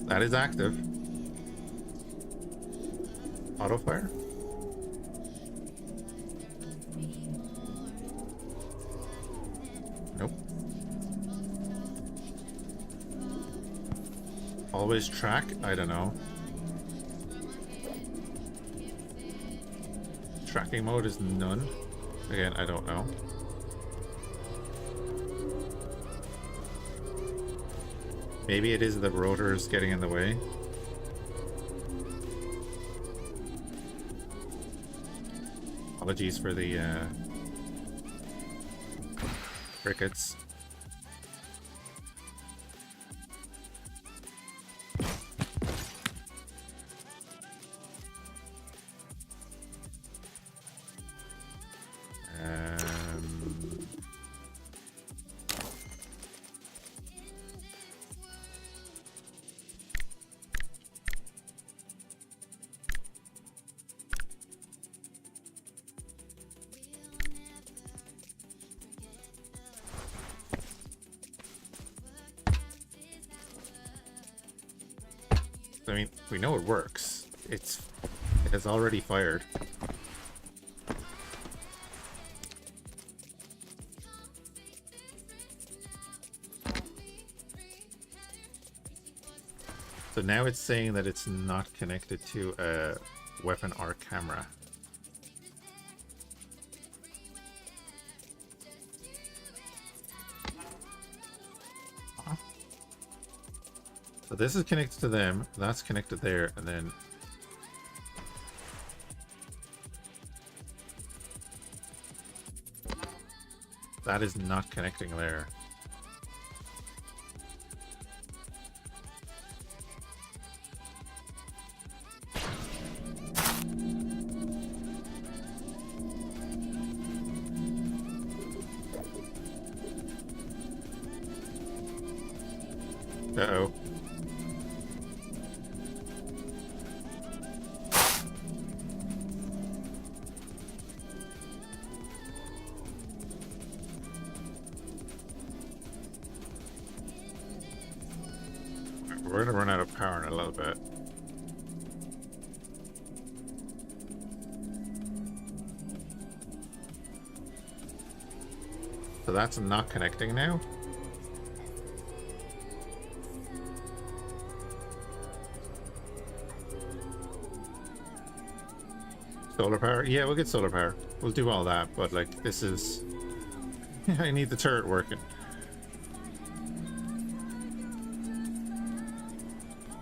That is active. Auto fire? Nope. Always track? I don't know. Tracking mode is none. Again, I don't know. Maybe it is the rotors getting in the way. Apologies for the crickets. I mean, we know it works. It has already fired. So now it's saying that it's not connected to a weapon or camera. So this is connected to them, that's connected there, and then that is not connecting there. Uh-oh. We're gonna run out of power in a little bit. So that's not connecting now. Solar power? Yeah, we'll get solar power. We'll do all that, but like, this is... I need the turret working.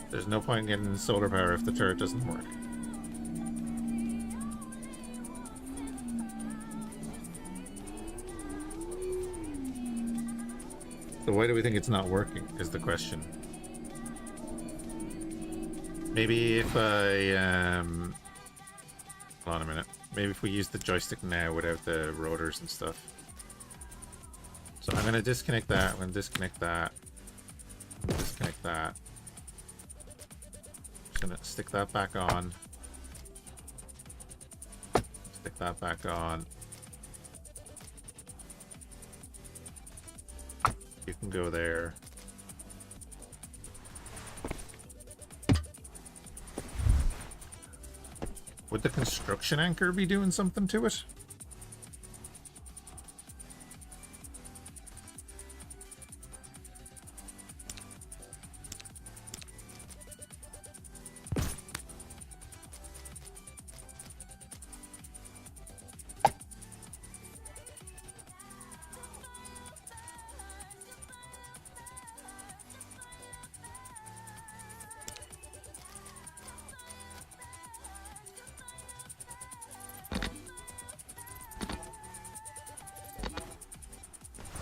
There's no point in getting solar power if the turret doesn't work. So why do we think it's not working is the question. Maybe if I hold on a minute. Maybe if we use the joystick now without the rotors and stuff. So I'm gonna disconnect that, I'm gonna disconnect that. I'm gonna disconnect that. Just gonna stick that back on. Stick that back on. You can go there. Would the construction anchor be doing something to it?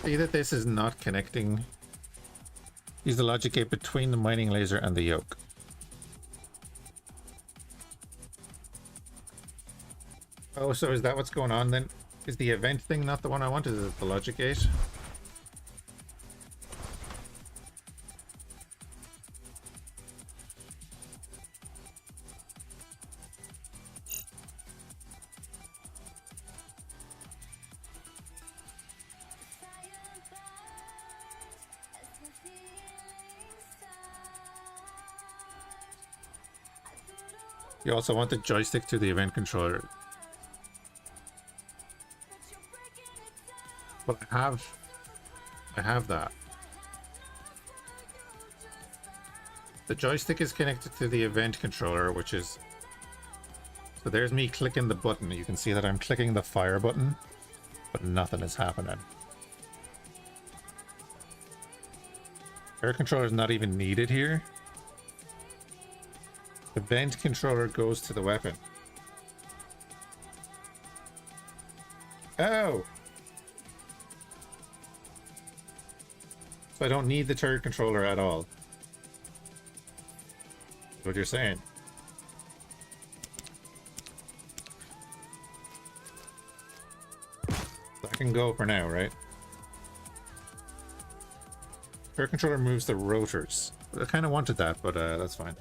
See that this is not connecting. Use the logic gate between the mining laser and the yoke. Oh, so is that what's going on then? Is the event thing not the one I wanted? Is it the logic gate? You also want the joystick to the event controller. Well, I have that. The joystick is connected to the event controller, which is... So there's me clicking the button. You can see that I'm clicking the fire button, but nothing is happening. Air controller is not even needed here. The vent controller goes to the weapon. Oh! So I don't need the turret controller at all. That's what you're saying. That can go for now, right? Turret controller moves the rotors. I kind of wanted that, but that's fine.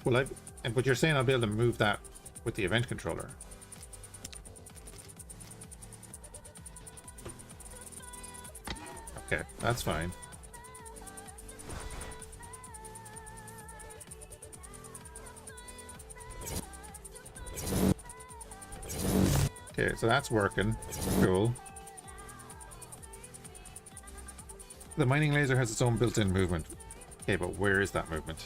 Well, but you're saying I'll be able to move that with the event controller. Okay, that's fine. Okay, so that's working. Cool. The mining laser has its own built-in movement. Okay, but where is that movement?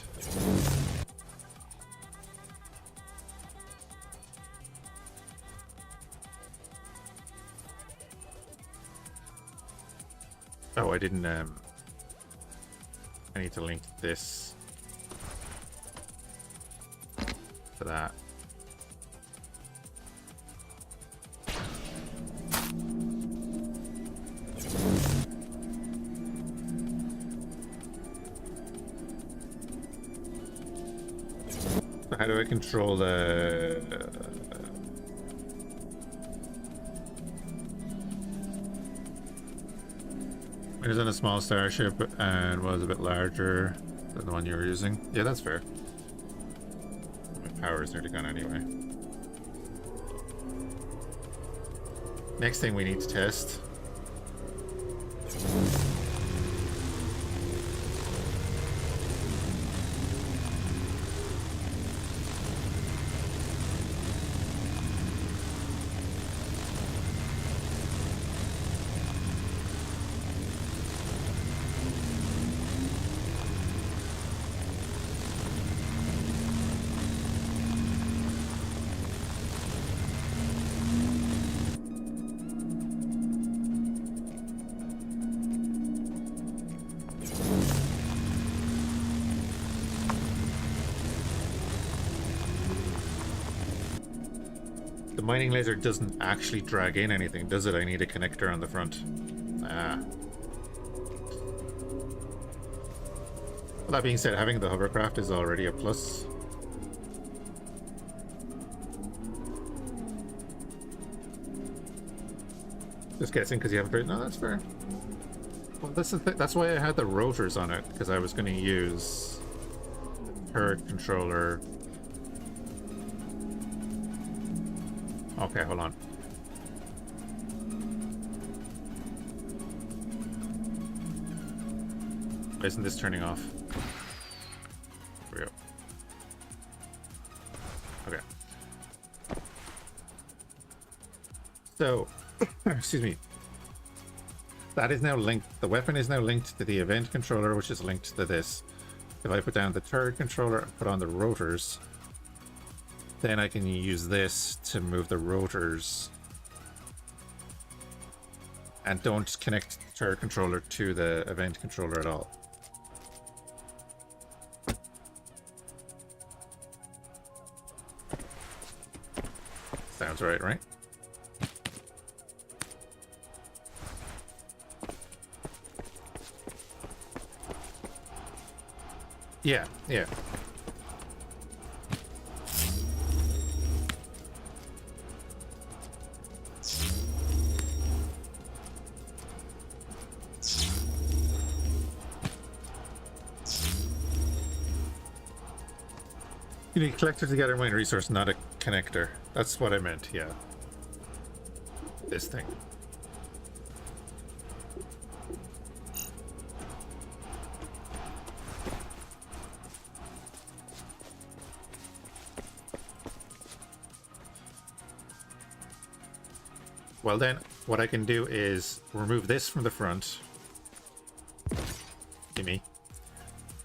Oh, I didn't, I need to link this to that. So how do I control the... It was in a small starship and was a bit larger than the one you were using. Yeah, that's fair. My power's nearly gone anyway. Next thing we need to test. The mining laser doesn't actually drag in anything, does it? I need a connector on the front. Ah. That being said, having the hovercraft is already a plus. Just guessing because you haven't. No, that's fair. Well, that's the that's why I had the rotors on it, because I was going to use the turret controller. Okay, hold on. Why isn't this turning off? There we go. Okay. So, excuse me. That is now linked. The weapon is now linked to the event controller, which is linked to this. If I put down the turret controller and put on the rotors, then I can use this to move the rotors. And don't connect the turret controller to the event controller at all. Sounds right, right? Yeah, yeah. You need a collector to gather mine resource, not a connector. That's what I meant, yeah. This thing. Well then, what I can do is remove this from the front. Gimme.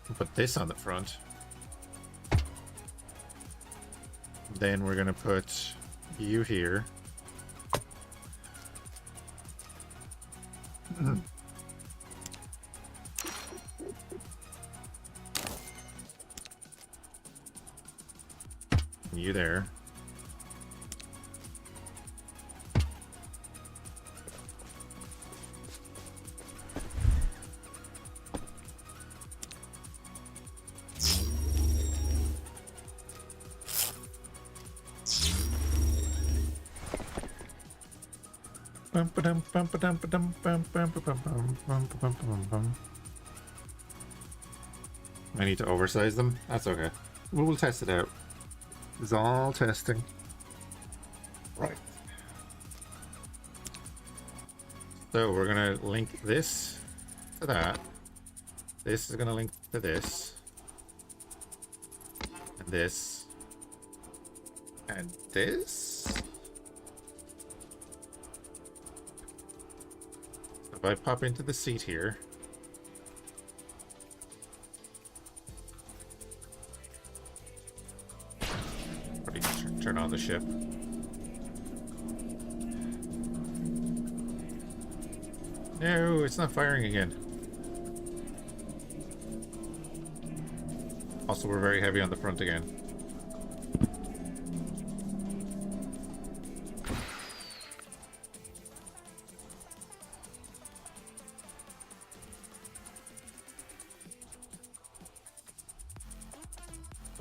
And put this on the front. Then we're gonna put you here. You there. I need to oversize them. That's okay. We'll test it out. It's all testing. Right. So we're gonna link this to that. This is gonna link to this. And this. And this. If I pop into the seat here. Probably turn on the ship. No, it's not firing again. Also, we're very heavy on the front again.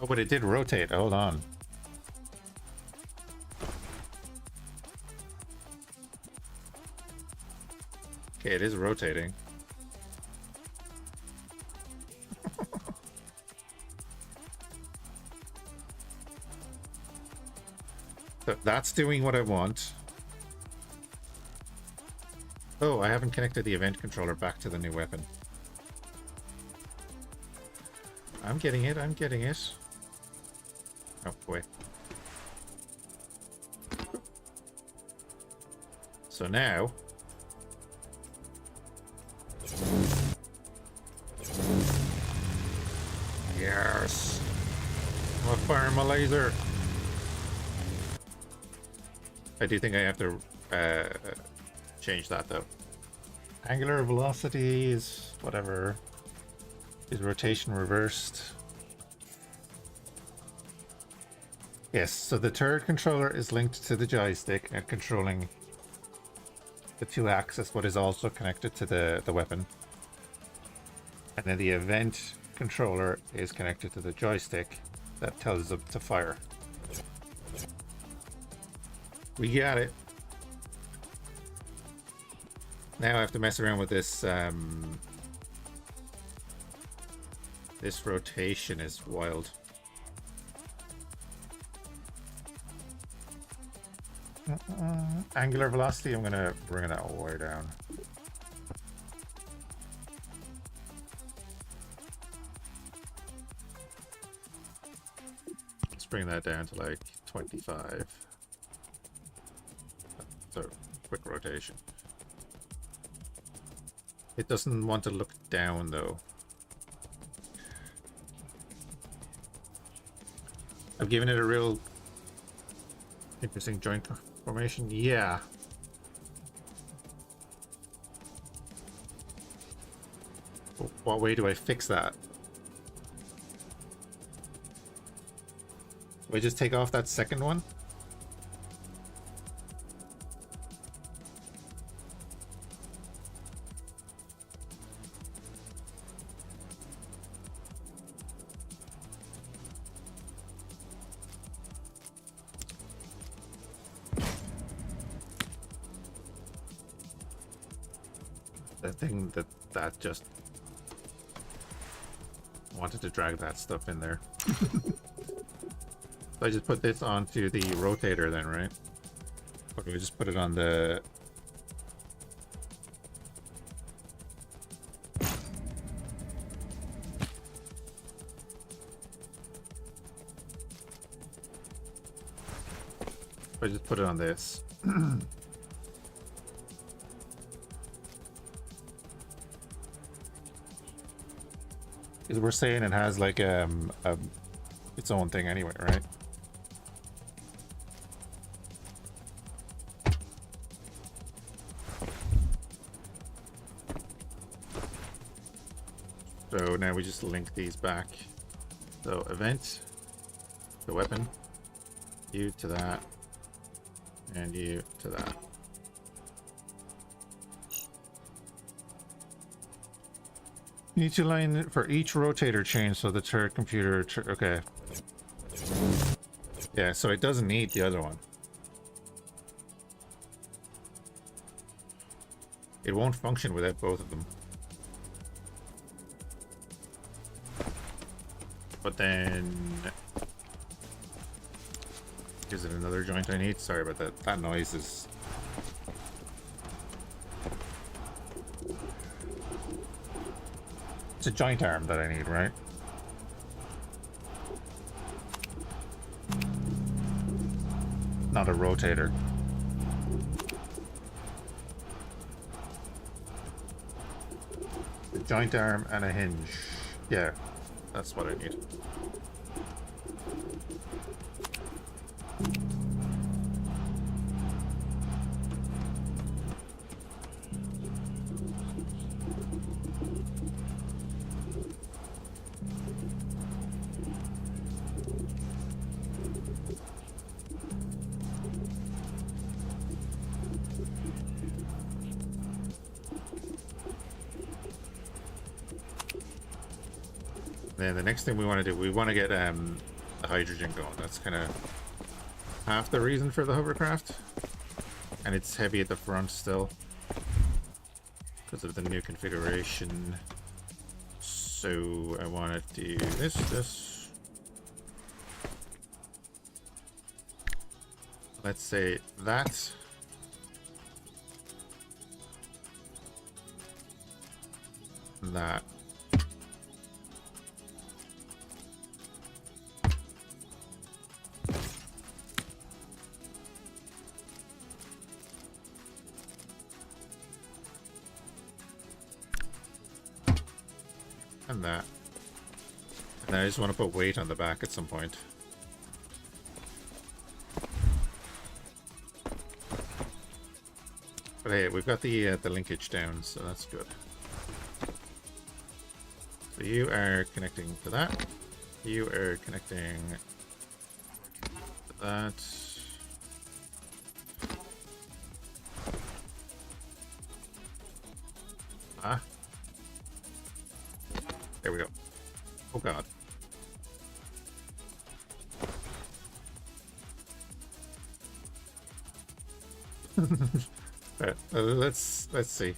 Oh, but it did rotate. Hold on. Okay, it is rotating. So that's doing what I want. Oh, I haven't connected the event controller back to the new weapon. I'm getting it, I'm getting it. Oh, boy. So now... Yes! I'm gonna fire my laser! I do think I have to change that, though. Angular velocity is... whatever. Is rotation reversed? Yes, so the turret controller is linked to the joystick and controlling the 2-axis, but is also connected to the weapon. And then the event controller is connected to the joystick that tells it to fire. We got it. Now I have to mess around with this. This rotation is wild. Angular velocity, I'm gonna bring that all the way down. Let's bring that down to like 25. So, quick rotation. It doesn't want to look down though. I've given it a real interesting joint formation. Yeah. What way do I fix that? Do I just take off that second one? The thing that just wanted to drag that stuff in there. So I just put this onto the rotator then, right? Or do we just put it on the... I just put it on this. Because we're saying it has like its own thing anyway, right? So now we just link these back. So event, the weapon, you to that, and you to that. You need to line it for each rotator chain so the turret computer... okay. Yeah, so it doesn't need the other one. It won't function without both of them. But then... is it another joint I need? Sorry about that. That noise is... it's a joint arm that I need, right? Not a rotator. A joint arm and a hinge. Yeah, that's what I need. Then the next thing we want to do, we want to get the hydrogen going. That's kind of half the reason for the hovercraft. And it's heavy at the front still because of the new configuration. So I want to do this. Let's say that. That. And that. And I just want to put weight on the back at some point. But hey, we've got the linkage down, so that's good. So you are connecting to that. You are connecting to that. Ah. There we go. But, let's see.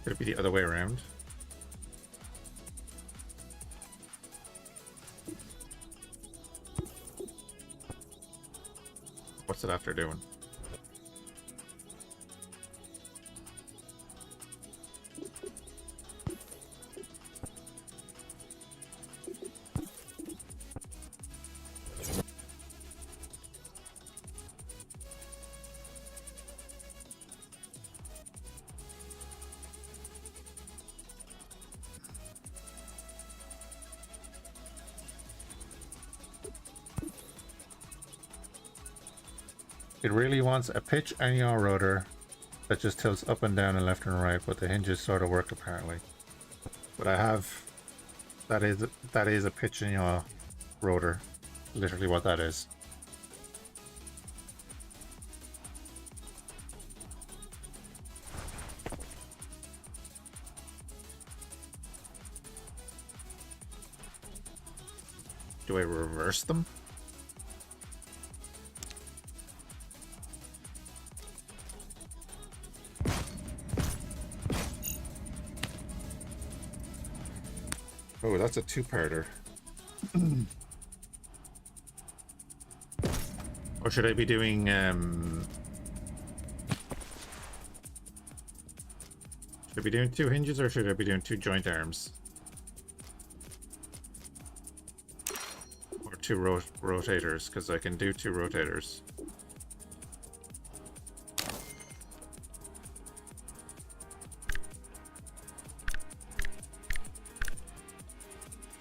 Could it be the other way around? What's it after doing? It really wants a pitch and yaw rotor that just tilts up and down and left and right, but the hinges sort of work apparently. But I have that is a pitch and yaw rotor. Literally what that is. Do I reverse them? Oh, that's a two-parter. Or should I be doing, should I be doing two hinges or should I be doing two joint arms? Or two rotators, because I can do two rotators.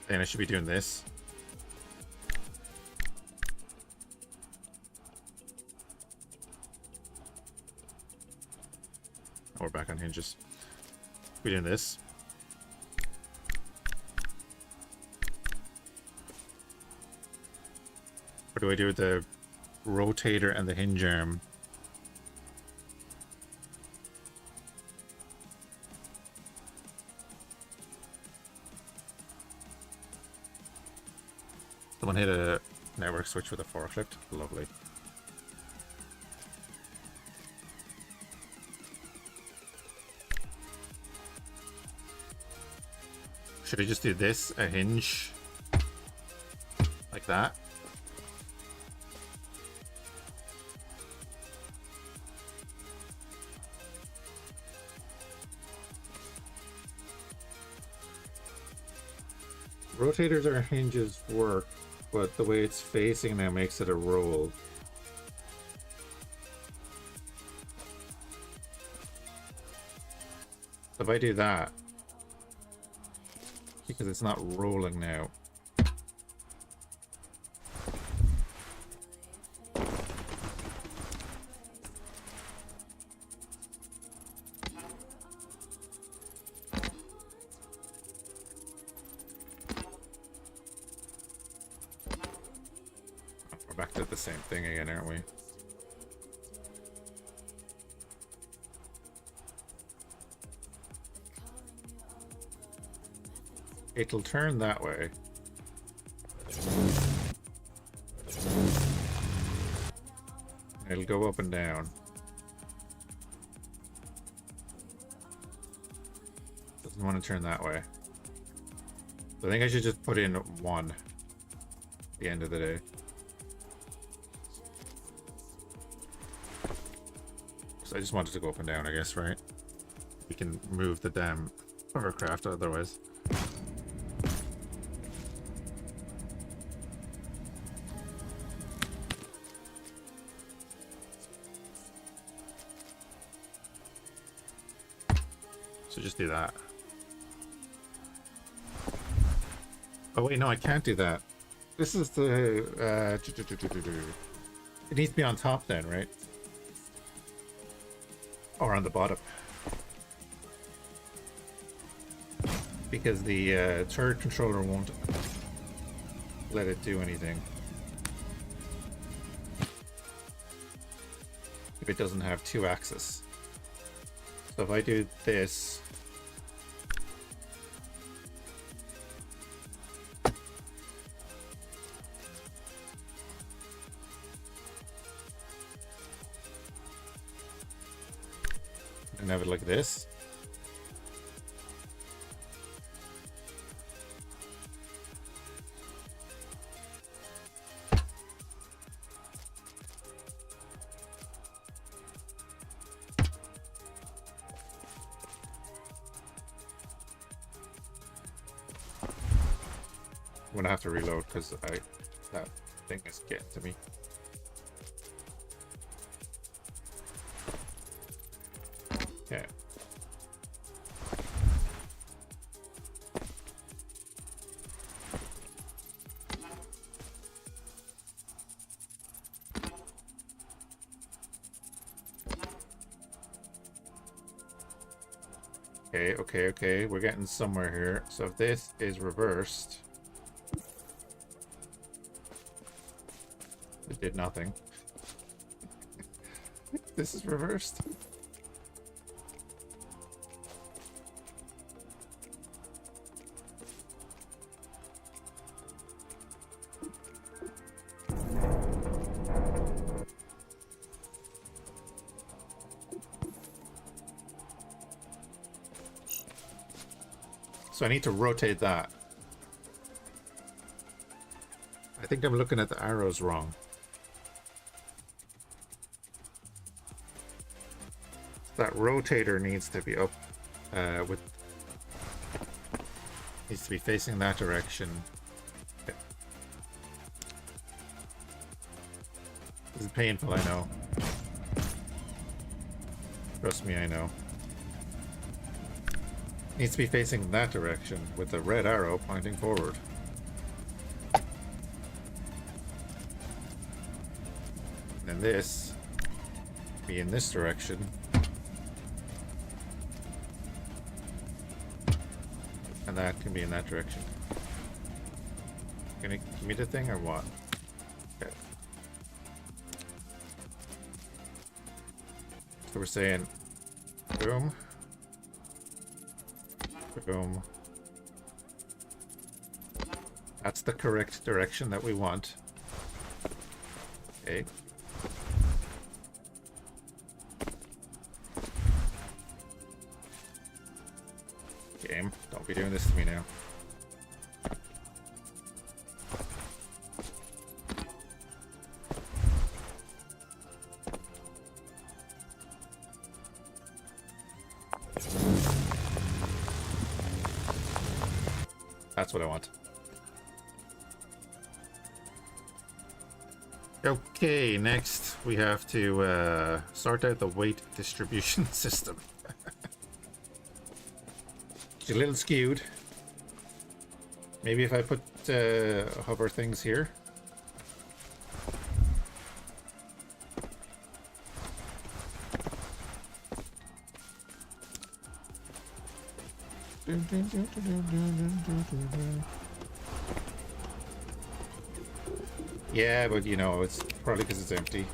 And I should be doing this. Oh, we're back on hinges. We're doing this. Or do I do the rotator and the hinge arm? Someone hit a network switch with a forklift. Lovely. Should I just do this, a hinge, like that? Rotators or hinges work, but the way it's facing now makes it a roll. If I do that, because it's not rolling now. We're back to the same thing again, aren't we? It'll turn that way. It'll go up and down. Doesn't want to turn that way. So I think I should just put in one at the end of the day. So I just wanted to go up and down, I guess, right? We can move the damn hovercraft otherwise. So just do that. Oh wait, no, I can't do that. This is the it needs to be on top then, right? Or on the bottom. Because the turret controller won't let it do anything. if it doesn't have 2 axes. So if I do this, and have it like this. I'm gonna have to reload because that thing is getting to me. Okay. Okay, we're getting somewhere here. So if this is reversed, it did nothing. This is reversed. So I need to rotate that. I think I'm looking at the arrows wrong. That rotator needs to be up needs to be facing that direction. Okay. This is painful, I know. Trust me, I know. Needs to be facing that direction with the red arrow pointing forward. And then this be in this direction. And that can be in that direction. Gonna give me the thing or what? Okay. So we're saying boom. Boom. That's the correct direction that we want. Okay. Game, don't be doing this to me now. That's what I want. Okay, next we have to sort out the weight distribution system. It's a little skewed. Maybe if I put hover things here. Yeah, but you know, it's probably because it's empty.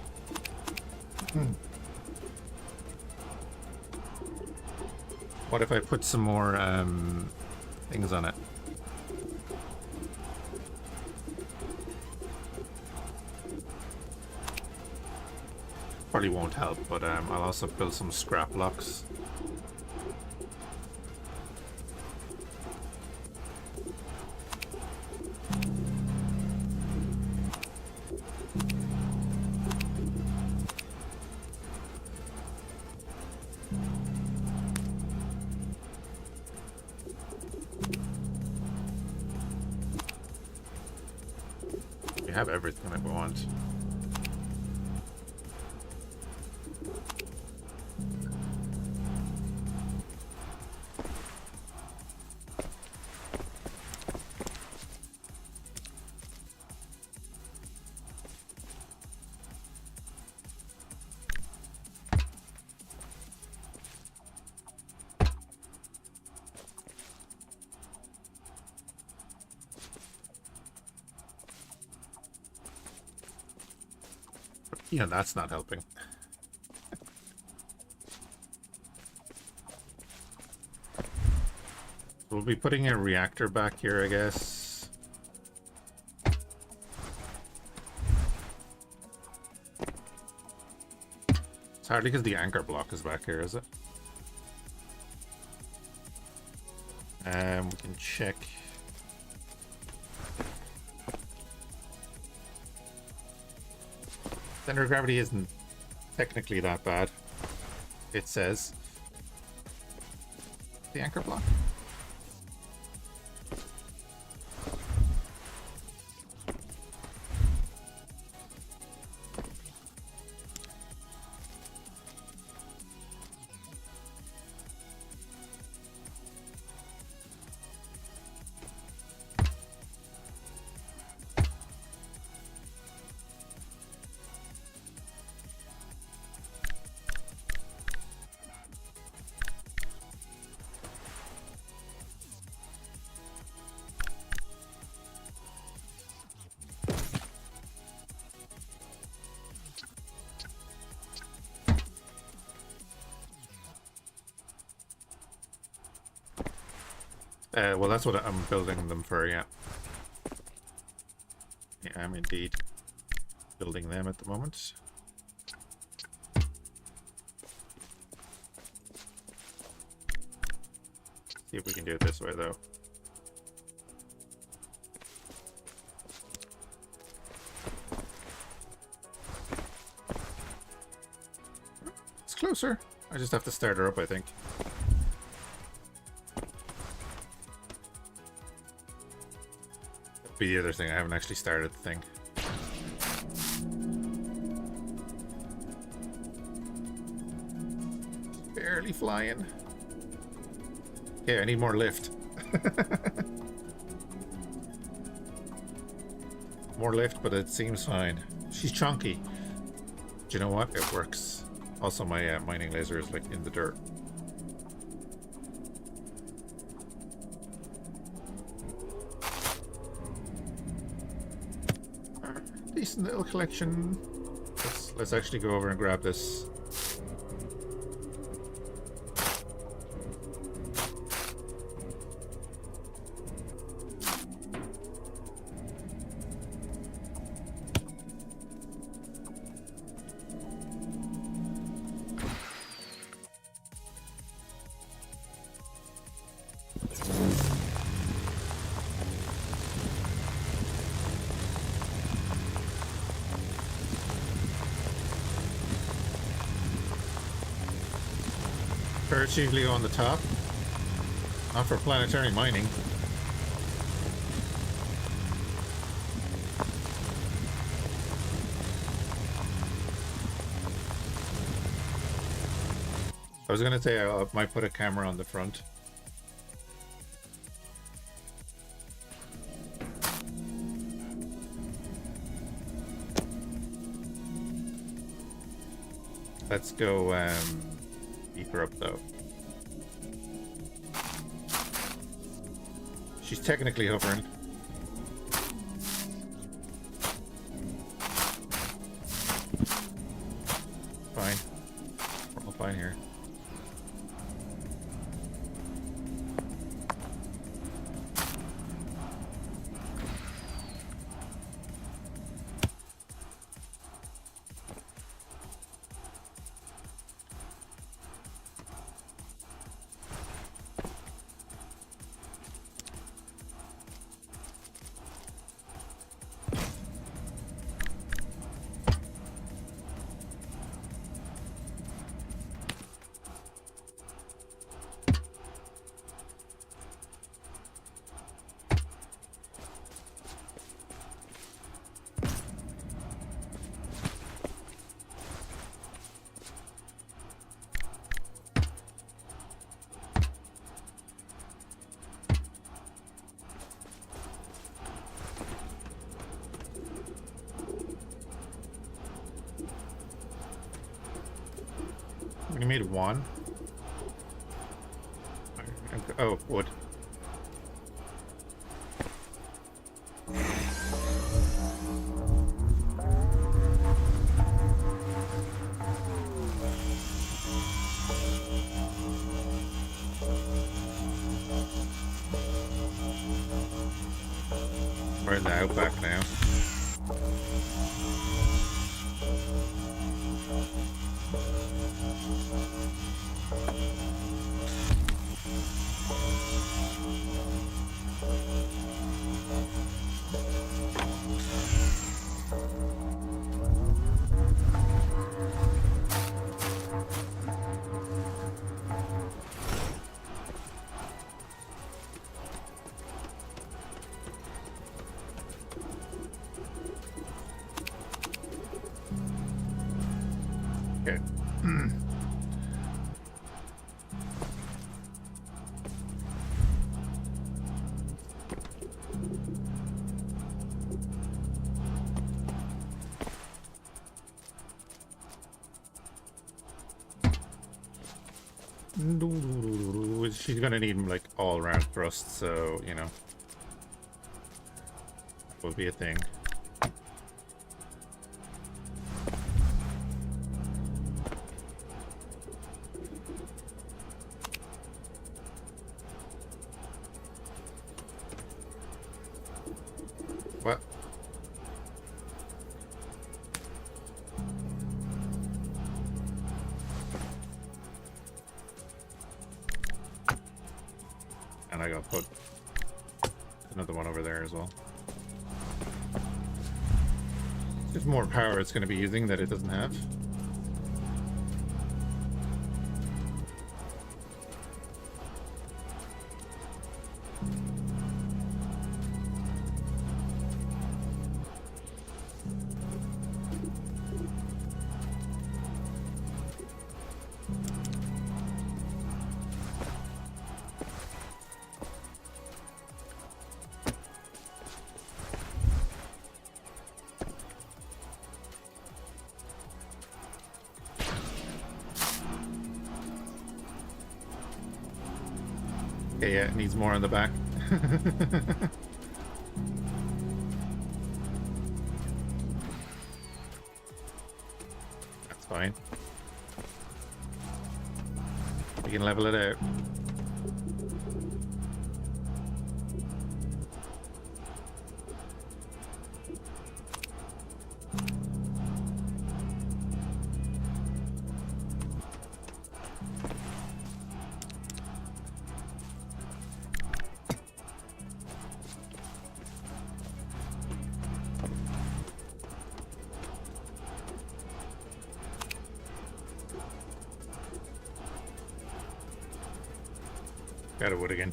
What if I put some more things on it? Probably won't help, but I'll also build some scrap blocks. We have everything that we want. You know, that's not helping. We'll be putting a reactor back here, I guess. It's hardly because the anchor block is back here, is it? We can check. Center of gravity isn't technically that bad, it says. The anchor block? Well, that's what I'm building them for, yeah. Yeah, I'm indeed building them at the moment. See if we can do it this way, though. It's closer. I just have to start her up, I think. Be the other thing. I haven't actually started the thing. Barely flying. Okay, I need more lift. More lift, but it seems fine. She's chunky. Do you know what? It works. Also, my mining laser is like in the dirt. Decent little collection. Let's actually go over and grab this. Turrets usually go on the top. Not for planetary mining. I was gonna say I might put a camera on the front. Let's go beep her up though. She's technically hovering. Fine. We're all fine here. We made one. Oh, wood. in the outback now. Okay. She's gonna need like all round thrust, so you know, will be a thing. What? And I got put another one over there as well. There's more power it's going to be using that it doesn't have. Okay, yeah, it needs more on the back. That's fine. We can level it out. Got a wood again.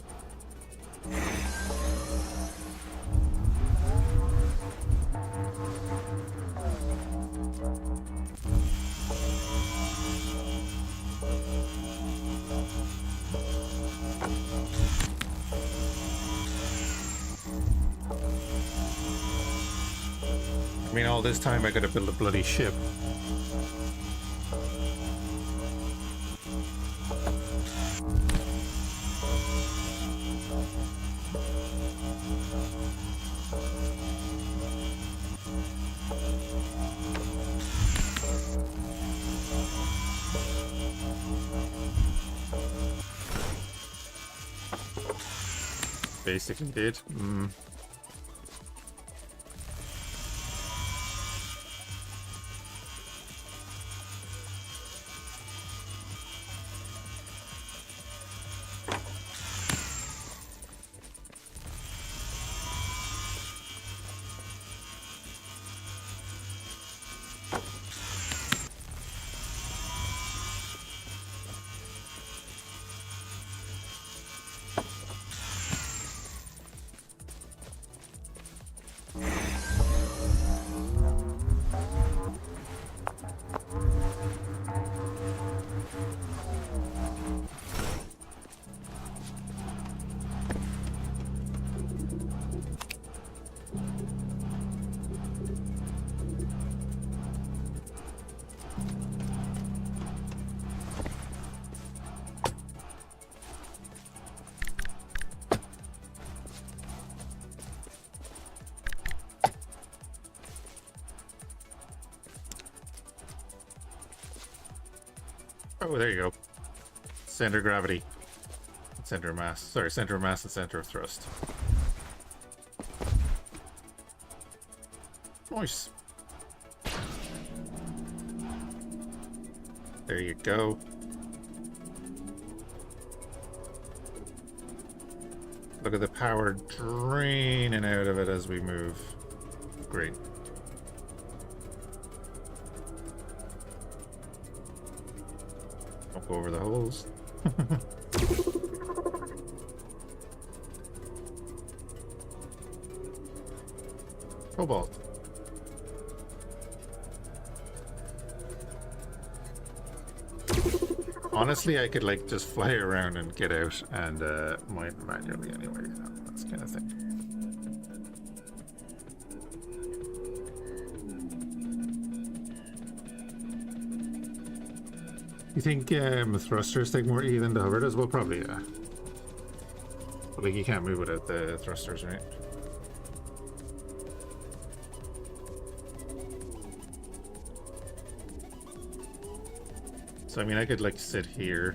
I mean, all this time I gotta build a bloody ship. Basically did. Oh, there you go. Center of gravity. Center of mass. Sorry, center of mass and center of thrust. Nice. There you go. Look at the power draining out of it as we move. Great. Don't go over the holes. Cobalt. Honestly, I could like just fly around and get out and mine manually anyway. You know, that's kind of thing. You think thrusters take more E than the hover does? Well, probably, yeah. But like, you can't move without the thrusters, right? So, I mean, I could, like, sit here.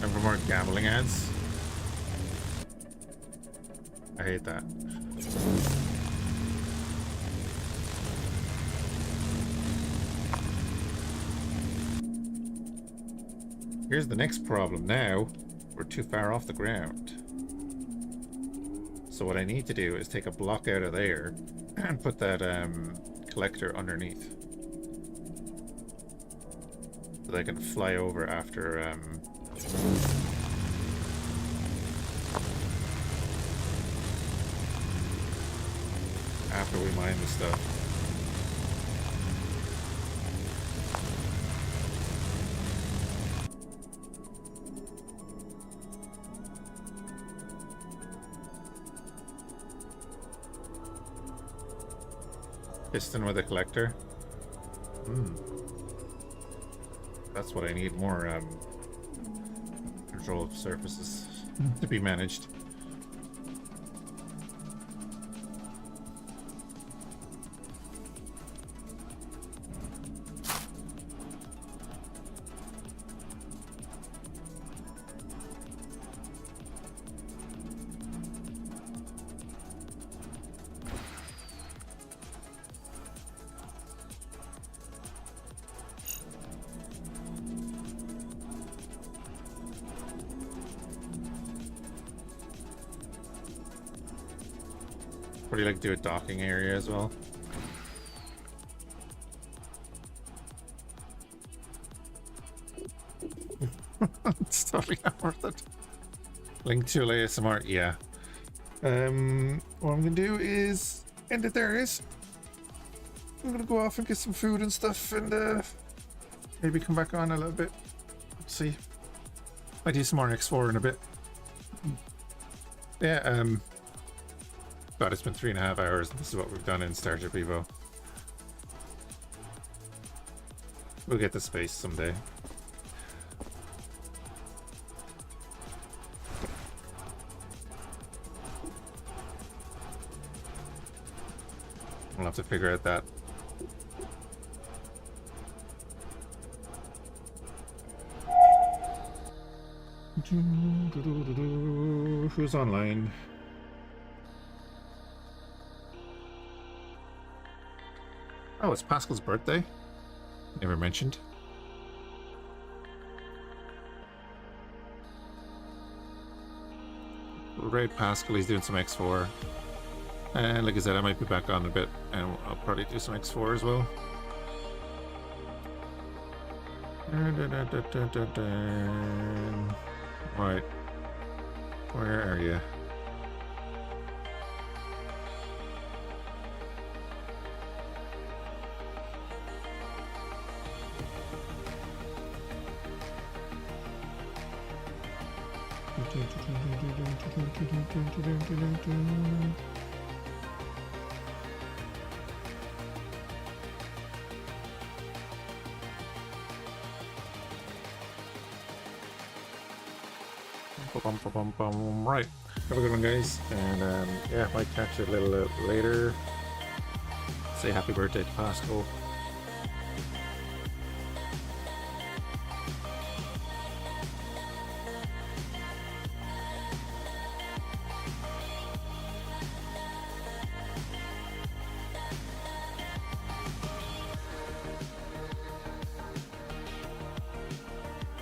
And for more gambling ads. I hate that. Here's the next problem now. We're too far off the ground. So what I need to do is take a block out of there and put that collector underneath. So that I can fly over after after we mine the stuff. Piston with a collector. That's what I need, more control of surfaces to be managed. What do you like to do a docking area as well? It's totally not worth it. Link to ASMR, yeah. What I'm gonna do is end it there, is I'm gonna go off and get some food and stuff and maybe come back on a little bit. Let's see. I do some more X4 in a bit. Yeah, God, it's been 3.5 hours. This is what we've done in Starship Evo. We'll get to space someday. We'll have to figure out that. Who's online? Oh, it's Pascal's birthday. Never mentioned. Right, Pascal, he's doing some X4. And like I said, I might be back on a bit, and I'll probably do some X4 as well. Right. Where are you? Right. Have a good one, guys. And yeah, might catch you a little later. Say happy birthday to Pascal.